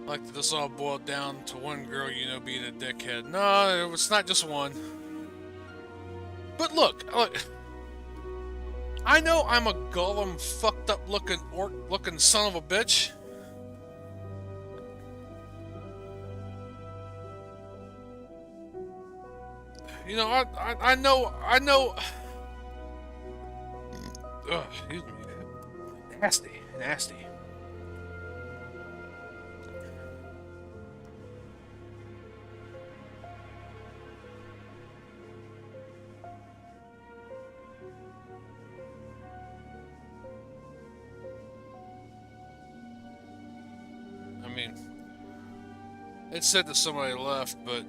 Speaker 1: Like that this all boiled down to one girl, you know, being a dickhead. No, it's not just one. But look, I know I'm a Gollum, fucked up looking orc looking son of a bitch. You know, I know. Ugh, excuse me. Nasty. I mean, it said that somebody left, but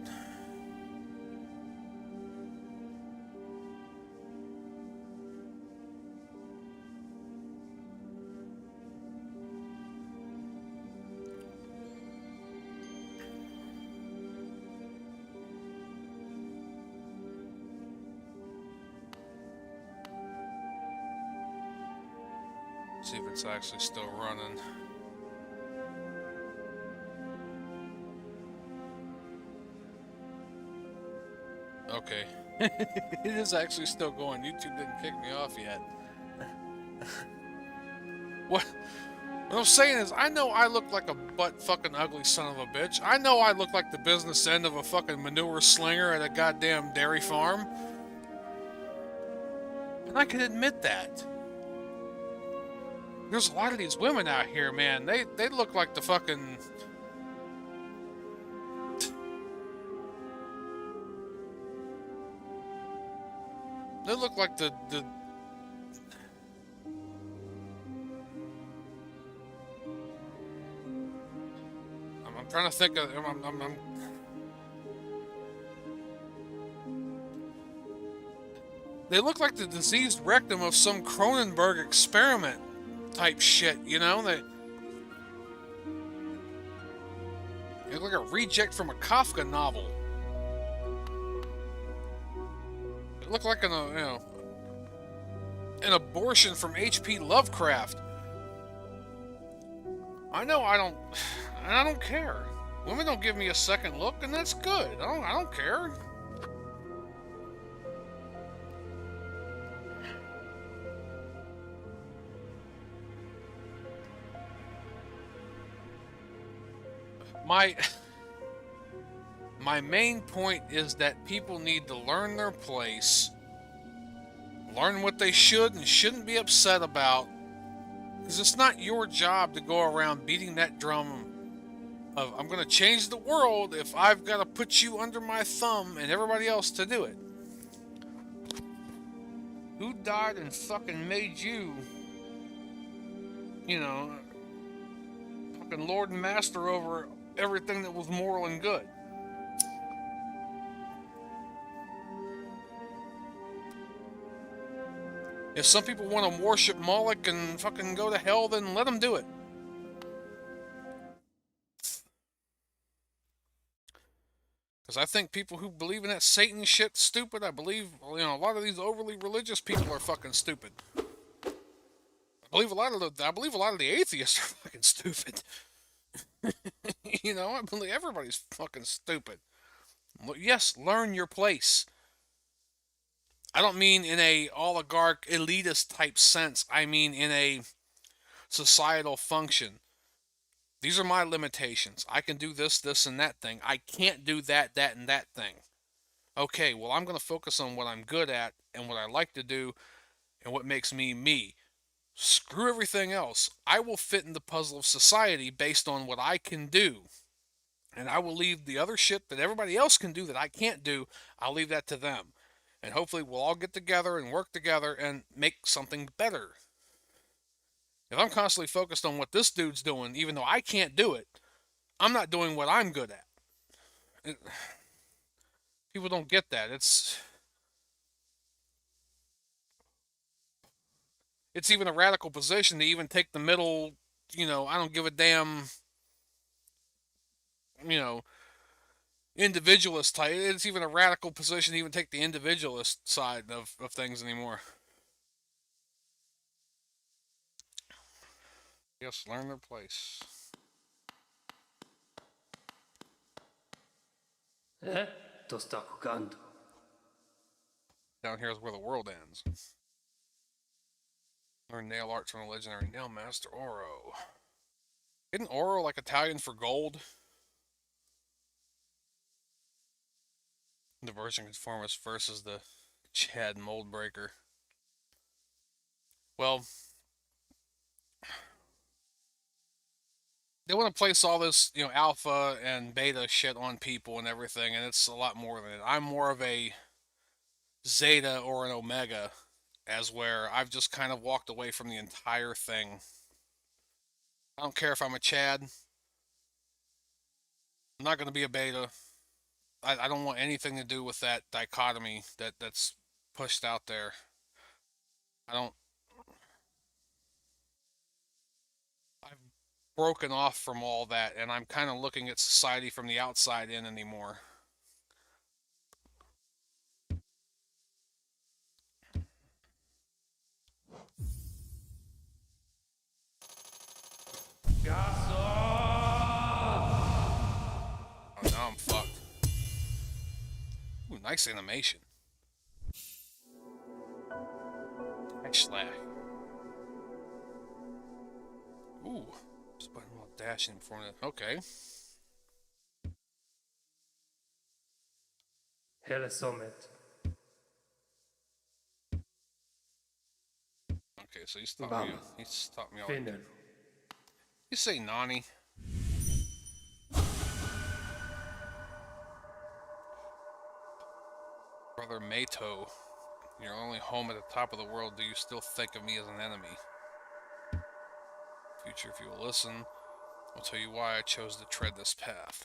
Speaker 1: see if it's actually still running. Okay. It is actually still going. YouTube didn't kick me off yet. What I'm saying is, I know I look like a butt-fucking ugly son of a bitch. I know I look like the business end of a fucking manure slinger at a goddamn dairy farm. And I can admit that. There's a lot of these women out here, man. They look like the fucking... They look like the I'm trying to think of... They look like the diseased rectum of some Cronenberg experiment type shit, you know? They look like a reject from a Kafka novel. They look like an abortion from H.P. Lovecraft. I know I don't care. Women don't give me a second look, and that's good. I don't care. My main point is that people need to learn their place, learn what they should and shouldn't be upset about, because it's not your job to go around beating that drum of, I'm going to change the world if I've got to put you under my thumb and everybody else to do it. Who died and fucking made you, you know, fucking Lord and Master over everything that was moral and good? If some people want to worship Moloch and fucking go to hell, then let them do it. Because I think people who believe in that Satan shit stupid. I believe, you know, a lot of these overly religious people are fucking stupid. I believe a lot of the atheists are fucking stupid. You know, I believe everybody's fucking stupid. Yes, learn your place. I don't mean in a oligarch elitist type sense. I mean in a societal function. These are my limitations. I can do this, this, and that thing. I can't do that, that, and that thing. Okay, well, I'm going to focus on what I'm good at and what I like to do and what makes me me. Screw everything else. I will fit in the puzzle of society based on what I can do. And I will leave the other shit that everybody else can do that I can't do, I'll leave that to them. And hopefully we'll all get together and work together and make something better. If I'm constantly focused on what this dude's doing, even though I can't do it, I'm not doing what I'm good at. People don't get that. It's even a radical position to even take the middle, you know, I don't give a damn, you know, individualist type. It's even a radical position to even take the individualist side of things anymore. Yes, learn their place. Down here is where the world ends. Learn nail arts from the legendary nail master Oro. Isn't Oro like Italian for gold? The version conformist versus the Chad mold breaker. Well, they want to place all this, alpha and beta shit on people and everything, and it's a lot more than it. I'm more of a Zeta or an Omega, as where I've just kind of walked away from the entire thing. I don't care if I'm a Chad. I'm not going to be a beta. I don't want anything to do with that dichotomy that's pushed out there. I don't. I've broken off from all that, and I'm kind of looking at society from the outside in anymore. Oh, now I'm fucked. Ooh, nice animation. Slack. Ooh, just putting a little dash in before that. Okay.
Speaker 6: Hallownest.
Speaker 1: Okay, so he's taught me. He's taught me all.
Speaker 6: Finnen.
Speaker 1: You say Nani? Brother Mato, you're only home at the top of the world. Do you still think of me as an enemy? Future, if you will listen, I'll tell you why I chose to tread this path.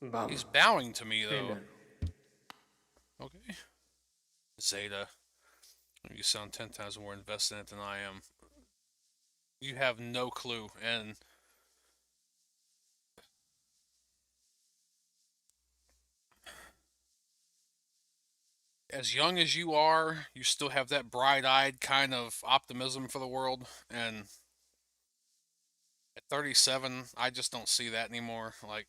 Speaker 6: Bam.
Speaker 1: He's bowing to me, though.
Speaker 6: Finnen.
Speaker 1: Okay. Zeta, you sound 10 times more invested in it than I am. You have no clue, and as young as you are, you still have that bright-eyed kind of optimism for the world, and at 37, I just don't see that anymore. Like,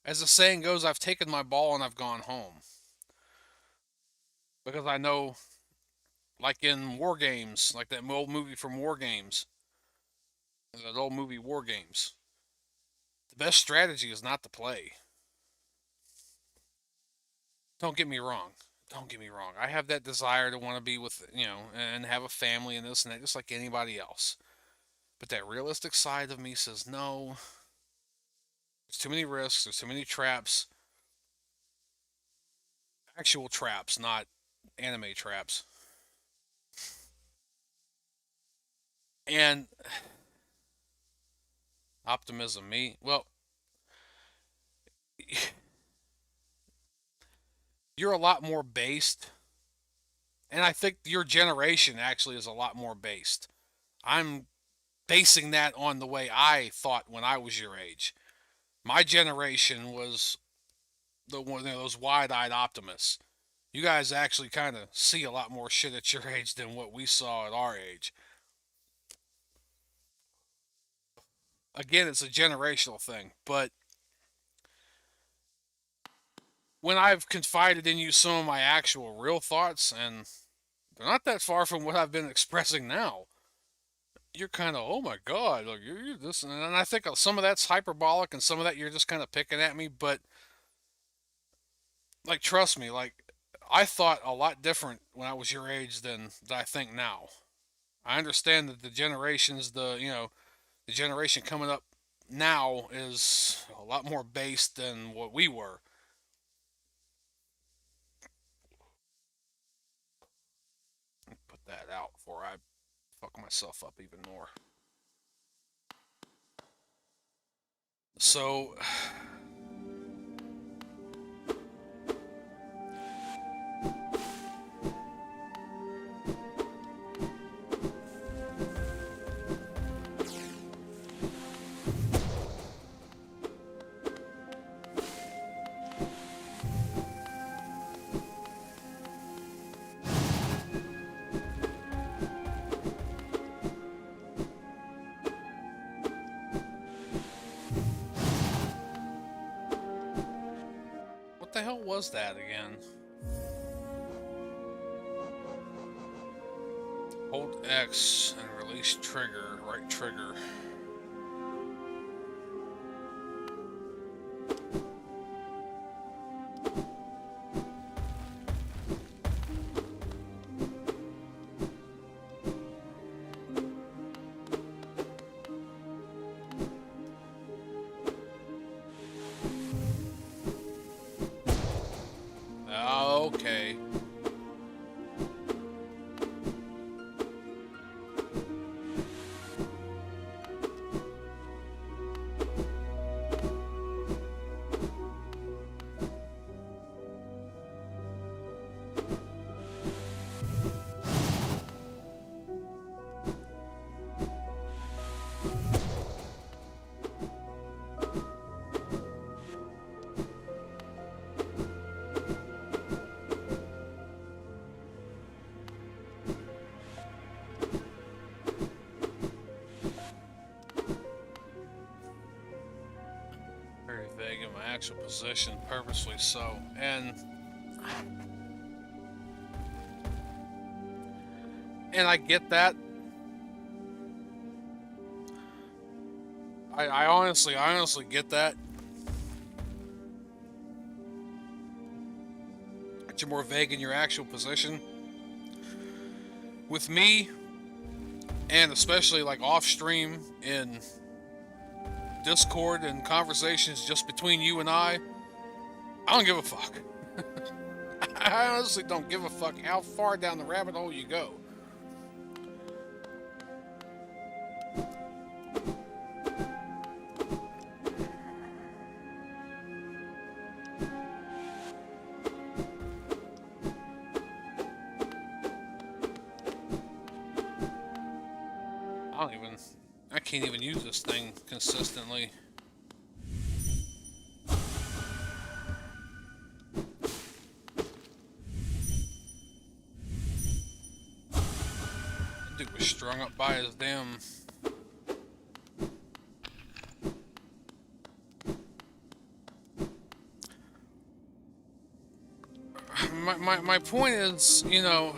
Speaker 1: as the saying goes, I've taken my ball and I've gone home. Because I know, like in War Games, like that old movie from War Games, that old movie War Games, the best strategy is not to play. Don't get me wrong. Don't get me wrong. I have that desire to want to be with, and have a family and this and that, just like anybody else. But that realistic side of me says, no, there's too many risks, there's too many traps. Actual traps, not anime traps. And optimism, well, you're a lot more based. And I think your generation actually is a lot more based. I'm basing that on the way I thought when I was your age. My generation was the one, those wide-eyed optimists. You guys actually kind of see a lot more shit at your age than what we saw at our age. Again, it's a generational thing, but when I've confided in you some of my actual real thoughts, and they're not that far from what I've been expressing now, you're kind of, oh my god, like you're this, and I think some of that's hyperbolic, and some of that you're just kind of picking at me, but like trust me, like I thought a lot different when I was your age than I think now. I understand that the generation coming up now is a lot more based than what we were. Put that out before I fuck myself up even more. So what the hell was that again? Hold X and release trigger, right trigger. Okay. Actual position, purposely so, and I get that. I honestly get that. That you're more vague in your actual position. With me, and especially like off stream in Discord and conversations just between you and I don't give a fuck. I honestly don't give a fuck how far down the rabbit hole you go. I can't even use this thing consistently. That dude was strung up by his damn... My point is, you know,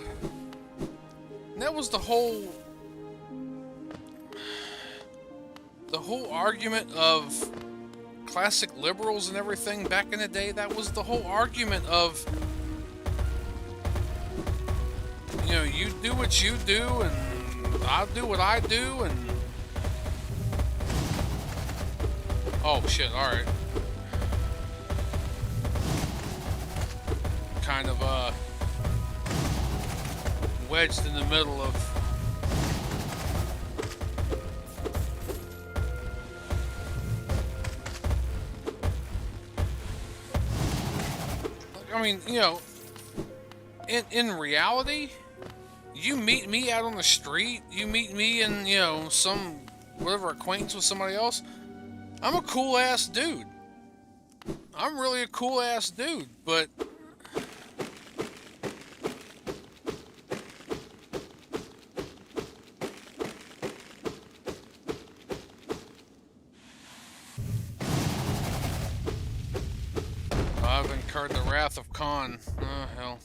Speaker 1: that was the whole argument of classic liberals and everything back in the day. That was the whole argument of, you know, you do what you do and I'll do what I do, and oh shit, alright. Kind of wedged in the middle of I mean, you know, in reality, you meet me out on the street, you meet me in, you know, some, whatever, acquaintance with somebody else, I'm a cool-ass dude. I'm really a cool-ass dude, but... I've incurred the wrath of Khan. Oh, hell.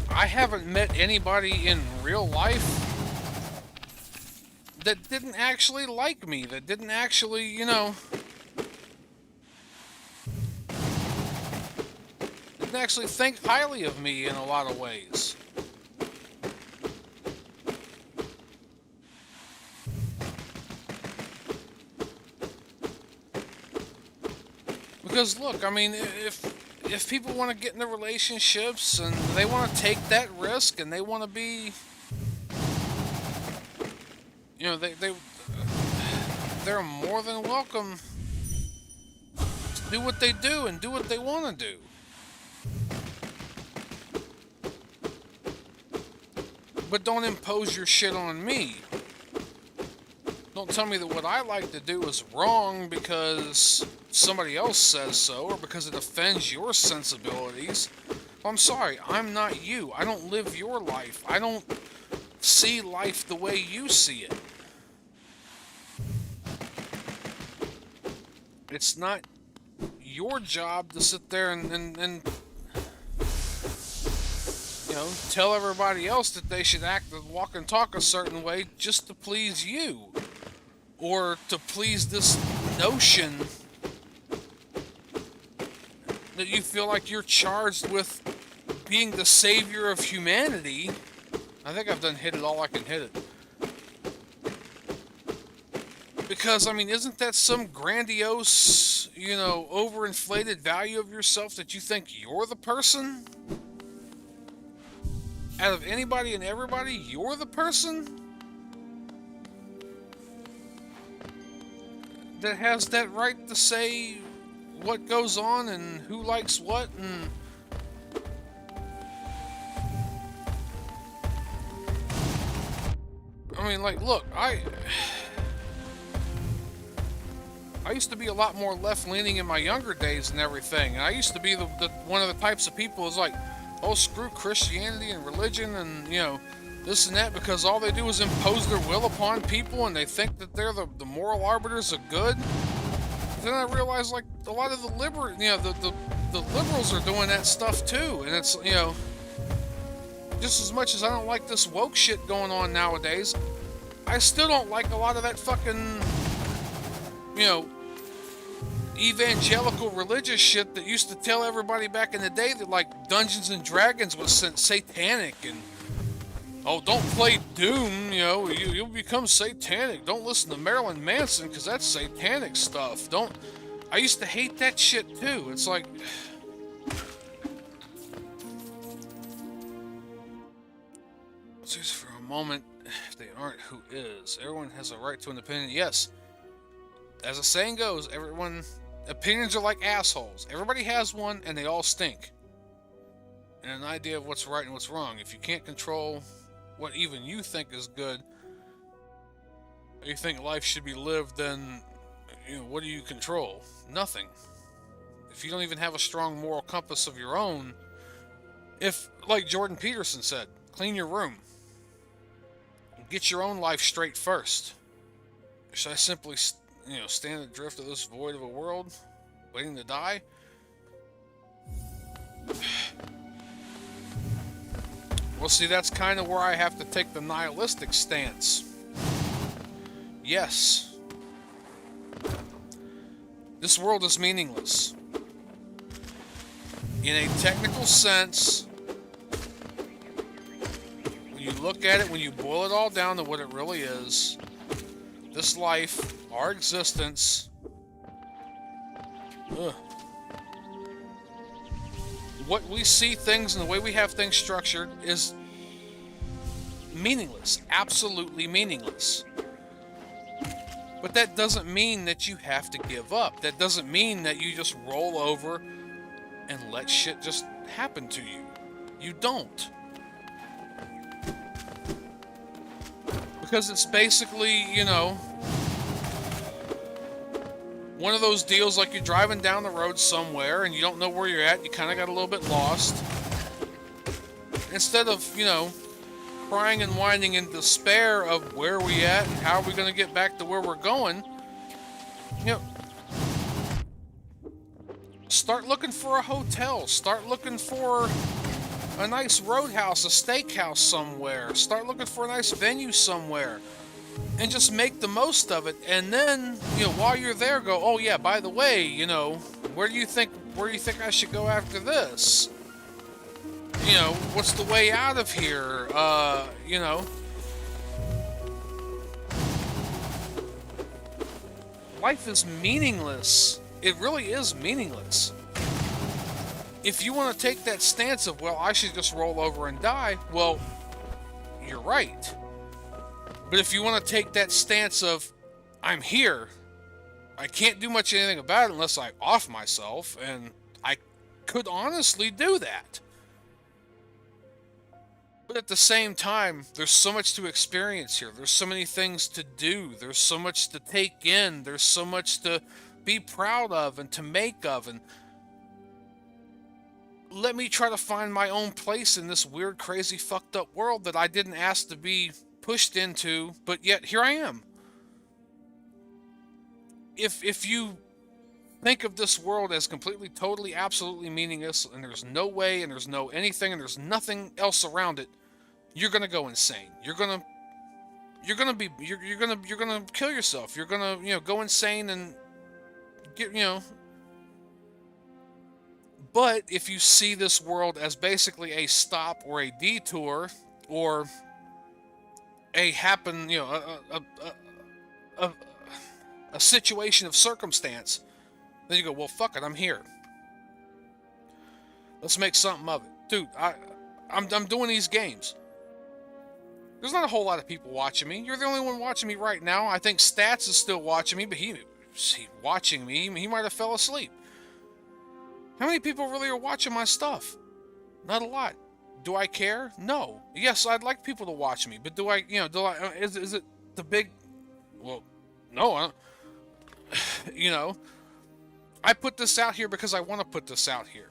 Speaker 1: I haven't met anybody in real life that didn't actually like me, that didn't actually, you know... actually think highly of me in a lot of ways. Because look, I mean, if people want to get into relationships and they want to take that risk and they want to be, you know, they're more than welcome to do what they do and do what they want to do. But don't impose your shit on me. Don't tell me that what I like to do is wrong because somebody else says so, or because it offends your sensibilities. Well, I'm sorry, I'm not you. I don't live your life. I don't see life the way you see it. It's not your job to sit there and you know, tell everybody else that they should act and walk and talk a certain way just to please you. Or to please this notion that you feel like you're charged with being the savior of humanity. I think I've done hit it all I can hit it. Because, I mean, isn't that some grandiose, you know, overinflated value of yourself that you think you're the person? Out of anybody and everybody, you're the person that has that right to say what goes on and who likes what and... I mean, like, look, I used to be a lot more left-leaning in my younger days and everything, and I used to be the one of the types of people who's like, oh, screw Christianity and religion and, you know, this and that, because all they do is impose their will upon people and they think that they're the moral arbiters of good. But then I realized, like, a lot of the liberals are doing that stuff too, and it's, you know, just as much as I don't like this woke shit going on nowadays, I still don't like a lot of that fucking, you know, evangelical religious shit that used to tell everybody back in the day that, like, Dungeons and Dragons was satanic and, oh, don't play Doom, you know, you'll become satanic. Don't listen to Marilyn Manson because that's satanic stuff. I used to hate that shit too. It's like... Just for a moment, if they aren't, who is? Everyone has a right to an opinion. Yes. As the saying goes, opinions are like assholes. Everybody has one, and they all stink. And an idea of what's right and what's wrong. If you can't control what even you think is good, or you think life should be lived, then, you know, what do you control? Nothing. If you don't even have a strong moral compass of your own, if, like Jordan Peterson said, clean your room. Get your own life straight first. Should I simply, you know, stand adrift of this void of a world, waiting to die? Well, see, that's kind of where I have to take the nihilistic stance. Yes. This world is meaningless. In a technical sense, when you look at it, when you boil it all down to what it really is, this life, our existence, what we see things and the way we have things structured is meaningless, absolutely meaningless. But that doesn't mean that you have to give up. That doesn't mean that you just roll over and let shit just happen to you. You don't. Because it's basically, you know, one of those deals like you're driving down the road somewhere and you don't know where you're at, you kind of got a little bit lost. Instead of, you know, crying and whining in despair of where are we at and how are we going to get back to where we're going, you know, start looking for a hotel, start looking for a nice roadhouse, a steakhouse somewhere, start looking for a nice venue somewhere, and just make the most of it. And then, you know, while you're there, go, oh yeah, by the way, you know, where do you think I should go after this? You know, what's the way out of here? You know, life is meaningless. It really is meaningless. If you want to take that stance of, well, I should just roll over and die, well, you're right. But if you want to take that stance of, I'm here, I can't do much anything about it unless I off myself, and I could honestly do that. But at the same time, there's so much to experience here. There's so many things to do. There's so much to take in. There's so much to be proud of and to make of. And let me try to find my own place in this weird, crazy, fucked up world that I didn't ask to be pushed into, but yet here I am. If you think of this world as completely, totally, absolutely meaningless, and there's no way, and there's no anything, and there's nothing else around it, you're gonna go insane. You're gonna kill yourself. You're gonna, go insane and get, But if you see this world as basically a stop or a detour or a happen, a situation of circumstance, then you go, well, fuck it, I'm here. Let's make something of it, dude. I'm doing these games. There's not a whole lot of people watching me. You're the only one watching me right now. I think Stats is still watching me, but he watching me. He might have fell asleep. How many people really are watching my stuff? Not a lot. Do I care? No. Yes, I'd like people to watch me, but do I? Is it the big? Well, no. I put this out here because I want to put this out here.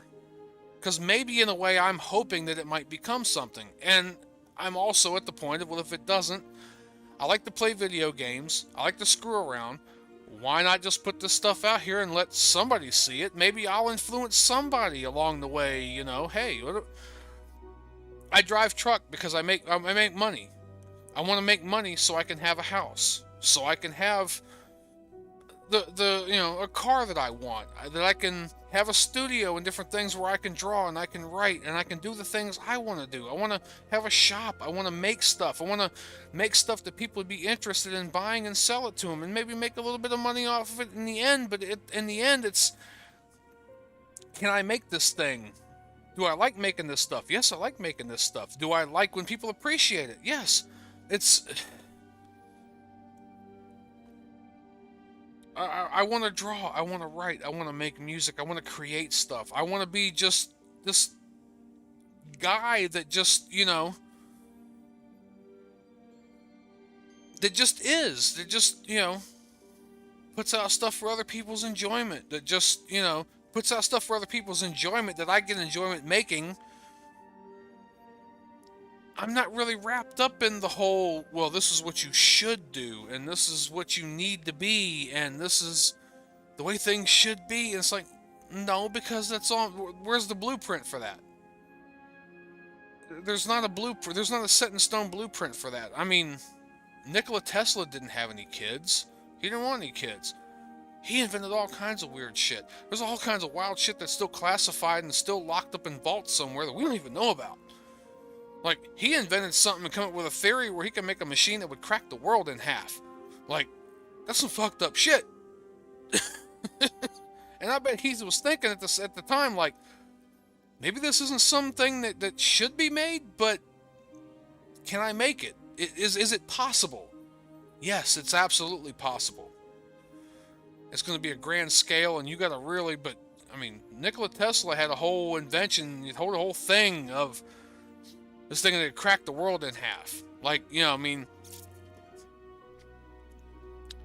Speaker 1: Because maybe in a way I'm hoping that it might become something, and I'm also at the point of, well, if it doesn't, I like to play video games. I like to screw around. Why not just put this stuff out here and let somebody see it? Maybe I'll influence somebody along the way, Hey, I drive truck because I make money. I want to make money so I can have a house. So I can have a car that I want, that I can have a studio and different things where I can draw and I can write and I can do the things I want to do. I want to have a shop. I want to make stuff. I want to make stuff that people would be interested in buying and sell it to them and maybe make a little bit of money off of it in the end. But in the end, it's, can I make this thing? Do I like making this stuff? Yes, I like making this stuff. Do I like when people appreciate it? Yes. I want to draw, I want to write, I want to make music, I want to create stuff. I want to be just this guy that just, that just puts out stuff for other people's enjoyment, that just, puts out stuff for other people's enjoyment that I get enjoyment making. I'm not really wrapped up in the whole, well, this is what you should do, and this is what you need to be, and this is the way things should be. And it's like, no, because that's all. Where's the blueprint for that? There's not a blueprint. There's not a set in stone blueprint for that. I mean, Nikola Tesla didn't have any kids. He didn't want any kids. He invented all kinds of weird shit. There's all kinds of wild shit that's still classified and still locked up in vaults somewhere that we don't even know about. Like, he invented something and come up with a theory where he can make a machine that would crack the world in half. Like, that's some fucked up shit. And I bet he was thinking at the time, like, maybe this isn't something that should be made, but can I make it? Is it possible? Yes, it's absolutely possible. It's going to be a grand scale, and you got to really, but, I mean, Nikola Tesla had a whole invention, the whole thing of this thing that cracked the world in half. Like, I mean,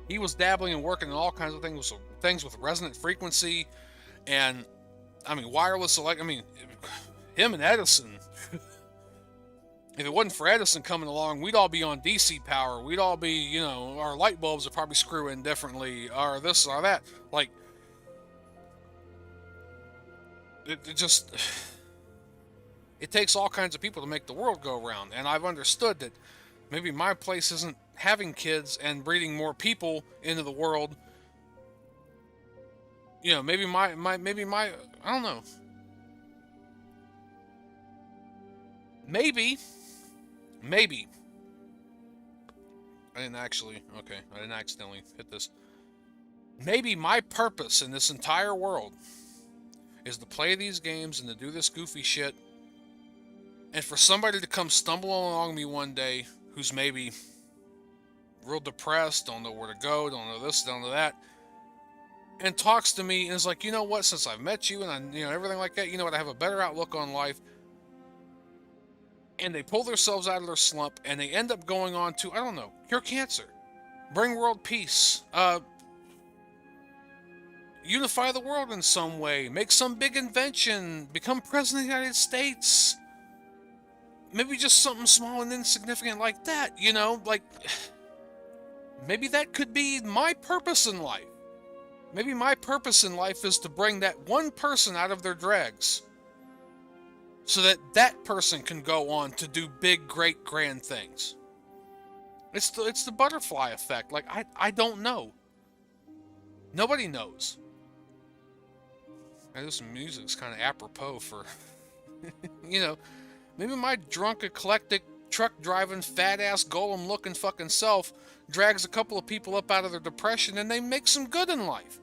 Speaker 1: he was dabbling and working on all kinds of things with resonant frequency, and, I mean, wireless him and Edison. If it wasn't for Edison coming along, we'd all be on DC power. We'd all be, our light bulbs would probably screw in differently, or this or that. Like, it just... It takes all kinds of people to make the world go around, and I've understood that maybe my place isn't having kids and breeding more people into the world. Maybe my I don't know. Maybe. I didn't accidentally hit this. Maybe my purpose in this entire world is to play these games and to do this goofy shit. And for somebody to come stumble along me one day who's maybe real depressed, don't know where to go, don't know this, don't know that, and talks to me and is like, you know what, since I've met you and everything like that, I have a better outlook on life. And they pull themselves out of their slump and they end up going on to, I don't know, cure cancer, bring world peace, unify the world in some way, make some big invention, become president of the United States. Maybe just something small and insignificant like that, like, maybe that could be my purpose in life. Maybe my purpose in life is to bring that one person out of their dregs so that that person can go on to do big, great, grand things. It's the butterfly effect. Like, I don't know. Nobody knows. And this music's kind of apropos for, you know, maybe my drunk, eclectic, truck-driving, fat-ass, golem-looking fucking self drags a couple of people up out of their depression and they make some good in life.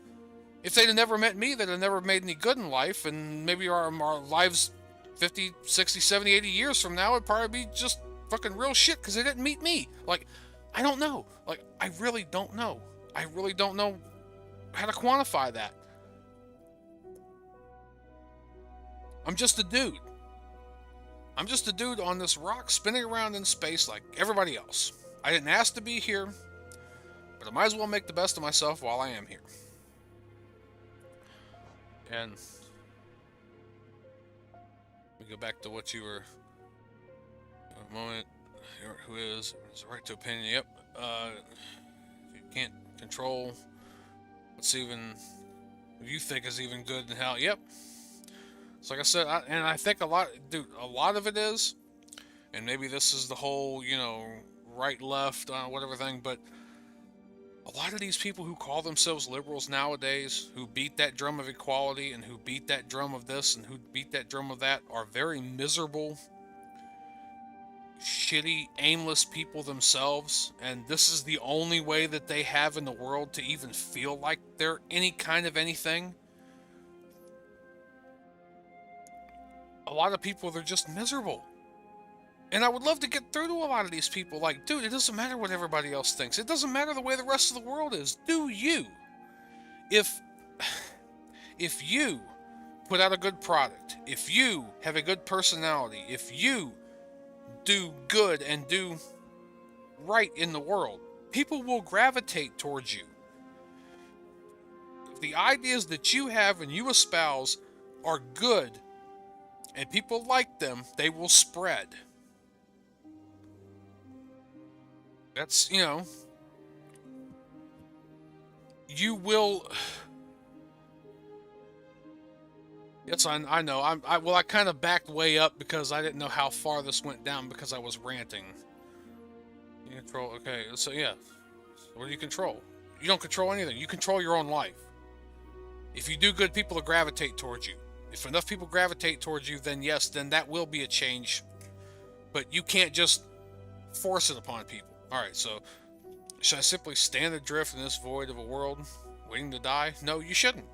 Speaker 1: If they'd have never met me, they'd have never made any good in life, and maybe our lives 50, 60, 70, 80 years from now would probably be just fucking real shit because they didn't meet me. Like, I don't know. Like, I really don't know. I really don't know how to quantify that. I'm just a dude. I'm just a dude on this rock spinning around in space like everybody else. I didn't ask to be here, but I might as well make the best of myself while I am here. And we go back to what you were. A moment. Who is the right to opinion? Yep. You can't control what's even you think is even good in hell. Yep. So like I said, I think a lot of it is, and maybe this is the whole, you know, right, left, whatever thing, but a lot of these people who call themselves liberals nowadays, who beat that drum of equality and who beat that drum of this and who beat that drum of that, are very miserable, shitty, aimless people themselves, and this is the only way that they have in the world to even feel like they're any kind of anything. A lot of people, they're just miserable. And I would love to get through to a lot of these people. Like, dude, it doesn't matter what everybody else thinks. It doesn't matter the way the rest of the world is. Do you? If you put out a good product, if you have a good personality, if you do good and do right in the world, people will gravitate towards you. If the ideas that you have and you espouse are good, and people like them, they will spread. That's, you know, you will. Yes, I know. I kind of backed way up because I didn't know how far this went down because I was ranting. You control. Okay, so yeah. So what do you control? You don't control anything. You control your own life. If you do good, people will gravitate towards you. If enough people gravitate towards you, then yes, then that will be a change. But you can't just force it upon people. Alright, so should I simply stand adrift in this void of a world waiting to die? No, you shouldn't.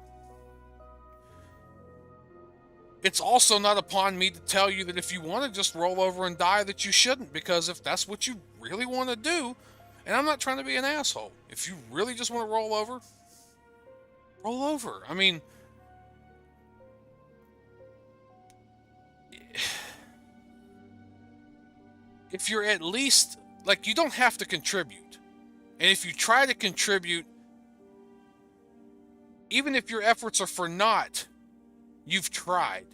Speaker 1: It's also not upon me to tell you that if you want to just roll over and die, that you shouldn't, because if that's what you really want to do, and I'm not trying to be an asshole, if you really just want to roll over, roll over. I mean, if you're at least, like, you don't have to contribute. And if you try to contribute, even if your efforts are for naught, you've tried.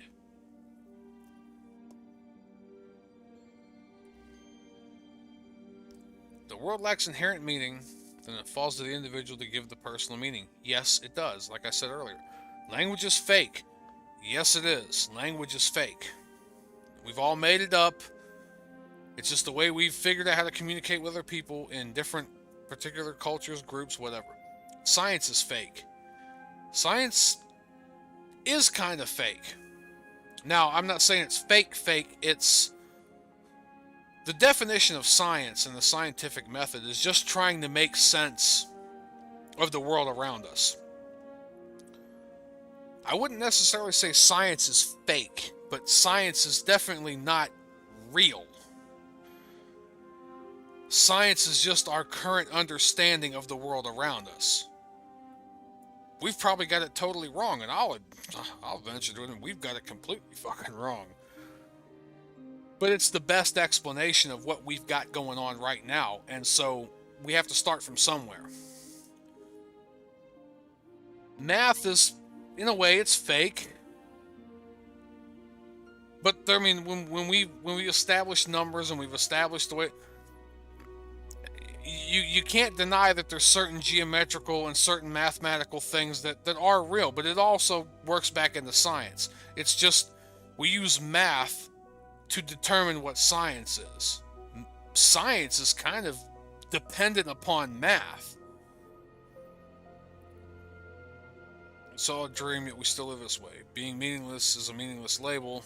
Speaker 1: The world lacks inherent meaning, then it falls to the individual to give the personal meaning. Yes, it does, like I said earlier. Language is fake. Yes, it is. Language is fake. We've all made it up. It's just the way we've figured out how to communicate with other people in different particular cultures, groups, whatever. Science is fake. Science is kind of fake. Now, I'm not saying it's fake, it's... The definition of science and the scientific method is just trying to make sense of the world around us. I wouldn't necessarily say science is fake, but science is definitely not real. Science is just our current understanding of the world around us. We've probably got it totally wrong, and I'll venture to it, and we've got it completely fucking wrong. But it's the best explanation of what we've got going on right now, and so we have to start from somewhere. Math is, in a way, it's fake. But I mean, when we establish numbers and we've established the way, you can't deny that there's certain geometrical and certain mathematical things that are real, but it also works back into science. It's just we use math to determine what science is. Science is kind of dependent upon math. It's all a dream, yet we still live this way. Being meaningless is a meaningless label.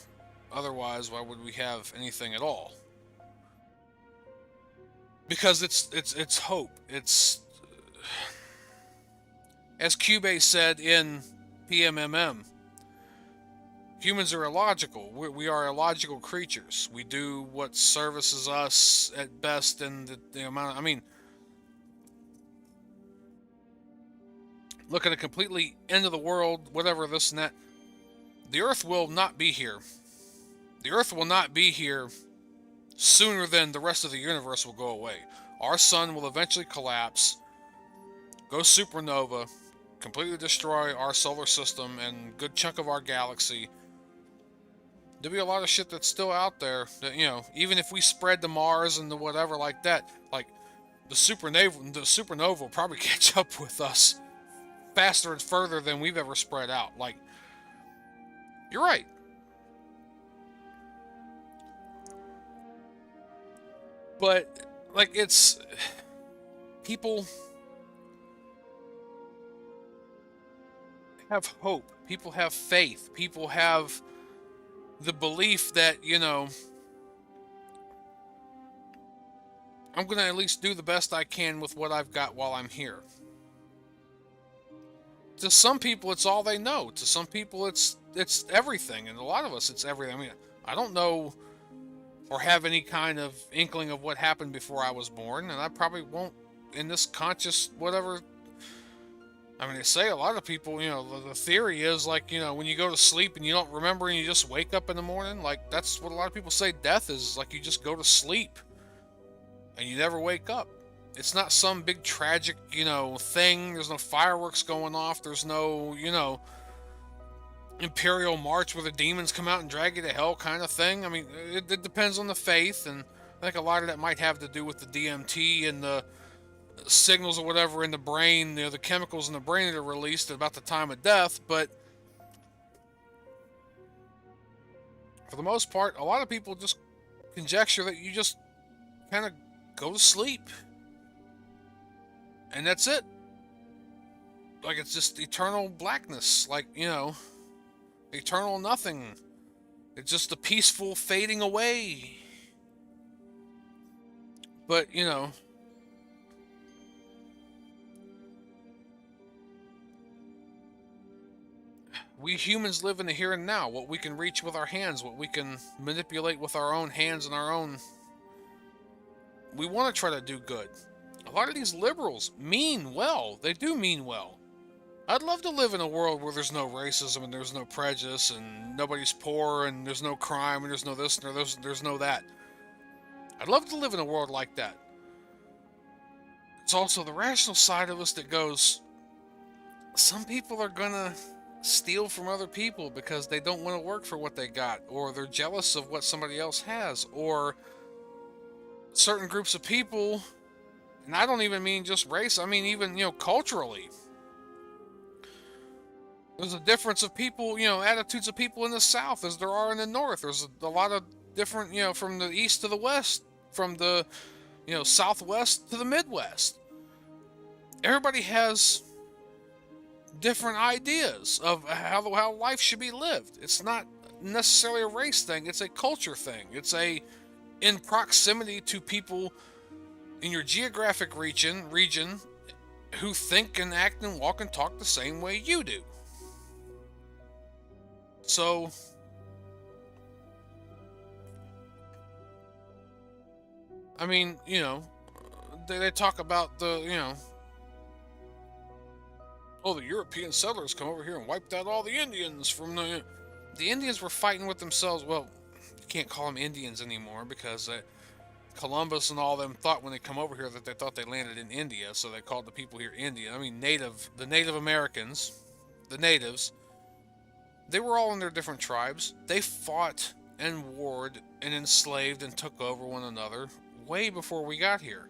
Speaker 1: Otherwise, why would we have anything at all? Because it's hope. It's, as Cubase said in PMMM, humans are illogical. We are illogical creatures. We do what services us at best in the amount. I mean, look at a completely end of the world, whatever, this and that. The Earth will not be here. The Earth will not be here sooner than the rest of the universe will go away. Our sun will eventually collapse, go supernova, completely destroy our solar system and a good chunk of our galaxy. There'll be a lot of shit that's still out there that, you know, even if we spread to Mars and the whatever like that, like the supernova will probably catch up with us faster and further than we've ever spread out. Like, you're right. But, like, it's... people have hope. People have faith. People have the belief that, you know, I'm going to at least do the best I can with what I've got while I'm here. To some people, it's all they know. To some people, it's everything. And a lot of us, it's everything. I mean, I don't know or have any kind of inkling of what happened before I was born, and I probably won't in this conscious whatever. I mean, they say a lot of people, you know, the theory is like, you know, when you go to sleep and you don't remember and you just wake up in the morning, like that's what a lot of people say death is, like you just go to sleep and you never wake up. It's not some big tragic, you know, thing. There's no fireworks going off. There's no, you know, Imperial March where the demons come out and drag you to hell kind of thing. I mean, it depends on the faith, and I think a lot of that might have to do with the DMT and the signals or whatever in the brain, you know, the chemicals in the brain that are released at about the time of death. But for the most part, a lot of people just conjecture that you just kind of go to sleep. And that's it. Like, it's just eternal blackness. Like, you know, eternal nothing. It's just a peaceful fading away. But, you know, we humans live in the here and now. What we can reach with our hands, what we can manipulate with our own hands and our own... We want to try to do good. A lot of these liberals mean well. They do mean well. I'd love to live in a world where there's no racism and there's no prejudice and nobody's poor and there's no crime and there's no this and there's no that. I'd love to live in a world like that. It's also the rational side of us that goes, some people are gonna steal from other people because they don't want to work for what they got, or they're jealous of what somebody else has, or certain groups of people, and I don't even mean just race, I mean even, you know, culturally. There's a difference of people, you know, attitudes of people in the South as there are in the North. There's a lot of different, you know, from the East to the West, from the, you know, Southwest to the Midwest. Everybody has different ideas of how life should be lived. It's not necessarily a race thing, it's a culture thing. It's in proximity to people in your geographic region who think and act and walk and talk the same way you do. So, I mean, you know, they talk about the, you know, oh, the European settlers come over here and wiped out all the Indians from the Indians were fighting with themselves. Well, you can't call them Indians anymore because Columbus and all them thought when they come over here that they thought they landed in India, so they called the people here Indian. I mean, the Native Americans, the natives, they were all in their different tribes. They fought and warred and enslaved and took over one another way before we got here.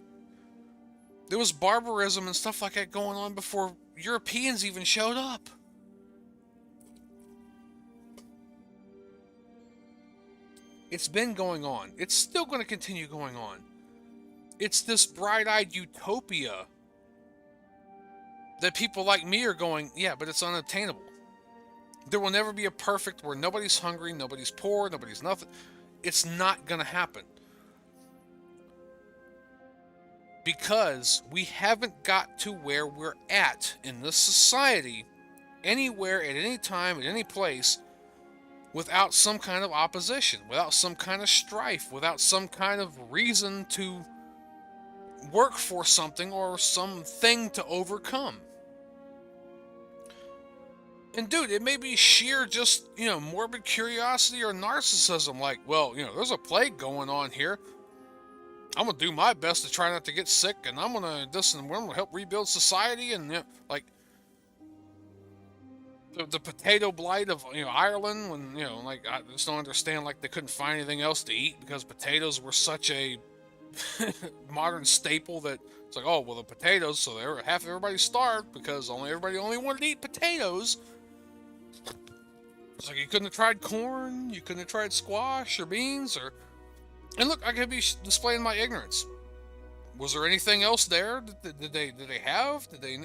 Speaker 1: There was barbarism and stuff like that going on before Europeans even showed up. It's been going on. It's still going to continue going on. It's this bright-eyed utopia that people like me are going, yeah, but it's unattainable. There will never be a perfect where nobody's hungry, nobody's poor, nobody's nothing. It's not going to happen. Because we haven't got to where we're at in this society, anywhere, at any time, at any place, without some kind of opposition, without some kind of strife, without some kind of reason to work for something or something to overcome. And dude, it may be sheer just, morbid curiosity or narcissism, like, well, there's a plague going on here. I'm going to do my best to try not to get sick, and I'm going to help rebuild society, and, the potato blight of, Ireland, when, I just don't understand, they couldn't find anything else to eat because potatoes were such a modern staple that it's like, oh, well, the potatoes, so half of everybody starved because everybody only wanted to eat potatoes. It's like you couldn't have tried corn, you couldn't have tried squash or beans, and look, I could be displaying my ignorance. Was there anything else there? Did they have? I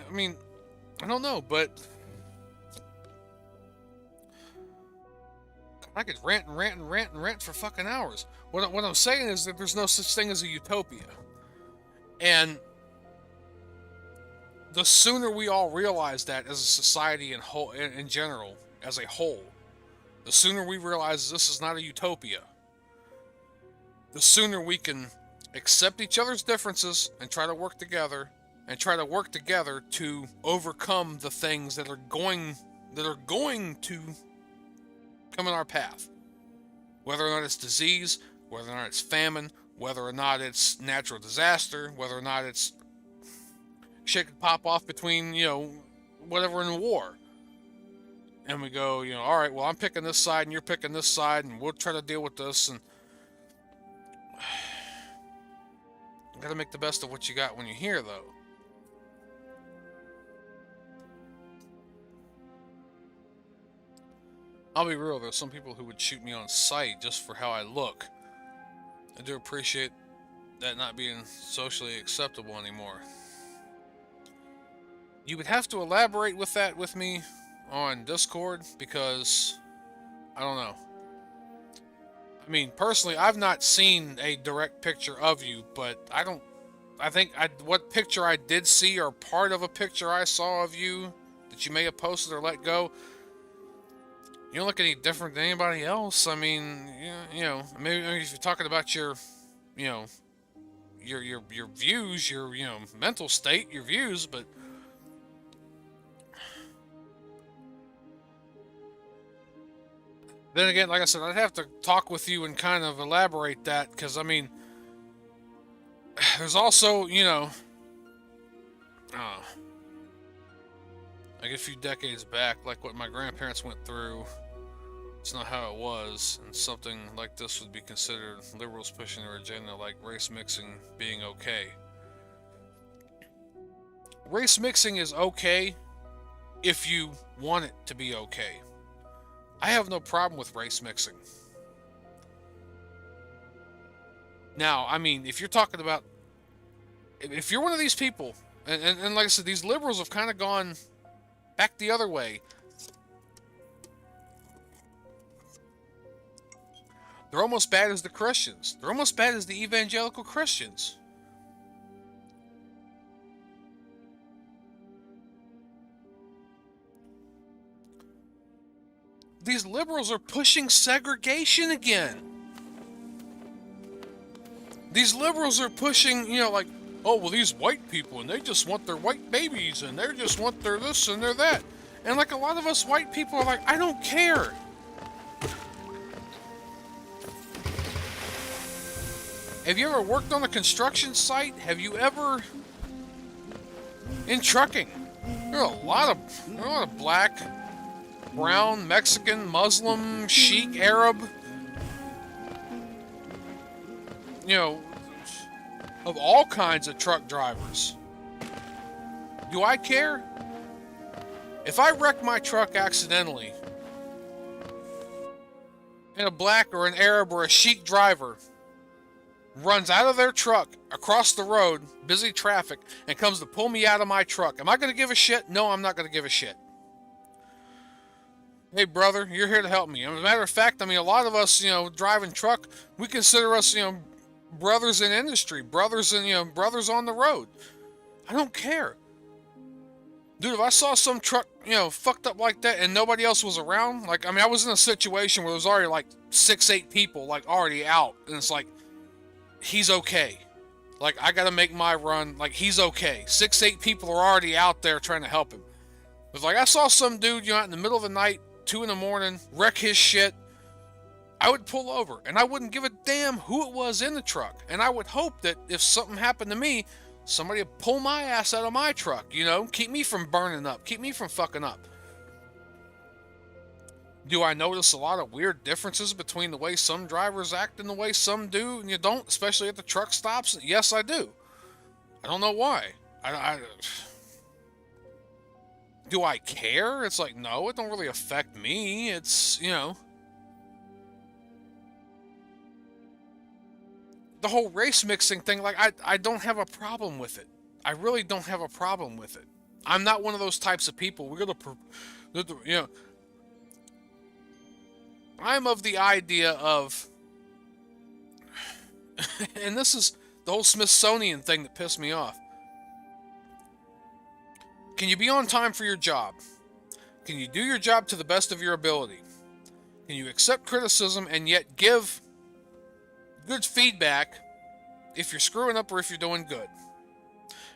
Speaker 1: don't know, but I could rant for fucking hours. What I'm saying is that there's no such thing as a utopia. And the sooner we all realize that as a society in general, as a whole, the sooner we realize this is not a utopia, the sooner we can accept each other's differences and try to work together to overcome the things that are going to come in our path. Whether or not it's disease, whether or not it's famine, whether or not it's natural disaster, whether or not it's shit could pop off between, whatever in war. And we go, all right, well, I'm picking this side and you're picking this side, and we'll try to deal with this. And you gotta make the best of what you got when you're here, though. I'll be real, there's some people who would shoot me on sight just for how I look. I do appreciate that not being socially acceptable anymore. You would have to elaborate with that with me on Discord, because I don't know. Personally, I've not seen a direct picture of you, but what picture I did see, or part of a picture I saw of you that you may have posted or let go, you don't look any different than anybody else. Maybe if you're talking about your views, your mental state, your views, but then again, like I said, I'd have to talk with you and kind of elaborate that, because there's also, like a few decades back, like what my grandparents went through, it's not how it was, and something like this would be considered liberals pushing their agenda, like race mixing being okay. Race mixing is okay if you want it to be okay. I have no problem with race mixing. Now, if you're talking about, if you're one of these people, and like I said, these liberals have kind of gone back the other way. They're almost bad as the Christians. They're almost bad as the evangelical Christians. These liberals are pushing segregation again. These liberals are pushing, oh, well, these white people, and they just want their white babies, and they just want their this and their that. And like a lot of us white people are like, I don't care. Have you ever worked on a construction site? Have you ever... in trucking? There are a lot of black, brown, Mexican, Muslim, Sheik, Arab, of all kinds of truck drivers. Do I care? If I wreck my truck accidentally, and a black or an Arab or a Sheik driver runs out of their truck across the road, busy traffic, and comes to pull me out of my truck, am I going to give a shit? No, I'm not going to give a shit. Hey, brother, you're here to help me. As a matter of fact, I mean, a lot of us, driving truck, we consider us, brothers in industry, brothers in, brothers on the road. I don't care. Dude, if I saw some truck, fucked up like that and nobody else was around, like, I mean, I was in a situation where there was already like 6-8 people, like, already out, and it's like, he's okay. Like, I gotta make my run, like, he's okay. 6-8 people are already out there trying to help him. But like, I saw some dude, out in the middle of the night, 2 in the morning, wreck his shit, I would pull over, and I wouldn't give a damn who it was in the truck, and I would hope that if something happened to me, somebody would pull my ass out of my truck, keep me from burning up, keep me from fucking up. Do I notice a lot of weird differences between the way some drivers act and the way some do and you don't, especially at the truck stops? Yes, I do. I don't know why. Do I care? It's like, no, it don't really affect me. It's, the whole race mixing thing, like, I don't have a problem with it. I really don't have a problem with it. I'm not one of those types of people. I'm of the idea of, and this is the whole Smithsonian thing that pissed me off. Can you be on time for your job? Can you do your job to the best of your ability? Can you accept criticism and yet give good feedback if you're screwing up or if you're doing good?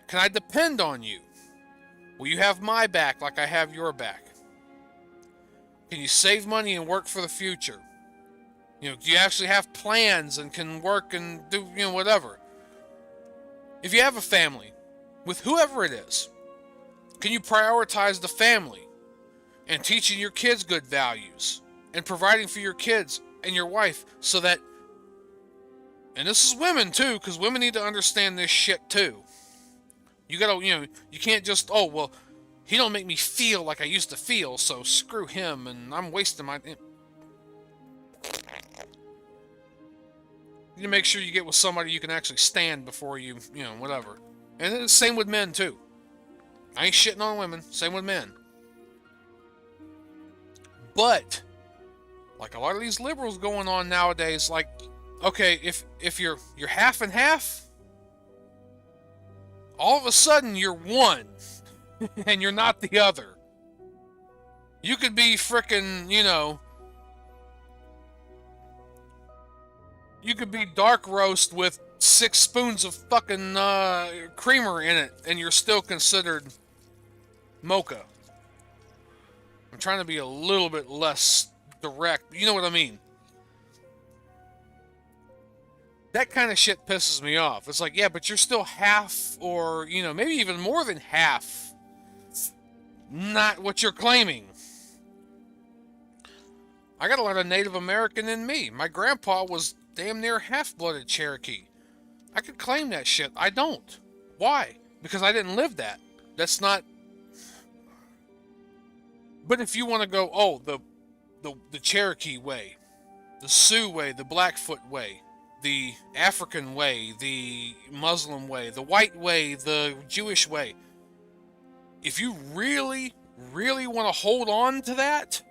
Speaker 1: Can I depend on you? Will you have my back like I have your back? Can you save money and work for the future? Do you actually have plans and can work and do, whatever? If you have a family, with whoever it is, can you prioritize the family and teaching your kids good values and providing for your kids and your wife so that, and this is women too, because women need to understand this shit too. You gotta, you can't just, oh, well, he don't make me feel like I used to feel, so screw him, and I'm wasting my... You need to make sure you get with somebody you can actually stand before you, whatever. And it's the same with men, too. I ain't shitting on women, same with men. But, like a lot of these liberals going on nowadays, like, okay, if you're half and half, all of a sudden you're one. And you're not the other. You could be frickin', you could be dark roast with 6 spoons of fucking creamer in it, and you're still considered mocha. I'm trying to be a little bit less direct. You know what I mean? That kind of shit pisses me off. It's like, yeah, but you're still half, or, maybe even more than half not what you're claiming. I got a lot of Native American in me. My grandpa was damn near half-blooded Cherokee. I could claim that shit. I don't. Why? Because I didn't live that. That's not... But if you want to go, oh, the Cherokee way, the Sioux way, the Blackfoot way, the African way, the Muslim way, the white way, the Jewish way, if you really, really want to hold on to that,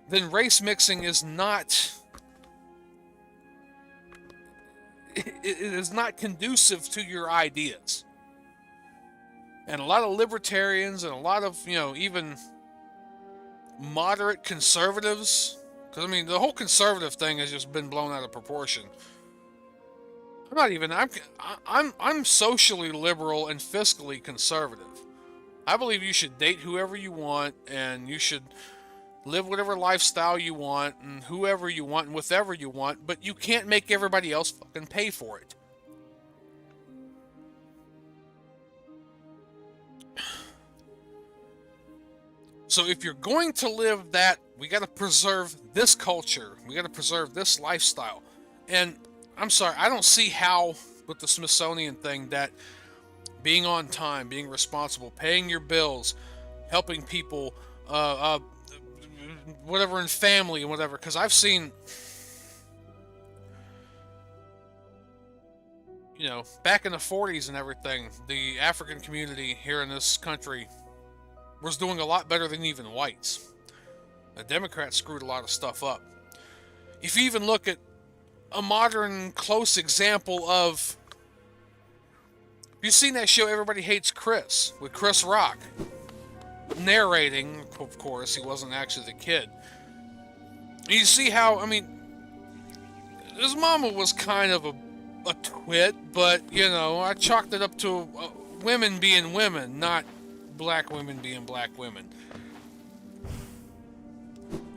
Speaker 1: then race mixing is not... It is not conducive to your ideas. And a lot of libertarians and a lot of, even moderate conservatives, because, the whole conservative thing has just been blown out of proportion. I'm socially liberal and fiscally conservative. I believe you should date whoever you want, and you should live whatever lifestyle you want, and whoever you want, and whatever you want, but you can't make everybody else fucking pay for it. So if you're going to live that, we got to preserve this culture. We got to preserve this lifestyle. And I'm sorry, I don't see how, with the Smithsonian thing, that being on time, being responsible, paying your bills, helping people, whatever in family and whatever. Because I've seen, you know, back in the 40s and everything, the African community here in this country was doing a lot better than even whites. The Democrats screwed a lot of stuff up. If you even look at a modern, close example of, you've seen that show Everybody Hates Chris, with Chris Rock narrating, of course, he wasn't actually the kid. You see how, I mean, his mama was kind of a twit, but, you know, I chalked it up to women being women, not black women being black women.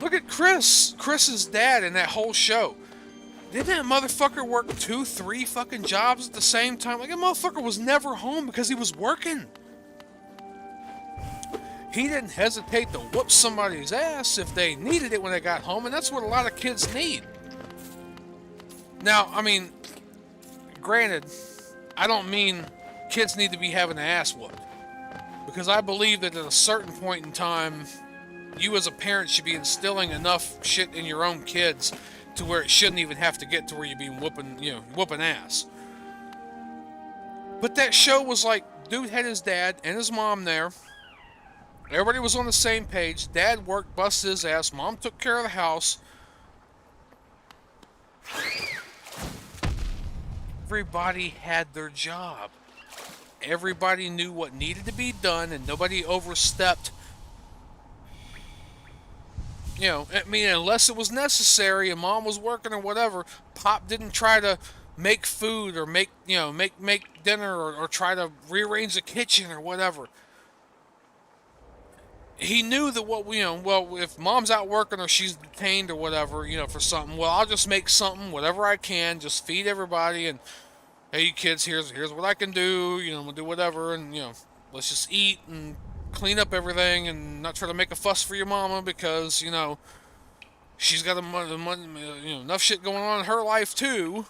Speaker 1: Look at Chris's dad in that whole show. Didn't that motherfucker work 2, 3 fucking jobs at the same time? Like, that motherfucker was never home because he was working. He didn't hesitate to whoop somebody's ass if they needed it when they got home, and that's what a lot of kids need. Now, I mean, granted, I don't mean kids need to be having their ass whooped. Because I believe that at a certain point in time, you as a parent should be instilling enough shit in your own kids to where it shouldn't even have to get to where you're being whooping ass. But that show was like, dude had his dad and his mom there. Everybody was on the same page. Dad worked, busted his ass. Mom took care of the house. Everybody had their job. Everybody knew what needed to be done, and nobody overstepped. You know, I mean, unless it was necessary and mom was working or whatever, Pop didn't try to make food or make dinner or try to rearrange the kitchen or whatever. He knew that well, if mom's out working or she's detained or whatever, for something, well, I'll just make something, whatever I can, just feed everybody, and hey, you kids, here's what I can do, I'm gonna do whatever, and, let's just eat and clean up everything and not try to make a fuss for your mama because, she's got enough shit going on in her life too,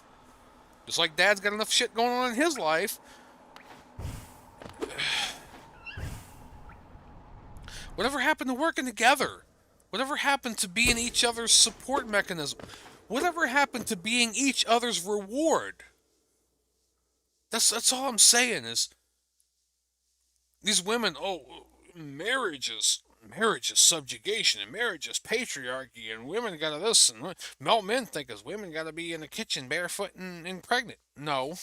Speaker 1: just like dad's got enough shit going on in his life. Whatever happened to working together? Whatever happened to being each other's support mechanism? Whatever happened to being each other's reward? That's all I'm saying is, these women, marriage is subjugation, and marriage is patriarchy, and women gotta this, and all men think is women gotta be in the kitchen barefoot and pregnant. No.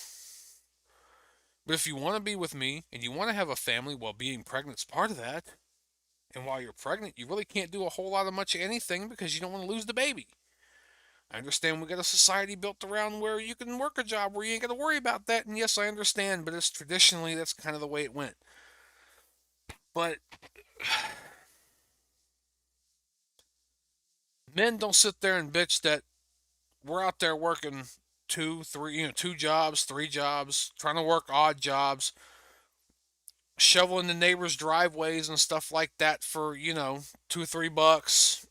Speaker 1: But if you want to be with me, and you want to have a family while being pregnant's part of that, and while you're pregnant, you really can't do a whole lot of much of anything because you don't want to lose the baby. I understand we got a society built around where you can work a job where you ain't got to worry about that, and yes, I understand, but it's traditionally, that's kind of the way it went. But men don't sit there and bitch that we're out there working 2 jobs, 3 jobs, trying to work odd jobs, shoveling the neighbors' driveways and stuff like that for, $2 or $3,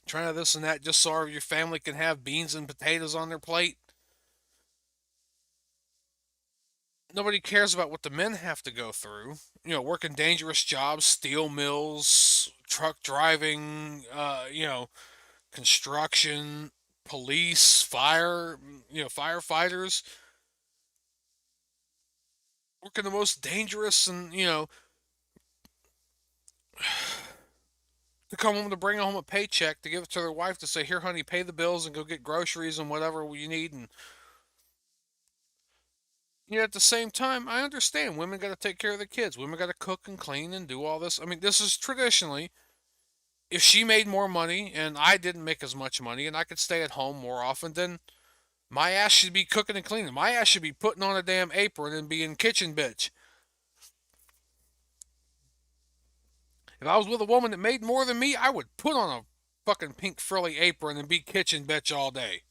Speaker 1: trying to this and that just so your family can have beans and potatoes on their plate. Nobody cares about what the men have to go through. Working dangerous jobs, steel mills, truck driving, construction, police, fire, firefighters. Working the most dangerous and, to come home to bring home a paycheck to give it to their wife to say, here, honey, pay the bills and go get groceries and whatever you need. And, at the same time, I understand women got to take care of the kids. Women got to cook and clean and do all this. I mean, this is traditionally, if she made more money and I didn't make as much money and I could stay at home more often, then my ass should be cooking and cleaning. My ass should be putting on a damn apron and being kitchen bitch. If I was with a woman that made more than me, I would put on a fucking pink frilly apron and be kitchen bitch all day.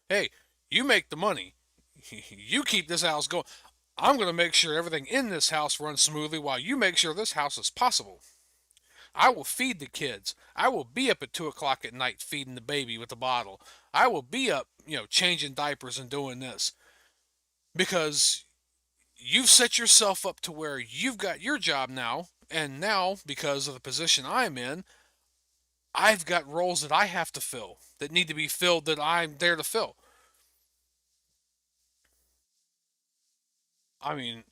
Speaker 1: Hey, you make the money. You keep this house going. I'm going to make sure everything in this house runs smoothly while you make sure this house is possible. I will feed the kids. I will be up at 2 o'clock at night feeding the baby with a bottle. I will be up, changing diapers and doing this. Because you've set yourself up to where you've got your job now, and now, because of the position I'm in, I've got roles that I have to fill, that need to be filled, that I'm there to fill. I mean,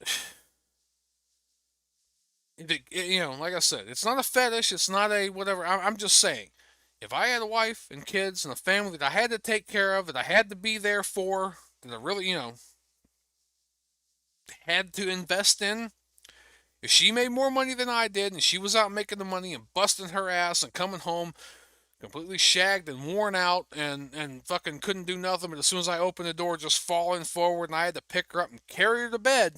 Speaker 1: you know, like I said, it's not a fetish, it's not a whatever. I'm just saying, if I had a wife and kids and a family that I had to take care of, that I had to be there for, that I really, you know, had to invest in, if she made more money than I did and she was out making the money and busting her ass and coming home completely shagged and worn out and fucking couldn't do nothing, but as soon as I opened the door, just falling forward and I had to pick her up and carry her to bed,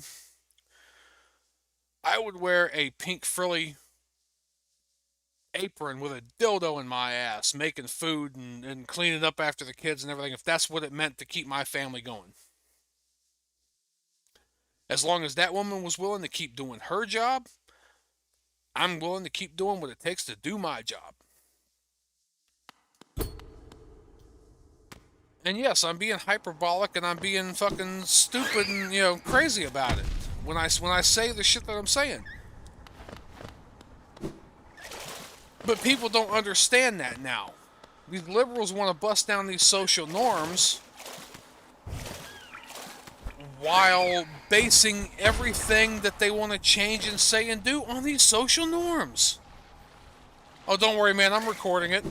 Speaker 1: I would wear a pink frilly apron with a dildo in my ass, making food and cleaning up after the kids and everything, if that's what it meant to keep my family going. As long as that woman was willing to keep doing her job, I'm willing to keep doing what it takes to do my job. And yes, I'm being hyperbolic and I'm being fucking stupid and, you know, crazy about it when I say the shit that I'm saying. But people don't understand that now. These liberals want to bust down these social norms while basing everything that they want to change and say and do on these social norms. Oh, don't worry, man, I'm recording it.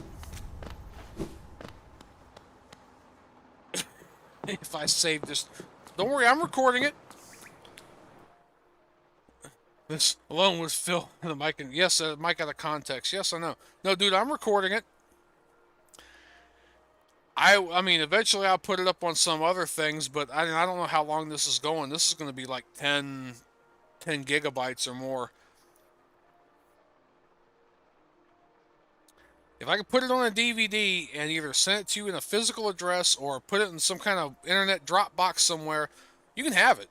Speaker 1: If I save this... Don't worry, I'm recording it. This alone was Phil. The mic and yes, mic out of context. Yes, I know. No, dude, I'm recording it. I mean, eventually I'll put it up on some other things, but I don't know how long this is going. This is going to be like 10 gigabytes or more. If I could put it on a DVD and either send it to you in a physical address or put it in some kind of internet Dropbox somewhere, you can have it.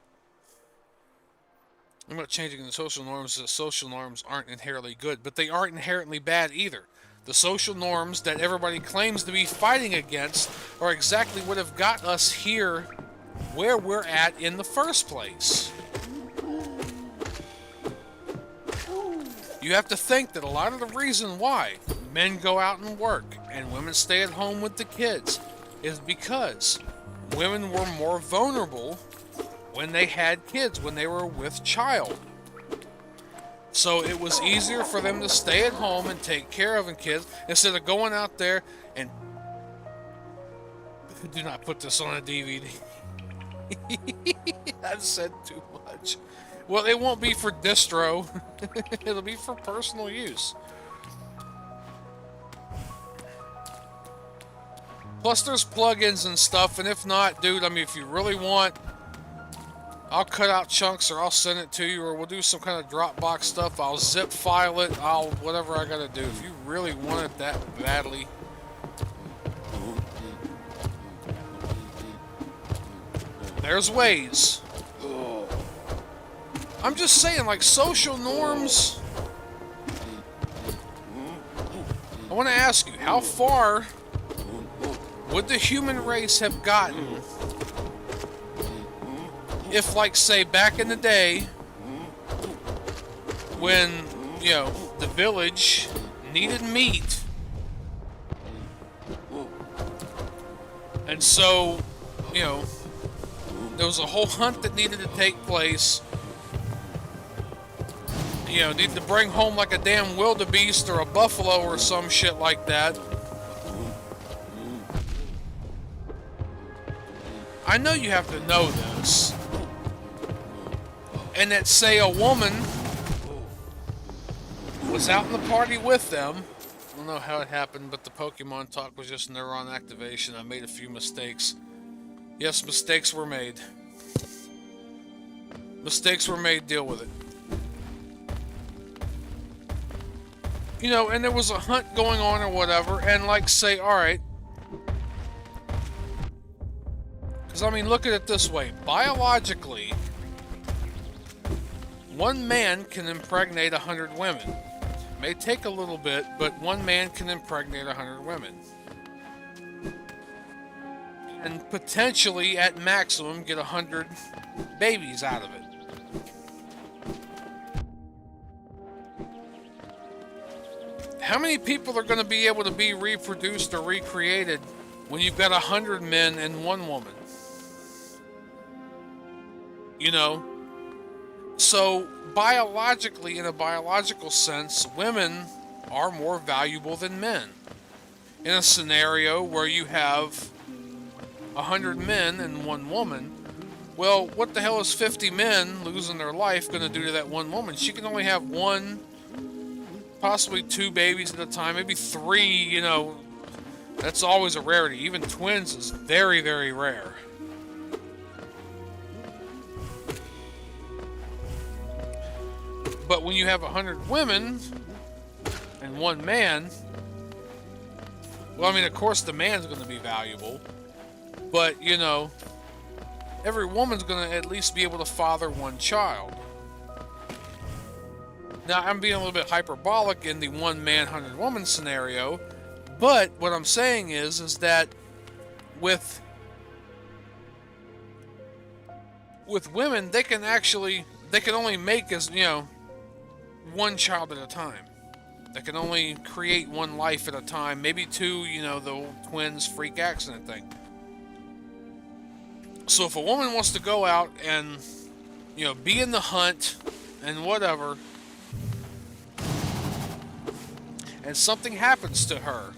Speaker 1: I'm not changing the social norms. The social norms aren't inherently good, but they aren't inherently bad either. The social norms that everybody claims to be fighting against are exactly what have got us here where we're at in the first place. You have to think that a lot of the reason why men go out and work and women stay at home with the kids is because women were more vulnerable when they had kids, when they were with child. So it was easier for them to stay at home and take care of the kids instead of going out there and... Do not put this on a DVD. I've said too much. Well, it won't be for distro. It'll be for personal use. Plus, there's plugins and stuff, and if not, dude, I mean, if you really want, I'll cut out chunks, or I'll send it to you, or we'll do some kind of Dropbox stuff. I'll zip file it. Whatever I gotta do. If you really want it that badly. There's ways. I'm just saying, like, social norms. I want to ask you, how far would the human race have gotten if, like, say, back in the day, when, you know, the village needed meat, and so, you know, there was a whole hunt that needed to take place. You know, need to bring home like a damn wildebeest or a buffalo or some shit like that. I know you have to know this. And that, say, a woman was out in the party with them. I don't know how it happened, but the Pokemon talk was just neuron activation. I made a few mistakes. Yes, mistakes were made. Mistakes were made, deal with it. You know, and there was a hunt going on or whatever, and like, say, alright. Because, I mean, look at it this way. Biologically, one man can impregnate 100 women. It may take a little bit, but one man can impregnate 100 women. And potentially, at maximum, get 100 babies out of it. How many people are going to be able to be reproduced or recreated when you've got 100 men and 1 woman? You know? So, biologically, in a biological sense, women are more valuable than men. In a scenario where you have 100 men and 1 woman, well, what the hell is 50 men losing their life going to do to that 1 woman? She can only have 1, possibly 2 babies at a time, maybe 3, you know. That's always a rarity. Even twins is very, very rare. But when you have 100 women and 1 man, well, I mean, of course the man's going to be valuable, but, you know, every woman's going to at least be able to father 1 child. Now, I'm being a little bit hyperbolic in the 1 man, 100 woman scenario, but what I'm saying is that with women, they can only make, as you know, 1 child at a time. They can only create 1 life at a time, maybe 2, you know, the old twins freak accident thing. So if a woman wants to go out and, you know, be in the hunt and whatever, and something happens to her,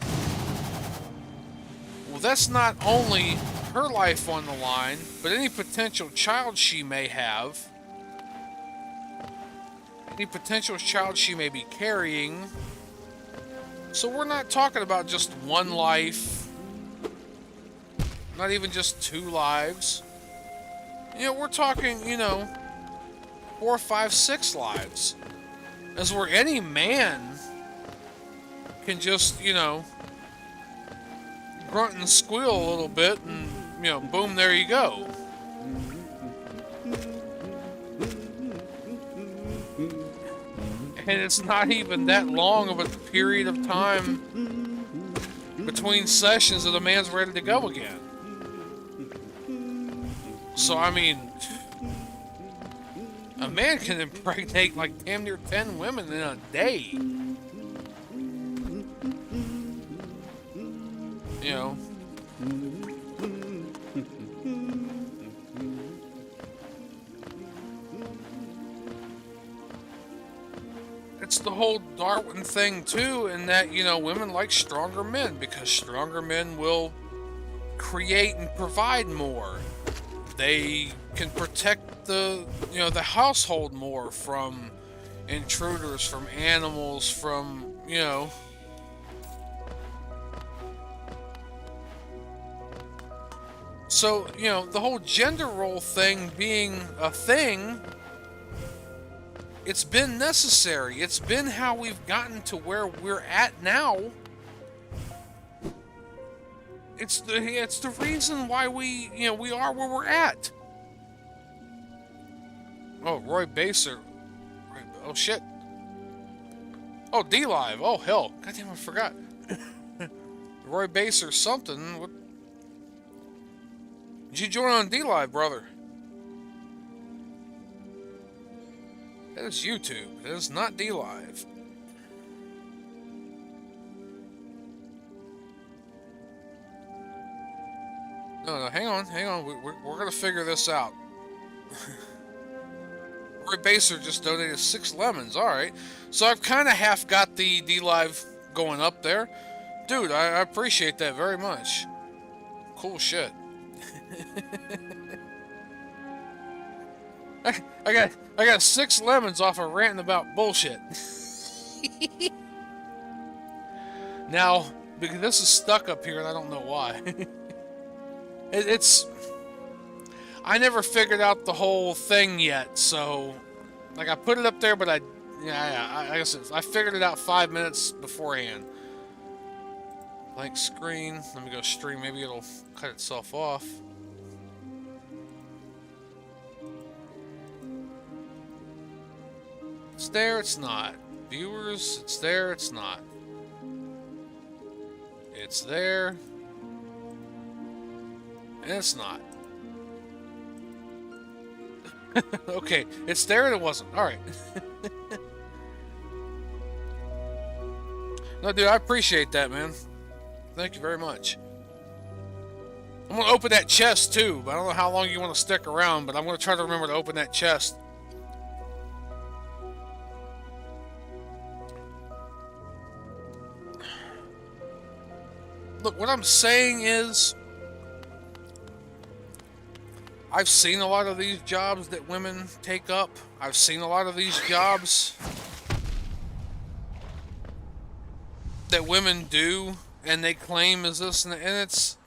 Speaker 1: well, that's not only her life on the line, but any potential child she may have, any potential child she may be carrying. So we're not talking about just 1 life, not even just 2 lives. You know, we're talking, you know, 4, 5, 6 lives. As where any man can just, you know, grunt and squeal a little bit and, you know, boom, there you go. And it's not even that long of a period of time between sessions that a man's ready to go again. So, I mean, a man can impregnate like damn near 10 women in a day. You know. It's the whole Darwin thing too, in that, you know, women like stronger men because stronger men will create and provide more. They can protect the, you know, the household more from intruders, from animals, from, you know. So, you know, the whole gender role thing being a thing, it's been necessary. It's been how we've gotten to where we're at now. It's the reason why we are where we're at. Oh, Roy Baser. Oh, shit. Oh, dLive. Oh, hell. Goddamn, I forgot. Roy Baser something. What? Did you join on dLive, brother? That is YouTube. That is not dLive. No, hang on. We're gonna figure this out. Roy Baser just donated 6 lemons. Alright. So I've kind of half got the dLive going up there. Dude, I appreciate that very much. Cool shit. I got 6 lemons off of ranting about bullshit. Now, because this is stuck up here and I don't know why. It's... I never figured out the whole thing yet, so... Like, I put it up there, but I guess I figured it out 5 minutes beforehand. Blank screen. Let me go stream. Maybe it'll cut itself off. It's there, it's not. Viewers, it's there, it's not. It's there. And it's not. Okay, it's there and it wasn't. Alright. No, dude, I appreciate that, man. Thank you very much. I'm gonna open that chest too, but I don't know how long you want to stick around, but I'm gonna try to remember to open that chest. Look, what I'm saying is, I've seen a lot of these jobs that women take up. I've seen a lot of these jobs that women do, and they claim is this, and it's...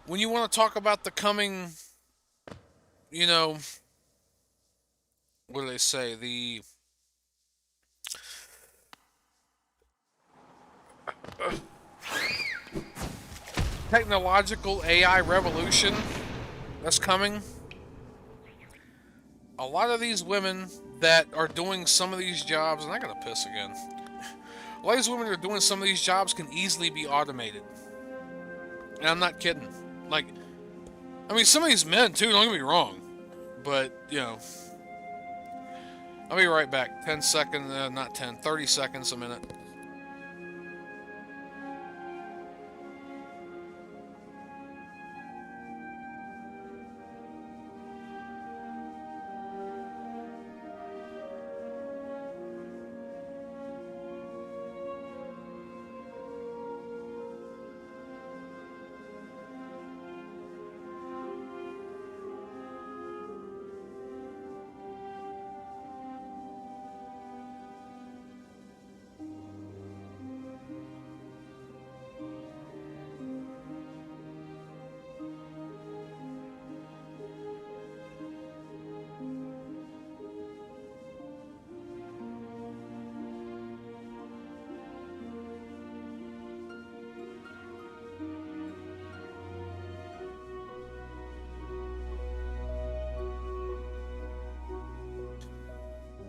Speaker 1: When you want to talk about the coming, you know... What do they say? The... technological AI revolution that's coming. A lot of these women that are doing some of these jobs, and I gotta piss again. A lot of these women that are doing some of these jobs can easily be automated. And I'm not kidding. Like, I mean, some of these men too, don't get me wrong. But, you know. I'll be right back. 10 seconds, not 10, 30 seconds a minute.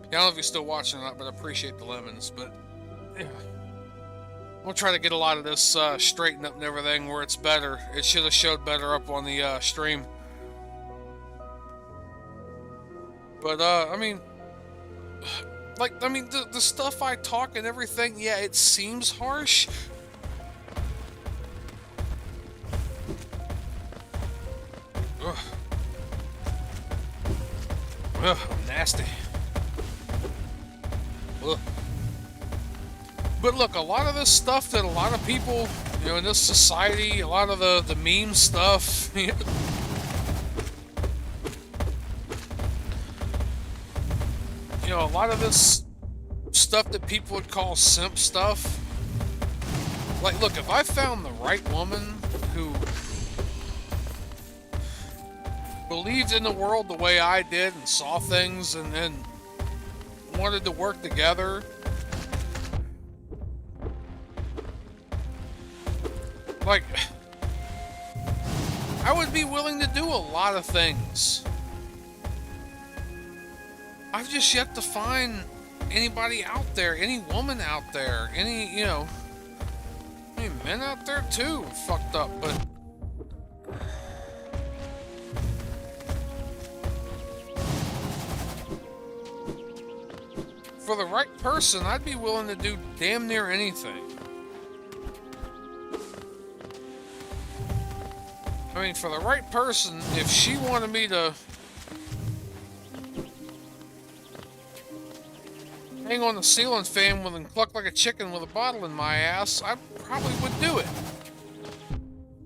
Speaker 1: I don't know if you're still watching or not, but I appreciate the lemons. But yeah. I'm gonna try to get a lot of this straightened up and everything where it's better. It should have showed better up on the stream. But I mean, the stuff I talk and everything, yeah, it seems harsh. Ugh. Ugh, nasty. Ugh. But look, a lot of this stuff that a lot of people, you know, in this society, a lot of the meme stuff, you know, a lot of this stuff that people would call simp stuff. Like, look, if I found the right woman who believed in the world the way I did and saw things and wanted to work together, like, I would be willing to do a lot of things. I've just yet to find anybody out there, any woman out there, any, you know, any men out there too fucked up, but for the right person, I'd be willing to do damn near anything. I mean, for the right person, if she wanted me to hang on the ceiling fan and cluck like a chicken with a bottle in my ass, I probably would do it.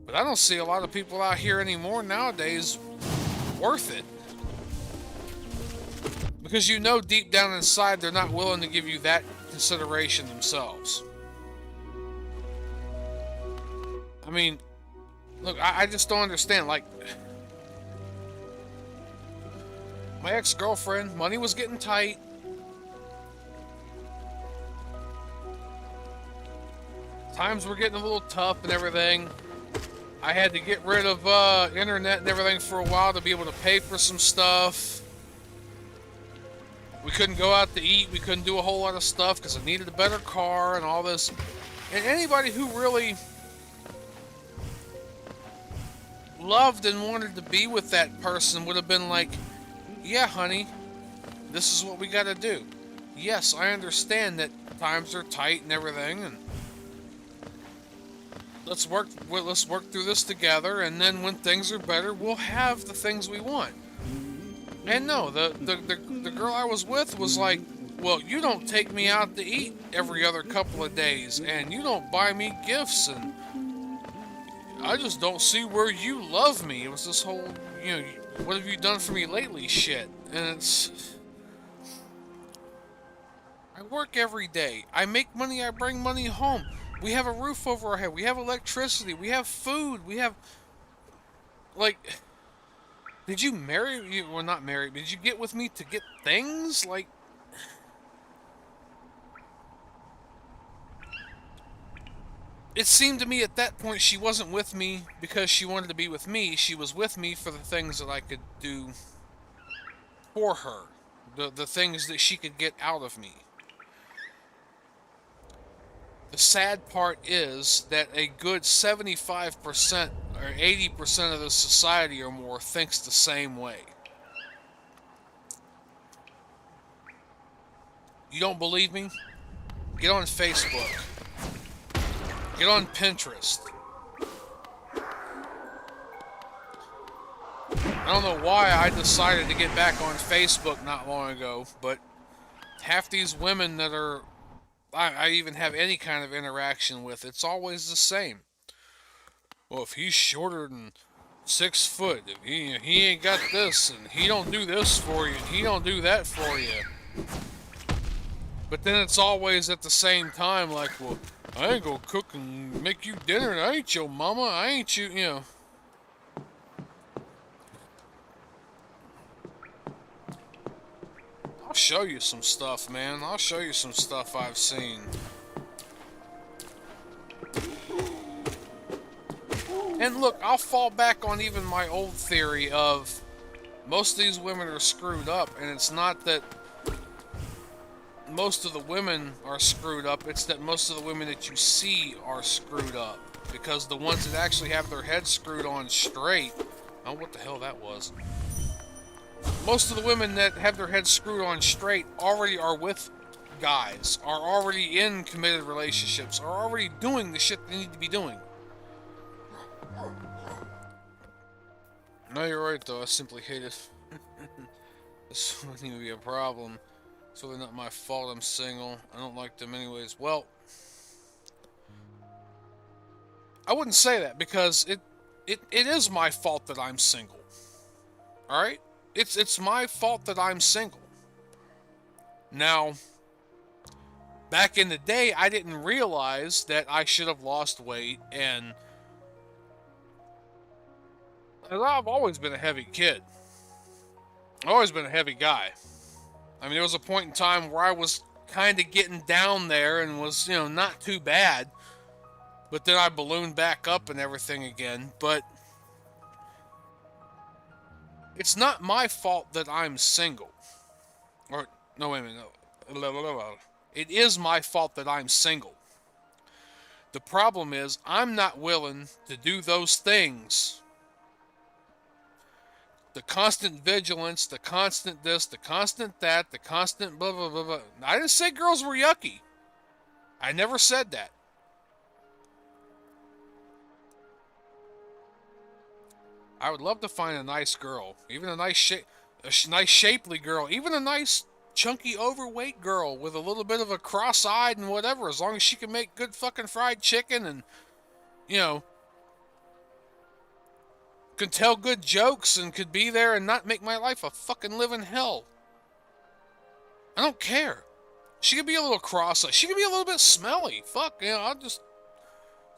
Speaker 1: But I don't see a lot of people out here anymore nowadays worth it. Because you know deep down inside they're not willing to give you that consideration themselves. I mean, look, I just don't understand. Like, my ex-girlfriend, money was getting tight. Times were getting a little tough and everything. I had to get rid of internet and everything for a while to be able to pay for some stuff. We couldn't go out to eat. We couldn't do a whole lot of stuff because I needed a better car and all this. And anybody who really loved and wanted to be with that person would have been like, yeah, honey, this is what we got to do. Yes, I understand that times are tight and everything, and let's work through this together, and then when things are better, we'll have the things we want. And no, the girl I was with was like, well, you don't take me out to eat every other couple of days, and you don't buy me gifts, and I just don't see where you love me. It was this whole, you know, what have you done for me lately shit. And I work every day. I make money, I bring money home. We have a roof over our head. We have electricity. We have food. We have, like, did you marry? Well, not marry. Did you get with me to get things? Like, it seemed to me at that point she wasn't with me because she wanted to be with me. She was with me for the things that I could do for her. The things that she could get out of me. The sad part is that a good 75% or 80% of the society or more thinks the same way. You don't believe me? Get on Facebook. Get on Pinterest. I don't know why I decided to get back on Facebook not long ago, but half these women that are I even have any kind of interaction with, it's always the same. Well, if he's shorter than 6 foot, if he ain't got this, and he don't do this for you, and he don't do that for you. But then it's always at the same time like, well, I ain't gonna cook and make you dinner, and I ain't your mama, I ain't you, you know. I'll show you some stuff, man. I'll show you some stuff I've seen. And look, I'll fall back on even my old theory of most of these women are screwed up, and it's not that most of the women are screwed up, it's that most of the women that you see are screwed up. Because the ones that actually have their heads screwed on straight, oh, what the hell that was. Most of the women that have their heads screwed on straight already are with guys, are already in committed relationships, are already doing the shit they need to be doing. No, you're right though, I simply hate it. This wouldn't even be a problem. It's really not my fault I'm single. I don't like them anyways. Well, I wouldn't say that because it is my fault that I'm single. Alright? It's my fault that I'm single. Now, back in the day, I didn't realize that I should have lost weight, and I've always been a heavy kid. I've always been a heavy guy. I mean, there was a point in time where I was kind of getting down there and was, you know, not too bad. But then I ballooned back up and everything again. But it's not my fault that I'm single. Or, no, wait a minute. No. It is my fault that I'm single. The problem is, I'm not willing to do those things. The constant vigilance, the constant this, the constant that, the constant blah, blah, blah, blah. I didn't say girls were yucky. I never said that. I would love to find a nice girl. Even a nice shapely girl. Even a nice, chunky, overweight girl with a little bit of a cross-eyed and whatever. As long as she can make good fucking fried chicken and, you know, could tell good jokes and could be there and not make my life a fucking living hell. I don't care. She could be a little cross-eyed. She could be a little bit smelly. Fuck, you know, I'll just,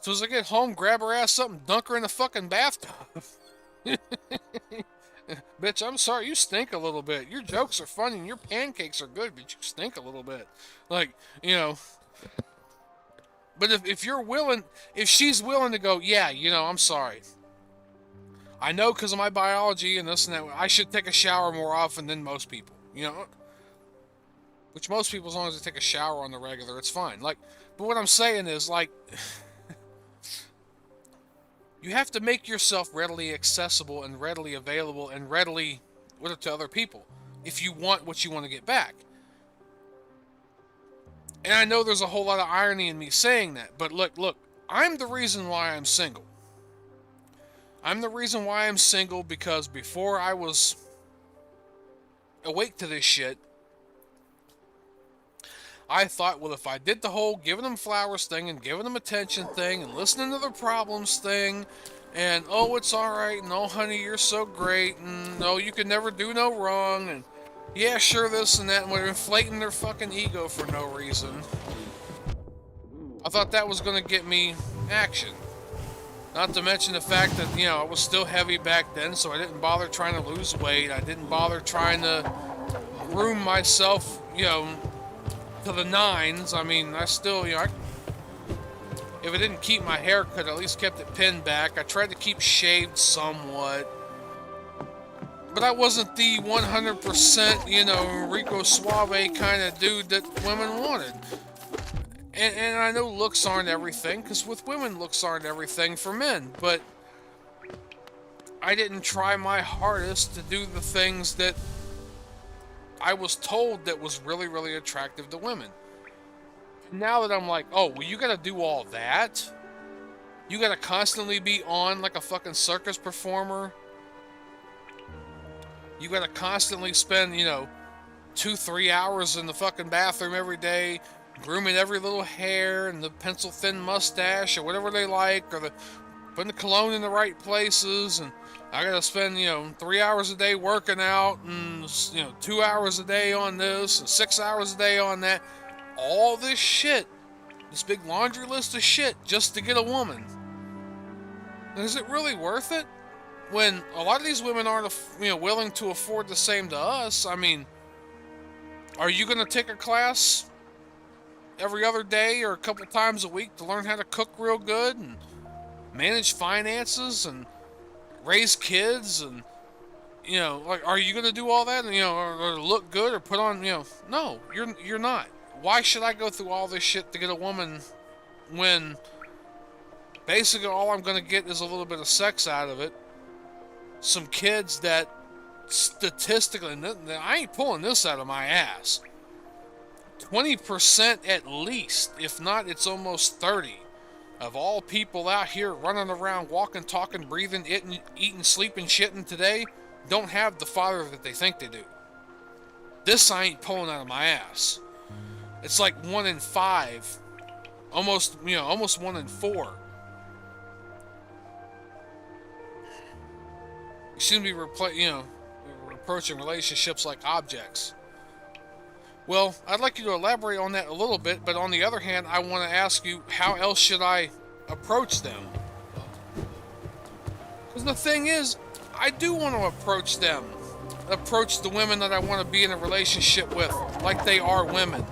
Speaker 1: as soon as I get home, grab her ass up and dunk her in the fucking bathtub. Bitch, I'm sorry, you stink a little bit. Your jokes are funny and your pancakes are good, but you stink a little bit. Like, you know. But if you're willing, if she's willing to go, yeah, you know, I'm sorry. I know because of my biology and this and that, I should take a shower more often than most people, you know? Which most people, as long as they take a shower on the regular, it's fine. Like, but what I'm saying is, like, you have to make yourself readily accessible and readily available and readily to other people if you want what you want to get back. And I know there's a whole lot of irony in me saying that, but look, I'm the reason why I'm single. I'm the reason why I'm single because before I was awake to this shit, I thought, well, if I did the whole giving them flowers thing and giving them attention thing and listening to their problems thing and, oh, it's alright, and oh, honey, you're so great, and oh, you can never do no wrong, and yeah, sure, this and that, and we're inflating their fucking ego for no reason. I thought that was going to get me action. Not to mention the fact that, you know, I was still heavy back then, so I didn't bother trying to lose weight. I didn't bother trying to groom myself, you know, to the nines. I mean, I still, you know, if I didn't keep my haircut, I at least kept it pinned back. I tried to keep shaved somewhat. But I wasn't the 100%, you know, Rico Suave kind of dude that women wanted. And I know looks aren't everything, because with women, looks aren't everything for men. But I didn't try my hardest to do the things that I was told that was really, really attractive to women. Now that I'm like, oh, well, you gotta do all that? You gotta constantly be on like a fucking circus performer? You gotta constantly spend, you know, 2-3 hours in the fucking bathroom every day, grooming every little hair and the pencil thin mustache or whatever they like, or putting the cologne in the right places, and I gotta spend, you know, 3 hours a day working out, and, you know, 2 hours a day on this, and 6 hours a day on that. All this shit, this big laundry list of shit, just to get a woman. Is it really worth it? When a lot of these women aren't, you know, willing to afford the same to us. I mean, are you gonna take a class every other day or a couple times a week to learn how to cook real good and manage finances and raise kids and, you know, like, are you gonna do all that and, you know, or look good or put on, you know? No, you're not. Why should I go through all this shit to get a woman when basically all I'm gonna get is a little bit of sex out of it, some kids that statistically, I ain't pulling this out of my ass, 20% at least, if not it's almost 30, of all people out here running around, walking, talking, breathing, eating, sleeping, shitting today don't have the father that they think they do. This I ain't pulling out of my ass. It's like 1 in 5, almost 1 in 4. You seem to be approaching relationships like objects. Well, I'd like you to elaborate on that a little bit, but on the other hand, I want to ask you, how else should I approach them? Because the thing is, I do want to approach them. Approach the women that I want to be in a relationship with, like they are women.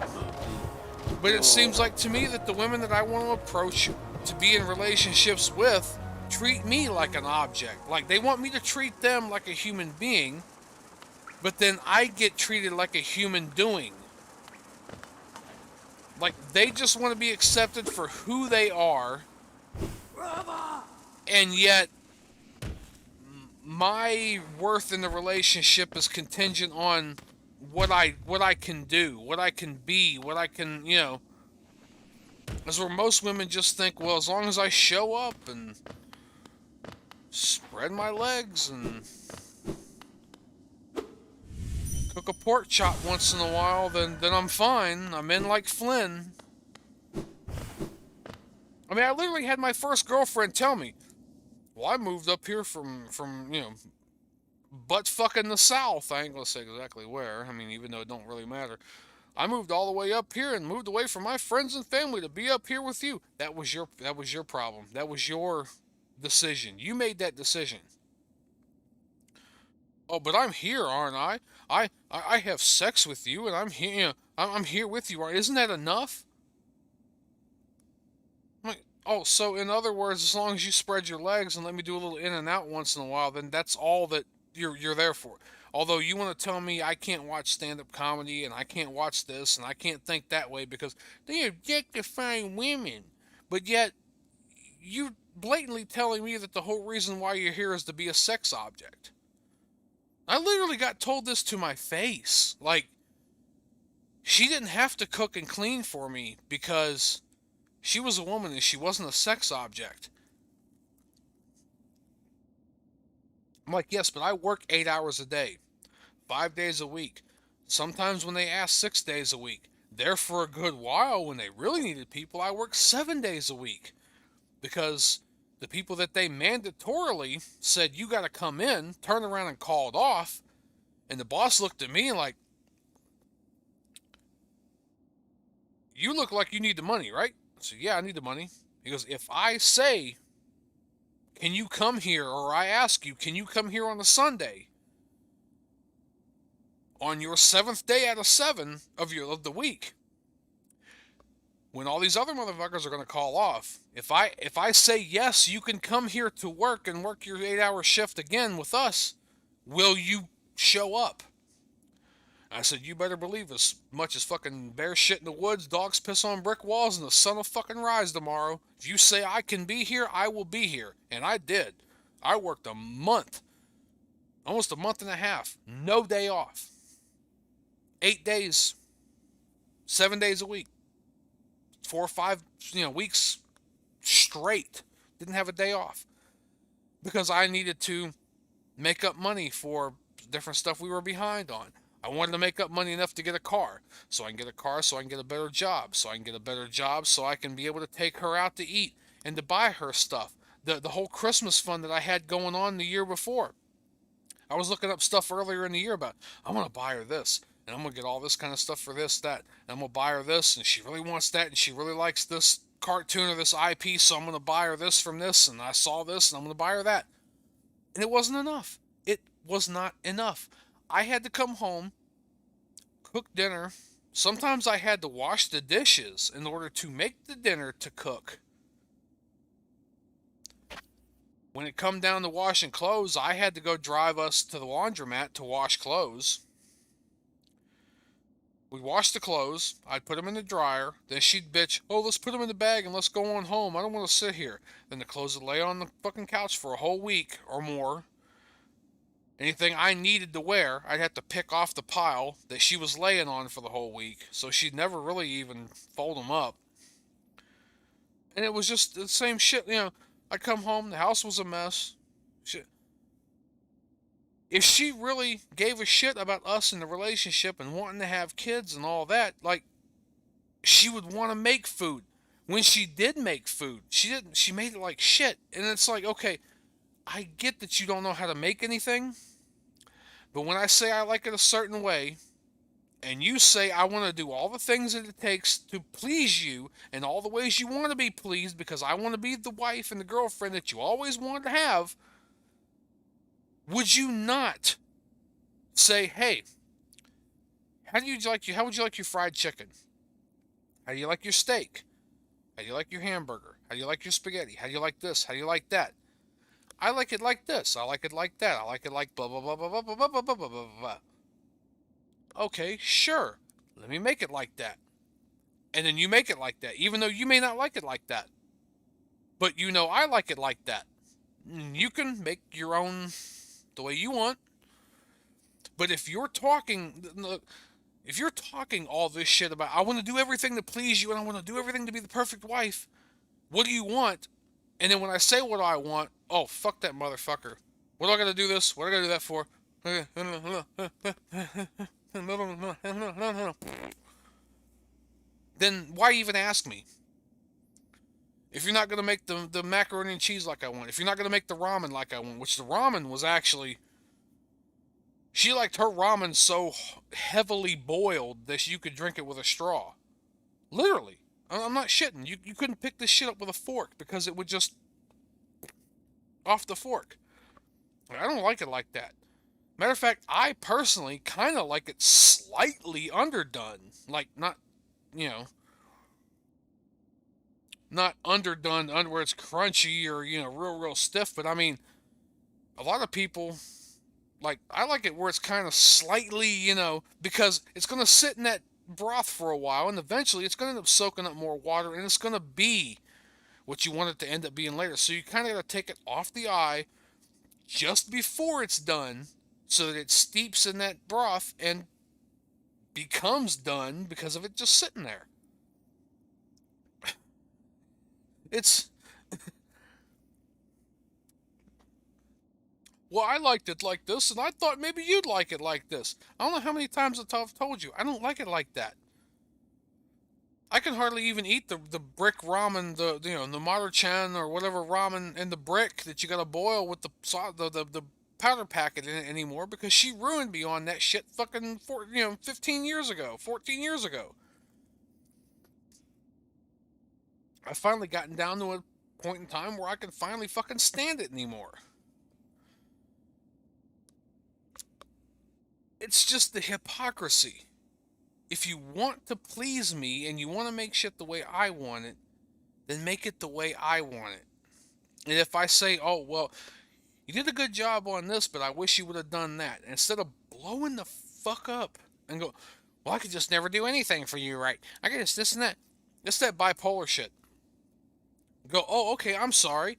Speaker 1: But it seems like to me that the women that I want to approach to be in relationships with treat me like an object. Like they want me to treat them like a human being, but then I get treated like a human doing. Like they just want to be accepted for who they are, and yet my worth in the relationship is contingent on what I can do, what I can be, what I can, you know. As where most women just think, well, as long as I show up and spread my legs and cook a pork chop once in a while, then I'm fine. I'm in like Flynn. I mean, I literally had my first girlfriend tell me, well, I moved up here from you know, butt fucking the South. I ain't gonna say exactly where. I mean, even though it don't really matter. I moved all the way up here and moved away from my friends and family to be up here with you. That was your problem. That was your decision. You made that decision. Oh, but I'm here, aren't I? I have sex with you, and I'm here. You know, I'm here with you. Isn't that enough? I'm like, oh, so in other words, as long as you spread your legs and let me do a little in and out once in a while, then that's all that you're there for. Although you want to tell me I can't watch stand-up comedy and I can't watch this and I can't think that way because they objectify women, but yet you're blatantly telling me that the whole reason why you're here is to be a sex object. I literally got told this to my face. Like, She didn't have to cook and clean for me because she was a woman and she wasn't a sex object. I'm like, yes, but I work 8 hours a day, 5 days a week. Sometimes when they ask 6 days a week. There for a good while, when they really needed people, I worked 7 days a week. Because the people that they mandatorily said, you got to come in, turned around and called off. And the boss looked at me and like, you look like you need the money, right? I said, yeah, I need the money. He goes, if I say, can you come here? Or I ask you, can you come here on a Sunday? On your 7th day out of 7 of the week, when all these other motherfuckers are going to call off, if I say yes, you can come here to work and work your 8-hour shift again with us, will you show up? I said, you better believe as much as fucking bear shit in the woods, dogs piss on brick walls, and the sun will fucking rise tomorrow. If you say I can be here, I will be here. And I did. I worked a month, almost a month and a half, no day off. 8 days, 7 days a week, 4 or 5, weeks straight. Didn't have a day off because I needed to make up money for different stuff we were behind on. I wanted to make up money enough to get a car, so I can get a car, so I can get a better job, so I can get a better job, so I can be able to take her out to eat and to buy her stuff. The whole Christmas fund that I had going on the year before. I was looking up stuff earlier in the year about, I want to buy her this, and I'm going to get all this kind of stuff for this, that, and I'm going to buy her this, and she really wants that, and she really likes this cartoon or this IP, so I'm going to buy her this from this, and I saw this, and I'm going to buy her that. And it wasn't enough. It was not enough. I had to come home, cook dinner. Sometimes I had to wash the dishes in order to make the dinner to cook. When it come down to washing clothes, I had to go drive us to the laundromat to wash clothes. We'd wash the clothes. I'd put them in the dryer. Then she'd bitch, oh, let's put them in the bag and let's go on home. I don't want to sit here. Then the clothes would lay on the fucking couch for a whole week or more. Anything I needed to wear, I'd have to pick off the pile that she was laying on for the whole week. So she'd never really even fold them up. And it was just the same shit, I'd come home, the house was a mess. Shit. If she really gave a shit about us in the relationship and wanting to have kids and all that, like, she would want to make food. When she did make food, she made it like shit. And it's like, okay, I get that you don't know how to make anything, but when I say I like it a certain way, and you say I want to do all the things that it takes to please you, and all the ways you want to be pleased, because I want to be the wife and the girlfriend that you always wanted to have, would you not say, hey, how would you like your fried chicken? How do you like your steak? How do you like your hamburger? How do you like your spaghetti? How do you like this? How do you like that? I like it like this. I like it like that. I like it like blah, blah, blah, blah, blah, blah, blah, blah, blah, blah, blah. Okay, sure. Let me make it like that. And then you make it like that, even though you may not like it like that. But I like it like that. You can make your own the way you want. But if you're talking all this shit about, I want to do everything to please you and I want to do everything to be the perfect wife, what do you want? And then when I say what I want, oh, fuck that motherfucker. What do I got to do this? What do I got to do that for? Then why even ask me? If you're not going to make the macaroni and cheese like I want, if you're not going to make the ramen like I want, which the ramen was actually, she liked her ramen so heavily boiled that you could drink it with a straw. Literally. I'm not shitting. You couldn't pick this shit up with a fork because it would just off the fork. I don't like it like that. Matter of fact, I personally kind of like it slightly underdone. Like, not underdone where it's crunchy or, real stiff. But, I mean, a lot of people, like, I like it where it's kind of slightly, because it's going to sit in that broth for a while, and eventually it's going to end up soaking up more water, and it's going to be what you want it to end up being later. So you kind of got to take it off the eye just before it's done so that it steeps in that broth and becomes done because of it just sitting there. It's... Well, I liked it like this, and I thought maybe you'd like it like this. I don't know how many times I've told you. I don't like it like that. I can hardly even eat the brick ramen, the Maruchan or whatever ramen in the brick that you gotta boil with the powder packet in it anymore because she ruined me on that shit fucking 15 years ago, 14 years ago. I've finally gotten down to a point in time where I can finally fucking stand it anymore. It's just the hypocrisy. If you want to please me and you want to make shit the way I want it, then make it the way I want it. And if I say, oh, well, you did a good job on this, but I wish you would have done that, instead of blowing the fuck up and go, well, I could just never do anything for you right. I could just this and that. It's that bipolar shit. Go, oh, okay, I'm sorry.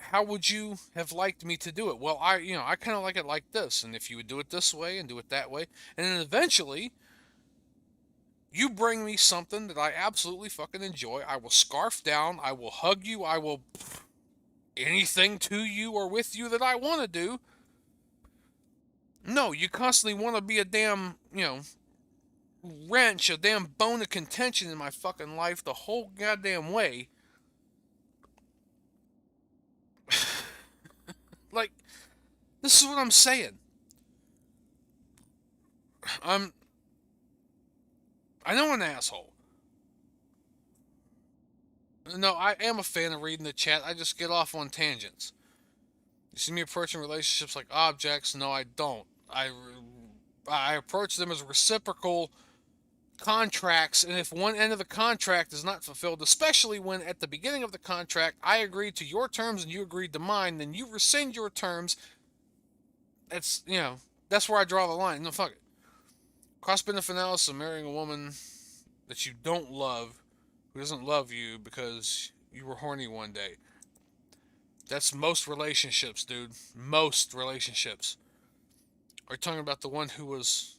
Speaker 1: How would you have liked me to do it? Well, I kind of like it like this, and if you would do it this way and do it that way, and then eventually you bring me something that I absolutely fucking enjoy. I will scarf down, I will hug you, I will anything to you or with you that I want to do. No, you constantly want to be a damn, wrench, a damn bone of contention in my fucking life the whole goddamn way. Like, this is what I'm saying. I know an asshole. No, I am a fan of reading the chat. I just get off on tangents. You see me approaching relationships like objects? No, I don't. I approach them as reciprocal contracts, and if one end of the contract is not fulfilled, especially when at the beginning of the contract I agreed to your terms and you agreed to mine, then you rescind your terms. That's, that's where I draw the line. No, fuck it. Cost-benefit analysis of marrying a woman that you don't love, who doesn't love you because you were horny one day. That's most relationships, dude. Most relationships. Are you talking about the one who was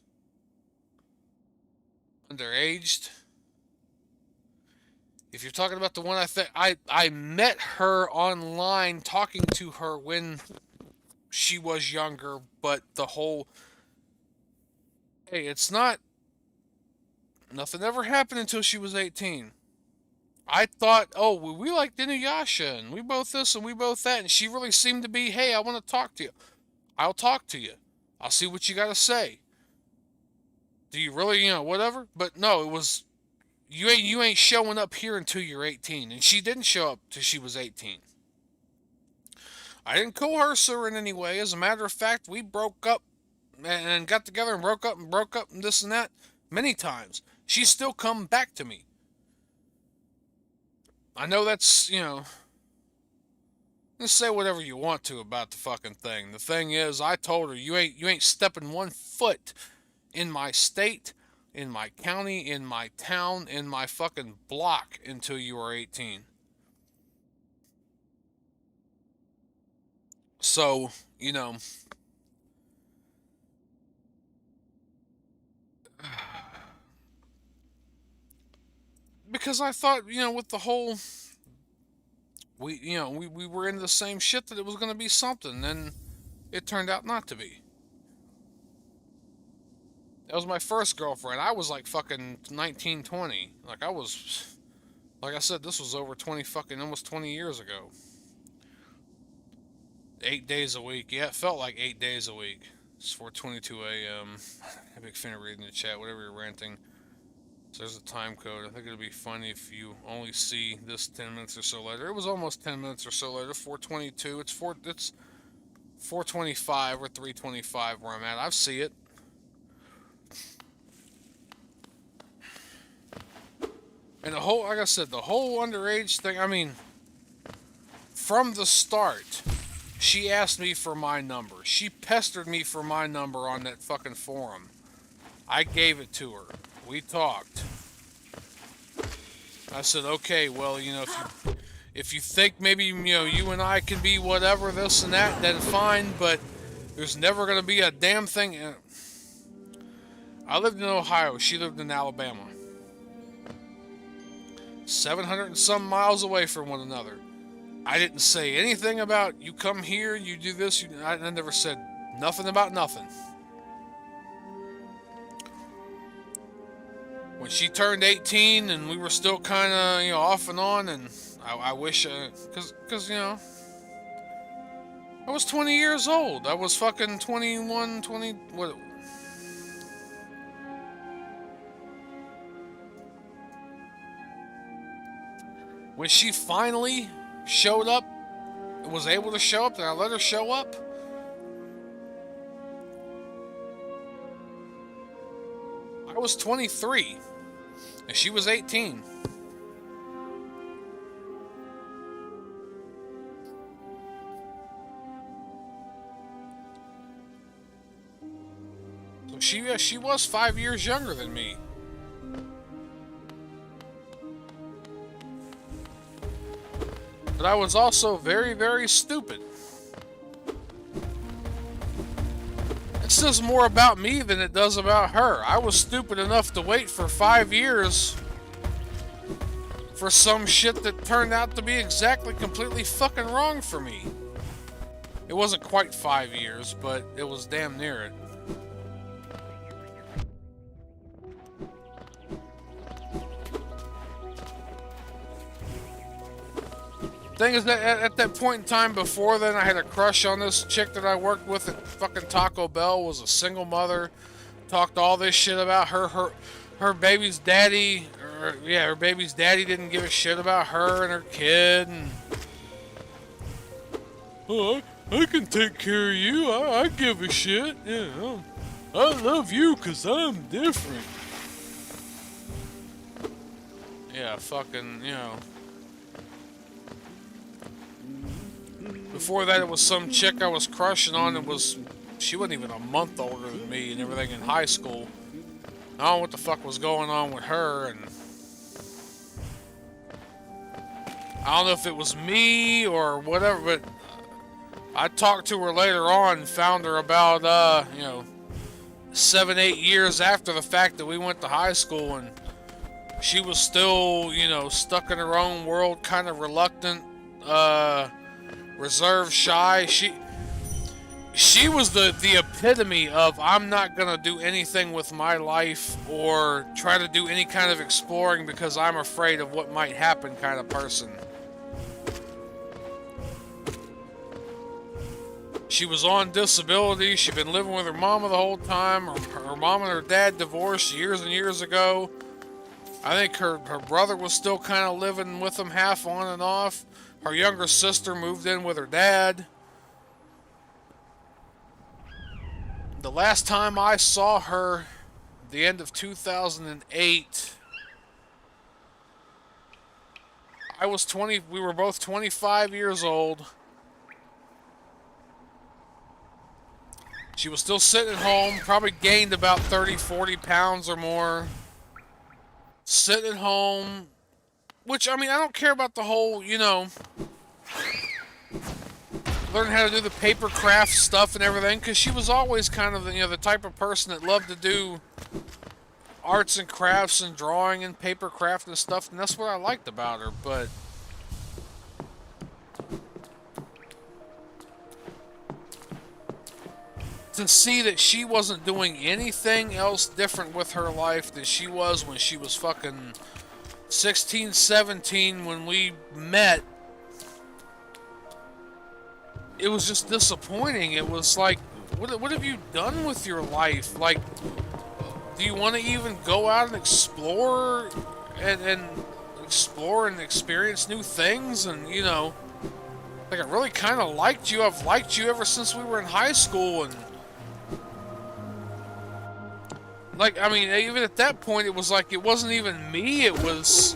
Speaker 1: underaged? If you're talking about the one I met her online talking to her when she was younger, but the whole, hey, it's not, nothing ever happened until she was 18. I thought, oh, well, we like Inuyasha, and we both this and we both that, and she really seemed to be, hey, I want to talk to you. I'll talk to you. I'll see what you got to say. Do you really, whatever? But no, it was, you ain't showing up here until you're 18. And she didn't show up till she was 18. I didn't coerce her in any way. As a matter of fact, we broke up and got together and broke up and this and that many times. She's still come back to me. I know that's, just say whatever you want to about the fucking thing. The thing is, I told her, you ain't stepping one foot in my state, in my county, in my town, in my fucking block until you are 18. So, because I thought, with the whole, we were into the same shit, that it was going to be something, and it turned out not to be. That was my first girlfriend. I was like fucking 19, 20. Like I said, this was over almost 20 years ago. 8 days a week. Yeah, it felt like 8 days a week. It's 4:22 a.m. I'm a big fan of reading the chat, whatever you're ranting. So there's a time code. I think it'll be funny if you only see this 10 minutes or so later. It was almost 10 minutes or so later. 4:22. It's 4:25 or 3:25 where I'm at. I see it. And the whole, like I said, the whole underage thing, I mean, from the start, she asked me for my number. She pestered me for my number on that fucking forum. I gave it to her. We talked. I said, okay, well, if you think maybe, you and I can be whatever, this and that, then fine, but there's never going to be a damn thing. I lived in Ohio. She lived in Alabama. 700 and some miles away from one another. I didn't say anything about you come here, you do this. I never said nothing about nothing. When she turned 18 and we were still kind of, you know, off and on, and I wish, because, you know, I was 20 years old. I was fucking 21, 20, what? When she finally showed up, was able to show up, and I let her show up, I was 23, and she was 18. So she was 5 years younger than me. But I was also very, very stupid. It says more about me than it does about her. I was stupid enough to wait for 5 years for some shit that turned out to be exactly, completely fucking wrong for me. It wasn't quite 5 years, but it was damn near it. Thing is that at that point in time before then, I had a crush on this chick that I worked with at fucking Taco Bell. Was a single mother. Talked all this shit about her baby's daddy. Her baby's daddy didn't give a shit about her and her kid. And oh, I can take care of you. I give a shit. Yeah, I love you because I'm different. Yeah, fucking, you know. Before that, it was some chick I was crushing on. She wasn't even a month older than me and everything in high school. I don't know what the fuck was going on with her, and I don't know if it was me or whatever, but I talked to her later on and found her about, 7, 8 years after the fact that we went to high school, and she was still, stuck in her own world, kind of reluctant, reserved, shy. She was the epitome of I'm not gonna do anything with my life or try to do any kind of exploring because I'm afraid of what might happen kind of person. She was on disability. She'd been living with her mama the whole time. Her mom and her dad divorced years and years ago. I think her brother was still kind of living with them half on and off. Her younger sister moved in with her dad. The last time I saw her, the end of 2008, we were both 25 years old. She was still sitting at home, probably gained about 30, 40 pounds or more. Sitting at home. Which, I mean, I don't care about the whole, learn how to do the paper craft stuff and everything, because she was always kind of, the type of person that loved to do arts and crafts and drawing and paper craft and stuff, and that's what I liked about her, but to see that she wasn't doing anything else different with her life than she was when she was fucking 16, 17 when we met, it was just disappointing. It was like, what have you done with your life? Like, do you want to even go out and explore and explore and experience new things? And, like, I really kind of liked you. I've liked you ever since we were in high school, and like, I mean, even at that point, it was like, it wasn't even me, it was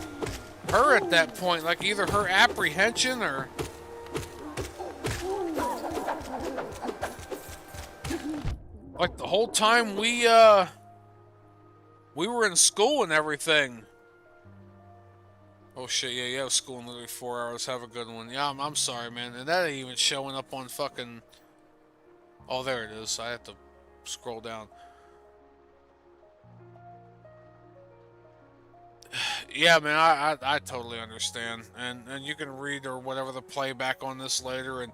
Speaker 1: her at that point. Like, either her apprehension or like, the whole time we were in school and everything. Oh shit, yeah, you have school in literally 4 hours. Have a good one. Yeah, I'm sorry, man. And that ain't even showing up on fucking... Oh, there it is. I have to scroll down. Yeah, man, I totally understand. And you can read or whatever the playback on this later. And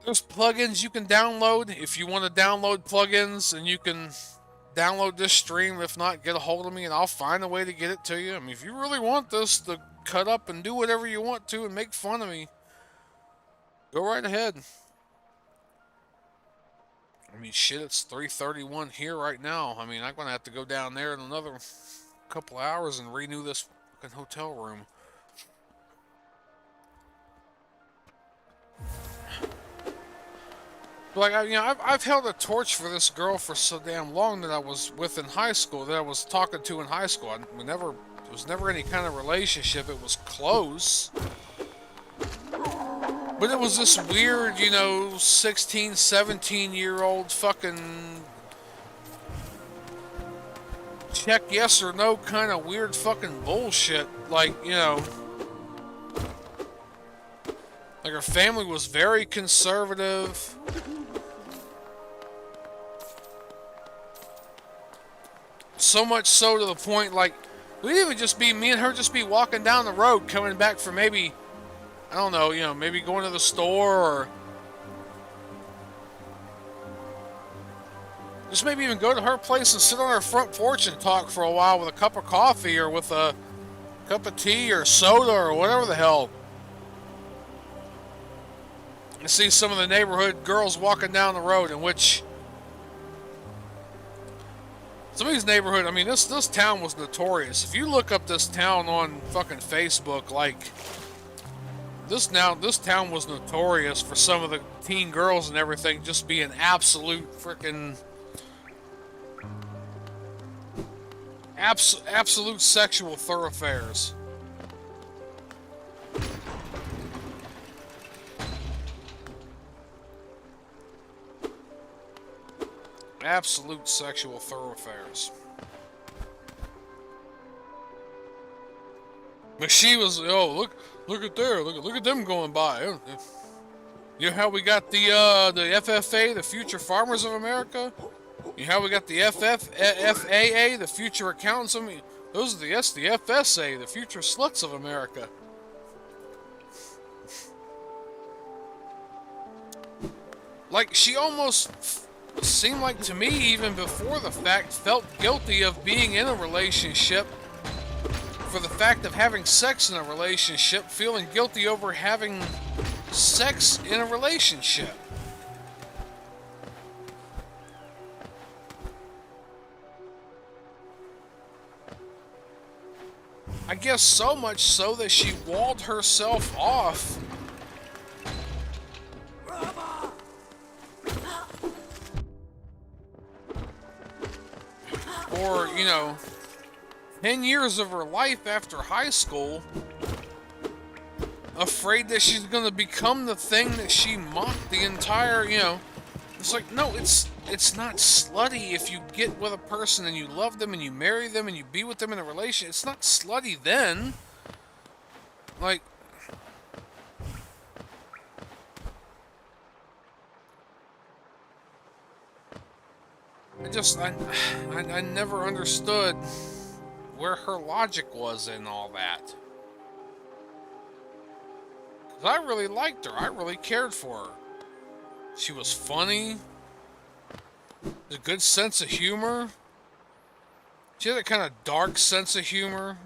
Speaker 1: there's plugins you can download if you want to download plugins, and you can download this stream. If not, get a hold of me and I'll find a way to get it to you. I mean, if you really want this to cut up and do whatever you want to and make fun of me, go right ahead. I mean, shit, it's 3:31 here right now. I mean, I'm going to have to go down there in another couple hours and renew this fucking hotel room. Like, I've held a torch for this girl for so damn long that I was with in high school, that I was talking to in high school. There was never any kind of relationship. It was close. But it was this weird, 16, 17-year-old fucking check yes or no kind of weird fucking bullshit. Like, like her family was very conservative. So much so to the point, like, we'd even just be, me and her just be walking down the road coming back from maybe, I don't know, maybe going to the store, or just maybe even go to her place and sit on her front porch and talk for a while with a cup of coffee or with a cup of tea or soda or whatever the hell. You see some of the neighborhood girls walking down the road, in which some of these neighborhood, I mean, this town was notorious. If you look up this town on fucking Facebook, like, this town was notorious for some of the teen girls and everything just being absolute freaking absolute sexual thoroughfares. Absolute sexual thoroughfares. But she was, look at there, look at them going by. You know how we got the FFA, the Future Farmers of America? You know how we got the FAA, the Future Accountants of America? Those are the FSA, the Future Sluts of America. Like, she almost seemed like, to me, even before the fact, felt guilty of being in a relationship for the fact of having sex in a relationship, feeling guilty over having sex in a relationship. I guess so much so that she walled herself off . For, 10 years of her life after high school, afraid that she's going to become the thing that she mocked the entire, It's like, no, it's not slutty if you get with a person and you love them and you marry them and you be with them in a relationship. It's not slutty then. Like, I never understood where her logic was in all that. 'Cause I really liked her. I really cared for her. She was funny. A good sense of humor. She had that kind of dark sense of humor,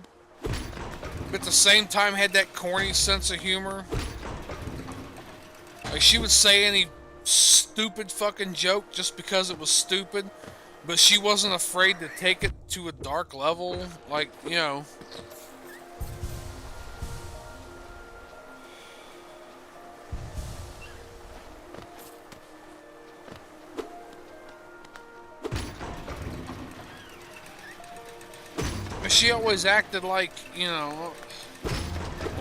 Speaker 1: but at the same time had that corny sense of humor. Like, she would say any stupid fucking joke just because it was stupid, but she wasn't afraid to take it to a dark level. Like, she always acted like, well,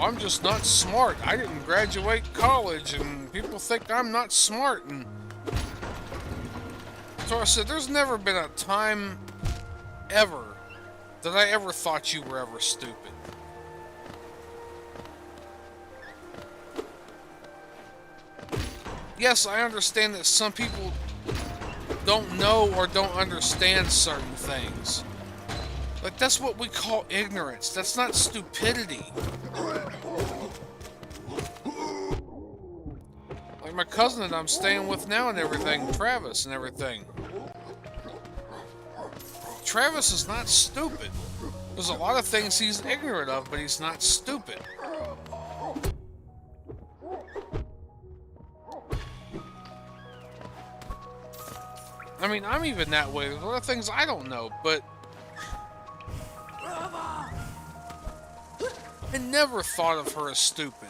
Speaker 1: I'm just not smart. I didn't graduate college, and people think I'm not smart. And so I said, there's never been a time ever that I ever thought you were ever stupid. Yes, I understand that some people don't know or don't understand certain things. Like, that's what we call ignorance. That's not stupidity. Like my cousin that I'm staying with now and everything, Travis and everything. Travis is not stupid. There's a lot of things he's ignorant of, but he's not stupid. I mean, I'm even that way. There's a lot of things I don't know, but I never thought of her as stupid.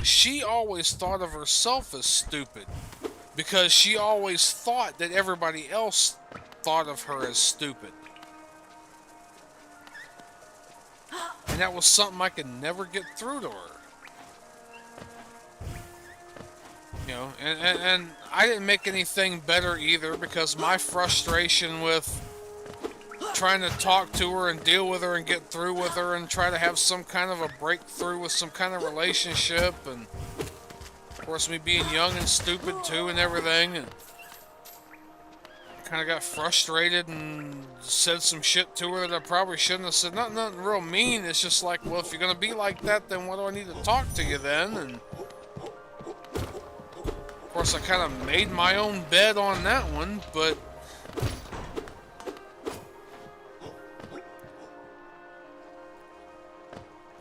Speaker 1: She always thought of herself as stupid because she always thought that everybody else thought of her as stupid. And that was something I could never get through to her. You know, and I didn't make anything better either because my frustration with trying to talk to her and deal with her and get through with her and try to have some kind of a breakthrough with some kind of relationship, and of course me being young and stupid too and everything, and kind of got frustrated and said some shit to her that I probably shouldn't have said. Nothing real mean. It's just like, well, if you're gonna be like that, then why do I need to talk to you then? And of course I kind of made my own bed on that one, but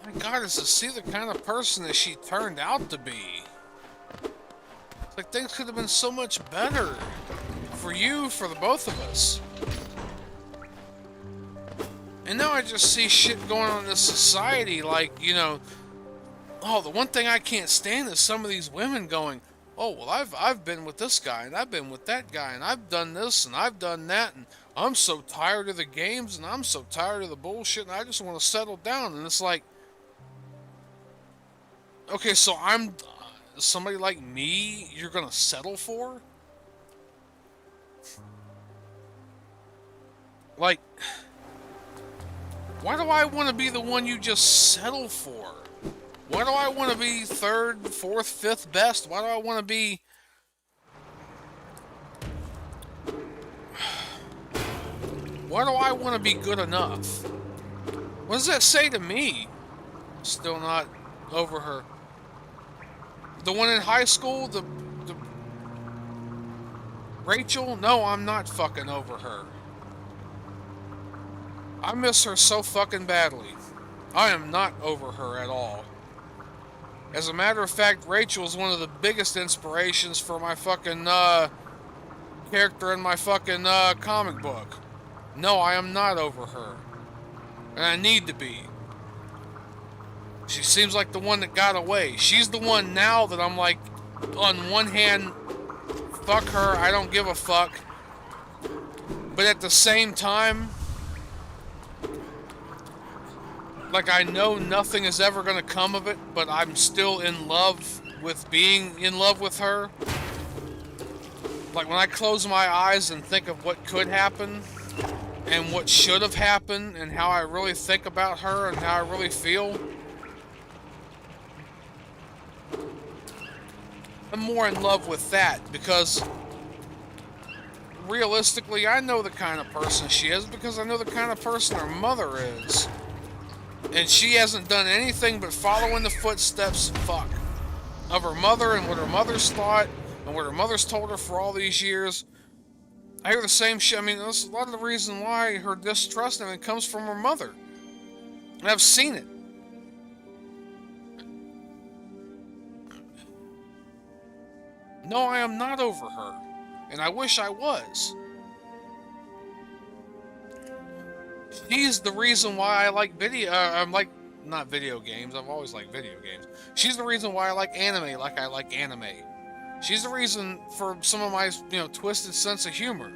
Speaker 1: my God, is to see the kind of person that she turned out to be. It's like things could have been so much better. For you, for the both of us. And now I just see shit going on in this society, like, you know, oh, the one thing I can't stand is some of these women going, oh, well, I've been with this guy, and I've been with that guy, and I've done this, and I've done that, and I'm so tired of the games, and I'm so tired of the bullshit, and I just want to settle down. And it's like, okay, so I'm somebody like me you're gonna settle for? Like, why do I want to be the one you just settle for? Why do I want to be third, fourth, fifth best? Why do I want to be... Why do I want to be good enough? What does that say to me? Still not over her. The one in high school, the Rachel? No, I'm not fucking over her. I miss her so fucking badly. I am not over her at all. As a matter of fact, Rachel is one of the biggest inspirations for my fucking character in my fucking comic book. No, I am not over her. And I need to be. She seems like the one that got away. She's the one now that I'm like, on one hand, fuck her, I don't give a fuck. But at the same time, like, I know nothing is ever going to come of it, but I'm still in love with being in love with her. Like, when I close my eyes and think of what could happen, and what should have happened, and how I really think about her, and how I really feel, I'm more in love with that, because realistically, I know the kind of person she is, because I know the kind of person her mother is. And she hasn't done anything but follow in the footsteps, fuck, of her mother and what her mother's thought and what her mother's told her for all these years. I hear the same shit. I mean, that's a lot of the reason why her distrust and everything comes from her mother. And I've seen it. No, I am not over her. And I wish I was. She's the reason why I like not video games. I've always liked video games. She's the reason why I like anime like I like anime. She's the reason for some of my, you know, twisted sense of humor.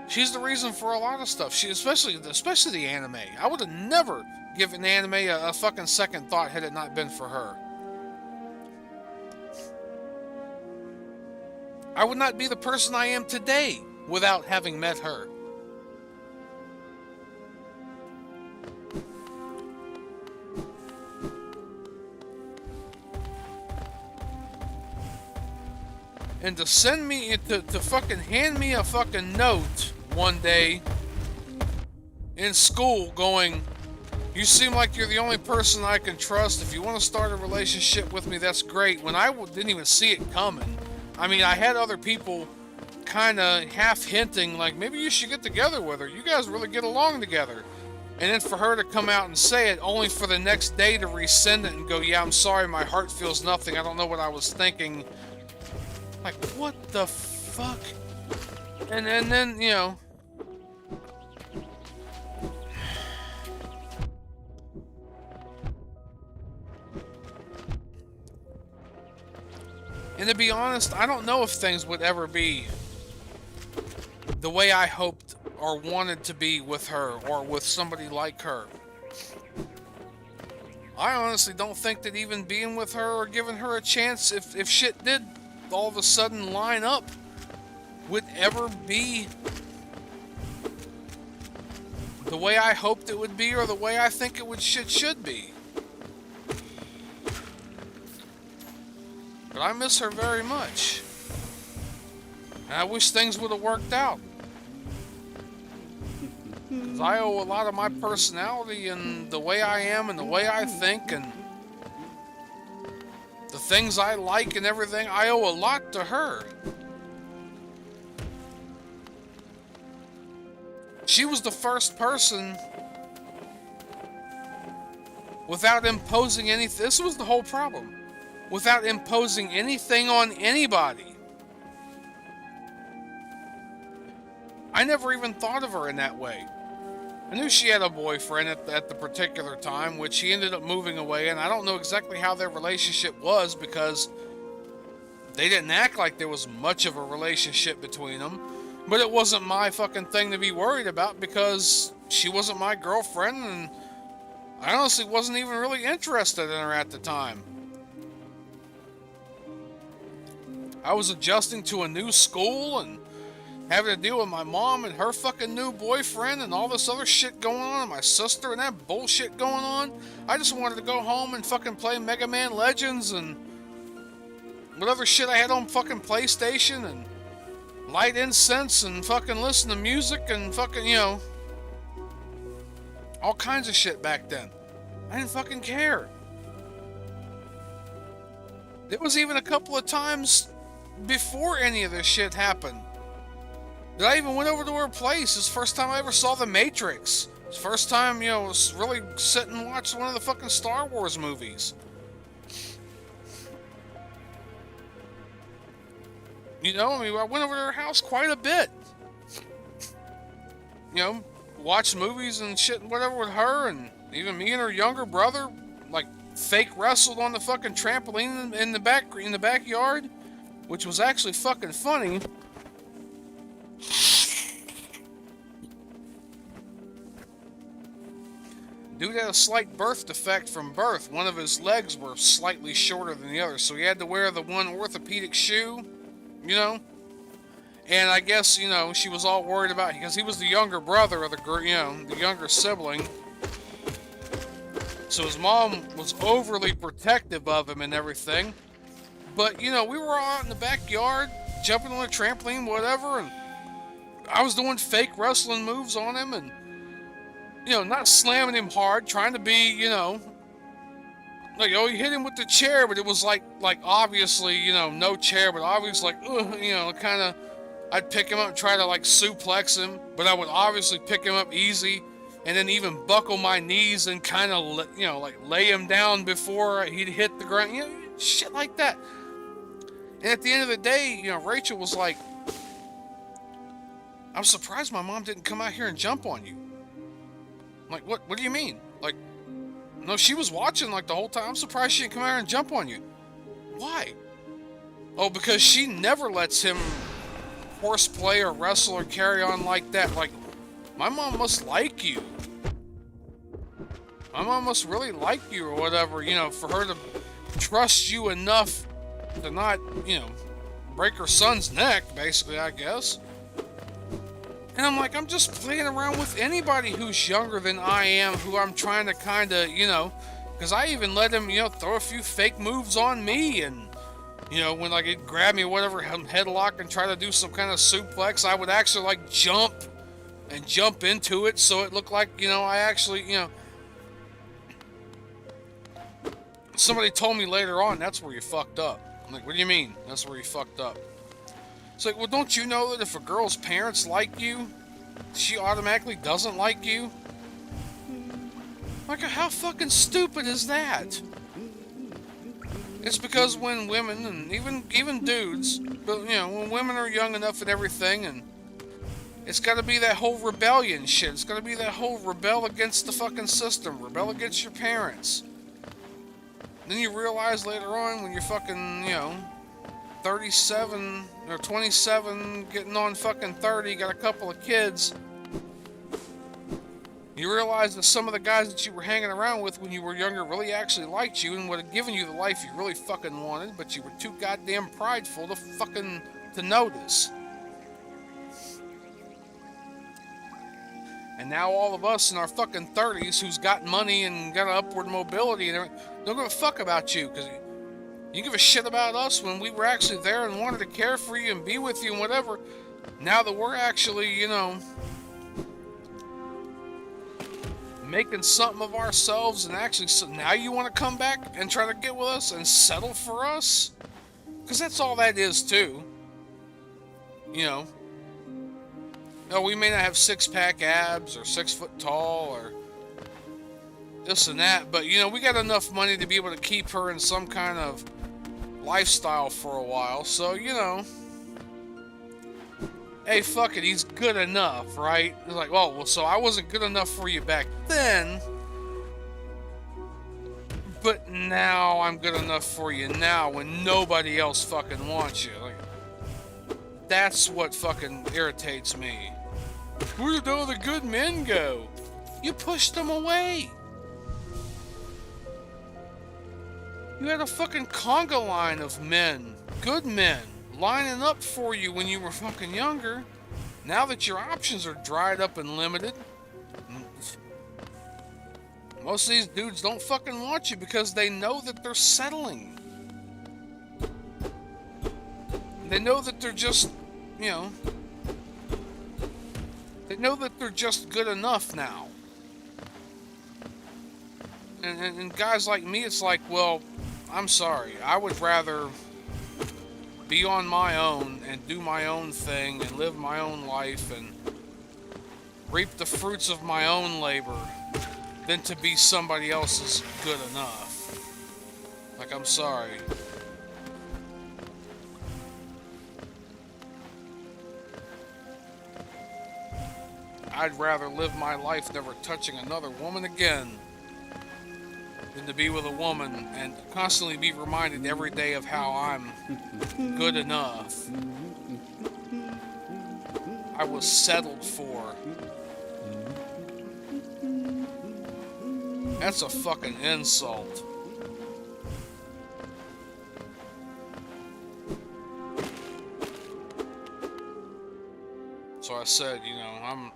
Speaker 1: She's the reason for a lot of stuff. She, especially the anime. I would have never given anime a fucking second thought had it not been for her. I would not be the person I am today without having met her. And to send me, to fucking hand me a fucking note one day in school going, you seem like you're the only person I can trust. If you want to start a relationship with me, that's great. When I didn't even see it coming. I mean, I had other people kind of half hinting, like, maybe you should get together with her. You guys really get along together. And then for her to come out and say it, only for the next day to rescind it and go, yeah, I'm sorry, my heart feels nothing. I don't know what I was thinking. Like, what the fuck? And then, you know... And to be honest, I don't know if things would ever be the way I hoped or wanted to be with her or with somebody like her. I honestly don't think that even being with her or giving her a chance, if shit did all of a sudden line up, would ever be the way I hoped it would be or the way I think it should be. But I miss her very much. And I wish things would have worked out. 'Cause I owe a lot of my personality and the way I am and the way I think and the things I like and everything, I owe a lot to her. She was the first person without imposing anything. This was the whole problem. Without imposing anything on anybody. I never even thought of her in that way. I knew she had a boyfriend at the particular time, which he ended up moving away, and I don't know exactly how their relationship was because they didn't act like there was much of a relationship between them. But it wasn't my fucking thing to be worried about because she wasn't my girlfriend, and I honestly wasn't even really interested in her at the time. I was adjusting to a new school and having to deal with my mom and her fucking new boyfriend and all this other shit going on, and my sister and that bullshit going on. I just wanted to go home and fucking play Mega Man Legends and whatever shit I had on fucking PlayStation and light incense and fucking listen to music and fucking, you know, all kinds of shit back then. I didn't fucking care. There was even a couple of times before any of this shit happened that I even went over to her place. It's the first time I ever saw The Matrix. It's the first time, you know, I was really sit and watch one of the fucking Star Wars movies. You know, I mean, I went over to her house quite a bit. You know, watched movies and shit and whatever with her, and even me and her younger brother, like, fake wrestled on the fucking trampoline in the backyard, which was actually fucking funny. Dude had a slight birth defect from birth. One of his legs were slightly shorter than the other, so he had to wear the one orthopedic shoe, you know? And I guess, you know, she was all worried about, because he was the younger brother of the younger sibling. So his mom was overly protective of him and everything. But, you know, we were all out in the backyard, jumping on a trampoline, whatever, and I was doing fake wrestling moves on him and, you know, not slamming him hard, trying to be, you know, like, oh, you hit him with the chair, but it was like obviously, you know, no chair, but obviously like, you know, kind of, I'd pick him up and try to like suplex him, but I would obviously pick him up easy and then even buckle my knees and kind of, you know, like lay him down before he'd hit the ground, you know, shit like that. And at the end of the day, you know, Rachel was like, I'm surprised my mom didn't come out here and jump on you. I'm like, what do you mean? Like, no, she was watching like the whole time. I'm surprised she didn't come out here and jump on you. Why? Oh, because she never lets him horseplay or wrestle or carry on like that. Like, my mom must like you. My mom must really like you or whatever, you know, for her to trust you enough to not, you know, break her son's neck, basically, I guess. And I'm like, I'm just playing around with anybody who's younger than I am, who I'm trying to kind of, you know, because I even let him, you know, throw a few fake moves on me, and, you know, when like he'd grab me or whatever, headlock and try to do some kind of suplex, I would actually like jump and jump into it so it looked like, you know, I actually, you know, somebody told me later on, that's where you fucked up. I'm like, what do you mean? That's where you fucked up. It's like, well, don't you know that if a girl's parents like you, she automatically doesn't like you? Like, how fucking stupid is that? It's because when women, and even dudes, but, you know, when women are young enough and everything, and it's got to be that whole rebellion shit. It's got to be that whole rebel against the fucking system, rebel against your parents. Then you realize later on when you're fucking, you know, 37 or 27, getting on fucking 30, got a couple of kids, you realize that some of the guys that you were hanging around with when you were younger really actually liked you and would have given you the life you really fucking wanted, but you were too goddamn prideful to notice. And now all of us in our fucking 30s who's got money and got upward mobility and everything, don't give a fuck about you, because you give a shit about us when we were actually there and wanted to care for you and be with you and whatever. Now that we're actually, you know, making something of ourselves and actually, so now you want to come back and try to get with us and settle for us? Because that's all that is too. You know. No, we may not have six-pack abs or 6 foot tall or this and that, but, you know, we got enough money to be able to keep her in some kind of lifestyle for a while. So, you know, hey, fuck it, he's good enough, right? It's like, oh, well, so I wasn't good enough for you back then, but now I'm good enough for you now when nobody else fucking wants you. Like, that's what fucking irritates me. Where did all the good men go? You pushed them away. You had a fucking conga line of men, good men, lining up for you when you were fucking younger. Now that your options are dried up and limited, most of these dudes don't fucking want you because they know that they're settling. They know that they're just, you know, they know that they're just good enough now. And guys like me, it's like, well, I'm sorry. I would rather be on my own and do my own thing and live my own life and reap the fruits of my own labor than to be somebody else's good enough. Like, I'm sorry. I'd rather live my life never touching another woman again than to be with a woman and constantly be reminded every day of how I'm good enough. I was settled for. That's a fucking insult. So I said, you know, I'm...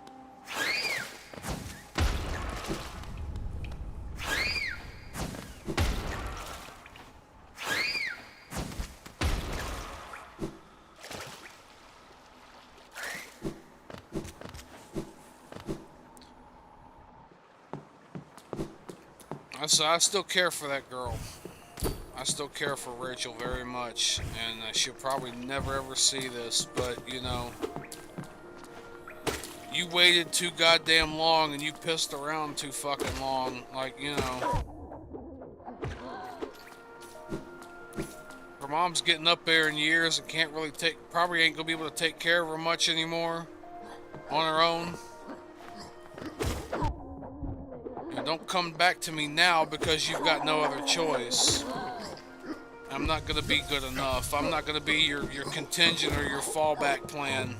Speaker 1: So I still care for that girl. I still care for Rachel very much, and she'll probably never ever see this, but, you know, you waited too goddamn long and you pissed around too fucking long. Like, you know, her mom's getting up there in years and can't really probably ain't gonna be able to take care of her much anymore on her own. And don't come back to me now because you've got no other choice. I'm not gonna be good enough. I'm not gonna be your contingent or your fallback plan.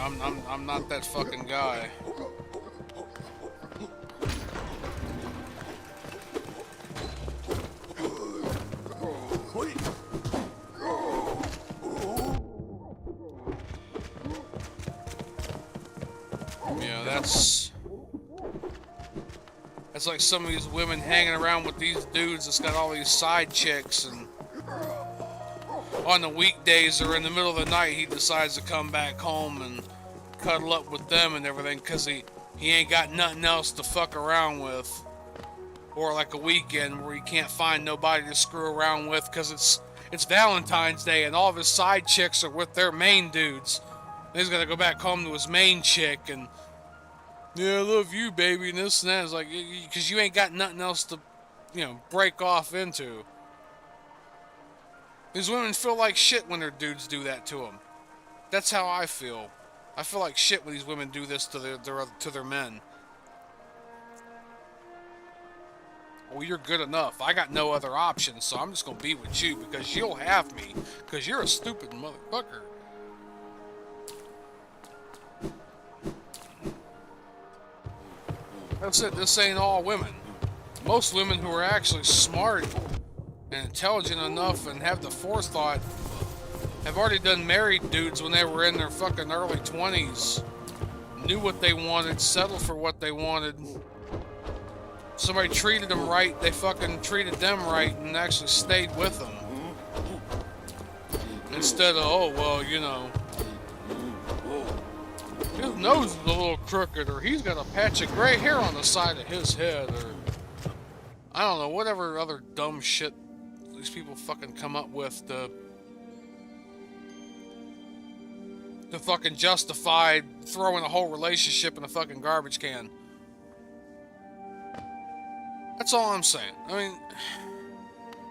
Speaker 1: I'm not that fucking guy. Yeah, that's like some of these women hanging around with these dudes that's got all these side chicks and on the weekdays or in the middle of the night he decides to come back home and cuddle up with them and everything because he ain't got nothing else to fuck around with. Or like a weekend where he can't find nobody to screw around with because it's Valentine's Day and all of his side chicks are with their main dudes. And he's gonna go back home to his main chick and, yeah, I love you, baby, and this and that. It's like, because you ain't got nothing else to, you know, break off into. These women feel like shit when their dudes do that to them. That's how I feel. I feel like shit when these women do this to their men. Well, you're good enough. I got no other option, so I'm just gonna be with you because you'll have me. Because you're a stupid motherfucker. That's it. This ain't all women. Most women who are actually smart and intelligent enough and have the forethought have already done married dudes when they were in their fucking early 20s. Knew what they wanted, settled for what they wanted. Somebody treated them right, they fucking treated them right and actually stayed with them. Instead of, oh, well, you know, his nose is a little crooked, or he's got a patch of gray hair on the side of his head, or I don't know, whatever other dumb shit these people fucking come up with to fucking justify throwing a whole relationship in a fucking garbage can. That's all I'm saying. I mean,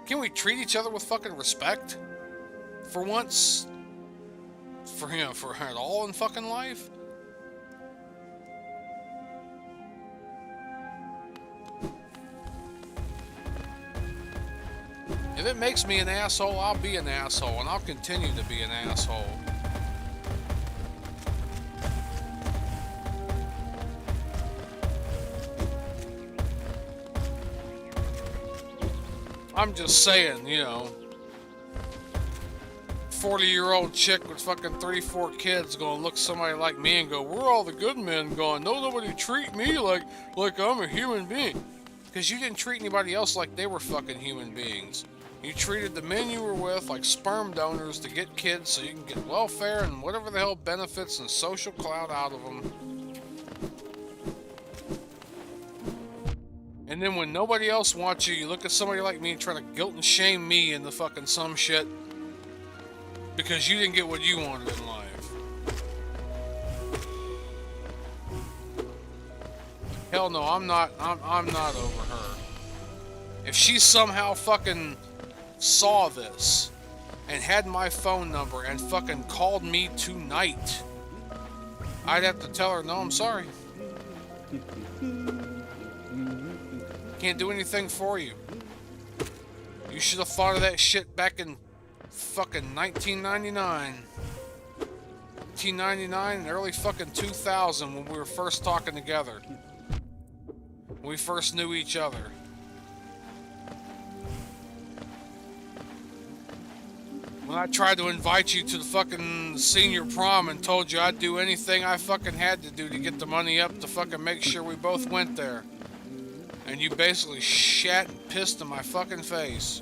Speaker 1: can we treat each other with fucking respect? For once? For, you know, for it all in fucking life? If it makes me an asshole, I'll be an asshole, and I'll continue to be an asshole. I'm just saying, you know, 40-year-old chick with fucking 34 kids gonna look at somebody like me and go, we're all the good men, going, no, nobody treat me like I'm a human being. Because you didn't treat anybody else like they were fucking human beings. You treated the men you were with like sperm donors to get kids so you can get welfare and whatever the hell benefits and social clout out of them. And then when nobody else wants you, you look at somebody like me trying to guilt and shame me into fucking some shit because you didn't get what you wanted in life. Hell no, I'm not over her. If she somehow fucking saw this and had my phone number and fucking called me tonight, I'd have to tell her, no, I'm sorry. Can't do anything for you. You should have thought of that shit back in fucking 1999. 1999 and early fucking 2000 when we were first talking together. When we first knew each other. When I tried to invite you to the fucking senior prom and told you I'd do anything I fucking had to do to get the money up to fucking make sure we both went there. And you basically shat and pissed in my fucking face.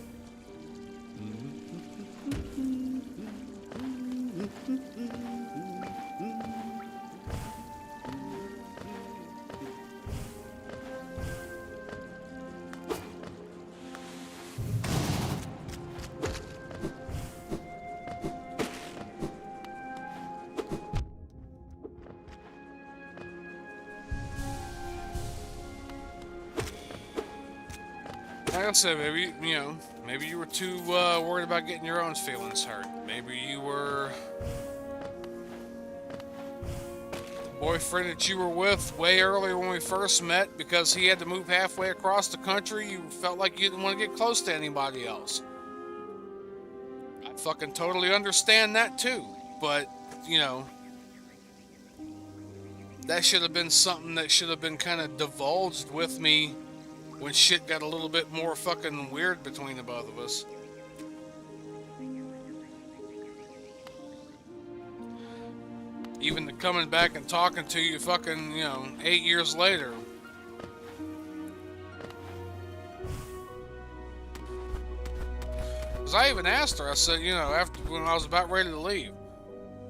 Speaker 1: Like I said, maybe, you know, maybe you were too worried about getting your own feelings hurt. Maybe you were the boyfriend that you were with way earlier when we first met because he had to move halfway across the country. You felt like you didn't want to get close to anybody else. I fucking totally understand that too. But, you know, that should have been something that should have been kind of divulged with me when shit got a little bit more fucking weird between the both of us. Even the coming back and talking to you fucking, you know, 8 years later. Because I even asked her, I said, you know, after when I was about ready to leave,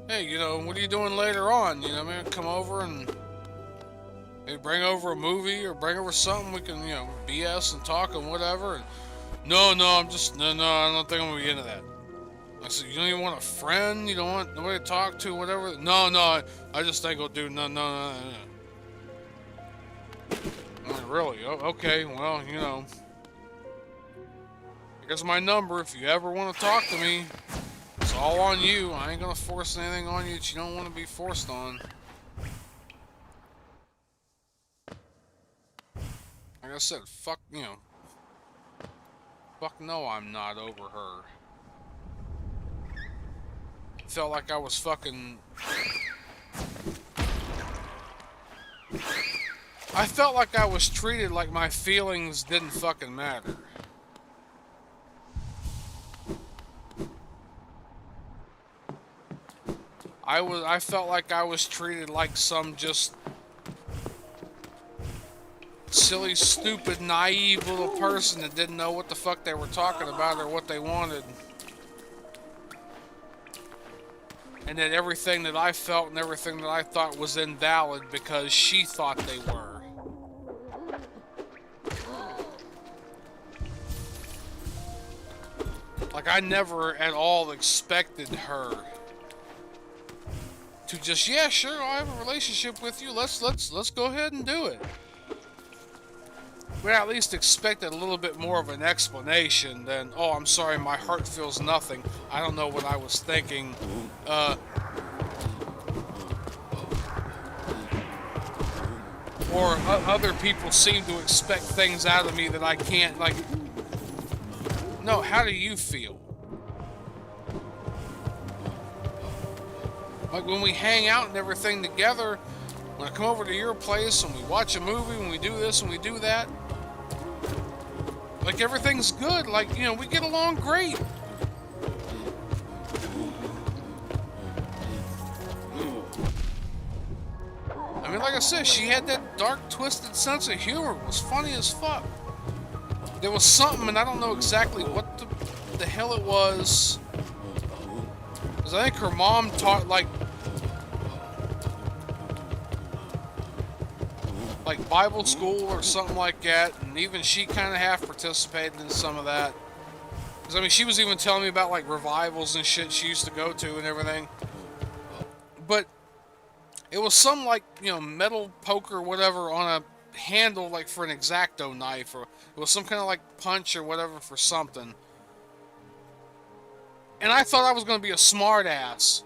Speaker 1: hey, you know, what are you doing later on? You know, maybe come over and maybe bring over a movie or bring over something we can, you know, BS and talk and whatever. And no, I'm just, no, I don't think I'm gonna be into that. I said, you don't even want a friend? You don't want nobody to talk to, whatever? No, I just think I'll do no. I'm like, really? Oh, okay, well, you know. Here's my number. If you ever want to talk to me, it's all on you. I ain't gonna force anything on you that you don't want to be forced on. Like I said, fuck, you know. Fuck no, I'm not over her. Felt like I was fucking... I felt like I was treated like my feelings didn't fucking matter. I felt like I was treated like some just silly, stupid, naive little person that didn't know what the fuck they were talking about or what they wanted. And that everything that I felt and everything that I thought was invalid because she thought they were. Like, I never at all expected her to just, yeah, sure, I have a relationship with you. Let's go ahead and do it. We at least expected a little bit more of an explanation than, oh, I'm sorry, my heart feels nothing. I don't know what I was thinking. Or other people seem to expect things out of me that I can't, like... No, how do you feel? Like, when we hang out and everything together, when I come over to your place and we watch a movie, when we do this and we do that, like, everything's good. Like, you know, we get along great. I mean, like I said, she had that dark, twisted sense of humor. It was funny as fuck. There was something, and I don't know exactly what the hell it was. Because I think her mom taught, like Bible school or something like that, and even she kind of half participated in some of that. Because, I mean, she was even telling me about, like, revivals and shit she used to go to and everything. But it was some, like, you know, metal poker or whatever on a handle, like, for an X-Acto knife, or it was some kind of, like, punch or whatever for something. And I thought I was going to be a smart ass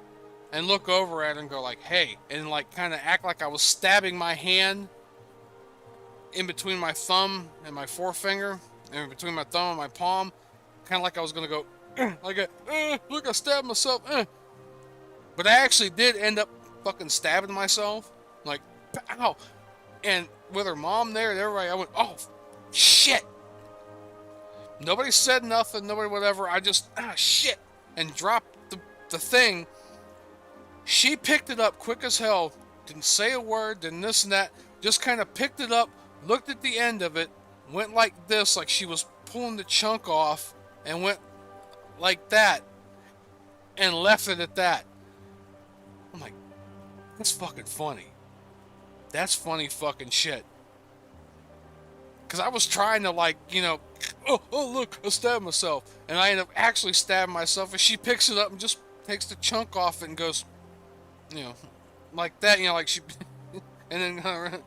Speaker 1: and look over at it and go, like, hey, and, like, kind of act like I was stabbing my hand in between my thumb and my forefinger, and in between my thumb and my palm, kind of like I was going to go, like, look, I stabbed myself, But I actually did end up fucking stabbing myself, like, ow. And with her mom there and everybody, I went, oh, shit. Nobody said nothing, nobody whatever, I just, shit, and dropped the thing. She picked it up quick as hell, didn't say a word, didn't this and that, just kind of picked it up, looked at the end of it, went like this, like she was pulling the chunk off, and went like that, and left it at that. I'm like, that's fucking funny. That's funny fucking shit. Because I was trying to, like, you know, oh, look, I stabbed myself. And I end up actually stabbing myself, and she picks it up and just takes the chunk off it and goes, you know, like that, you know, like she, and then,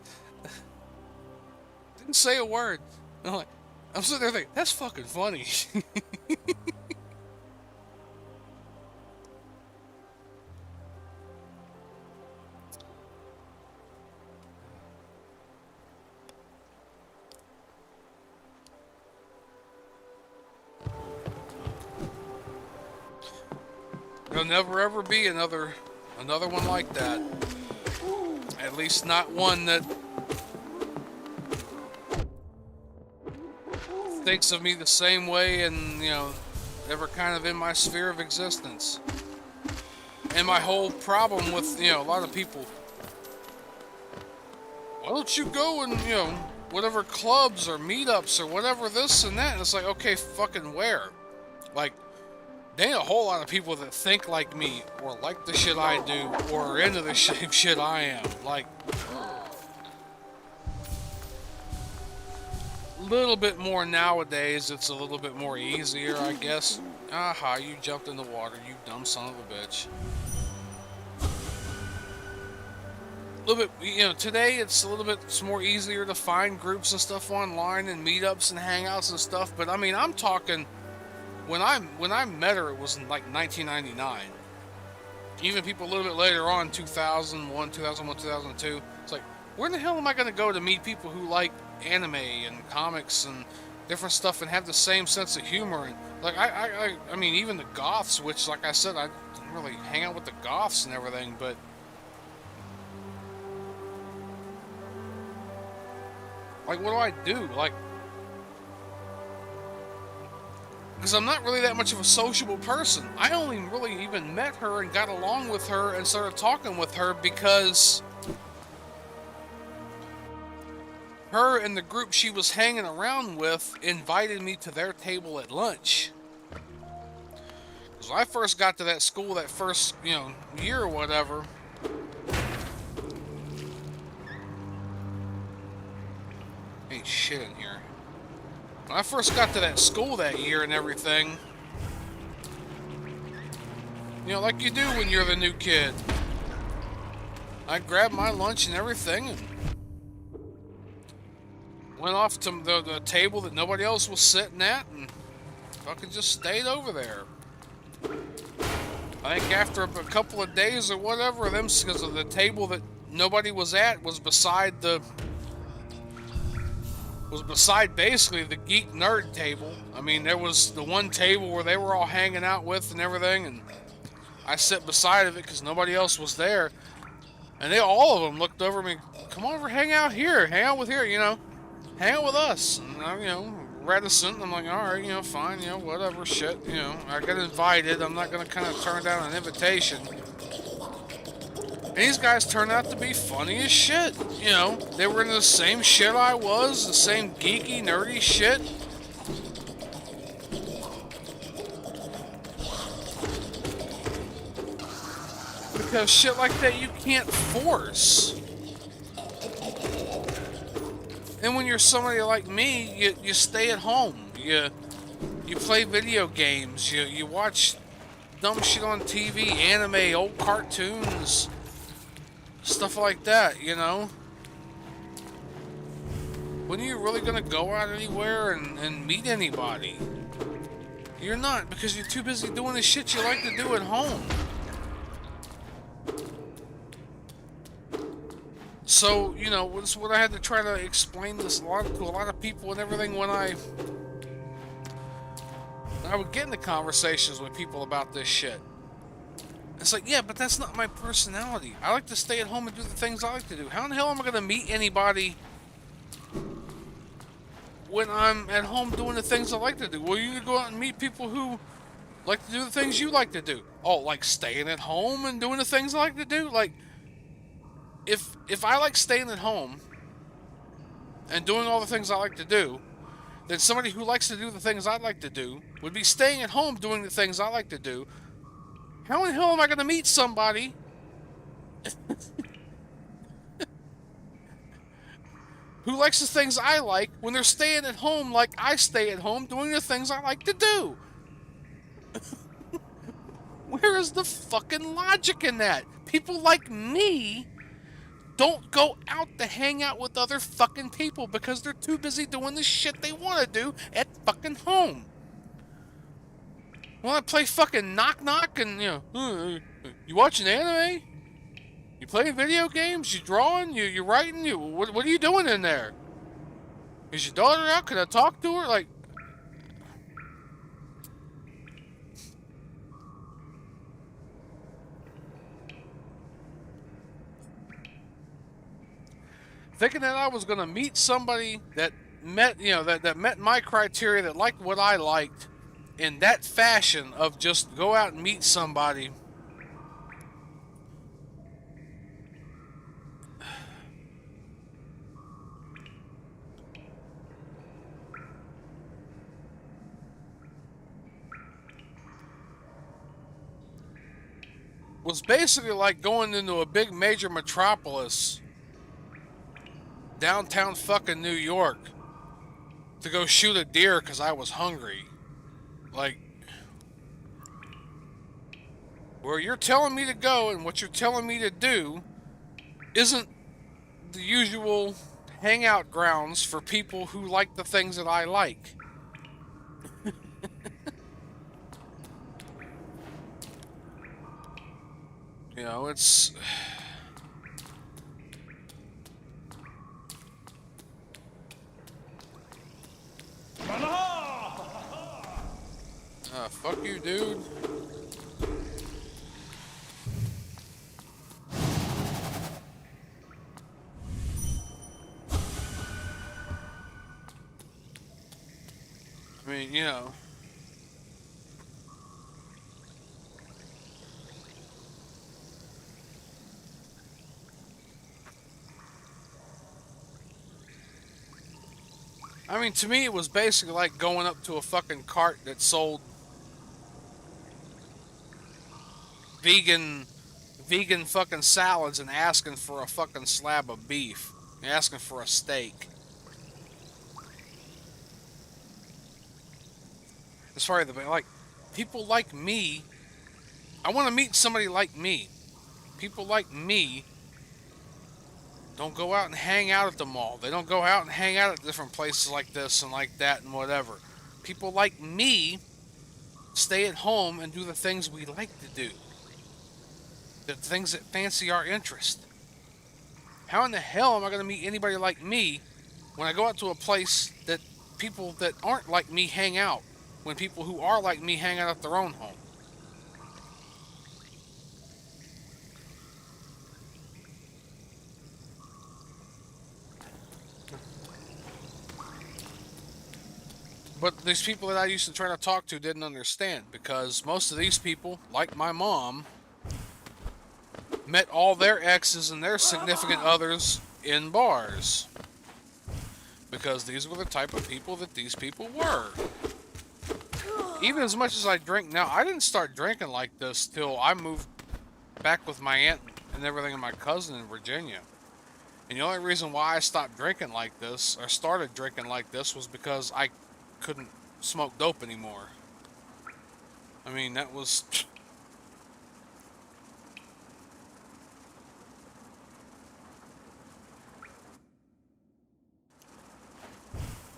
Speaker 1: didn't say a word. I'm sitting there thinking, that's fucking funny. There'll never ever be another one like that. At least not one that thinks of me the same way and, you know, ever kind of in my sphere of existence. And my whole problem with, you know, a lot of people, why don't you go and, you know, whatever clubs or meetups or whatever this and that? And it's like, okay, fucking where? Like, there ain't a whole lot of people that think like me, or like the shit I do, or are into the same shit I am. Like, a little bit more nowadays, it's a little bit more easier, I guess. Aha, you jumped in the water, you dumb son of a bitch. A little bit, you know, today it's a little bit more easier to find groups and stuff online and meetups and hangouts and stuff, but I mean, I'm talking, when I met her, it was in like 1999. Even people a little bit later on, 2001, 2002, it's like, where the hell am I going to go to meet people who like anime and comics and different stuff and have the same sense of humor? And like, I mean, even the goths, which, like I said, I didn't really hang out with the goths and everything, but like, what do I do? Like, because I'm not really that much of a sociable person. I only really even met her and got along with her and started talking with her because her and the group she was hanging around with invited me to their table at lunch. Because when I first got to that school, that first, you know, year or whatever, ain't shit in here. When I first got to that school that year and everything, you know, like you do when you're the new kid, I grabbed my lunch and everything and went off to the table that nobody else was sitting at and fucking just stayed over there. I think after a couple of days or whatever, them, because of the table that nobody was at was beside basically the geek nerd table. I mean, there was the one table where they were all hanging out with and everything, and I sat beside of it because nobody else was there. And all of them looked over at me, come over, hang out here, hang out with here, you know, hang out with us. And I'm, you know, reticent. I'm like, all right, you know, fine, you know, whatever, shit, you know, I got invited. I'm not going to kind of turn down an invitation. And these guys turned out to be funny as shit. You know, they were into the same shit I was, the same geeky, nerdy shit. Because shit like that you can't force. And when you're somebody like me, you stay at home. You play video games. You watch dumb shit on TV, anime, old cartoons. Stuff like that, you know? When are you really gonna go out anywhere and meet anybody? You're not, because you're too busy doing the shit you like to do at home. So, you know, it's what I had to try to explain this to a lot of people and everything when I would get into conversations with people about this shit. It's like, yeah, but that's not my personality. I like to stay at home and do the things I like to do. How in the hell am I going to meet anybody when I'm at home doing the things I like to do? Well, you go out and meet people who like to do the things you like to do. Oh, like staying at home and doing the things I like to do? Like, if I like staying at home and doing all the things I like to do, then somebody who likes to do the things I like to do would be staying at home doing the things I like to do. How in the hell am I going to meet somebody who likes the things I like when they're staying at home like I stay at home doing the things I like to do? Where is the fucking logic in that? People like me don't go out to hang out with other fucking people because they're too busy doing the shit they want to do at fucking home. Want to play fucking knock knock and, you know, you watching anime? You playing video games? You drawing? You writing? What are you doing in there? Is your daughter out? Can I talk to her? Like, thinking that I was gonna meet somebody that met, you know, that met my criteria, that liked what I liked, in that fashion of just go out and meet somebody. was basically like going into a big major metropolis, downtown fucking New York, to go shoot a deer because I was hungry. Like, where you're telling me to go and what you're telling me to do isn't the usual hangout grounds for people who like the things that I like. You know, it's... fuck you, dude. I mean, you know. I mean, to me, it was basically like going up to a fucking cart that sold vegan fucking salads and asking for a fucking slab of beef. Asking for a steak. As far as the, like, people like me, I want to meet somebody like me. People like me don't go out and hang out at the mall. They don't go out and hang out at different places like this and like that and whatever. People like me stay at home and do the things we like to do. The things that fancy our interest. How in the hell am I going to meet anybody like me when I go out to a place that people that aren't like me hang out, when people who are like me hang out at their own home? But these people that I used to try to talk to didn't understand, because most of these people, like my mom, met all their exes and their significant others in bars. Because these were the type of people that these people were. Even as much as I drink now, I didn't start drinking like this till I moved back with my aunt and everything and my cousin in Virginia. And the only reason why I stopped drinking like this, or started drinking like this, was because I couldn't smoke dope anymore. I mean, that was...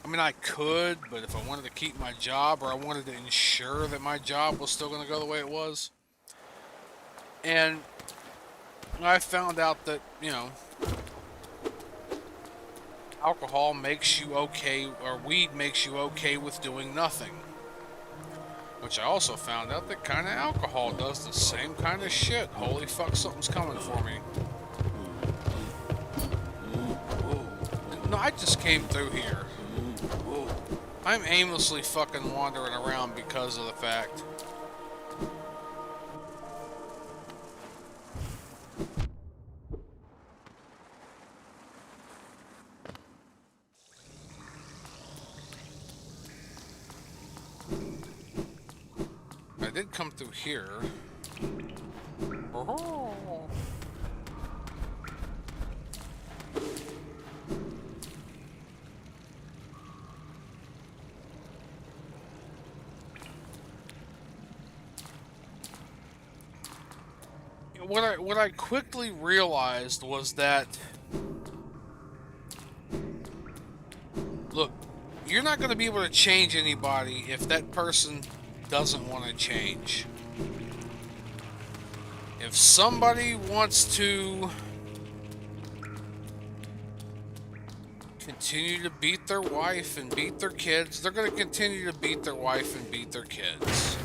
Speaker 1: I mean, I could, but if I wanted to keep my job, or I wanted to ensure that my job was still going to go the way it was. And I found out that, you know, alcohol makes you okay, or weed makes you okay with doing nothing. Which I also found out that kind of alcohol does the same kind of shit. Holy fuck, something's coming for me. No, I just came through here. I'm aimlessly fucking wandering around because of the fact. I did come through here. Oh. What I quickly realized was that, look, you're not going to be able to change anybody if that person doesn't want to change. If somebody wants to continue to beat their wife and beat their kids, they're going to continue to beat their wife and beat their kids.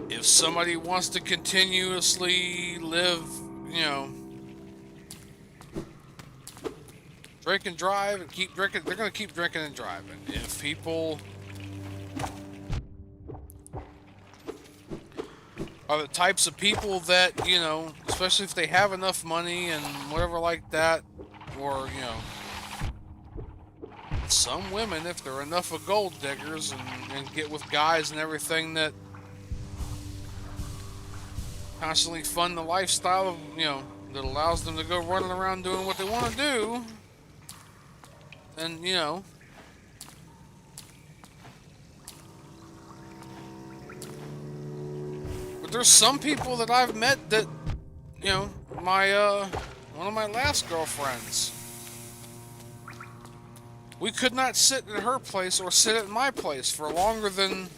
Speaker 1: If somebody wants to continuously live, you know, drink and drive and keep drinking, they're going to keep drinking and driving. If people are the types of people that, you know, especially if they have enough money and whatever like that, or, you know, some women, if they're enough of gold diggers and get with guys and everything that constantly fund the lifestyle of, you know, that allows them to go running around doing what they want to do, and, you know, but there's some people that I've met that, you know, my, one of my last girlfriends, we could not sit at her place or sit at my place for longer than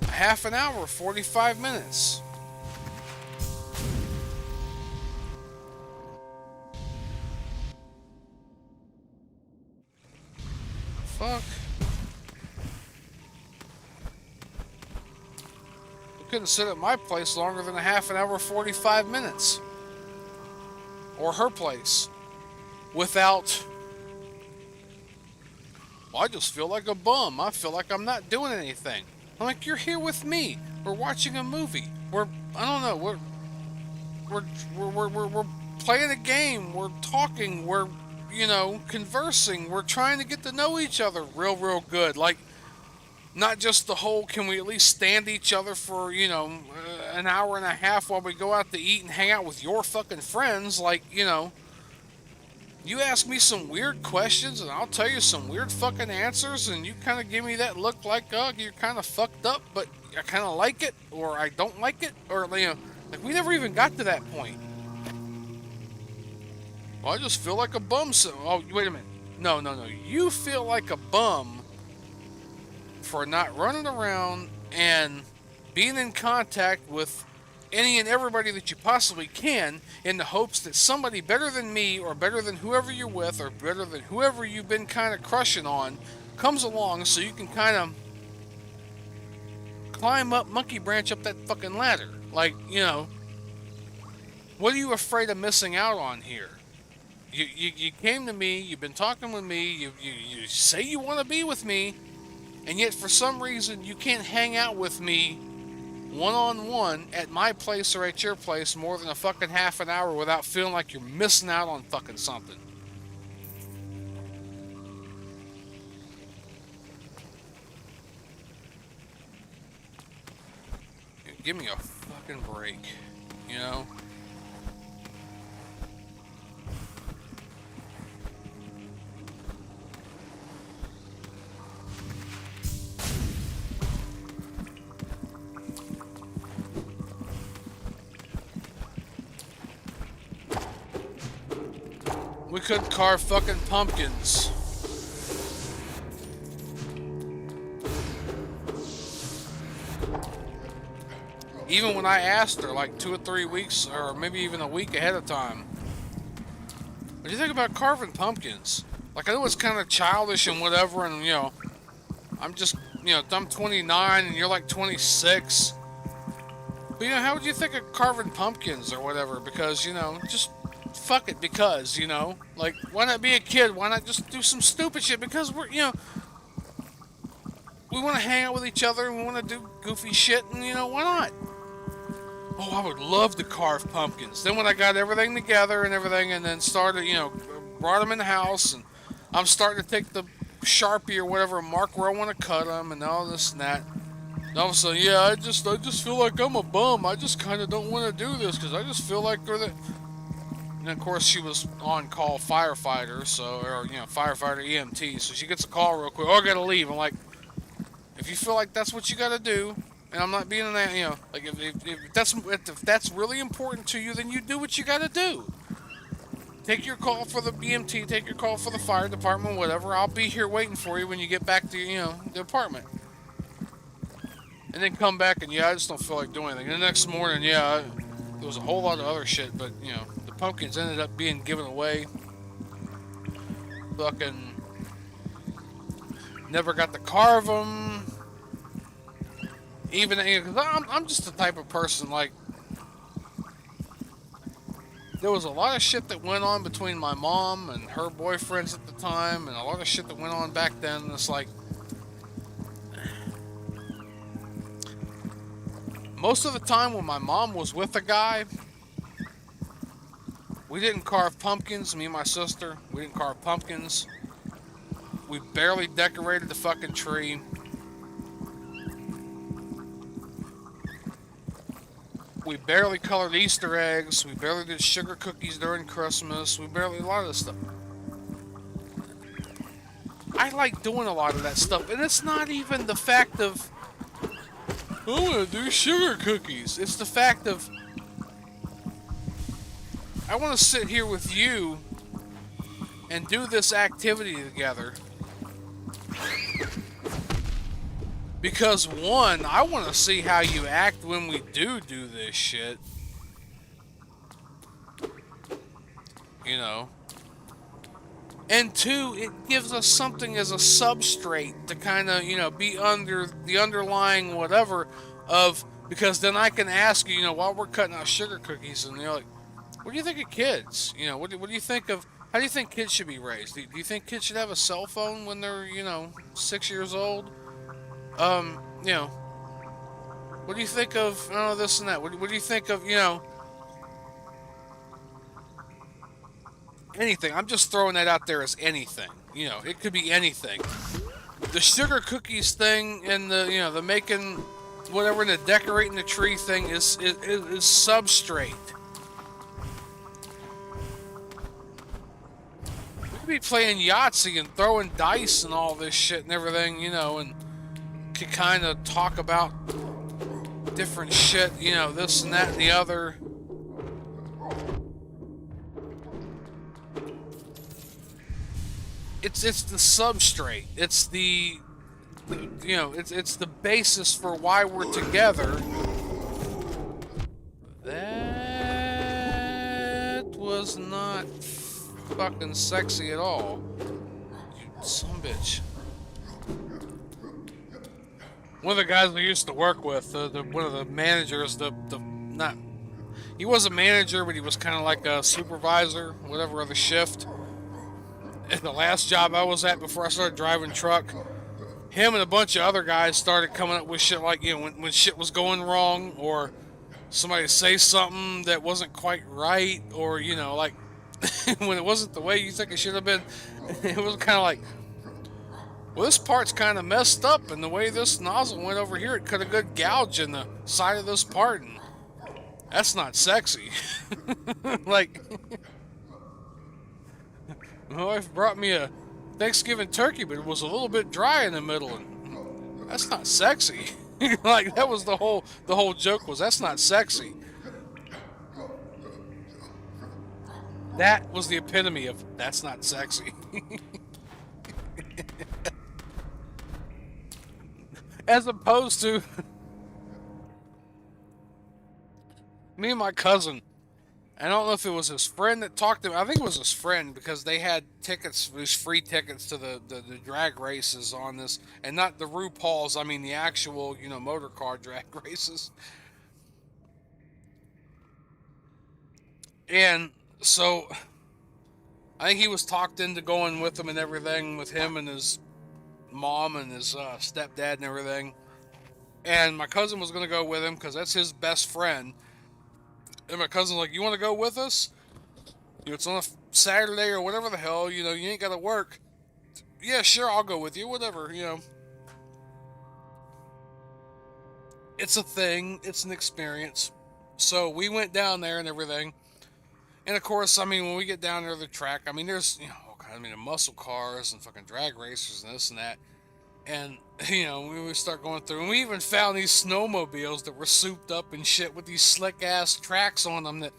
Speaker 1: a half an hour, 45 minutes. Fuck. We couldn't sit at my place longer than a half an hour, 45 minutes. Or her place. Without, well, I just feel like a bum. I feel like I'm not doing anything. I'm like, you're here with me. We're watching a movie. We're, I don't know, we're playing a game. We're talking. We're, you know, conversing. We're trying to get to know each other real good. Like, not just the whole, can we at least stand each other for, you know, an hour and a half while we go out to eat and hang out with your fucking friends. Like, you know, you ask me some weird questions and I'll tell you some weird fucking answers, and you kind of give me that look like, oh, you're kind of fucked up, but I kind of like it, or I don't like it, or, you know, like, we never even got to that point. Well, I just feel like a bum. So, oh, wait a minute. No. You feel like a bum for not running around and being in contact with any and everybody that you possibly can, in the hopes that somebody better than me, or better than whoever you're with, or better than whoever you've been kind of crushing on, comes along so you can kind of climb up, monkey branch up that fucking ladder. Like, you know, what are you afraid of missing out on here? You came to me, you've been talking with me, you say you want to be with me, and yet for some reason you can't hang out with me one-on-one at my place or at your place more than a fucking half an hour without feeling like you're missing out on fucking something. Give me a fucking break, you know? We could carve fucking pumpkins. Even when I asked her, like 2 or 3 weeks, or maybe even a week ahead of time, what do you think about carving pumpkins? Like, I know it's kind of childish and whatever, and, you know, I'm just, you know, I'm 29 and you're like 26. But, you know, how would you think of carving pumpkins or whatever? Because, you know, just fuck it, because, you know, like, why not be a kid? Why not just do some stupid shit? Because we're, you know, we want to hang out with each other and we want to do goofy shit, and, you know, why not? Oh, I would love to carve pumpkins. Then when I got everything together and everything, and then started, you know, brought them in the house, and I'm starting to take the Sharpie or whatever and mark where I want to cut them and all this and that. And all of a sudden, yeah, I just feel like I'm a bum. I just kind of don't want to do this because I just feel like they're the... And of course, she was on call firefighter, so, or, you know, firefighter EMT, so she gets a call real quick. Oh, I gotta leave. I'm like, if you feel like that's what you gotta do, and I'm not being an, you know, like, if that's really important to you, then you do what you gotta do. Take your call for the EMT, take your call for the fire department, whatever. I'll be here waiting for you when you get back to, you know, the apartment. And then come back and, yeah, I just don't feel like doing anything. And the next morning, yeah, there was a whole lot of other shit, but, you know, the pumpkins ended up being given away. Fucking never got to carve them. Even, you know, 'cause I'm just the type of person, like, there was a lot of shit that went on between my mom and her boyfriends at the time, and a lot of shit that went on back then, and it's like, most of the time when my mom was with a guy, we didn't carve pumpkins, me and my sister. We didn't carve pumpkins. We barely decorated the fucking tree. We barely colored Easter eggs. We barely did sugar cookies during Christmas. We barely, a lot of this stuff. I like doing a lot of that stuff, and it's not even the fact of, I want to do sugar cookies. It's the fact of, I want to sit here with you and do this activity together. Because, one, I want to see how you act when we do this shit. You know. And two, it gives us something as a substrate to kind of, you know, be under the underlying whatever of, because then I can ask you, you know, while we're cutting out sugar cookies, and you're like, what do you think of kids? You know, what do you think of, how do you think kids should be raised? Do you think kids should have a cell phone when they're, you know, 6 years old? You know, what do you think of, this and that? What do you think of, you know, anything? I'm just throwing that out there as anything. You know, it could be anything. The sugar cookies thing and the, you know, the making whatever, the decorating the tree thing is substrate. We could be playing Yahtzee and throwing dice and all this shit and everything, you know, and could kind of talk about different shit, you know, this and that and the other. It's the substrate. It's the you know, it's the basis for why we're together. That was not fucking sexy at all. You son of a bitch. One of the guys we used to work with, one of the managers, he was a manager, but he was kind of like a supervisor, whatever, of the shift. And the last job I was at before I started driving truck, him and a bunch of other guys started coming up with shit like, you know, when shit was going wrong, or somebody say something that wasn't quite right, or, you know, like, when it wasn't the way you think it should have been, it was kind of like, well, this part's kind of messed up, and the way this nozzle went over here, it could have got gouge in the side of this part, and that's not sexy. Like, my wife brought me a Thanksgiving turkey, but it was a little bit dry in the middle, and that's not sexy. Like, that was the whole joke was, that's not sexy. That was the epitome of, that's not sexy. As opposed to me and my cousin, I don't know if it was his friend that talked to him. I think it was his friend, because they had tickets, these free tickets to the drag races on this, and not the RuPaul's, I mean the actual, you know, motor car drag races. And so I think he was talked into going with them and everything, with him and his mom and his stepdad and everything. And my cousin was going to go with him because that's his best friend. And my cousin's like, you want to go with us? You know, it's on a Saturday or whatever the hell, you know, you ain't got to work. Yeah, sure, I'll go with you, whatever, you know. It's a thing, it's an experience. So we went down there and everything. And of course, I mean, when we get down there to the track, I mean, there's, you know, muscle cars and fucking drag racers and this and that. And, you know, we start going through, and we even found these snowmobiles that were souped up and shit with these slick ass tracks on them. That,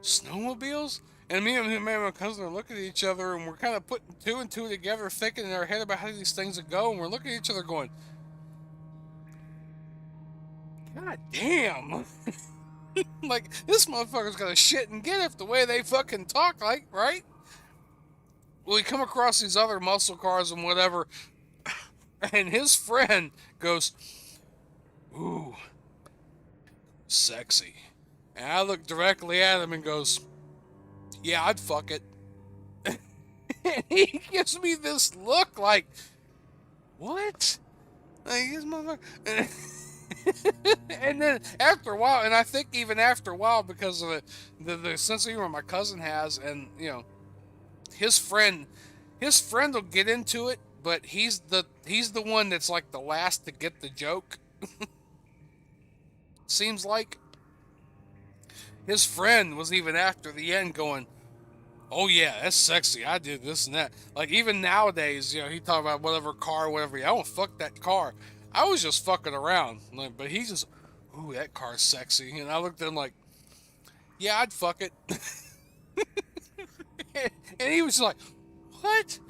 Speaker 1: snowmobiles? And me and my cousin are looking at each other, and we're kind of putting two and two together, thinking in our head about how these things would go, and we're looking at each other going, God damn. Like, this motherfucker's got a shit and get it the way they fucking talk, like, right? Well, we come across these other muscle cars and whatever, and his friend goes, ooh, sexy. And I look directly at him and goes, yeah, I'd fuck it. And he gives me this look like, what? Like, this motherfucker. And then after a while, and I think even after a while, because of the sense of humor my cousin has, and, you know, his friend will get into it, but he's the one that's like the last to get the joke. Seems like. his friend was even after the end going, oh yeah, that's sexy. I did this and that. Like even nowadays, you know, he talk about whatever car, whatever. I don't fuck that car. I was just fucking around. Like, but he just, ooh, that car's sexy. And I looked at him like, yeah, I'd fuck it. And he was like, what?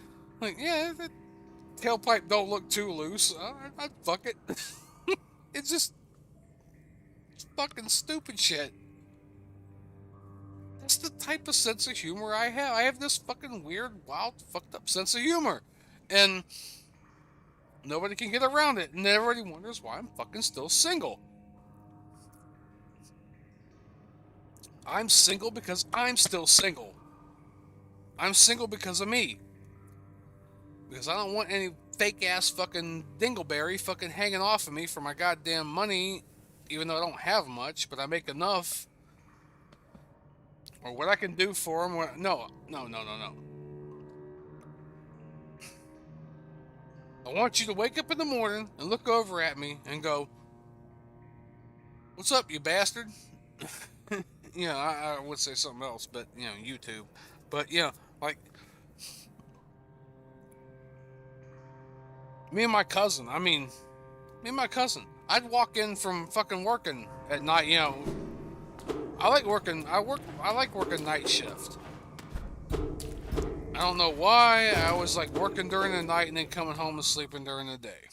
Speaker 1: Like, yeah, that tailpipe don't look too loose. I'd fuck it. It's just fucking stupid shit. That's the type of sense of humor I have. I have this fucking weird, wild, fucked up sense of humor. And nobody can get around it. And everybody wonders why I'm fucking still single. I'm single because I'm still single. I'm single because of me. Because I don't want any fake ass fucking dingleberry fucking hanging off of me for my goddamn money, even though I don't have much, but I make enough. Or what I can do for him. No. I want you to wake up in the morning and look over at me and go, what's up, you bastard? You know, I would say something else, but, you know, YouTube. But, you know, like, me and my cousin, I'd walk in from fucking working at night, you know. I like working night shift. I don't know why. I was like working during the night and then coming home and sleeping during the day.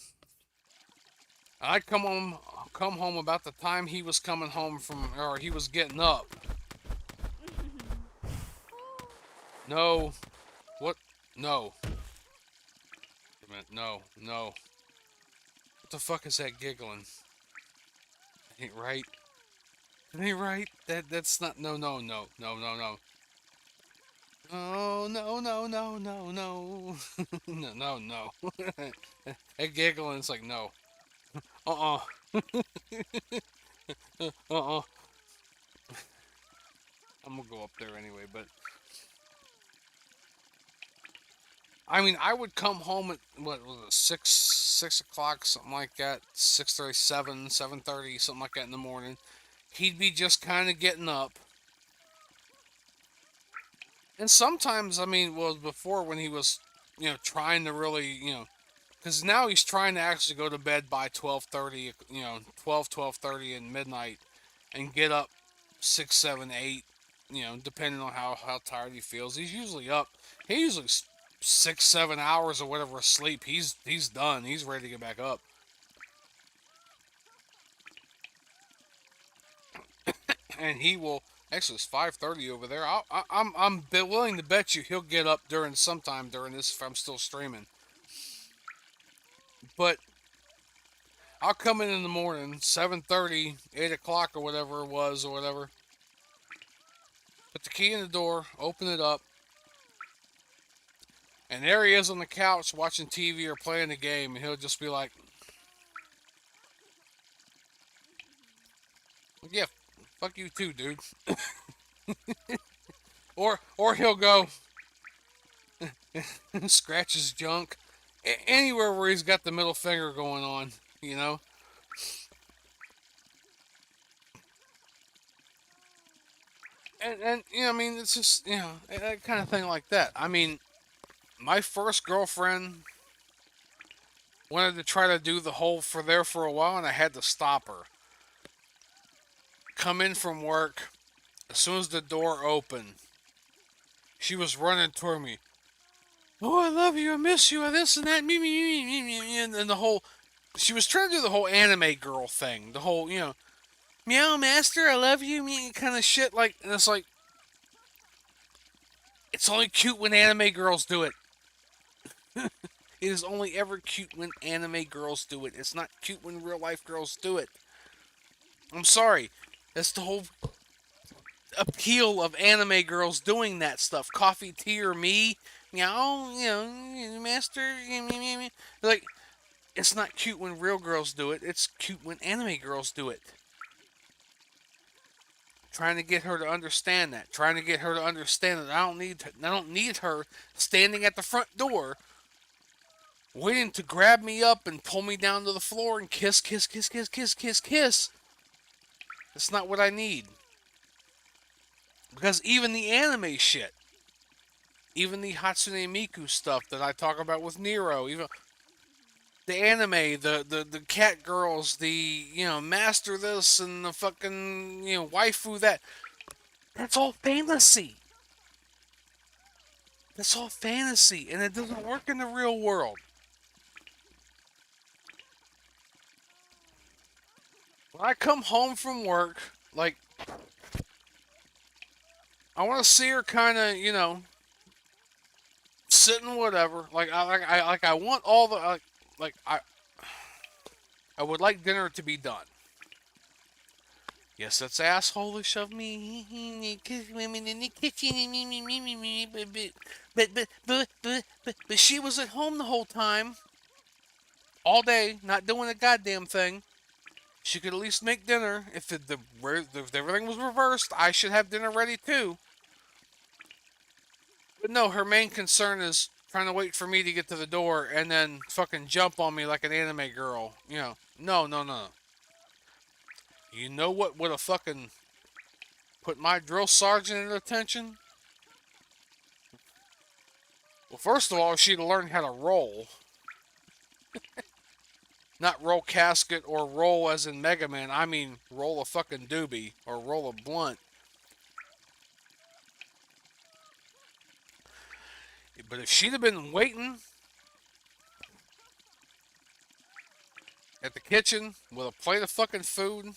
Speaker 1: I'd come home about the time he was coming home from, or he was getting up. No. What? No. Wait a minute. No. What the fuck is that giggling? Ain't right. It ain't right. That's not. No. No. No. That giggling is like no. I'm gonna go up there anyway, but I mean, I would come home at what was it, 6 o'clock, something like that, 6:37, 7:30, something like that in the morning. He'd be just kind of getting up. And sometimes, I mean, well, before when he was, you know, trying to really, you know, because now he's trying to actually go to bed by 12:30, you know, 12:30 and midnight, and get up 6, 7, 8, you know, depending on how tired he feels. He's usually up. He usually 6, 7 hours or whatever of sleep. He's done. He's ready to get back up. And he will. Actually, it's 5:30 over there. I'm willing to bet you he'll get up sometime during this if I'm still streaming. But I'll come in the morning, 7:30, 8 o'clock or whatever it was or whatever. Put the key in the door, open it up, and there he is on the couch watching TV or playing the game, and he'll just be like, yeah, fuck you too, dude. or he'll go scratch his junk. Anywhere where he's got the middle finger going on, you know. And you know, I mean, it's just, you know, that kind of thing like that. I mean, my first girlfriend wanted to try to do the whole for a while, and I had to stop her. Come in from work, as soon as the door opened, she was running toward me. Oh, I love you, I miss you, this and that, me, and the whole, she was trying to do the whole anime girl thing, the whole, you know, meow master, I love you, me kind of shit, like, and it's like, it's only cute when anime girls do it. It is only ever cute when anime girls do it. It's not cute when real life girls do it. I'm sorry. That's the whole appeal of anime girls doing that stuff. Coffee, tea, or me. Meow, you know, master. Like, it's not cute when real girls do it. It's cute when anime girls do it. Trying to get her to understand that. Trying to get her to understand that I don't need her standing at the front door waiting to grab me up and pull me down to the floor and kiss. That's not what I need. Because even the anime shit, even the Hatsune Miku stuff that I talk about with Nero, even the anime, the cat girls, the, master this and the fucking, waifu that, that's all fantasy. That's all fantasy, and it doesn't work in the real world. When I come home from work, like, I want to see her kind of, sitting whatever. I want all the, I would like dinner to be done. Yes, that's asshole-ish of me. Women in the kitchen. But she was at home the whole time. All day, not doing a goddamn thing. She could at least make dinner. If everything was reversed, I should have dinner ready too. But no, her main concern is trying to wait for me to get to the door and then fucking jump on me like an anime girl. No. You know what would have fucking put my drill sergeant at attention? Well, first of all, she'd learn how to roll. Not roll casket or roll as in Mega Man. I mean, roll a fucking doobie or roll a blunt. But if she'd have been waiting at the kitchen with a plate of fucking food.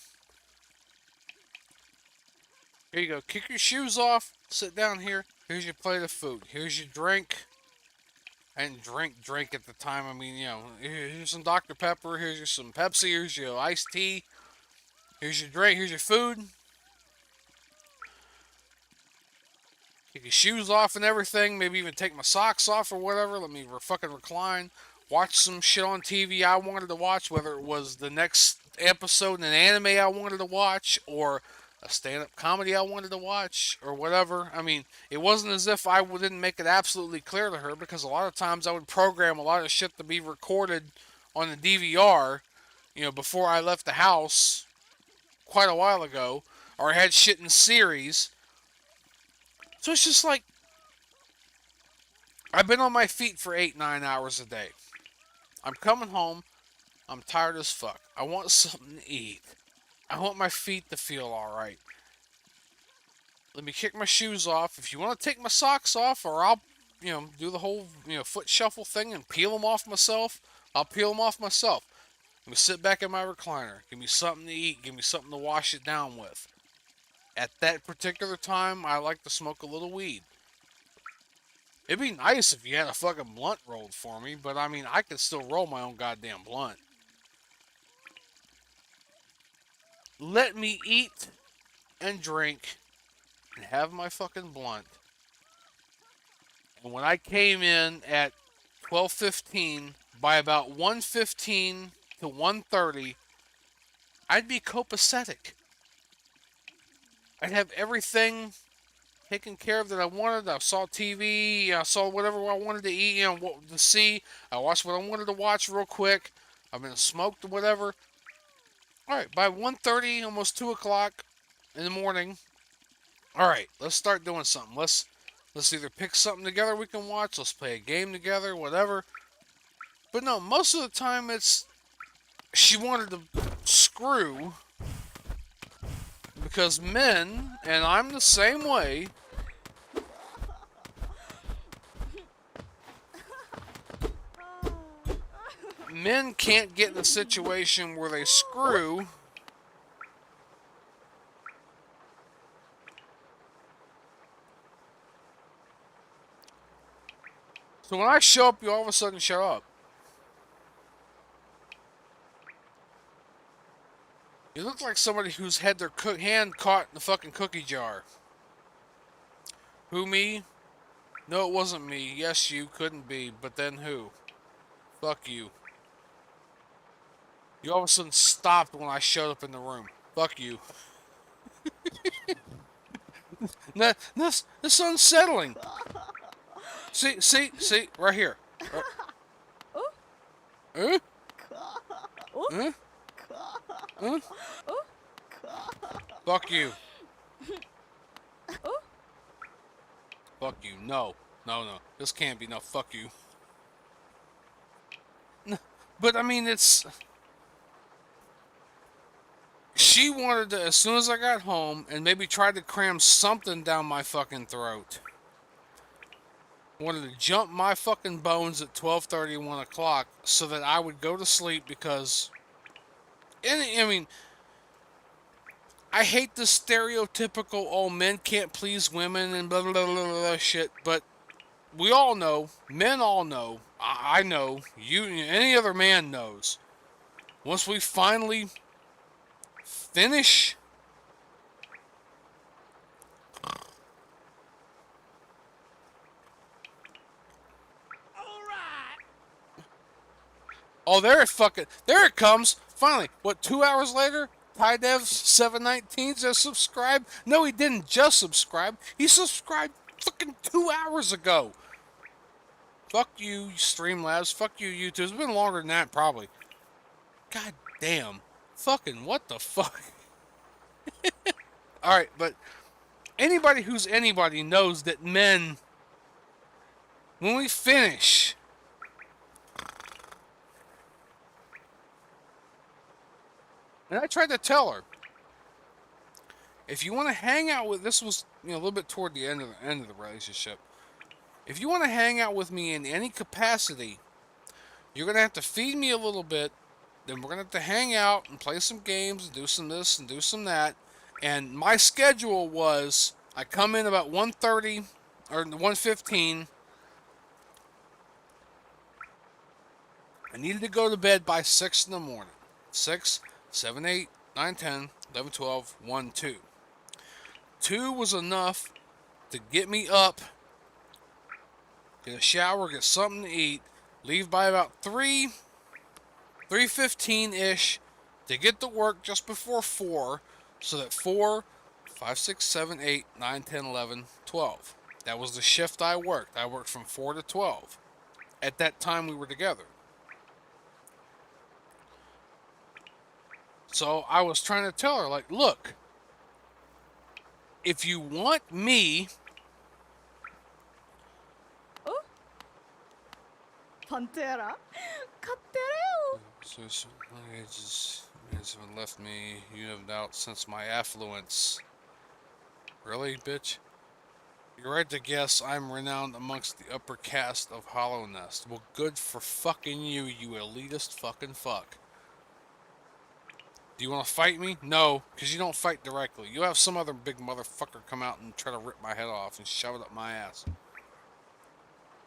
Speaker 1: Here you go. Kick your shoes off. Sit down here. Here's your plate of food. Here's your drink. I didn't drink at the time. I mean, here's some Dr. Pepper. Here's some Pepsi. Here's your iced tea. Here's your drink. Here's your food. Take your shoes off and everything. Maybe even take my socks off or whatever. Let me fucking recline. Watch some shit on TV I wanted to watch. Whether it was the next episode in an anime I wanted to watch or a stand-up comedy I wanted to watch or whatever. I mean, it wasn't as if I didn't make it absolutely clear to her, because a lot of times I would program a lot of shit to be recorded on the DVR, before I left the house quite a while ago, or I had shit in series. So it's just like, I've been on my feet for 8-9 hours a day. I'm coming home. I'm tired as fuck. I want something to eat. I want my feet to feel alright. Let me kick my shoes off. If you want to take my socks off, or I'll, do the whole, foot shuffle thing and peel them off myself, I'll peel them off myself. Let me sit back in my recliner. Give me something to eat. Give me something to wash it down with. At that particular time, I like to smoke a little weed. It'd be nice if you had a fucking blunt rolled for me, but I mean, I could still roll my own goddamn blunt. Let me eat and drink and have my fucking blunt. And when I came in at 12:15, by about 1:15 to 1:30, I'd be copacetic. I'd have everything taken care of that I wanted. I saw TV, I saw whatever I wanted to eat, what to see. I watched what I wanted to watch real quick. I've been smoked or whatever. Alright, by 1:30, almost 2 o'clock in the morning, alright, let's start doing something. Let's either pick something together we can watch, let's play a game together, whatever. But no, most of the time it's, she wanted to screw, because men, and I'm the same way, men can't get in a situation where they screw so when I show up, you all of a sudden show up. You look like somebody who's had their hand caught in the fucking cookie jar. Who, me? No, it wasn't me. Yes, you. Couldn't be. But then who? Fuck you. You all of a sudden stopped when I showed up in the room. Fuck you. This is unsettling. See, right here. Right. Fuck you. Fuck you. No. No, no. This can't be. No, fuck you. But, I mean, it's... She wanted to, as soon as I got home, and maybe tried to cram something down my fucking throat. Wanted to jump my fucking bones at 12:30, 1 o'clock, so that I would go to sleep because... And, I mean... I hate the stereotypical, oh, men can't please women and blah, blah, blah, blah, blah shit, but we all know, men all know, I know, you, any other man knows. Once we finally finish... Oh, there it comes. Finally, what, 2 hours later? TyDev 719 just subscribed? No, he didn't just subscribe. He subscribed fucking 2 hours ago. Fuck you, Streamlabs. Fuck you, YouTube. It's been longer than that, probably. God damn. Fucking what the fuck? Alright, but anybody who's anybody knows that men, when we finish... And I tried to tell her, if you want to hang out with, this was, a little bit toward the end of the relationship. If you want to hang out with me in any capacity, you're going to have to feed me a little bit. Then we're going to have to hang out and play some games and do some this and do some that. And my schedule was, I come in about 1:30 or 1:15. I needed to go to bed by 6 in the morning. 6, 7, 8, 9, 10, 11, 12, 1, 2. 2 was enough to get me up, get a shower, get something to eat, leave by about 3:15-ish to get to work just before 4, so that 4, 5, 6, 7, 8, 9, 10, 11, 12. That was the shift I worked. I worked from 4 to 12. At that time we were together. So I was trying to tell her, like, look, if you want me...
Speaker 4: Oh? Pantera? Kattereo!
Speaker 1: So just left me, you have doubt since my affluence. Really, bitch? You're right to guess I'm renowned amongst the upper caste of Hallownest. Well, good for fucking you, you elitist fucking fuck. Do you want to fight me? No, because you don't fight directly. You have some other big motherfucker come out and try to rip my head off and shove it up my ass.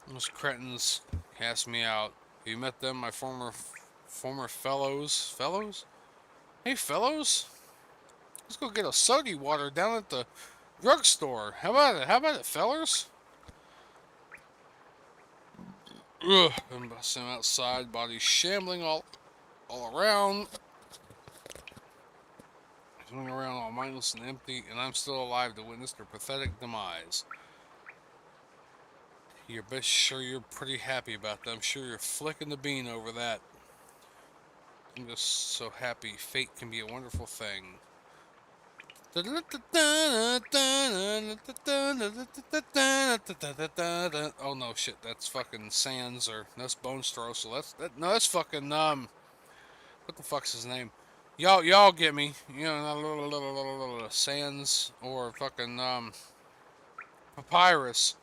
Speaker 1: Those cretins cast me out. Have you met them, my former fellows? Fellows? Hey, fellows? Let's go get a soda water down at the drugstore. How about it? How about it, fellers? Ugh. I'm busting outside, body shambling all around. Running around all mindless and empty, and I'm still alive to witness their pathetic demise. You're best sure you're pretty happy about that. I'm sure you're flicking the bean over that. I'm just so happy. Fate can be a wonderful thing. Oh no, shit! That's fucking Sans, or that's Bone Stroke. So that's fucking what the fuck's his name? Y'all get me. You know, Sans or fucking Papyrus.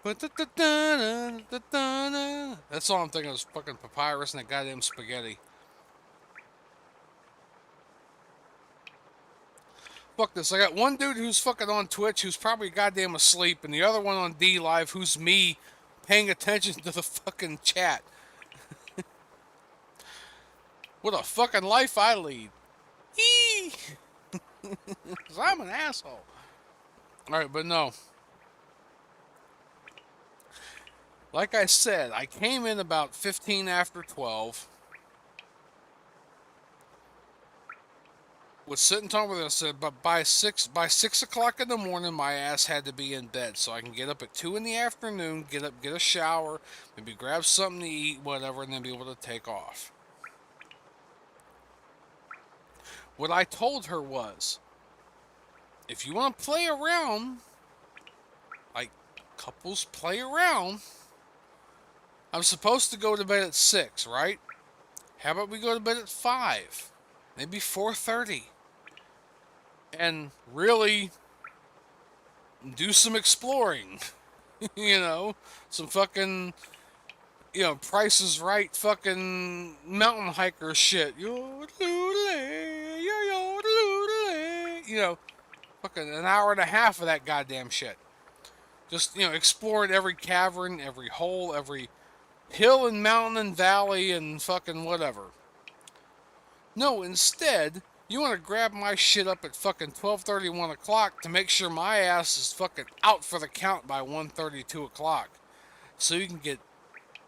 Speaker 1: That's all I'm thinking is fucking Papyrus and that goddamn spaghetti. Fuck this. I got one dude who's fucking on Twitch who's probably goddamn asleep, and the other one on dLive who's me paying attention to the fucking chat. What a fucking life I lead. Eee! 'Cause I'm an asshole. Alright, but no. Like I said, I came in about 15 after 12. Was sitting talking with her, I said, but by 6 o'clock in the morning, my ass had to be in bed, so I can get up at 2 in the afternoon, get up, get a shower, maybe grab something to eat, whatever, and then be able to take off. What I told her was, if you want to play around, like couples play around. I'm supposed to go to bed at 6, right? How about we go to bed at 5? Maybe 4:30. And really do some exploring. You know, some fucking, Price is Right fucking mountain hiker shit. Fucking an hour and a half of that goddamn shit. Just, exploring every cavern, every hole, every hill and mountain and valley and fucking whatever. No, instead, you want to grab my shit up at fucking 12:30, 1 o'clock to make sure my ass is fucking out for the count by 1:30, 2 o'clock. So you can get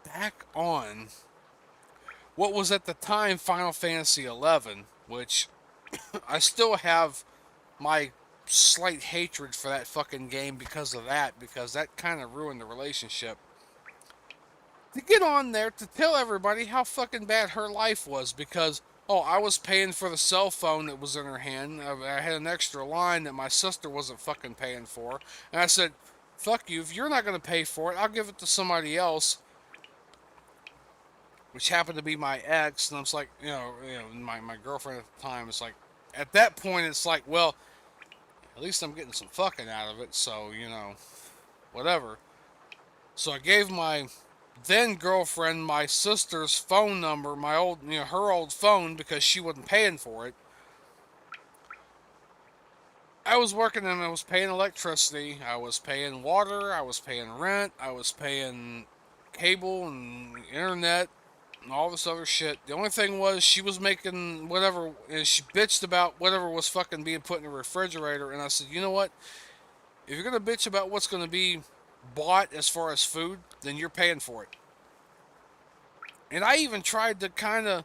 Speaker 1: back on what was at the time Final Fantasy XI, which I still have my slight hatred for that fucking game because of that, because that kind of ruined the relationship. To get on there to tell everybody how fucking bad her life was because, oh, I was paying for the cell phone that was in her hand. I had an extra line that my sister wasn't fucking paying for. And I said, fuck you, if you're not going to pay for it, I'll give it to somebody else. Which happened to be my ex. And I was like, my girlfriend at the time. It's like, at that point, it's like, well, at least I'm getting some fucking out of it. So, whatever. So I gave my then girlfriend my sister's phone number, my old, her old phone, because she wasn't paying for it. I was working and I was paying electricity, I was paying water, I was paying rent, I was paying cable and internet and all this other shit. The only thing was she was making whatever, and she bitched about whatever was fucking being put in the refrigerator, and I said, you know what? If you're gonna bitch about what's gonna be bought as far as food, then you're paying for it. And I even tried to kind of,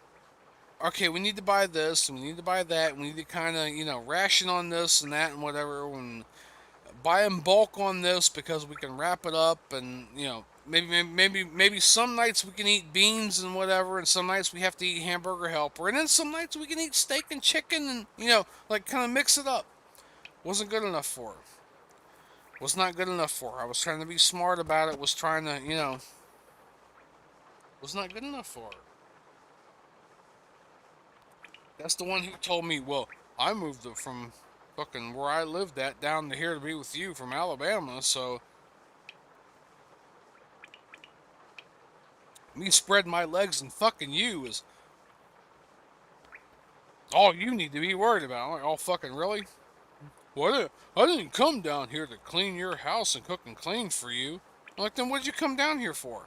Speaker 1: okay, we need to buy this, and we need to buy that, we need to kind of, ration on this and that and whatever, and buy in bulk on this because we can wrap it up, and, maybe some nights we can eat beans and whatever, and some nights we have to eat hamburger helper, and then some nights we can eat steak and chicken and, kind of mix it up. Wasn't good enough for her. Was not good enough for her. I was trying to be smart about it, was trying to, was not good enough for her. That's the one who told me, well, I moved it from fucking where I lived at down to here to be with you from Alabama, so me spreading my legs and fucking you is all you need to be worried about. I'm like, oh, fucking really? What? I didn't come down here to clean your house and cook and clean for you. I'm like, then what'd you come down here for?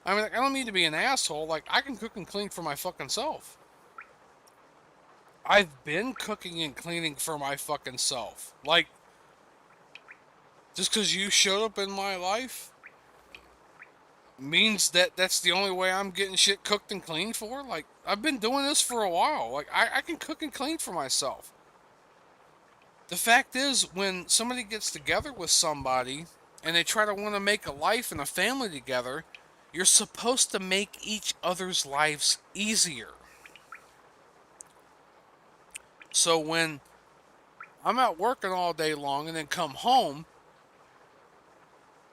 Speaker 1: I mean, like, I don't need to be an asshole. Like, I can cook and clean for my fucking self. I've been cooking and cleaning for my fucking self. Like, just because you showed up in my life means that that's the only way I'm getting shit cooked and cleaned for? Like, I've been doing this for a while. Like, I can cook and clean for myself. The fact is, when somebody gets together with somebody and they try to want to make a life and a family together, you're supposed to make each other's lives easier. So when I'm out working all day long and then come home,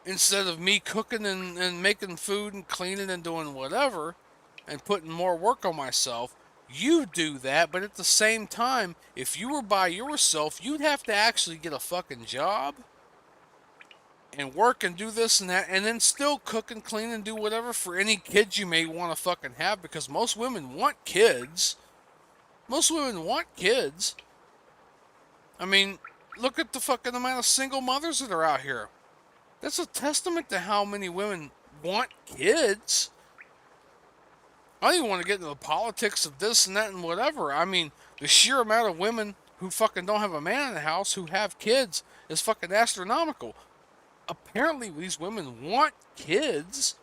Speaker 1: instead of me cooking and making food and cleaning and doing whatever and putting more work on myself, you do that, but at the same time, if you were by yourself, you'd have to actually get a fucking job and work and do this and that, and then still cook and clean and do whatever for any kids you may want to fucking have, because most women want kids. Most women want kids. I mean, look at the fucking amount of single mothers that are out here. That's a testament to how many women want kids. I don't even want to get into the politics of this and that and whatever. I mean, the sheer amount of women who fucking don't have a man in the house who have kids is fucking astronomical. Apparently, these women want kids.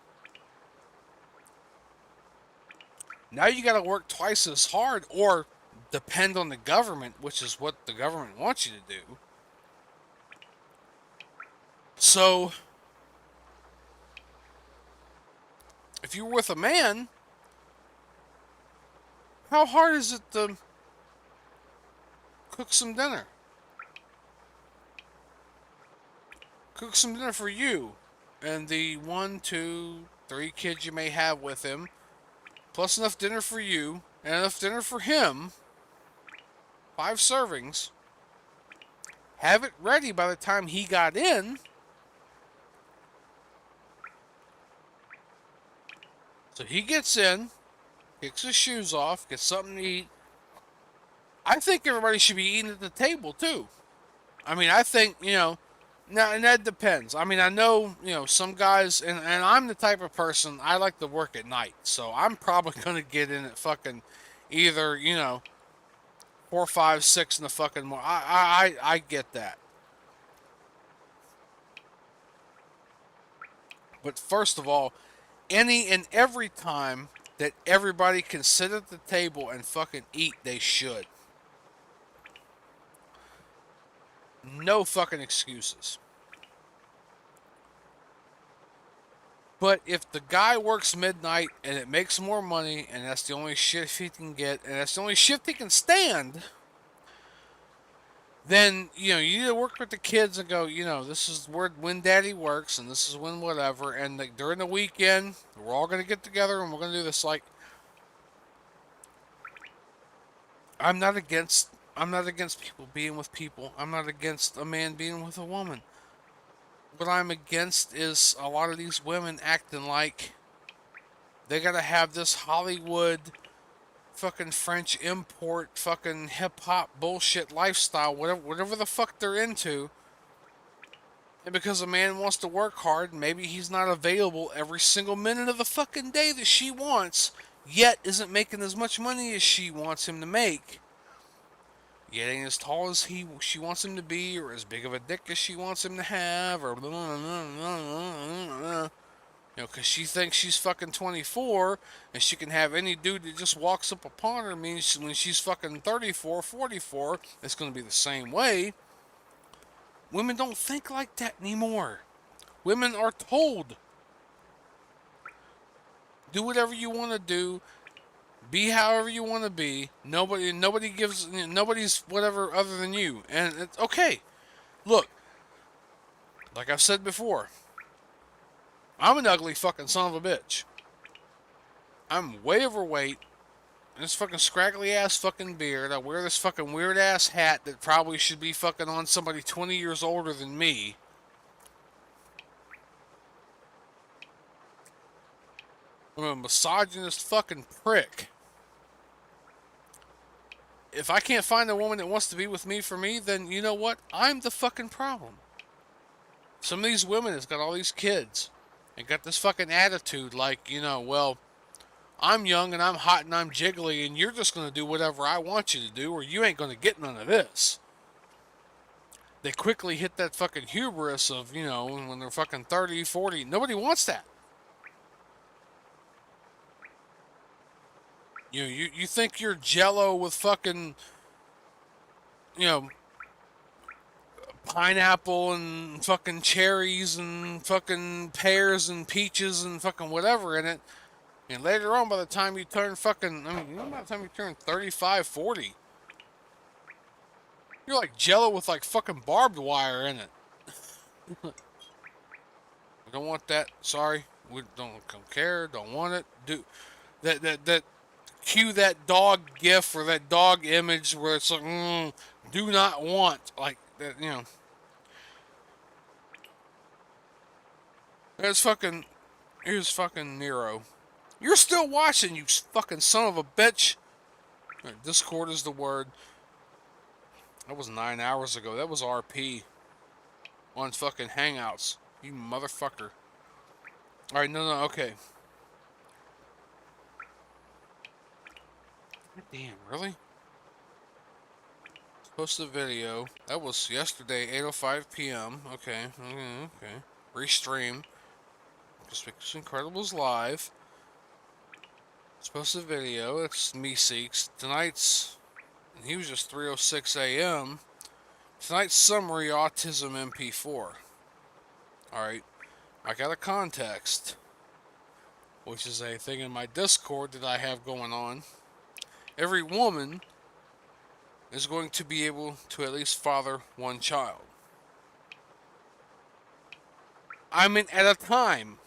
Speaker 1: Now you gotta work twice as hard or depend on the government, which is what the government wants you to do. So, if you're with a man, how hard is it to cook some dinner? cook some dinner for you and the 1, 2, 3 kids you may have with him, plus enough dinner for you and enough dinner for him, 5 servings. Have it ready by the time he got in. So he gets in, kicks his shoes off, gets something to eat. I think everybody should be eating at the table too. I mean, I think, now, and that depends. I mean, I know, some guys, and I'm the type of person, I like to work at night. So I'm probably going to get in at fucking either, 4, 5, 6 in the fucking morning. I get that. But first of all, any and every time that everybody can sit at the table and fucking eat, they should. No fucking excuses. But if the guy works midnight and it makes more money and that's the only shift he can get and that's the only shift he can stand, then, you need to work with the kids and go, this is when daddy works and this is when whatever. And during the weekend, we're all going to get together and we're going to do this. Like, I'm not against people being with people. I'm not against a man being with a woman. What I'm against is a lot of these women acting like they got to have this Hollywood fucking French import fucking hip-hop bullshit lifestyle, whatever the fuck they're into. And because a man wants to work hard, maybe he's not available every single minute of the fucking day that she wants, yet isn't making as much money as she wants him to make. Yet ain't as tall as she wants him to be, or as big of a dick as she wants him to have, or because she thinks she's fucking 24, and she can have any dude that just walks up upon her, means when she's fucking 34, 44, it's going to be the same way. Women don't think like that anymore. Women are told, do whatever you want to do, be however you want to be. Nobody's whatever other than you. And it's okay. Look, like I've said before, I'm an ugly fucking son of a bitch. I'm way overweight. And this fucking scraggly ass fucking beard. I wear this fucking weird ass hat that probably should be fucking on somebody 20 years older than me. I'm a misogynist fucking prick. If I can't find a woman that wants to be with me for me, then you know what? I'm the fucking problem. Some of these women has got all these kids and got this fucking attitude like, well, I'm young and I'm hot and I'm jiggly and you're just going to do whatever I want you to do or you ain't going to get none of this. They quickly hit that fucking hubris of, when they're fucking 30, 40. Nobody wants that. You think you're Jello with fucking, pineapple and fucking cherries and fucking pears and peaches and fucking whatever in it. And later on, by the time you turn fucking, by the time you turn 35, 40, you're like Jello with like fucking barbed wire in it. We don't want that. Sorry. We don't care. Don't want it. Do that. Cue that dog gif or that dog image where it's like, do not want, like that, Here's fucking Nero. You're still watching, you fucking son of a bitch. Discord is the word. That was 9 hours ago. That was RP on fucking Hangouts. You motherfucker. Alright, no, okay. Damn, really? Post a video. That was yesterday, 8:05 p.m. Okay. Restream. Conspicuously Incredibles live. Post a video. It's me Seeks. Tonight's, and he was just 3:06 a.m. Tonight's summary autism MP4. Alright. I got a context, which is a thing in my Discord that I have going on. Every woman is going to be able to at least father one child. I mean, at a time.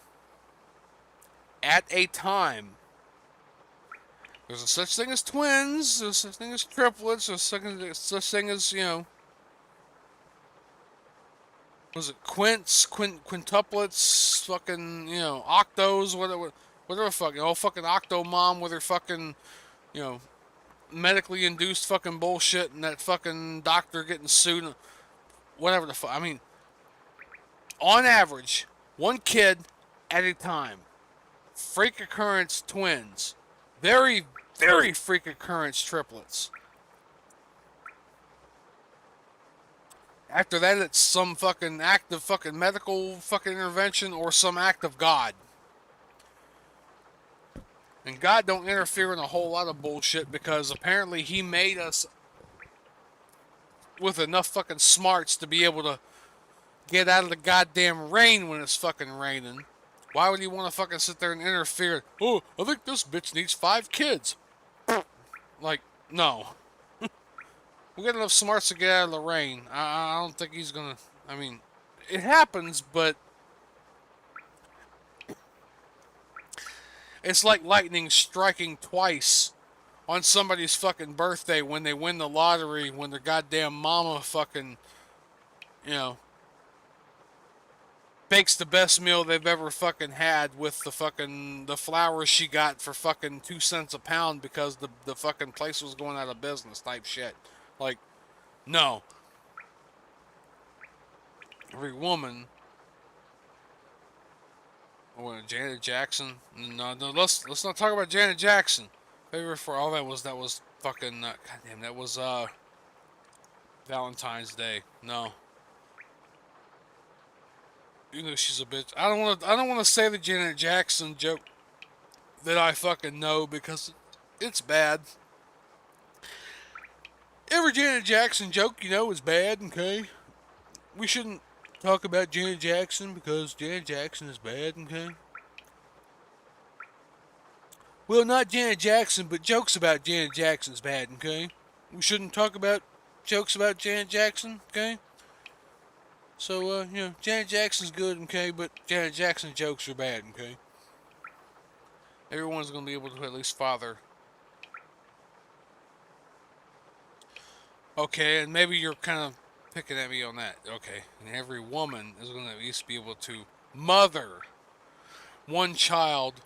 Speaker 1: At a time. There's a such thing as twins. There's such thing as triplets. There's such thing as, you know, was it quintuplets, fucking, you know, octos, whatever fucking, oh, fucking octo mom with her fucking, you know, medically induced fucking bullshit and that fucking doctor getting sued, whatever the fuck. I mean, on average, one kid at a time. Freak occurrence twins. Very, very freak occurrence triplets. After that, it's some fucking act of fucking medical fucking intervention or some act of God. And God don't interfere in a whole lot of bullshit because apparently he made us with enough fucking smarts to be able to get out of the goddamn rain when it's fucking raining. Why would he want to fucking sit there and interfere? Oh, I think this bitch needs 5 kids. Like, no. We got enough smarts to get out of the rain. I don't think he's gonna... I mean, it happens, but... It's like lightning striking twice on somebody's fucking birthday when they win the lottery, when their goddamn mama fucking, you know, bakes the best meal they've ever fucking had with the flowers she got for fucking 2 cents a pound because the fucking place was going out of business type shit. Like, no. Every woman... What, Janet Jackson? No, let's not talk about Janet Jackson. Favorite for all that was fucking goddamn, that was Valentine's Day. No. You know she's a bitch. I don't want to say the Janet Jackson joke that I fucking know because it's bad. Every Janet Jackson joke, you know, is bad, okay? We shouldn't talk about Janet Jackson because Janet Jackson is bad, okay? Well, not Janet Jackson, but jokes about Janet Jackson's bad, okay? We shouldn't talk about jokes about Janet Jackson, okay? So, you know, Janet Jackson's good, okay, but Janet Jackson jokes are bad, okay? Everyone's going to be able to at least father. Okay, and maybe you're kind of picking at me on that. Okay, and every woman is going to at least be able to mother one child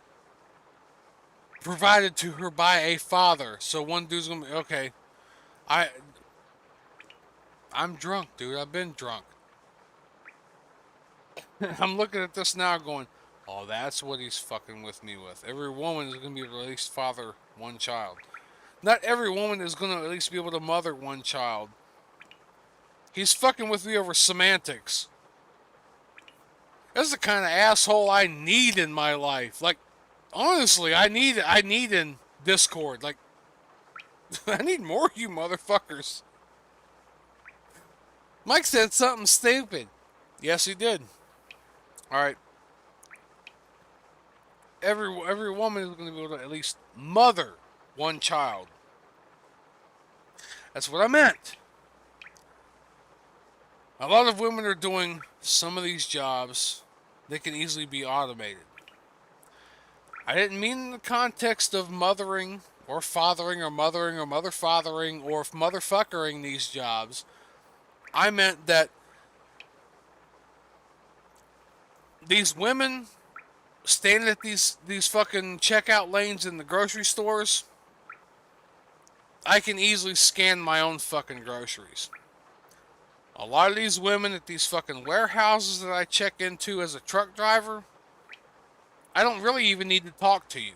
Speaker 1: provided to her by a father. So one dude's going to be, okay, I'm drunk, dude. I've been drunk. I'm looking at this now going, oh, that's what he's fucking with me with. Every woman is going to be able to at least father one child. Not every woman is going to at least be able to mother one child. He's fucking with me over semantics. That's the kind of asshole I need in my life. Like, honestly, I need in Discord. Like, I need more of you motherfuckers. Mike said something stupid. Yes, he did. Alright. Every woman is going to be able to at least mother one child. That's what I meant. A lot of women are doing some of these jobs that can easily be automated. I didn't mean in the context of mothering or fathering or mothering or mother-fathering or motherfuckering these jobs. I meant that these women standing at these fucking checkout lanes in the grocery stores, I can easily scan my own fucking groceries. A lot of these women at these fucking warehouses that I check into as a truck driver, I don't really even need to talk to you.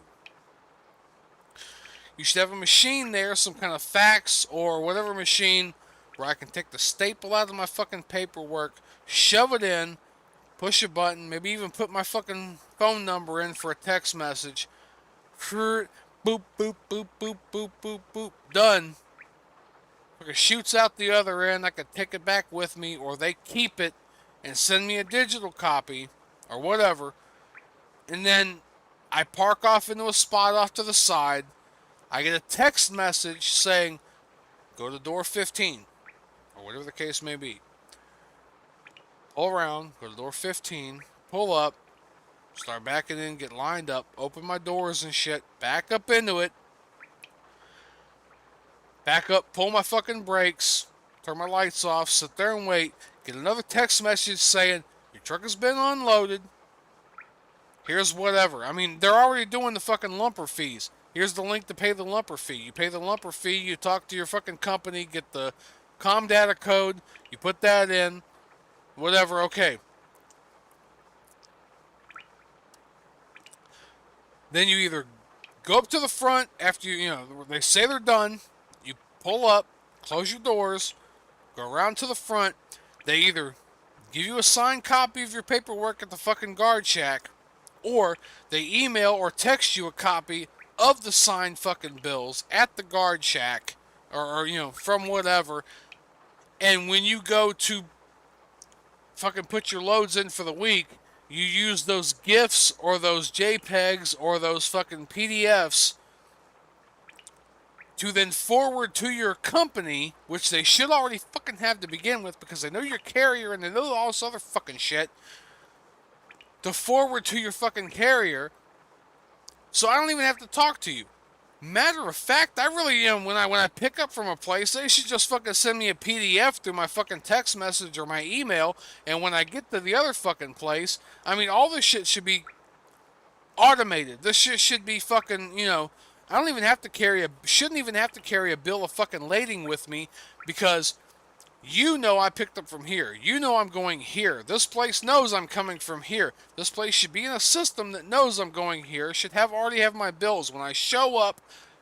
Speaker 1: You should have a machine there, some kind of fax or whatever machine, where I can take the staple out of my fucking paperwork, shove it in, push a button, maybe even put my fucking phone number in for a text message. Boop, boop, boop, boop, boop, boop, boop. Done. If it shoots out the other end, I can take it back with me, or they keep it and send me a digital copy, or whatever. And then I park off into a spot off to the side. I get a text message saying, go to door 15, or whatever the case may be. Pull around, go to door 15, pull up, start backing in, get lined up, open my doors and shit, back up into it, back up, pull my fucking brakes, turn my lights off, sit there and wait, get another text message saying, your truck has been unloaded, here's whatever. I mean, they're already doing the fucking lumper fees. Here's the link to pay the lumper fee. You pay the lumper fee, you talk to your fucking company, get the COM data code, you put that in, whatever, okay. Then you either go up to the front after you know, they say they're done, you pull up, close your doors, go around to the front, they either give you a signed copy of your paperwork at the fucking guard shack, or they email or text you a copy of the signed fucking bills at the guard shack, or you know, from whatever, and when you go to fucking put your loads in for the week, you use those GIFs or those JPEGs or those fucking PDFs to then forward to your company, which they should already fucking have to begin with because they know your carrier and they know all this other fucking shit, to forward to your fucking carrier, so I don't even have to talk to you. Matter of fact, I really am, when I pick up from a place, they should just fucking send me a PDF through my fucking text message or my email, and when I get to the other fucking place, I mean, all this shit should be automated. This shit should be fucking, you know, I don't even have to carry shouldn't even have to carry a bill of fucking lading with me, because you know I picked up from here. You know I'm going here. This place knows I'm coming from here. This place should be in a system that knows I'm going here. Should already have my bills. When I show up,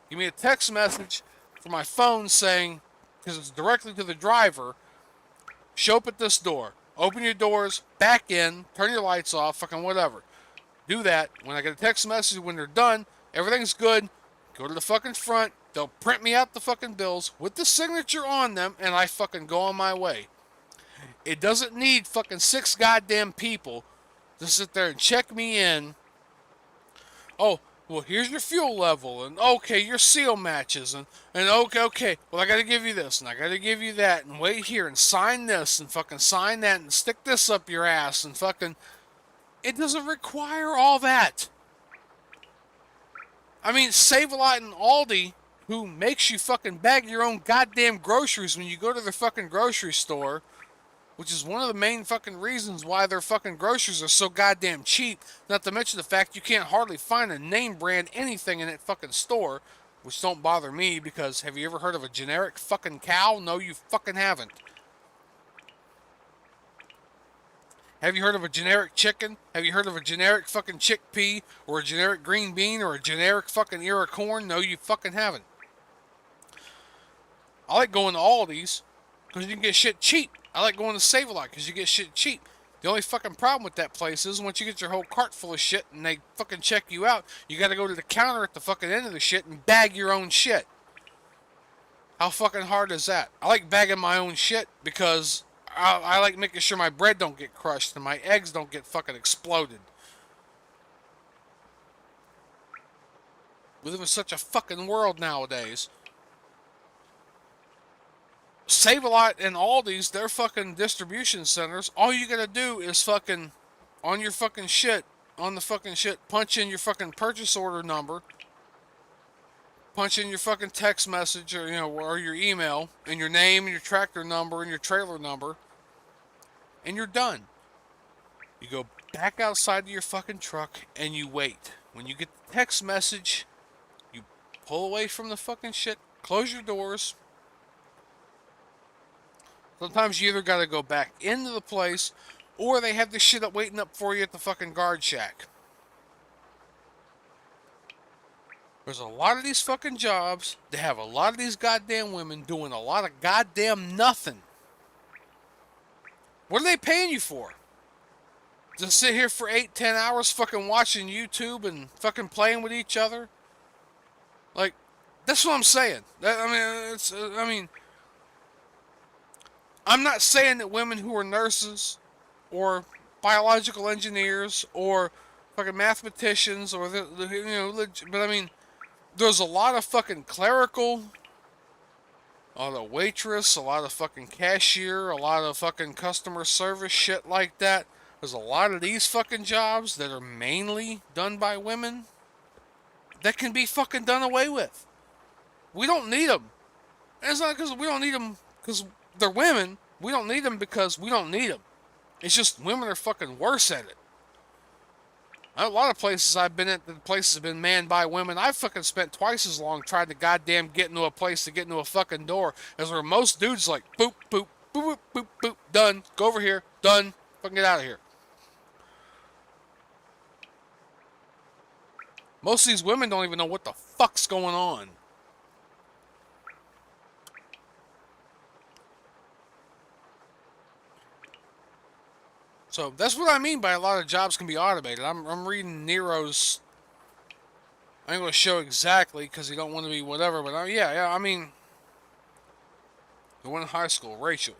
Speaker 1: give me a text message from my phone saying, because it's directly to the driver, show up at this door. Open your doors, back in, turn your lights off, fucking whatever. Do that. When I get a text message when they're done, everything's good, go to the fucking front. They'll print me out the fucking bills with the signature on them, and I fucking go on my way. It doesn't need fucking 6 goddamn people to sit there and check me in. Oh, well, here's your fuel level, and okay, your seal matches, and okay, well, I gotta give you this, and I gotta give you that, and wait here, and sign this, and fucking sign that, and stick this up your ass, and fucking... It doesn't require all that. I mean, Save-A-Lot and Aldi, who makes you fucking bag your own goddamn groceries when you go to their fucking grocery store, which is one of the main fucking reasons why their fucking groceries are so goddamn cheap, not to mention the fact you can't hardly find a name brand anything in that fucking store, which don't bother me, because have you ever heard of a generic fucking cow? No, you fucking haven't. Have you heard of a generic chicken? Have you heard of a generic fucking chickpea, or a generic green bean, or a generic fucking ear of corn? No, you fucking haven't. I like going to Aldi's because you can get shit cheap. I like going to Save-A-Lot because you get shit cheap. The only fucking problem with that place is once you get your whole cart full of shit and they fucking check you out, you gotta go to the counter at the fucking end of the shit and bag your own shit. How fucking hard is that? I like bagging my own shit because I like making sure my bread don't get crushed and my eggs don't get fucking exploded. We live in such a fucking world nowadays. Save-A-Lot and Aldi's, their fucking distribution centers, all you gotta do is fucking, on your fucking shit, punch in your fucking purchase order number, punch in your fucking text message, or, you know, or your email, and your name, and your tractor number, and your trailer number, and you're done. You go back outside of your fucking truck, and you wait. When you get the text message, you pull away from the fucking shit, close your doors. Sometimes you either gotta go back into the place, or they have this shit up waiting up for you at the fucking guard shack. There's a lot of these fucking jobs that have a lot of these goddamn women doing a lot of goddamn nothing. What are they paying you for? To sit here for 8-10 hours fucking watching YouTube and fucking playing with each other? Like, that's what I'm saying. I'm not saying that women who are nurses or biological engineers or fucking mathematicians or but I mean, there's a lot of fucking clerical, a lot of waitress, a lot of fucking cashier, a lot of fucking customer service shit like that. there's a lot of these fucking jobs that are mainly done by women that can be fucking done away with. We don't need them. And it's not because we don't need them because they're women. We don't need them because we don't need them. It's just women are fucking worse at it. A lot of places I've been at, the places have been manned by women. I've fucking spent twice as long trying to goddamn get into a place to get into a fucking door as where most dudes like, boop, boop, boop, boop, boop, boop, done, go over here, done, fucking get out of here. Most of these women don't even know what the fuck's going on. So that's what I mean by a lot of jobs can be automated. I'm reading Nero's. I ain't gonna show exactly because you don't want to be whatever, but yeah. I mean, the one in high school, Rachel.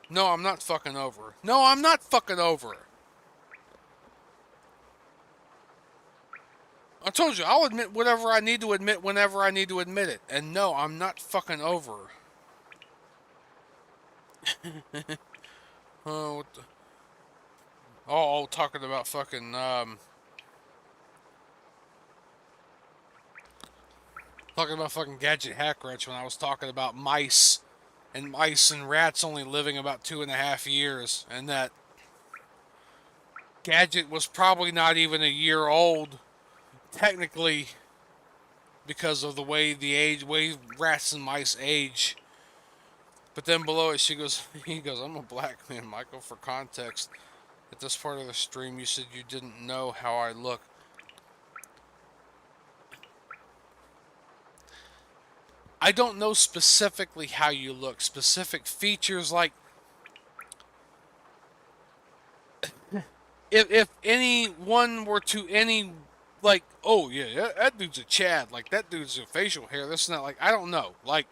Speaker 1: No, I'm not fucking over her. No, I'm not fucking over her. I told you, I'll admit whatever I need to admit whenever I need to admit it. And no, I'm not fucking over her. Oh, what the... Oh, talking about fucking, talking about fucking Gadget Hack Wrench when I was talking about mice and rats only living about 2.5 years, and that Gadget was probably not even a year old, technically, because of the way way rats and mice age. But then below it, he goes, I'm a black man, Michael, for context. At this part of the stream, you said you didn't know how I look. I don't know specifically how you look. Specific features, like... if anyone were to like, oh yeah, that dude's a Chad. Like, that dude's a facial hair, this and that. Like, I don't know. Like...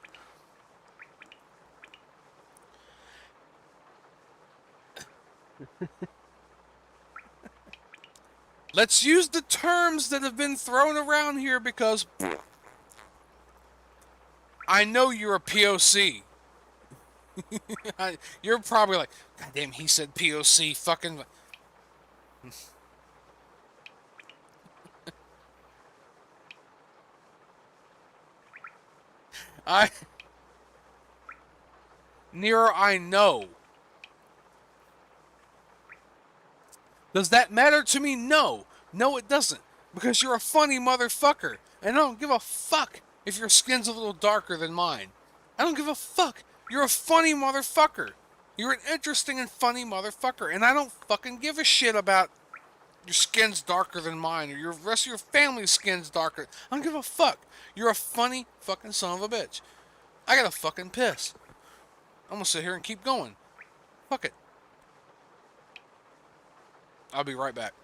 Speaker 1: Let's use the terms that have been thrown around here because I know you're a POC. You're probably like, God damn, he said POC, fucking... Nero, I know. Does that matter to me? No. No, it doesn't. Because you're a funny motherfucker. And I don't give a fuck if your skin's a little darker than mine. I don't give a fuck. You're a funny motherfucker. You're an interesting and funny motherfucker. And I don't fucking give a shit about your skin's darker than mine or your rest of your family's skin's darker. I don't give a fuck. You're a funny fucking son of a bitch. I gotta fucking piss. I'm gonna sit here and keep going. Fuck it. I'll be right back.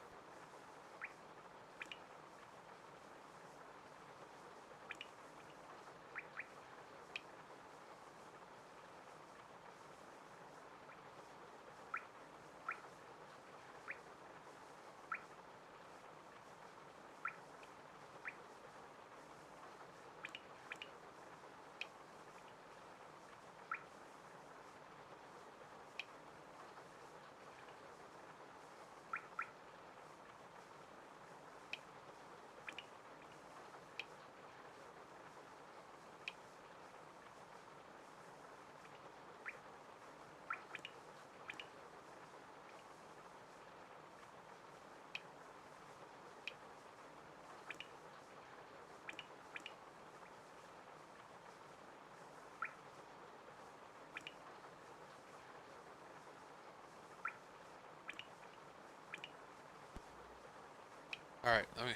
Speaker 1: Alright, let me...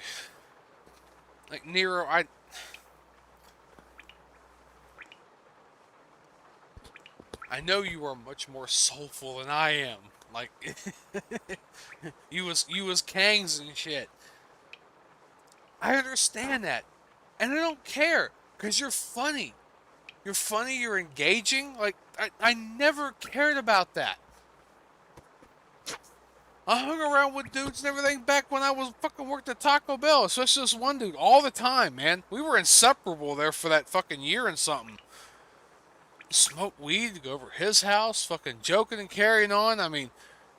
Speaker 1: Like, Nero, I know you are much more soulful than I am. Like, you was Kangs and shit. I understand that. And I don't care, because you're funny. You're funny, you're engaging. Like, I never cared about that. I hung around with dudes and everything back when I was fucking worked at Taco Bell, especially this one dude, all the time, man. We were inseparable there for that fucking year and something. Smoke weed, go over to his house, fucking joking and carrying on. I mean,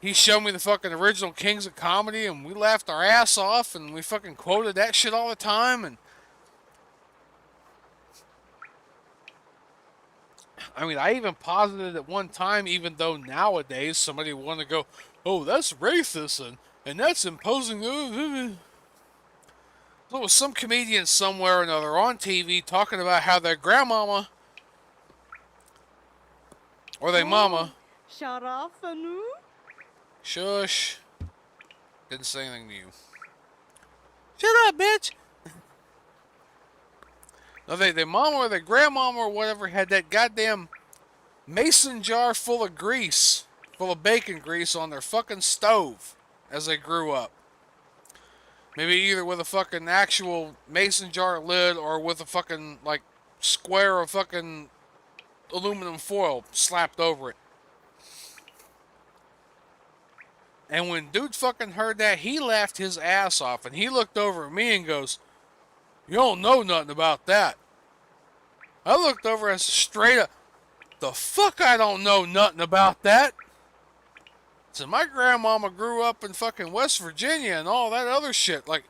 Speaker 1: he showed me the fucking original Kings of Comedy, and we laughed our ass off, and we fucking quoted that shit all the time, and I mean, I even posited at one time, even though nowadays somebody want to go, oh, that's racist, and that's imposing. So it was some comedian somewhere or another on TV talking about how their grandmama or their mama.
Speaker 4: Sharafanu?
Speaker 1: Shush. Didn't say anything to you. Shut up, bitch. No, their mama or their grandmama or whatever had that goddamn mason jar full of grease, full of bacon grease on their fucking stove as they grew up. Maybe either with a fucking actual mason jar lid or with a fucking, like, square of fucking aluminum foil slapped over it. And when dude fucking heard that, he laughed his ass off, and he looked over at me and goes, you don't know nothing about that. I looked over and straight up, the fuck I don't know nothing about that. So my grandmama grew up in fucking West Virginia and all that other shit. Like,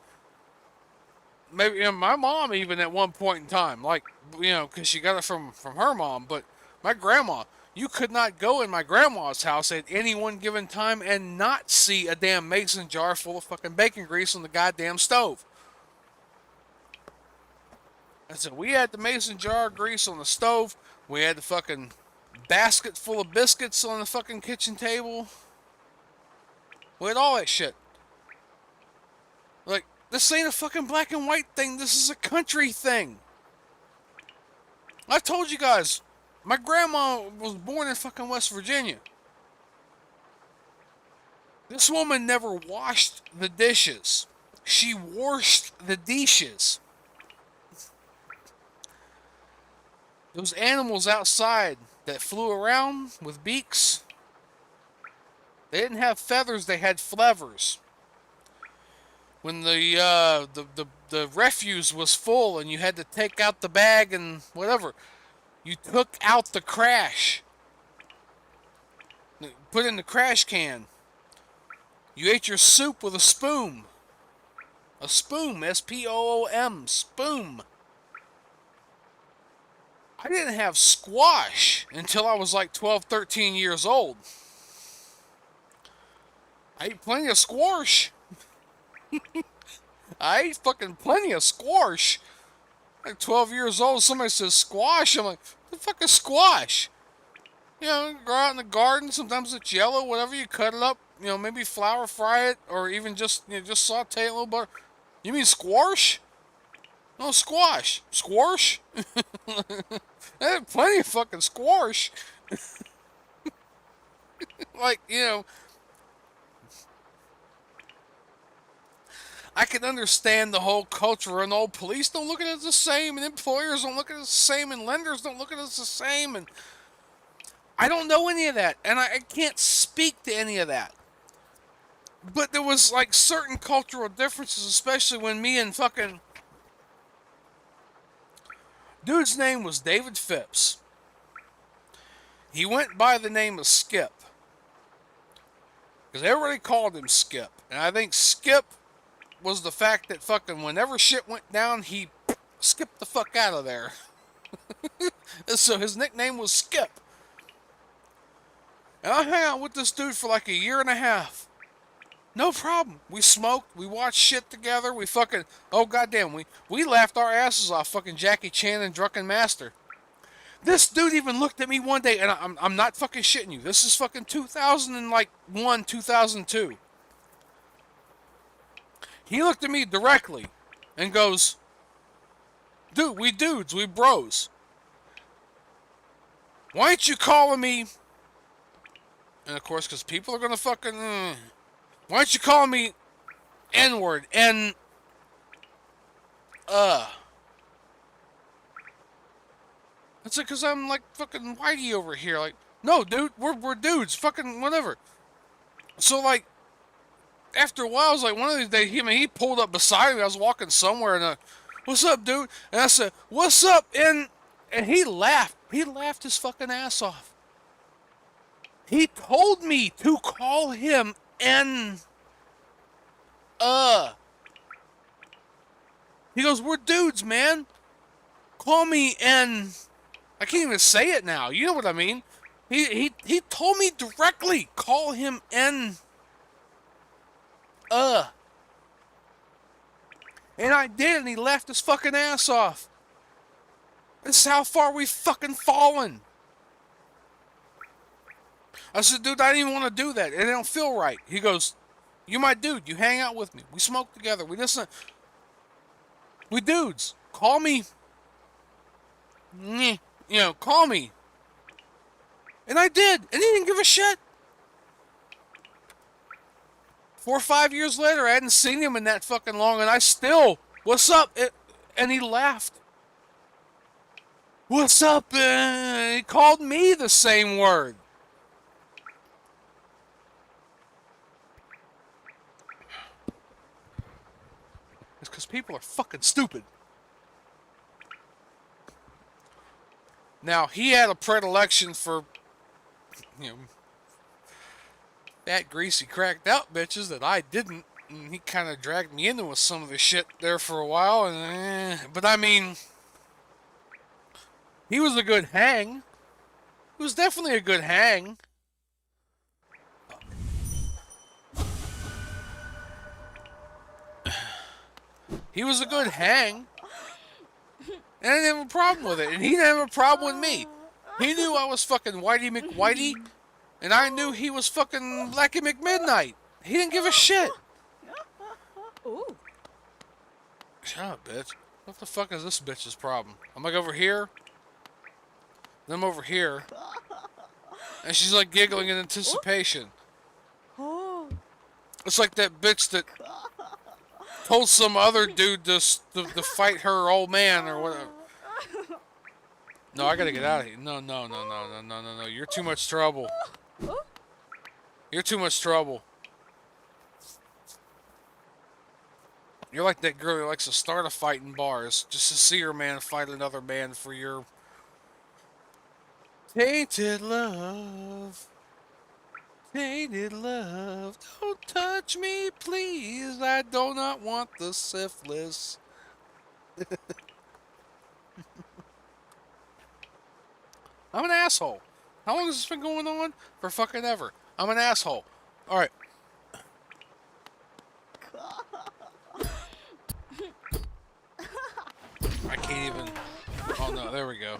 Speaker 1: maybe, you know, my mom even at one point in time, like, you know, because she got it from her mom, but my grandma, you could not go in my grandma's house at any one given time and not see a damn mason jar full of fucking bacon grease on the goddamn stove. And so we had the mason jar of grease on the stove. We had the fucking basket full of biscuits on the fucking kitchen table. We had all that shit. Like, this ain't a fucking black and white thing. This is a country thing. I told you guys, my grandma was born in fucking West Virginia. This woman never washed the dishes. She washed the dishes. Those animals outside that flew around with beaks, they didn't have feathers, they had flevers. When the refuse was full and you had to take out the bag and whatever, you took out the crash. Put in the crash can. You ate your soup with a spoon. A spoon, S-P-O-O-M, spoon. I didn't have squash until I was like 12, 13 years old. I ate plenty of squash. I ate fucking plenty of squash. Like 12 years old, somebody says squash. I'm like, what the fuck is squash? You know, go out in the garden, sometimes it's yellow, whatever, you cut it up, you know, maybe flour fry it, or even just, you know, just saute it a little butter. You mean squash? No, squash. Squash? I had plenty of fucking squash. Like, you know, I can understand the whole culture, and all police don't look at it the same, and employers don't look at it the same, and lenders don't look at it the same, and I don't know any of that, and I can't speak to any of that. But there was, like, certain cultural differences, especially when me and fucking... Dude's name was David Phipps. He went by the name of Skip. Because everybody called him Skip. And I think Skip was the fact that fucking whenever shit went down, he skipped the fuck out of there. So his nickname was Skip. And I hung out with this dude for like a year and a half. No problem. We smoked. We watched shit together. We fucking... Oh, goddamn. We laughed our asses off fucking Jackie Chan and Drunken Master. This dude even looked at me one day, and I'm not fucking shitting you. This is fucking 2001, 2002. He looked at me directly and goes, dude, we dudes. We bros. Why ain't you calling me... And, of course, because people are going to fucking... Why don't you call me N-word and It's like, because I'm like fucking whitey over here. Like, no, dude, we're dudes. Fucking whatever. So, like, after a while, I was like, one of these days, he pulled up beside me. I was walking somewhere, and what's up, dude? And I said, what's up? And he laughed. He laughed his fucking ass off. He told me to call him N. He goes, we're dudes, man. Call me N. I can't even say it now. You know what I mean? He told me directly, call him N. And I did, and he laughed his fucking ass off. This is how far we've fucking fallen. I said, dude, I didn't even want to do that. It don't feel right. He goes, you my dude. You hang out with me. We smoke together. We listen. We dudes. Call me. You know, call me. And I did. And he didn't give a shit. 4 or 5 years later, I hadn't seen him in that fucking long, and I still, what's up? And he laughed. What's up? He called me the same word. It's because people are fucking stupid. Now, he had a predilection for, you know, fat, greasy, cracked out bitches that I didn't. And he kind of dragged me into with some of the shit there for a while. But I mean, he was a good hang. He was definitely a good hang. He was a good hang. And I didn't have a problem with it. And he didn't have a problem with me. He knew I was fucking Whitey McWhitey. And I knew he was fucking Blackie McMidnight. He didn't give a shit.
Speaker 4: Ooh.
Speaker 1: Shut up, bitch. What the fuck is this bitch's problem? I'm like over here. Then I'm over here. And she's like giggling in anticipation.
Speaker 4: Oh.
Speaker 1: It's like that bitch that told some other dude to fight her old man or whatever. No, I gotta get out of here. No. You're too much trouble. You're too much trouble. You're like that girl who likes to start a fight in bars just to see her man fight another man for your tainted love. Tainted love. Don't touch me, please. I do not want the syphilis. I'm an asshole. How long has this been going on? For fucking ever. I'm an asshole. Alright. I can't even... Oh no, there we go.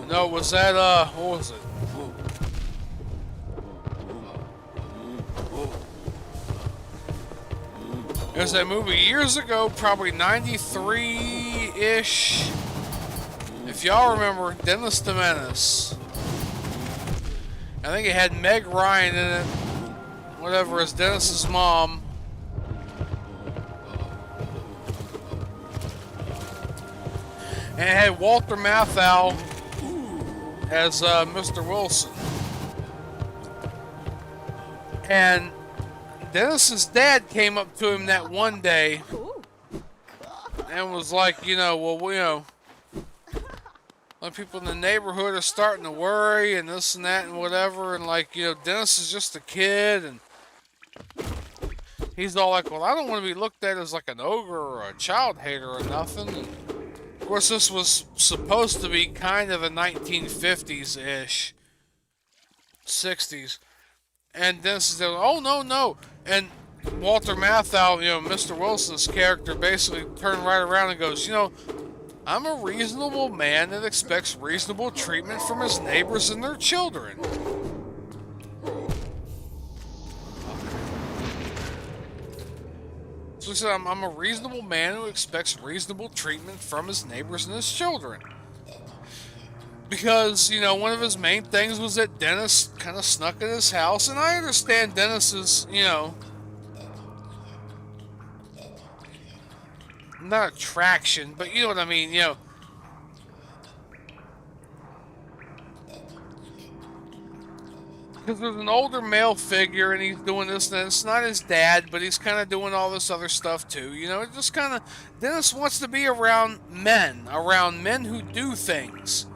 Speaker 1: No, was that, what was it? It was that movie years ago, probably 93-ish. If y'all remember, Dennis the Menace. I think it had Meg Ryan in it. Whatever, as Dennis's mom. And it had Walter Matthau as Mr. Wilson. And Dennis's dad came up to him that one day and was like, you know, well, you know, like people in the neighborhood are starting to worry and this and that and whatever, and like, you know, Dennis is just a kid, and he's all like, well, I don't want to be looked at as like an ogre or a child hater or nothing. And of course, this was supposed to be kind of the 1950s-ish, 60s. And Dennis said, oh, no. And Walter Matthau, you know, Mr. Wilson's character, basically turned right around and goes, you know, I'm a reasonable man that expects reasonable treatment from his neighbors and their children. So he said, I'm a reasonable man who expects reasonable treatment from his neighbors and his children. Because, you know, one of his main things was that Dennis kind of snuck in his house. And I understand Dennis's, you know, not attraction, but you know what I mean, you know. because there's an older male figure and he's doing this and it's not his dad, but he's kind of doing all this other stuff too. You know, it just kind of, Dennis wants to be around men who do things.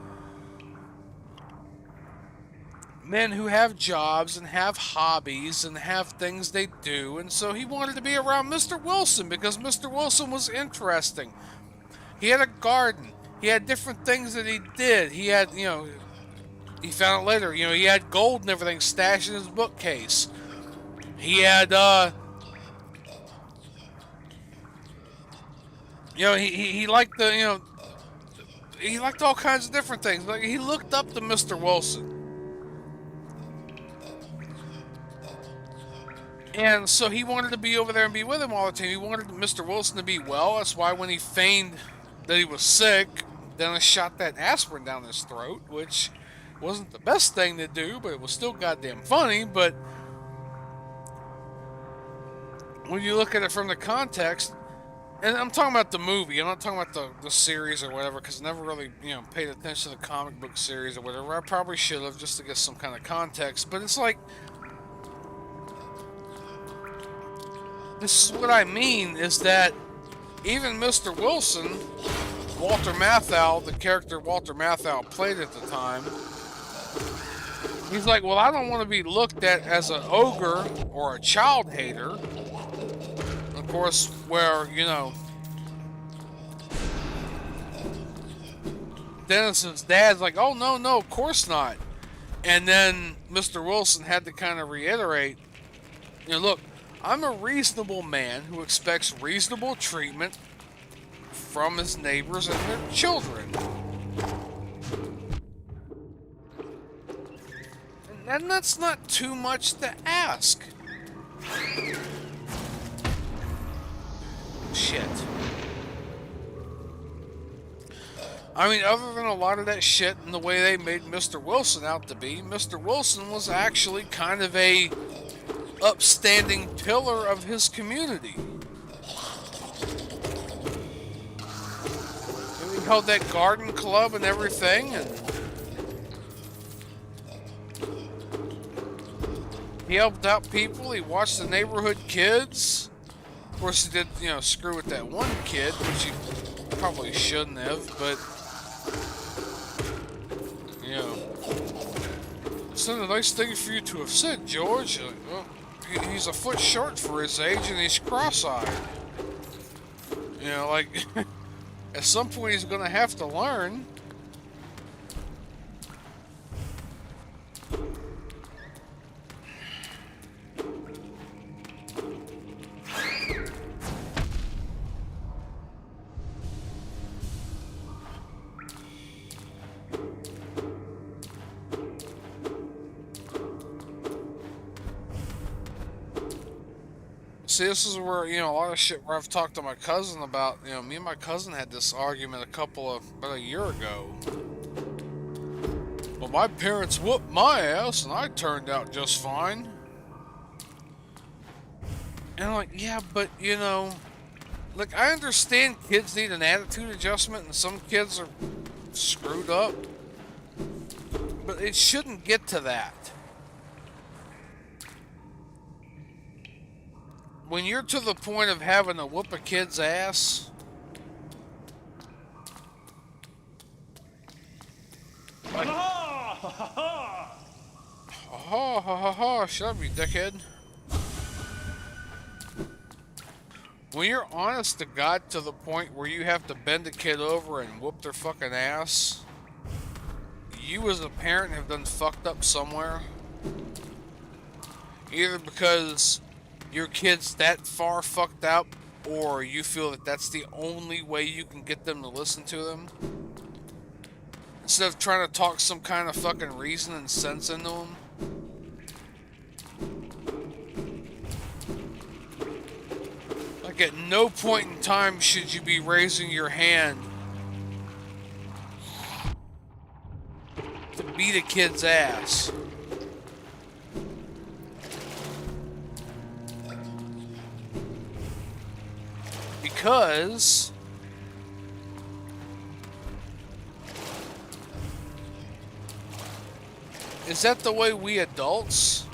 Speaker 1: Men who have jobs and have hobbies and have things they do, and so he wanted to be around Mr. Wilson because Mr. Wilson was interesting. He had a garden. He had different things that he did. He had, you know, he found it later, you know, he had gold and everything stashed in his bookcase. He had, you know, he liked the, you know, he liked all kinds of different things. Like, he looked up to Mr. Wilson. And so he wanted to be over there and be with him all the time. He wanted Mr. Wilson to be well. That's why when he feigned that he was sick, Dennis shot that aspirin down his throat, which wasn't the best thing to do, but it was still goddamn funny. But when you look at it from the context, and I'm talking about the movie, I'm not talking about the series or whatever, because I never really, you know, paid attention to the comic book series or whatever. I probably should have, just to get some kind of context. But it's like, this is what I mean, is that even Mr. Wilson, Walter Matthau, the character Walter Matthau played at the time, he's like, well, I don't want to be looked at as an ogre or a child hater. Of course, where, you know, Dennis's dad's like, oh, no, of course not. And then Mr. Wilson had to kind of reiterate, you know, look, I'm a reasonable man who expects reasonable treatment from his neighbors and their children. And that's not too much to ask. Shit. I mean, other than a lot of that shit and the way they made Mr. Wilson out to be, Mr. Wilson was actually kind of a upstanding pillar of his community. He held that garden club and everything, and he helped out people. He watched the neighborhood kids. Of course, he did, you know, screw with that one kid, which he probably shouldn't have, but, you know, it's not a nice thing for you to have said, George. Like, well, he's a foot short for his age and he's cross-eyed. You know, like, at some point he's gonna have to learn. See, this is where, you know, a lot of shit where I've talked to my cousin about, you know, me and my cousin had this argument about a year ago. Well, my parents whooped my ass and I turned out just fine. And I'm like, yeah, but, you know, like, I understand kids need an attitude adjustment and some kids are screwed up, but it shouldn't get to that. When you're to the point of having to whoop a kid's ass, like, shut up, you dickhead. When you're honest to God to the point where you have to bend a kid over and whoop their fucking ass, you as a parent have done fucked up somewhere. Either because your kid's that far fucked up, or you feel that that's the only way you can get them to listen to them. Instead of trying to talk some kind of fucking reason and sense into them. Like, at no point in time should you be raising your hand to beat a kid's ass. Because Is that the way we adults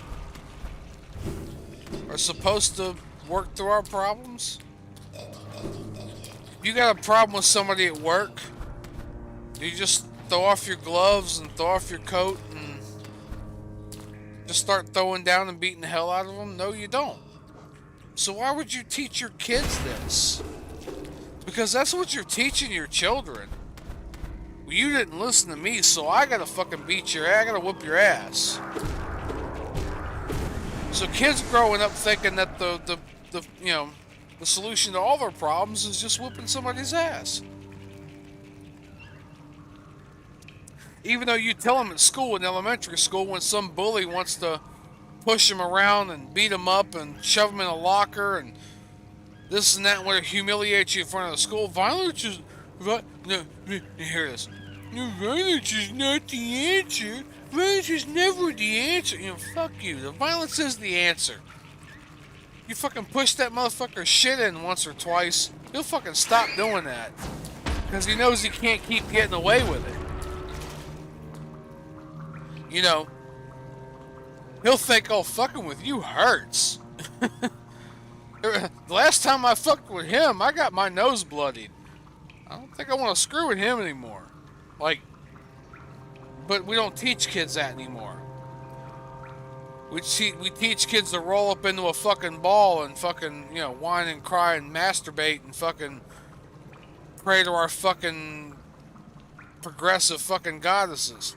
Speaker 1: are supposed to work through our problems? If you got a problem with somebody at work, do you just throw off your gloves and throw off your coat and just start throwing down and beating the hell out of them? No, you don't. So why would you teach your kids this? Because that's what you're teaching your children. Well, you didn't listen to me, so I gotta fucking beat your ass. I gotta whoop your ass. So kids growing up thinking that the you know, the solution to all their problems is just whooping somebody's ass. Even though you tell them at school, in elementary school, when some bully wants to push them around and beat them up and shove them in a locker and this and that, and want to humiliate you in front of the school, violence is... No, hear this. No, violence is not the answer. Violence is never the answer. You know, fuck you. The violence is the answer. You fucking push that motherfucker shit in once or twice, he'll fucking stop doing that. Because he knows he can't keep getting away with it. You know, he'll think, oh, fucking with you hurts. The last time I fucked with him, I got my nose bloodied. I don't think I want to screw with him anymore. Like, but we don't teach kids that anymore. We teach kids to roll up into a fucking ball and fucking, you know, whine and cry and masturbate and fucking pray to our fucking progressive fucking goddesses.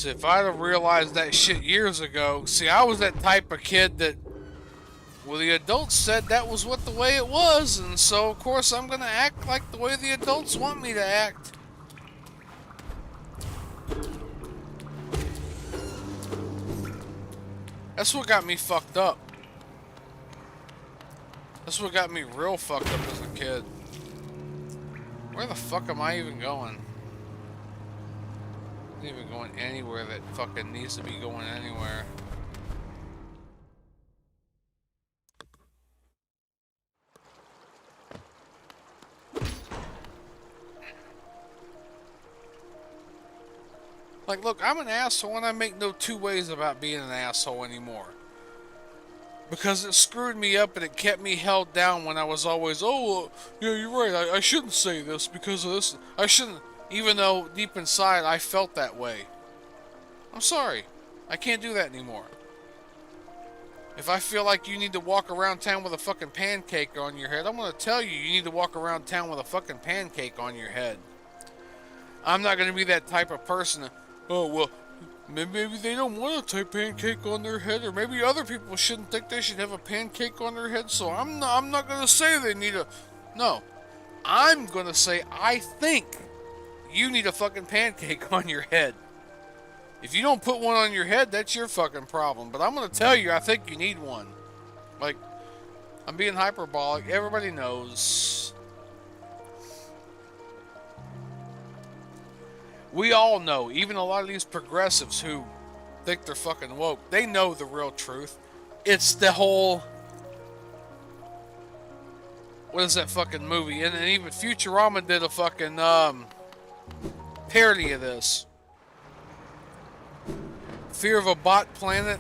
Speaker 1: If I'd have realized that shit years ago, see, I was that type of kid that, well, the adults said that was what the way it was, and so of course I'm gonna act like the way the adults want me to act. That's what got me fucked up. That's what got me real fucked up as a kid. Where the fuck am I even going? I'm not even going anywhere that fucking needs to be going anywhere. Like, look, I'm an asshole and I make no two ways about being an asshole anymore. Because it screwed me up and it kept me held down when I was always, oh, yeah, you're right, I shouldn't say this because of this. I shouldn't. Even though deep inside I felt that way. I'm sorry. I can't do that anymore. If I feel like you need to walk around town with a fucking pancake on your head, I'm going to tell you you need to walk around town with a fucking pancake on your head. I'm not going to be that type of person. Oh, well, maybe they don't want a type pancake on their head, or maybe other people shouldn't think they should have a pancake on their head, so I'm not going to say they need a... No. I'm going to say I think you need a fucking pancake on your head. If you don't put one on your head, that's your fucking problem. But I'm going to tell you, I think you need one. Like, I'm being hyperbolic. Everybody knows. We all know, even a lot of these progressives who think they're fucking woke, they know the real truth. It's the whole... What is that fucking movie? And even Futurama did a fucking, parody of this. Fear of a Bot Planet,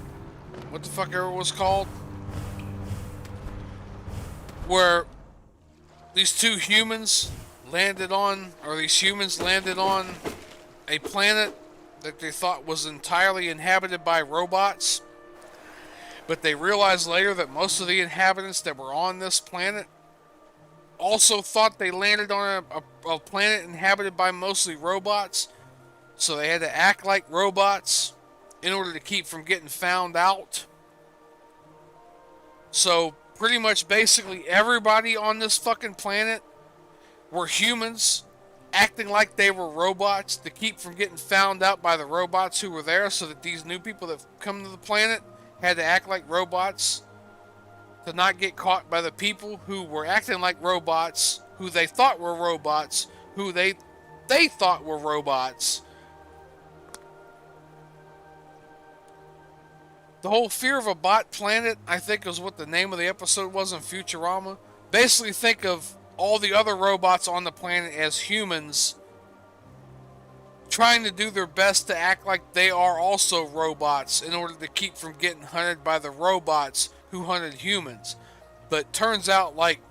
Speaker 1: what the fuck ever it was called, where these two humans landed on, or these humans landed on a planet that they thought was entirely inhabited by robots, but they realized later that most of the inhabitants that were on this planet also thought they landed on a planet inhabited by mostly robots, so they had to act like robots in order to keep from getting found out. So pretty much basically everybody on this fucking planet were humans acting like they were robots to keep from getting found out by the robots who were there, so that these new people that come to the planet had to act like robots to not get caught by the people who were acting like robots, who they thought were robots, who they thought were robots. The whole fear of a bot planet, I think, is what the name of the episode was in Futurama. Basically, think of all the other robots on the planet as humans trying to do their best to act like they are also robots in order to keep from getting hunted by the robots who hunted humans. But turns out, like,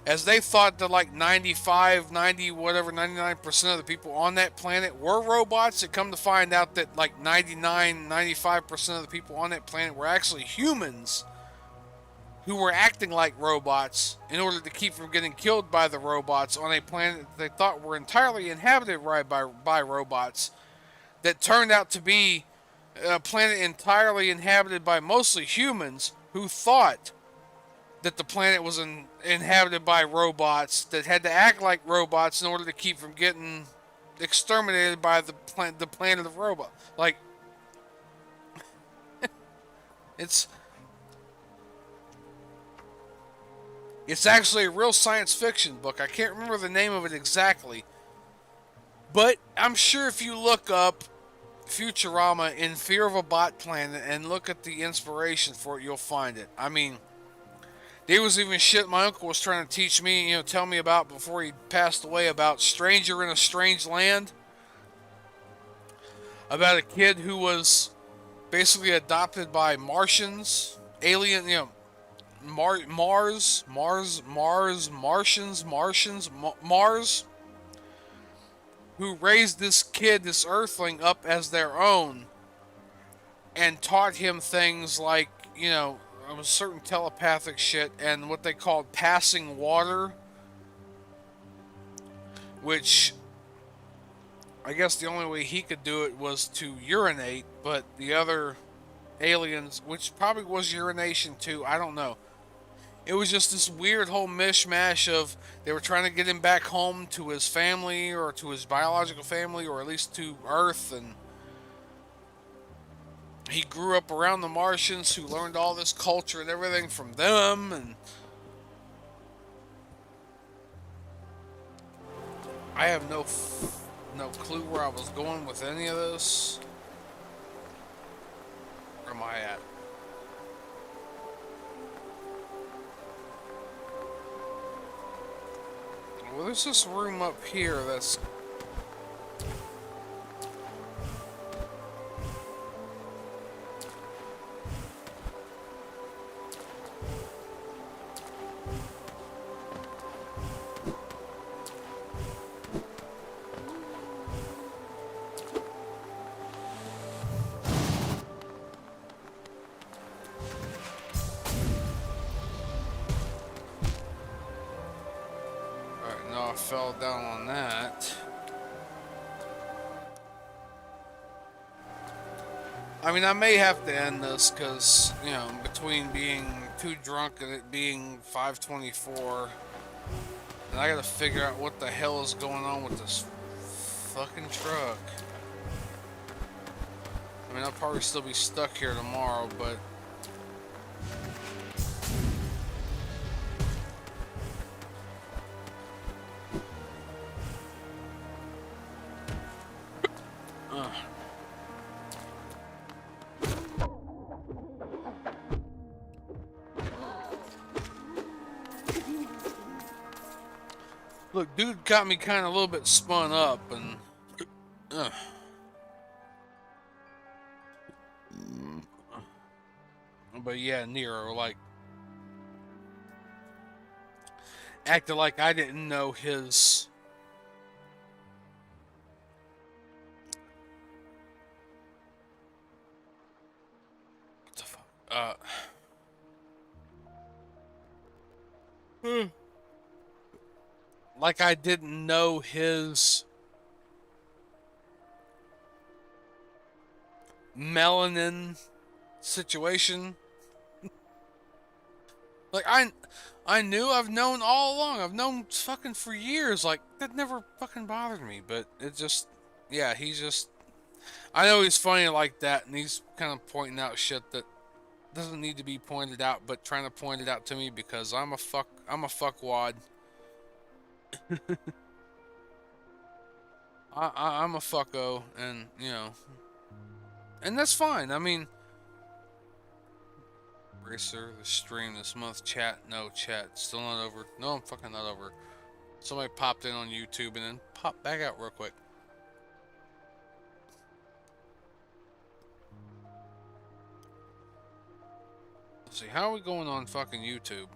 Speaker 1: as they thought that like 95, 90, whatever, 99% of the people on that planet were robots, it come to find out that like 99, 95% of the people on that planet were actually humans who were acting like robots in order to keep from getting killed by the robots on a planet that they thought were entirely inhabited by robots, that turned out to be a planet entirely inhabited by mostly humans who thought that the planet was inhabited by robots that had to act like robots in order to keep from getting exterminated by the planet of robots. Like, it's actually a real science fiction book. I can't remember the name of it exactly, but I'm sure if you look up Futurama in Fear of a Bot Planet and look at the inspiration for it, you'll find it. I mean, there was even shit my uncle was trying to teach me, tell me about before he passed away, about Stranger in a Strange Land. About a kid who was basically adopted by Martians, alien, Mars, who raised this kid, this Earthling, up as their own and taught him things like, certain telepathic shit and what they called passing water, which I guess the only way he could do it was to urinate, but the other aliens, which probably was urination too, I don't know. It was just this weird whole mishmash of they were trying to get him back home to his family or to his biological family or at least to Earth, and he grew up around the Martians who learned all this culture and everything from them, and I have no clue where I was going with any of this. Where am I at? Well, there's this room up here that's... fell down on that. I mean, I may have to end this because, between being too drunk and it being 5:24, and I gotta figure out what the hell is going on with this fucking truck. I mean, I'll probably still be stuck here tomorrow, but look, dude got me kind of a little bit spun up, and but yeah, Nero, like, acted like I didn't know his what the fuck? Like I didn't know his melanin situation. Like I knew, I've known all along. I've known fucking for years. Like, that never fucking bothered me, but it just, yeah, he's just, I know he's funny like that, and he's kind of pointing out shit that doesn't need to be pointed out, but trying to point it out to me because I'm a fuckwad. I'm a fucko, and you know, and that's fine. I mean, Racer, the stream this month, chat, no chat, still not over. No, I'm fucking not over. Somebody popped in on YouTube and then popped back out real quick. Let's see, how are we going on fucking YouTube?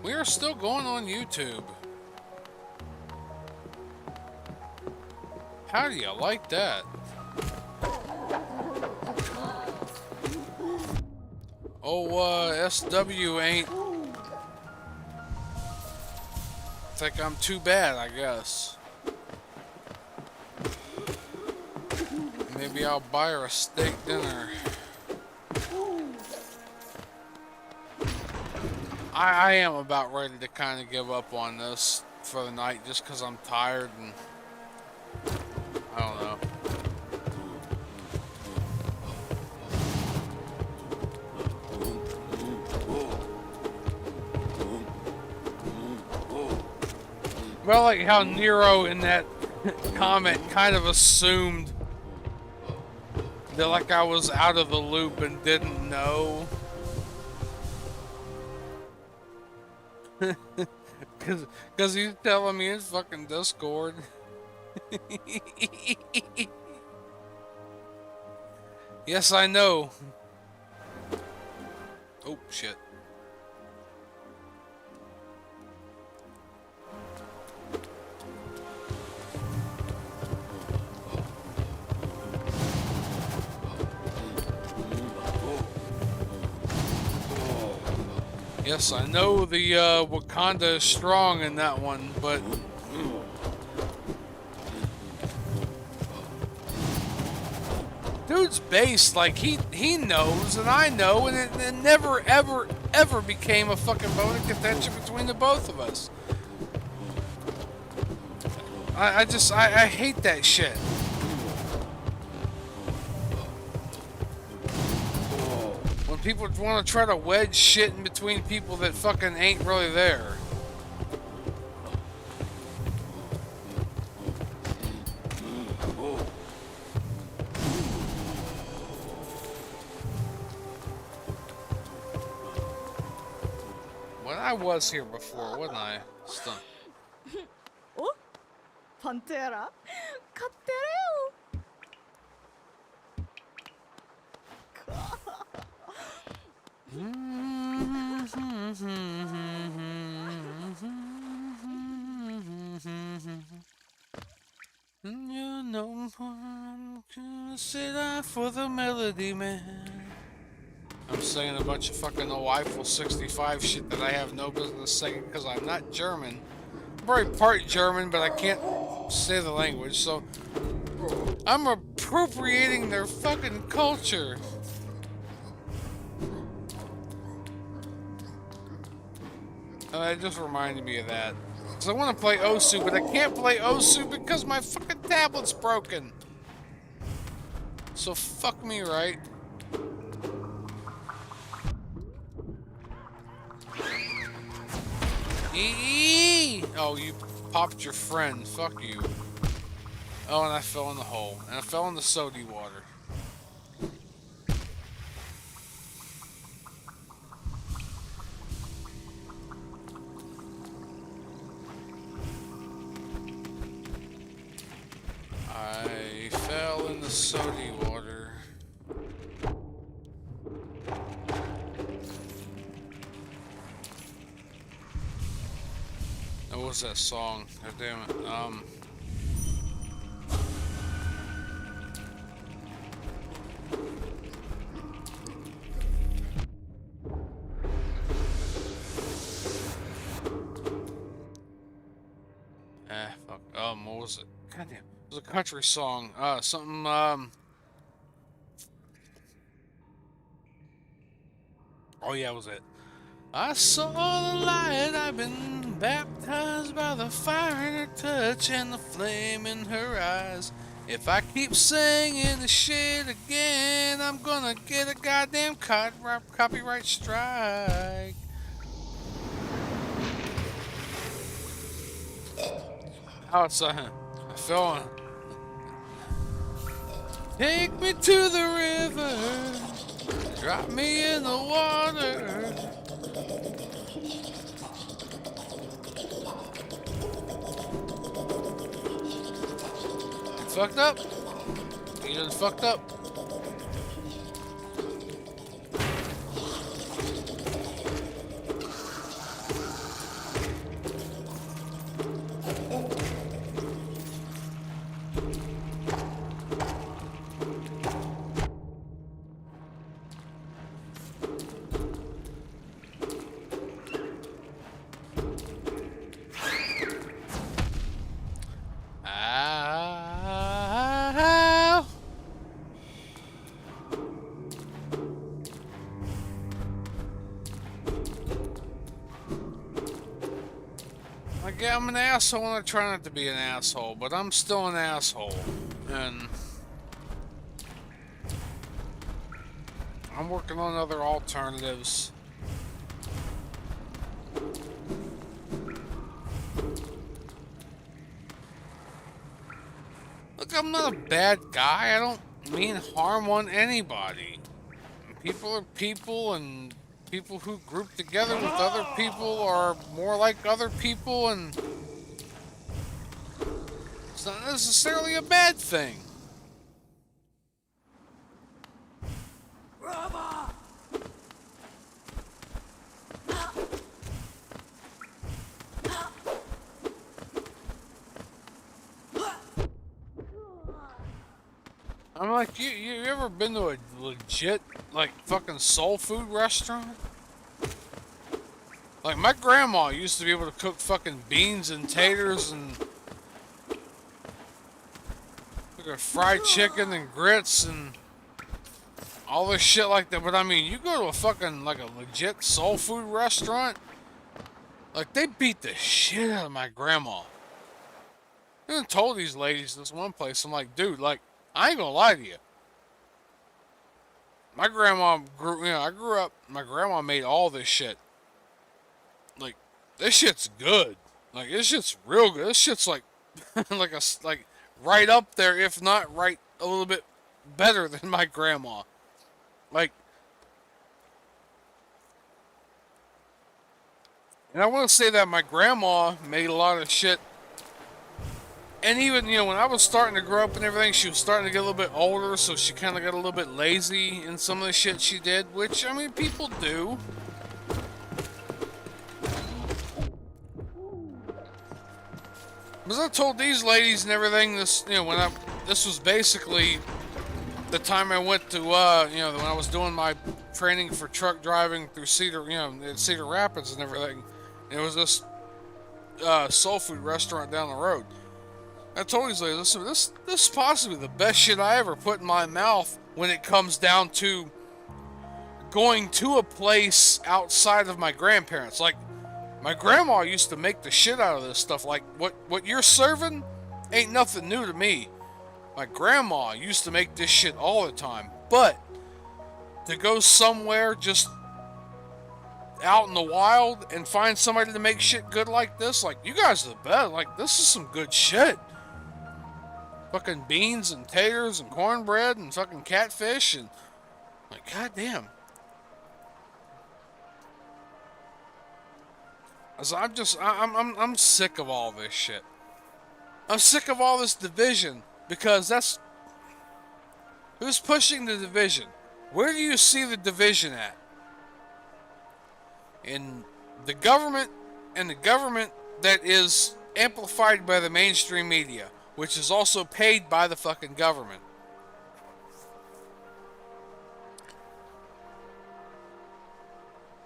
Speaker 1: We are still going on YouTube. How do you like that? Oh, SW ain't think I'm too bad, I guess. Maybe I'll buy her a steak dinner. I am about ready to kind of give up on this for the night just because I'm tired and I don't know. Well, like how Nero in that comment kind of assumed that like I was out of the loop and didn't know. Cause he's telling me in fucking Discord. Yes, I know. Oh shit. Yes, I know the Wakanda is strong in that one, but dude's based like he knows and I know, and it never ever became a fucking bone of contention between the both of us. I hate that shit. When people want to try to wedge shit in between people that fucking ain't really there. Well, I was here before, wasn't I? Stunned.
Speaker 4: Oh, Pantera, kattere
Speaker 1: You know, I'm gonna sit down for the melody, man. I'm singing a bunch of fucking Eiffel 65 shit that I have no business singing because I'm not German. I'm very part German, but I can't say the language, so I'm appropriating their fucking culture. And that just reminded me of that. Because I want to play Osu, but I can't play Osu because my fucking tablet's broken. So fuck me, right? Eee! Oh, you popped your friend. Fuck you. Oh, and I fell in the hole. And I fell in the sody water. I fell in the sody water. What was that song? God damn it. Fuck. What was it? God damn. It was a country song. Something, Oh yeah, that was it. I saw the light, I've been baptized by the fire in her touch and the flame in her eyes. If I keep singing the shit again, I'm gonna get a goddamn copyright strike. Oh, it's I fell on. Take me to the river, drop me in the water. Fucked up? You done fucked up? Yeah, I'm an asshole and I try not to be an asshole, but I'm still an asshole. And I'm working on other alternatives. Look, I'm not a bad guy. I don't mean harm on anybody. People are people, and people who group together with other people are more like other people, and it's not necessarily a bad thing. I'm like, you ever been to a legit, like, fucking soul food restaurant? Like, my grandma used to be able to cook fucking beans and taters and fucking fried chicken and grits and all this shit like that. But I mean, you go to a fucking, like, a legit soul food restaurant, like, they beat the shit out of my grandma. I even told these ladies this one place, I'm like, dude, like, I ain't gonna lie to you. My grandma I grew up, my grandma made all this shit. Like, this shit's good. Like, this shit's real good. This shit's like, like right up there, if not right a little bit better than my grandma. Like, and I want to say that my grandma made a lot of shit. And even, you know, when I was starting to grow up and everything, she was starting to get a little bit older, so she kind of got a little bit lazy in some of the shit she did, which, I mean, people do. Because I told these ladies and everything, this, you know, this was basically the time I went to, you know, when I was doing my training for truck driving through Cedar, you know, at Cedar Rapids and everything. It was this soul food restaurant down the road. I told these ladies, listen, this is possibly the best shit I ever put in my mouth when it comes down to going to a place outside of my grandparents. Like, my grandma used to make the shit out of this stuff. Like, what you're serving ain't nothing new to me. My grandma used to make this shit all the time. But to go somewhere just out in the wild and find somebody to make shit good like this, like, you guys are the best. Like, this is some good shit. Fucking beans and taters and cornbread and fucking catfish and, like, goddamn. I'm sick of all this shit. I'm sick of all this division, because that's who's pushing the division. Where do you see the division at? In the government, and the government that is amplified by the mainstream media, which is also paid by the fucking government.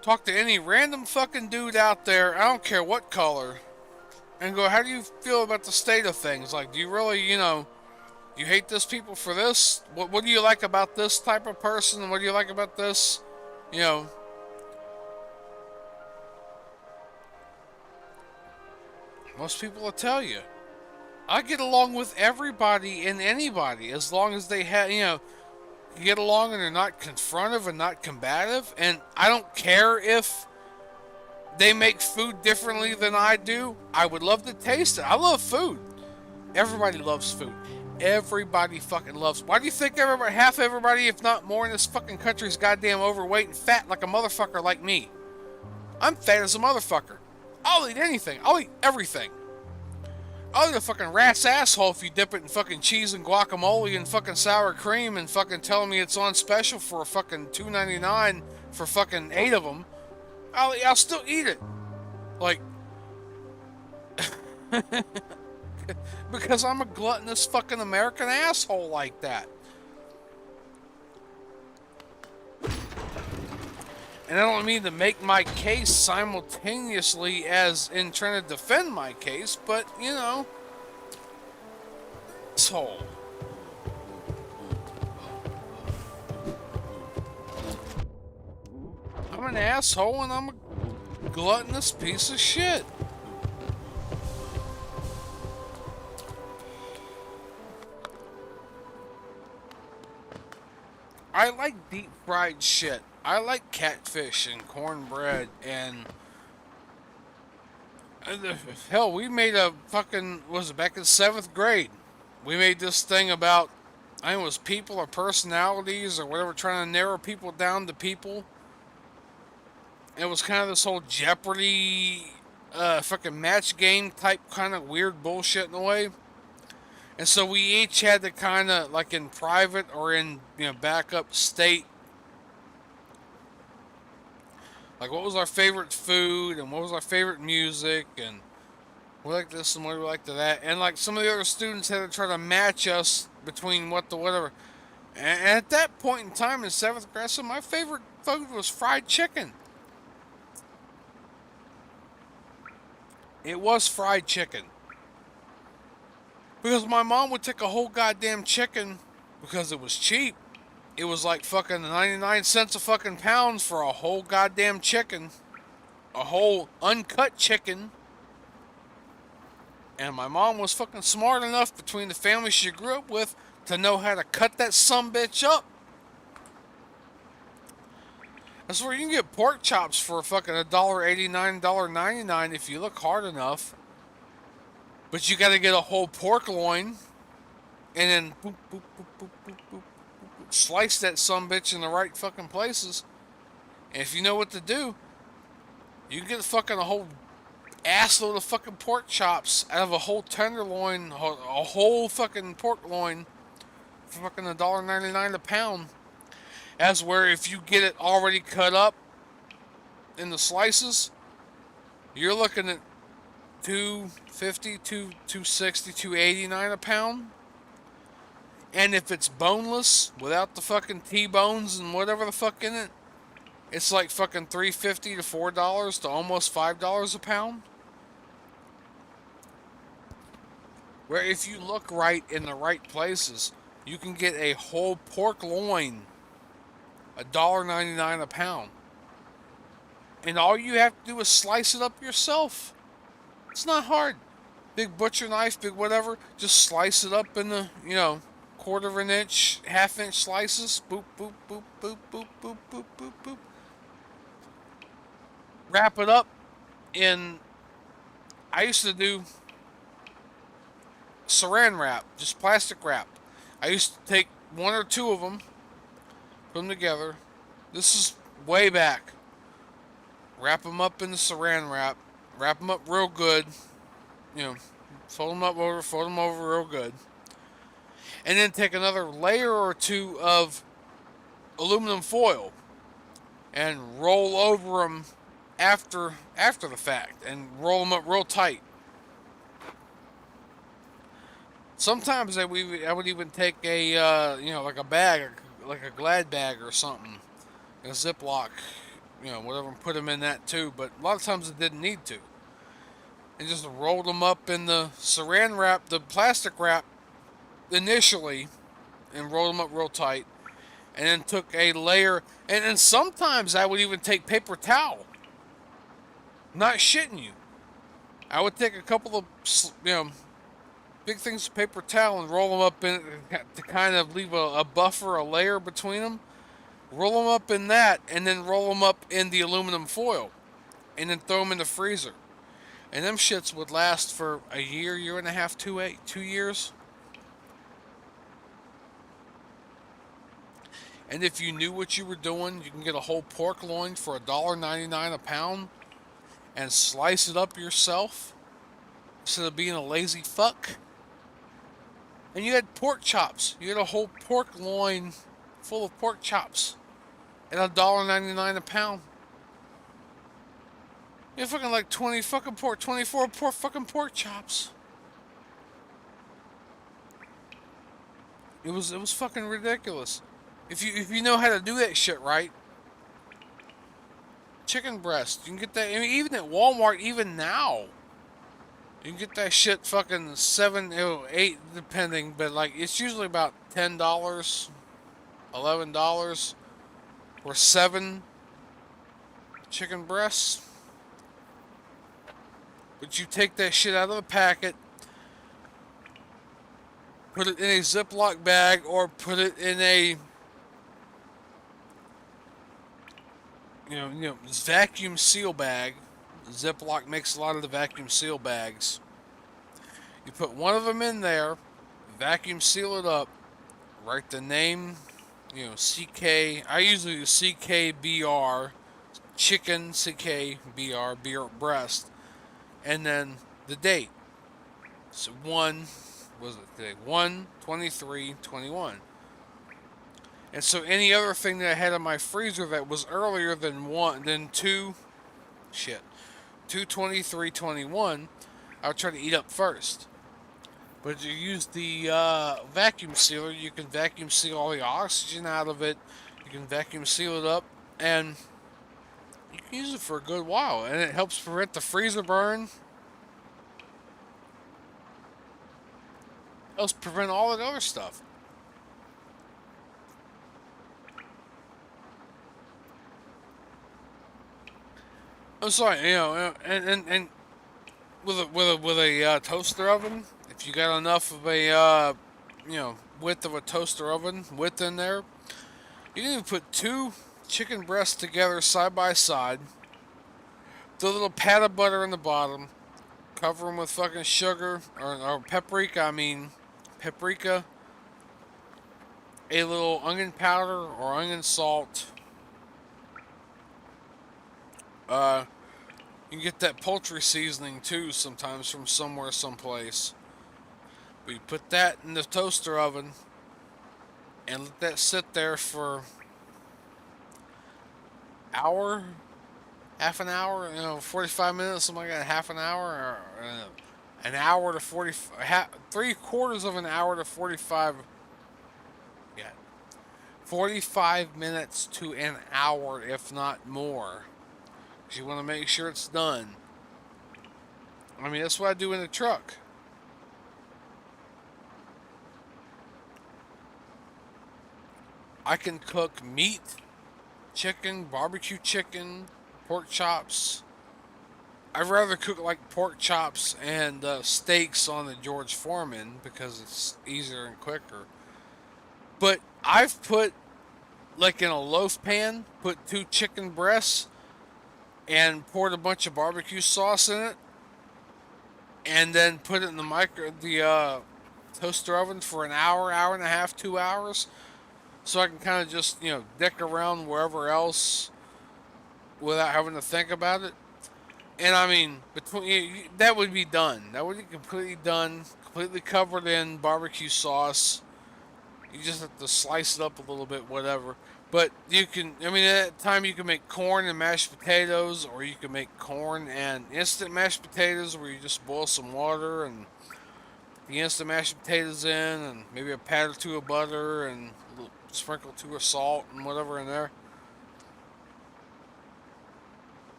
Speaker 1: Talk to any random fucking dude out there, I don't care what color, and go, how do you feel about the state of things? Like, do you really, you know, do you hate this people for this? What do you like about this type of person? What do you like about this? You know, Most people will tell you. I get along with everybody and anybody as long as they have, get along and they're not confrontive and not combative. And I don't care if they make food differently than I do. I would love to taste it. I love food. Everybody loves food. Everybody fucking loves. Why do you think half everybody, if not more, in this fucking country is goddamn overweight and fat like a motherfucker like me? I'm fat as a motherfucker. I'll eat anything. I'll eat everything. I'll eat a fucking rat's asshole if you dip it in fucking cheese and guacamole and fucking sour cream and fucking tell me it's on special for a fucking $2.99 for fucking 8 of them. I'll still eat it. Like, because I'm a gluttonous fucking American asshole like that. And I don't mean to make my case simultaneously as in trying to defend my case, but, asshole. I'm an asshole and I'm a gluttonous piece of shit. I like deep fried shit. I like catfish and cornbread and hell, we made a fucking, was it back in 7th grade? We made this thing about, I think it was people or personalities or whatever, trying to narrow people down to people. It was kind of this whole Jeopardy fucking match game type kind of weird bullshit in a way. And so we each had to kind of, like in private or in, backup state, like what was our favorite food and what was our favorite music and we like this and what do we like to that. And like some of the other students had to try to match us between what the whatever. And at that point in time in 7th grade, so my favorite food was fried chicken. It was fried chicken. Because my mom would take a whole goddamn chicken because it was cheap. It was like fucking 99 cents a fucking pound for a whole goddamn chicken. A whole uncut chicken. And my mom was fucking smart enough between the family she grew up with to know how to cut that sumbitch up. That's where you can get pork chops for fucking $1.89, $1.99 if you look hard enough. But you gotta get a whole pork loin and then boop, boop, boop, boop, boop, boop, boop, slice that sumbitch in the right fucking places. And if you know what to do, you can get fucking a whole assload of fucking pork chops out of a whole tenderloin, a whole fucking pork loin for fucking $1.99 a pound. As where if you get it already cut up in the slices, you're looking at $2.50, $2.60, $2.89 a pound. And if it's boneless, without the fucking T-bones and whatever the fuck in it, it's like fucking $3.50 to $4 to almost $5 a pound. Where if you look right in the right places, you can get a whole pork loin, $1.99 a pound. And all you have to do is slice it up yourself. It's not hard. Big butcher knife, big whatever. Just slice it up in the, 1/4 of an inch, 1/2 inch slices. Boop, boop, boop, boop, boop, boop, boop, boop, boop. Wrap it up in, I used to do saran wrap, just plastic wrap. I used to take 1 or 2 of them, put them together. This is way back. Wrap them up in the saran wrap. Wrap them up real good. Fold them over real good. And then take another layer or 2 of aluminum foil and roll over them after the fact and roll them up real tight. Sometimes I would even take a like a bag, like a Glad bag or something, a Ziploc, whatever, and put them in that too. But a lot of times I didn't need to. And just rolled them up in the saran wrap, the plastic wrap, initially, and rolled them up real tight. And then took a layer, and then sometimes I would even take paper towel. Not shitting you. I would take a couple of, big things of paper towel and roll them up in to kind of leave a buffer, a layer between them. Roll them up in that, and then roll them up in the aluminum foil, and then throw them in the freezer. And them shits would last for a year, year and a half, 2 years. And if you knew what you were doing, you can get a whole pork loin for $1.99 a pound and slice it up yourself instead of being a lazy fuck. And you had pork chops. You had a whole pork loin full of pork chops at $1.99 a pound. You had fucking like 24 fucking pork chops. It was fucking ridiculous. If you know how to do that shit right. Chicken breast, you can get that. I mean, even at Walmart, even now, you can get that shit fucking $7, $8, depending, but like it's usually about $10, $11 for 7 chicken breasts. But you take that shit out of the packet, put it in a Ziploc bag, or put it in a vacuum seal bag. Ziploc makes a lot of the vacuum seal bags. You put one of them in there, vacuum seal it up, write the name, CK. I usually use CKBR, chicken, CKBR, beer, breast, and then the date. So 1/23/21. And so any other thing that I had in my freezer that was earlier than 2/23/21, I would try to eat up first. But if you use the vacuum sealer, you can vacuum seal all the oxygen out of it. You can vacuum seal it up, and you can use it for a good while. And it helps prevent the freezer burn. Helps prevent all that other stuff. I'm sorry, and with a toaster oven, if you got enough of a width of a toaster oven width in there, you can even put 2 chicken breasts together side by side. The little pat of butter in the bottom, cover them with fucking sugar or paprika. Paprika, a little onion powder or onion salt. You can get that poultry seasoning too sometimes from someplace. But you put that in the toaster oven and let that sit there for hour, half an hour, 45 minutes, something like that, half an hour, or an hour to 40, 3/4 of an hour to 45. Yeah, 45 minutes to an hour, if not more. You want to make sure it's done. I mean, that's what I do in the truck. I can cook meat, chicken, barbecue chicken, pork chops. I'd rather cook like pork chops and steaks on the George Foreman because it's easier and quicker. But I've put, like in a loaf pan, put 2 chicken breasts and poured a bunch of barbecue sauce in it, and then put it in the toaster oven for an hour, hour and a half, 2 hours, so I can kind of just dick around wherever else without having to think about it. And I mean, that would be done. That would be completely done, completely covered in barbecue sauce. You just have to slice it up a little bit, whatever. But you can, at that time you can make corn and mashed potatoes, or you can make corn and instant mashed potatoes where you just boil some water and the instant mashed potatoes in, and maybe a pat or 2 of butter and sprinkle 2 of salt and whatever in there.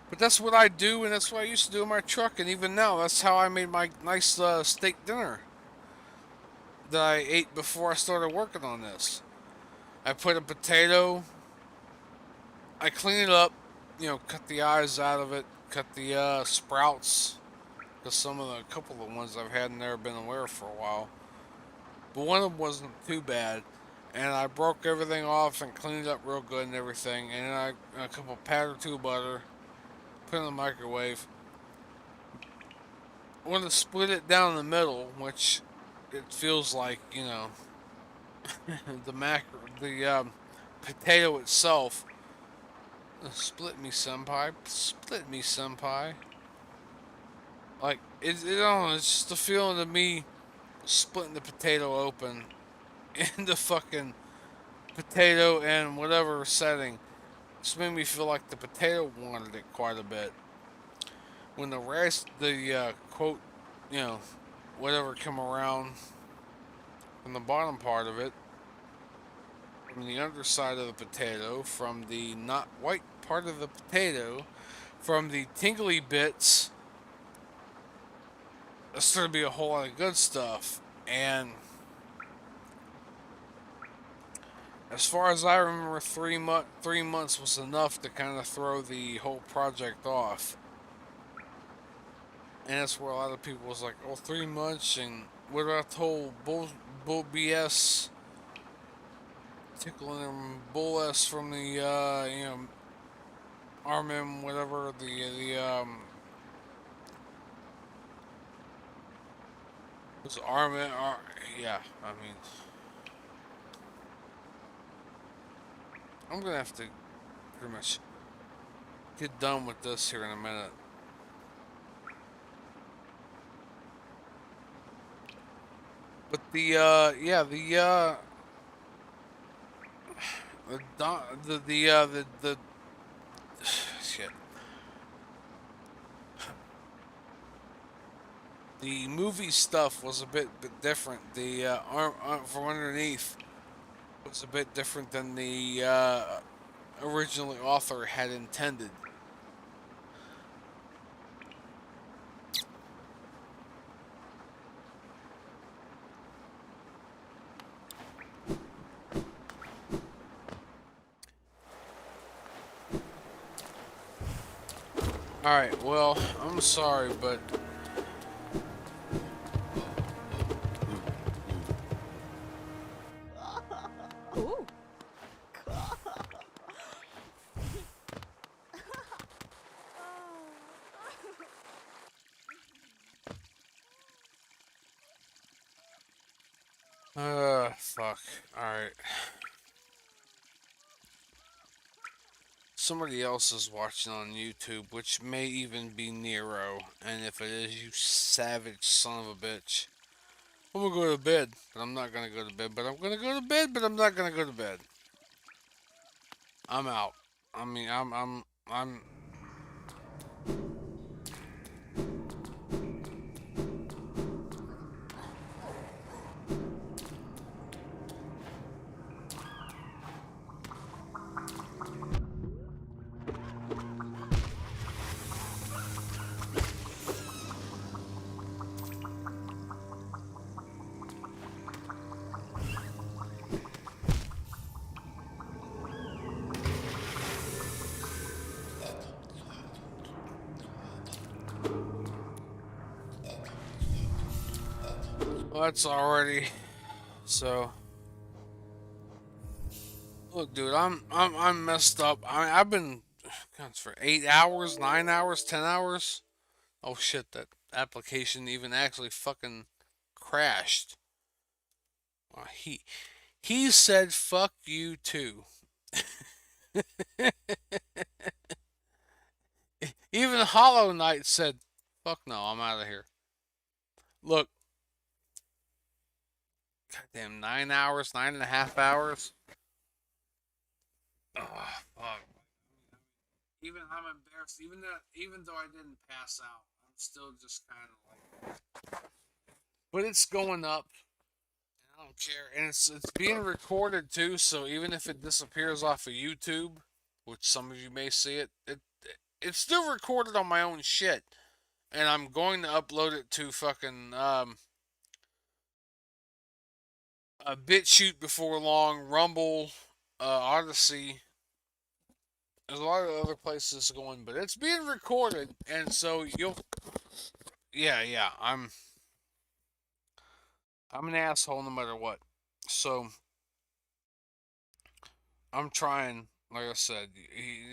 Speaker 1: But that's what I do, and that's what I used to do in my truck, and even now, that's how I made my nice steak dinner that I ate before I started working on this. I put a potato, I clean it up, cut the eyes out of it, cut the sprouts because a couple of the ones I've had never been aware for a while. But one of them wasn't too bad, and I broke everything off and cleaned it up real good and everything. And then a couple pat or two of butter, put it in the microwave. I want to split it down the middle, which it feels like, you know, the potato itself. Split me, senpai. Split me, senpai. Like, I don't know, it's just the feeling of me splitting the potato open into fucking potato and whatever setting. Just made me feel like the potato wanted it quite a bit. When the rest, quote, you know, whatever come around from the bottom part of it, from the underside of the potato, from the not white part of the potato, from the tingly bits, there's started to be a whole lot of good stuff. And as far as I remember, 3 months was enough to kind of throw the whole project off. And that's where a lot of people was like, oh, 3 months, and what about the whole bull BS, tickling them bull S from the, you know, RMM, whatever, was RMM, yeah, I mean, I'm gonna have to pretty much get done with this here in a minute. But the shit. The movie stuff was a bit different. The arm from underneath was a bit different than the originally author had intended. Alright, well, I'm sorry, but
Speaker 4: Ooh.
Speaker 1: fuck. Alright. Somebody else is watching on YouTube, which may even be Nero. And if it is, you savage son of a bitch. I'm gonna go to bed, but I'm not gonna go to bed, but I'm gonna go to bed, but I'm not gonna go to bed. I'm out. I mean, I'm well, that's already so. Look, dude, I'm messed up. I've been for 8 hours, 9 hours, 10 hours. Oh shit, that application even actually fucking crashed. Well, he said fuck you too. Even Hollow Knight said, fuck no, I'm out of here. Look, goddamn 9 hours, 9.5 hours. Oh, fuck. Even I'm embarrassed. Even though I didn't pass out, I'm still just kind of like. But it's going up. I don't care, and it's being recorded too. So even if it disappears off of YouTube, which some of you may see it's still recorded on my own shit, and I'm going to upload it to fucking a BitChute before long, Rumble, Odyssey. There's a lot of other places going, but it's being recorded, and so yeah, I'm an asshole no matter what. So I'm trying. Like I said,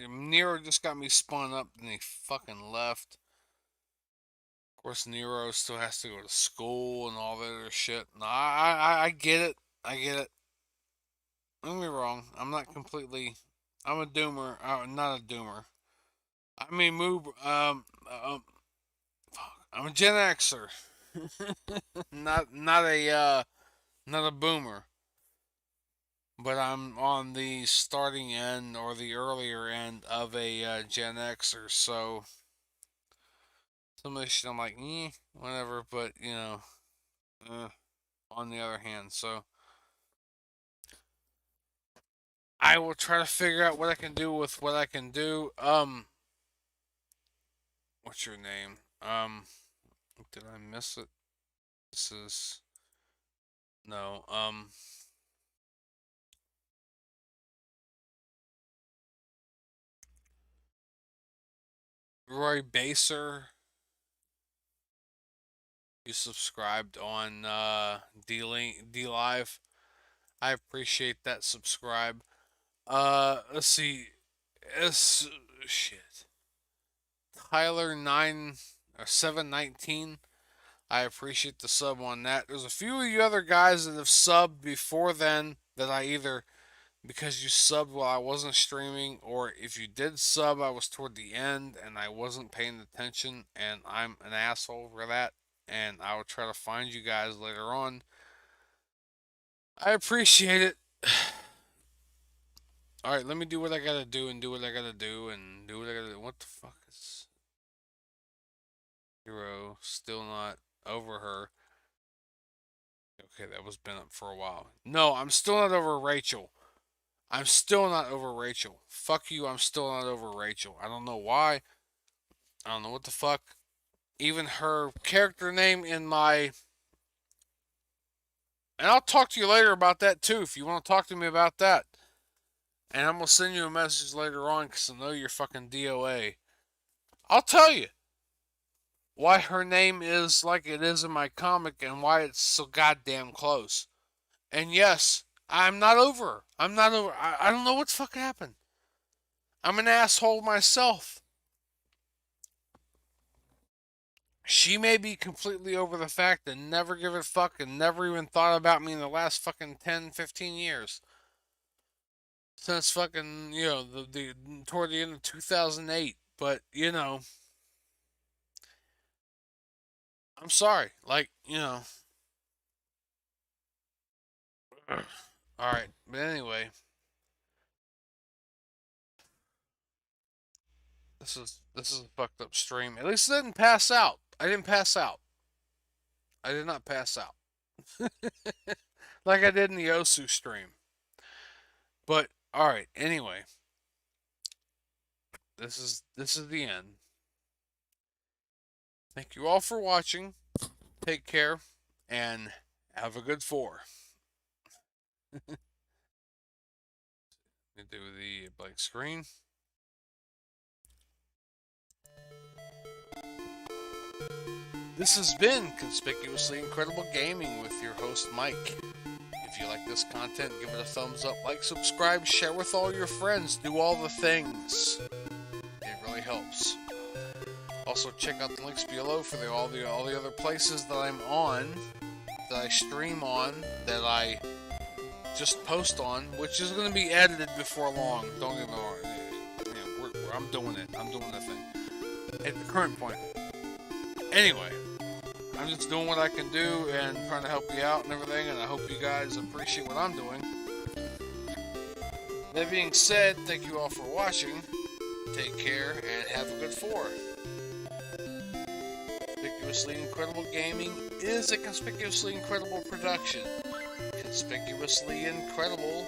Speaker 1: Nero just got me spun up, and he fucking left. Of course, Nero still has to go to school and all that other shit. No, I get it. I get it. Don't get me wrong. I'm not completely. I'm a doomer. Not a doomer. I mean, move. I'm a Gen Xer. Not a boomer. But I'm on the starting end or the earlier end of a Gen Xer, so some of this shit I'm like, whatever. But uh, on the other hand, so I will try to figure out what I can do with what I can do. What's your name? Did I miss it? This is no. Roy Baser, you subscribed on dLive. I appreciate that subscribe. Let's see. It's shit. Tyler 719. I appreciate the sub on that. There's a few of you other guys that have subbed before then that I either because you subbed while I wasn't streaming, or if you did sub, I was toward the end and I wasn't paying attention, and I'm an asshole for that. And I will try to find you guys later on. I appreciate it. Alright, let me do what I gotta do and do what I gotta do and do what I gotta do. What the fuck is Hero still not over her? Okay, that was been up for a while. No, I'm still not over Rachel. I'm still not over Rachel. Fuck you, I'm still not over Rachel. I don't know why. I don't know what the fuck. Even her character name in my... And I'll talk to you later about that too, if you want to talk to me about that. And I'm going to send you a message later on because I know you're fucking DOA. I'll tell you why her name is like it is in my comic and why it's so goddamn close. And yes, I'm not over her. I'm not over. I don't know what's fucking happened. I'm an asshole myself. She may be completely over the fact and never give a fuck and never even thought about me in the last fucking 10, 15 years. Since fucking, the toward the end of 2008. But, I'm sorry. Like, Alright, but anyway. This is a fucked up stream. At least I didn't pass out. I didn't pass out. I did not pass out. Like I did in the Osu stream. But alright, anyway. This is the end. Thank you all for watching. Take care and have a good 4. Do the blank screen. This has been Conspicuously Incredible Gaming with your host Mike. If you like this content, give it a thumbs up, like, subscribe, share with all your friends, do all the things. It really helps. Also, check out the links below for all the other places that I'm on, that I stream on, that I just post on, which is going to be edited before long. Don't get me wrong. I'm doing it. I'm doing the thing at the current point. Anyway, I'm just doing what I can do and trying to help you out and everything, and I hope you guys appreciate what I'm doing. That being said, thank you all for watching. Take care and have a good 4. Conspicuously Incredible Gaming is a Conspicuously Incredible production. Conspicuously Incredible